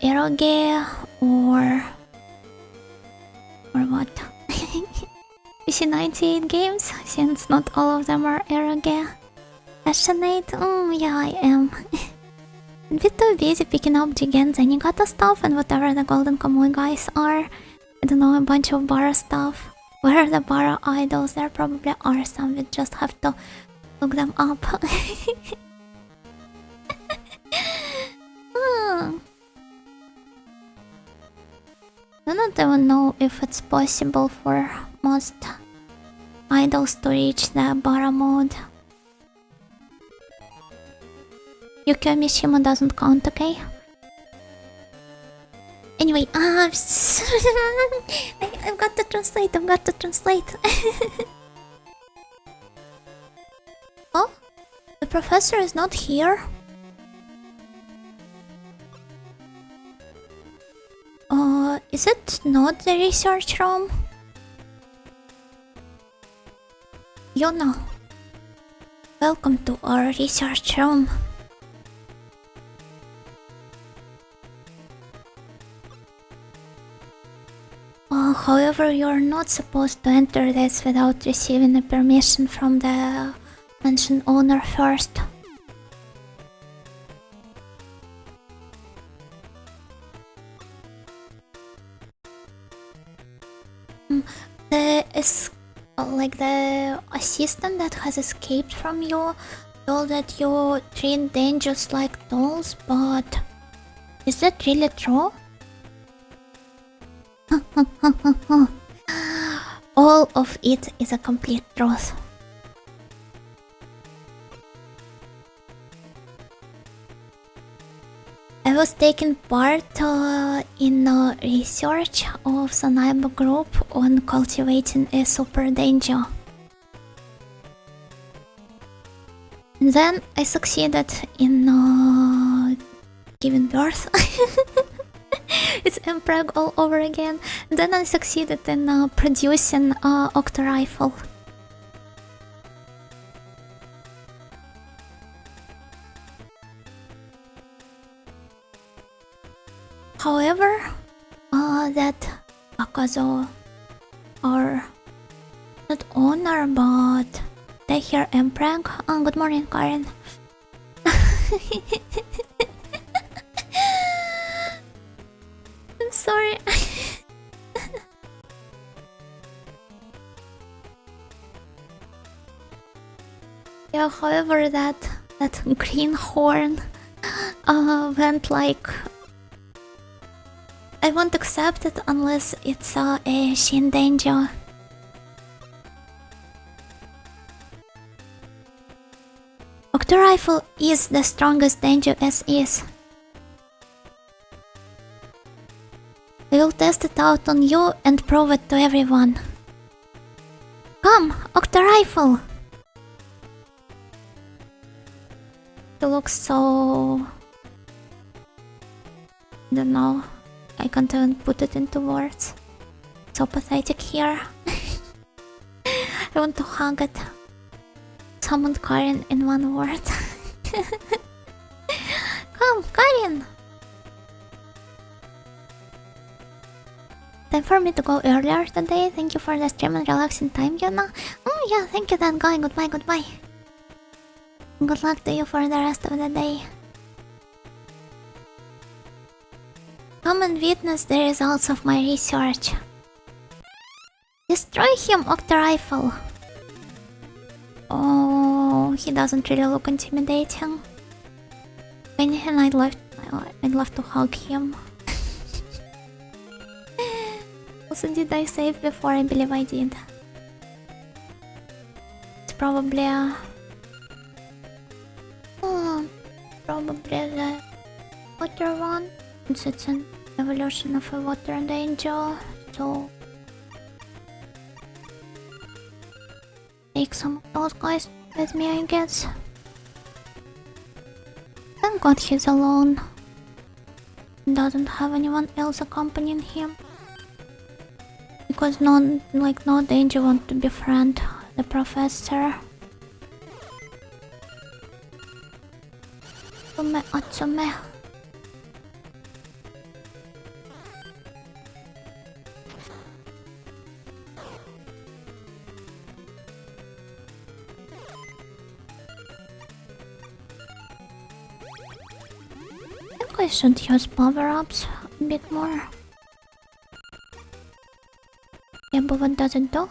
eroge or what? PC98 games, since not all of them are eroge. Passionate? Yeah, I am. A bit too busy picking up Jigen Zenigata stuff and whatever the Golden Kamuy guys are. I don't know, a bunch of Bara stuff. Where are the Bara idols? There probably are some, we just have to look them up. I don't even know if it's possible for most idols to reach the Bara mode. Yukio Mishima doesn't count, okay? Anyway, I've got to translate, Oh? The professor is not here? Is it not the research room? Yuna, welcome to our research room. However, you're not supposed to enter this without receiving a permission from the mansion owner first. The assistant that has escaped from you told that you treat dangers like dolls, but is that really true? All of it is a complete truth. I was taking part in research of Sanaiba group on cultivating a super danger. And then I succeeded in giving birth. It's Mpreg all over again. And then I succeeded in producing Octo Rifle. however, that Akazo, our not owner, but they hear I'm prank. Good morning, Karen. I'm sorry. Yeah, however, that greenhorn went like, I won't accept it unless it's a Shin Denjuu. Octo Rifle is the strongest Denjuu as is. I will test it out on you and prove it to everyone. Come, Octo Rifle! He looks so... I don't know. I can't even put it into words. So pathetic here. I want to hug it. Summoned Karin in one word. Come, Karin! Time for me to go earlier today. Thank you for the stream and relaxing time, Yuna. Oh yeah, thank you then, guy. Goodbye, goodbye. Good luck to you for the rest of the day. Come and witness the results of my research. Destroy him, Octo Rifle. Oh, he doesn't really look intimidating. If anything, I'd love to hug him. Also, did I save before? I believe I did. It's probably probably the water one. It's an evolution of a water Denjuu, so take some of those guys with me, I guess. Thank God he's alone. Doesn't have anyone else accompanying him. Because no Denjuu want to befriend the professor. Atsume, Atsume. I think I should use power-ups a bit more. Yeah, but what does it do?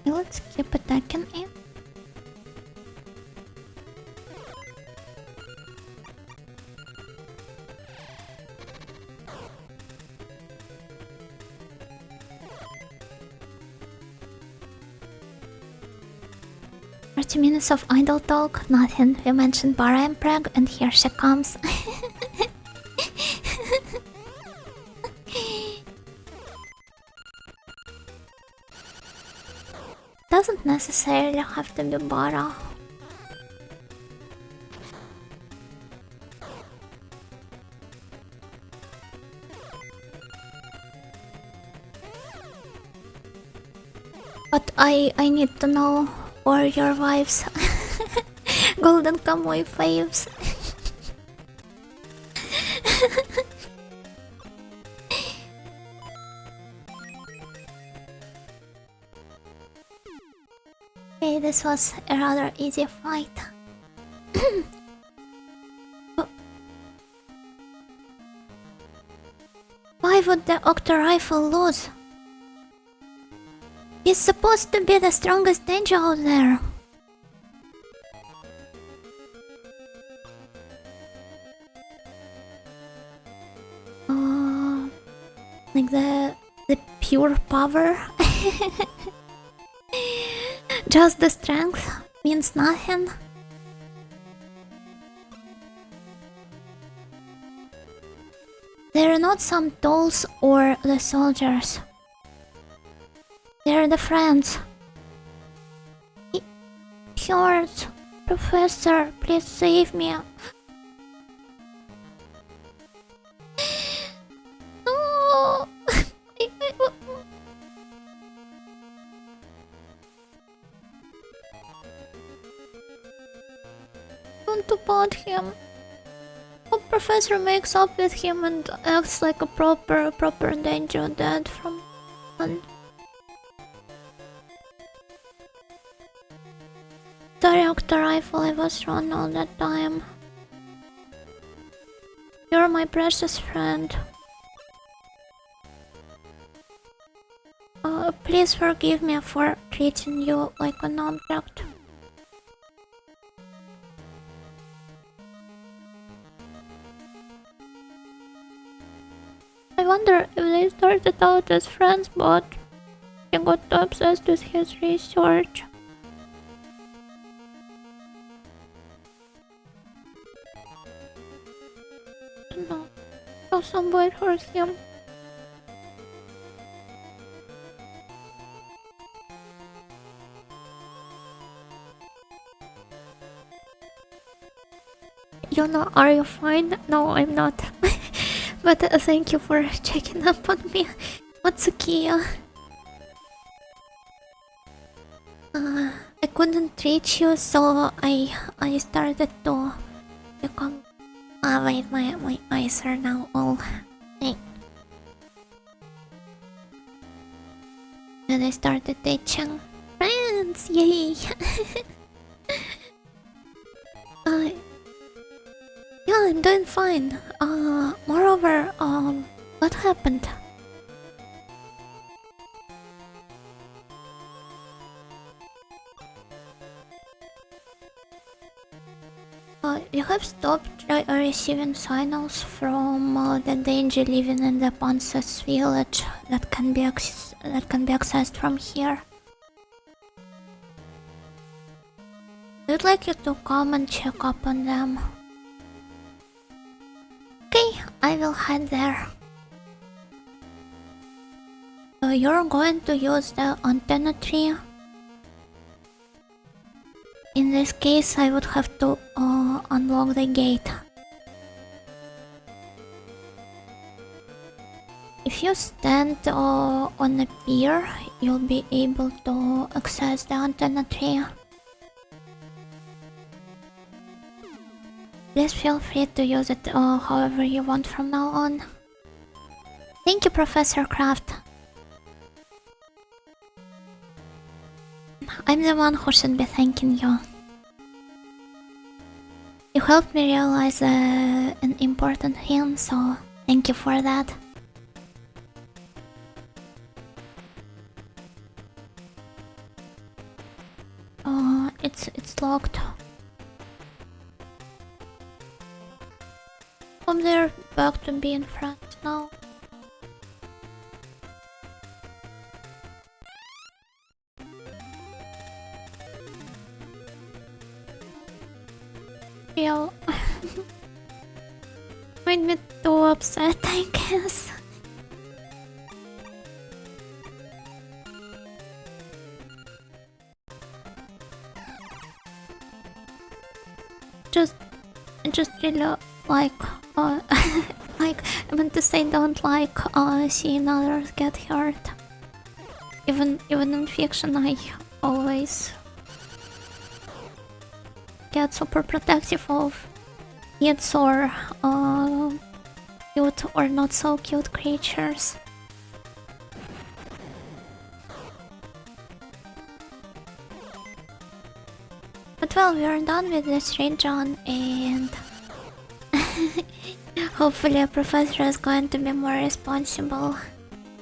Let's keep attacking it. Minutes of idle talk, nothing. We mentioned Bara and Prague, and here she comes. Doesn't necessarily have to be Bara. But I need to know or your wives. Golden Kamuy faves. Okay, this was a rather easy fight. Why would the Octo Rifle lose? He's supposed to be the strongest Denjuu out there. Like the pure power. Just the strength means nothing. They're not some tools or the soldiers. They're the friends. It hurts. Professor, please save me. No. want to pot him. Hope Professor makes up with him and acts like a proper Denjuu dad from on. Sorry, Octa Rifle, I was wrong all that time. You're my precious friend. Please forgive me for treating you like an object. I wonder if they started out as friends, but he got obsessed with his research. I don't know how somebody hurt him. Yuna, are you fine? No, I'm not. But thank you for checking up on me. Matsukiya. I couldn't reach you, so I started to become... wait, my eyes are now all... And I started teaching friends, yay! Yeah, I'm doing fine. Moreover, what happened? You have stopped receiving signals from the Denjuu living in the Pansy's village that can be accessed from here. I'd like you to come and check up on them. Okay, I will head there. So you're going to use the antenna tree. In this case, I would have to unlock the gate. If you stand on a pier, you'll be able to access the antenna tree. Please feel free to use it however you want from now on. Thank you, Professor Kraft. I'm the one who should be thanking you. You helped me realize an important hint, so thank you for that. It's locked. They're back to being friends now. Yeah. Made me too upset, I guess. Just really like like I want to say don't like seeing others get hurt. Even in fiction, I always get super protective of kids or cute or not so cute creatures. But well, we are done with this region, and hopefully a professor is going to be more responsible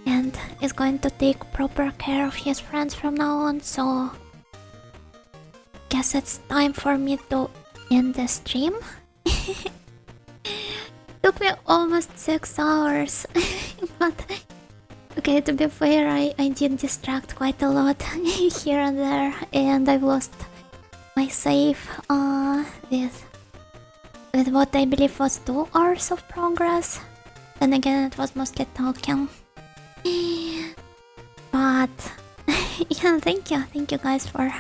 and is going to take proper care of his friends from now on, so guess it's time for me to end the stream. Took me almost 6 hours, but okay, to be fair, I did distract quite a lot here and there, and I've lost my save with what I believe was 2 hours of progress. Then again, it was mostly talking. But yeah, thank you guys for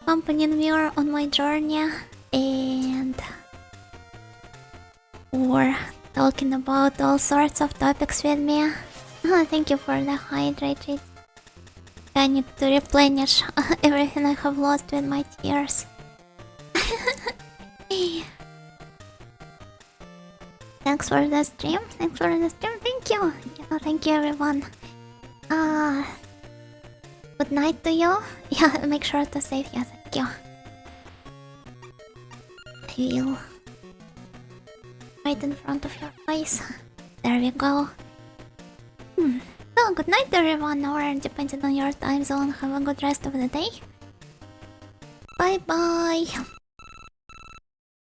accompanying me on my journey and for talking about all sorts of topics with me. Thank you for the hydrate. I need to replenish everything I have lost with my tears. Thanks for the stream. Thank you. Yeah, thank you everyone. Good night to you. Yeah, make sure to save. Yeah, thank you. I will. Right in front of your eyes. There we go. So, good night everyone, or depending on your time zone, have a good rest of the day. Bye bye.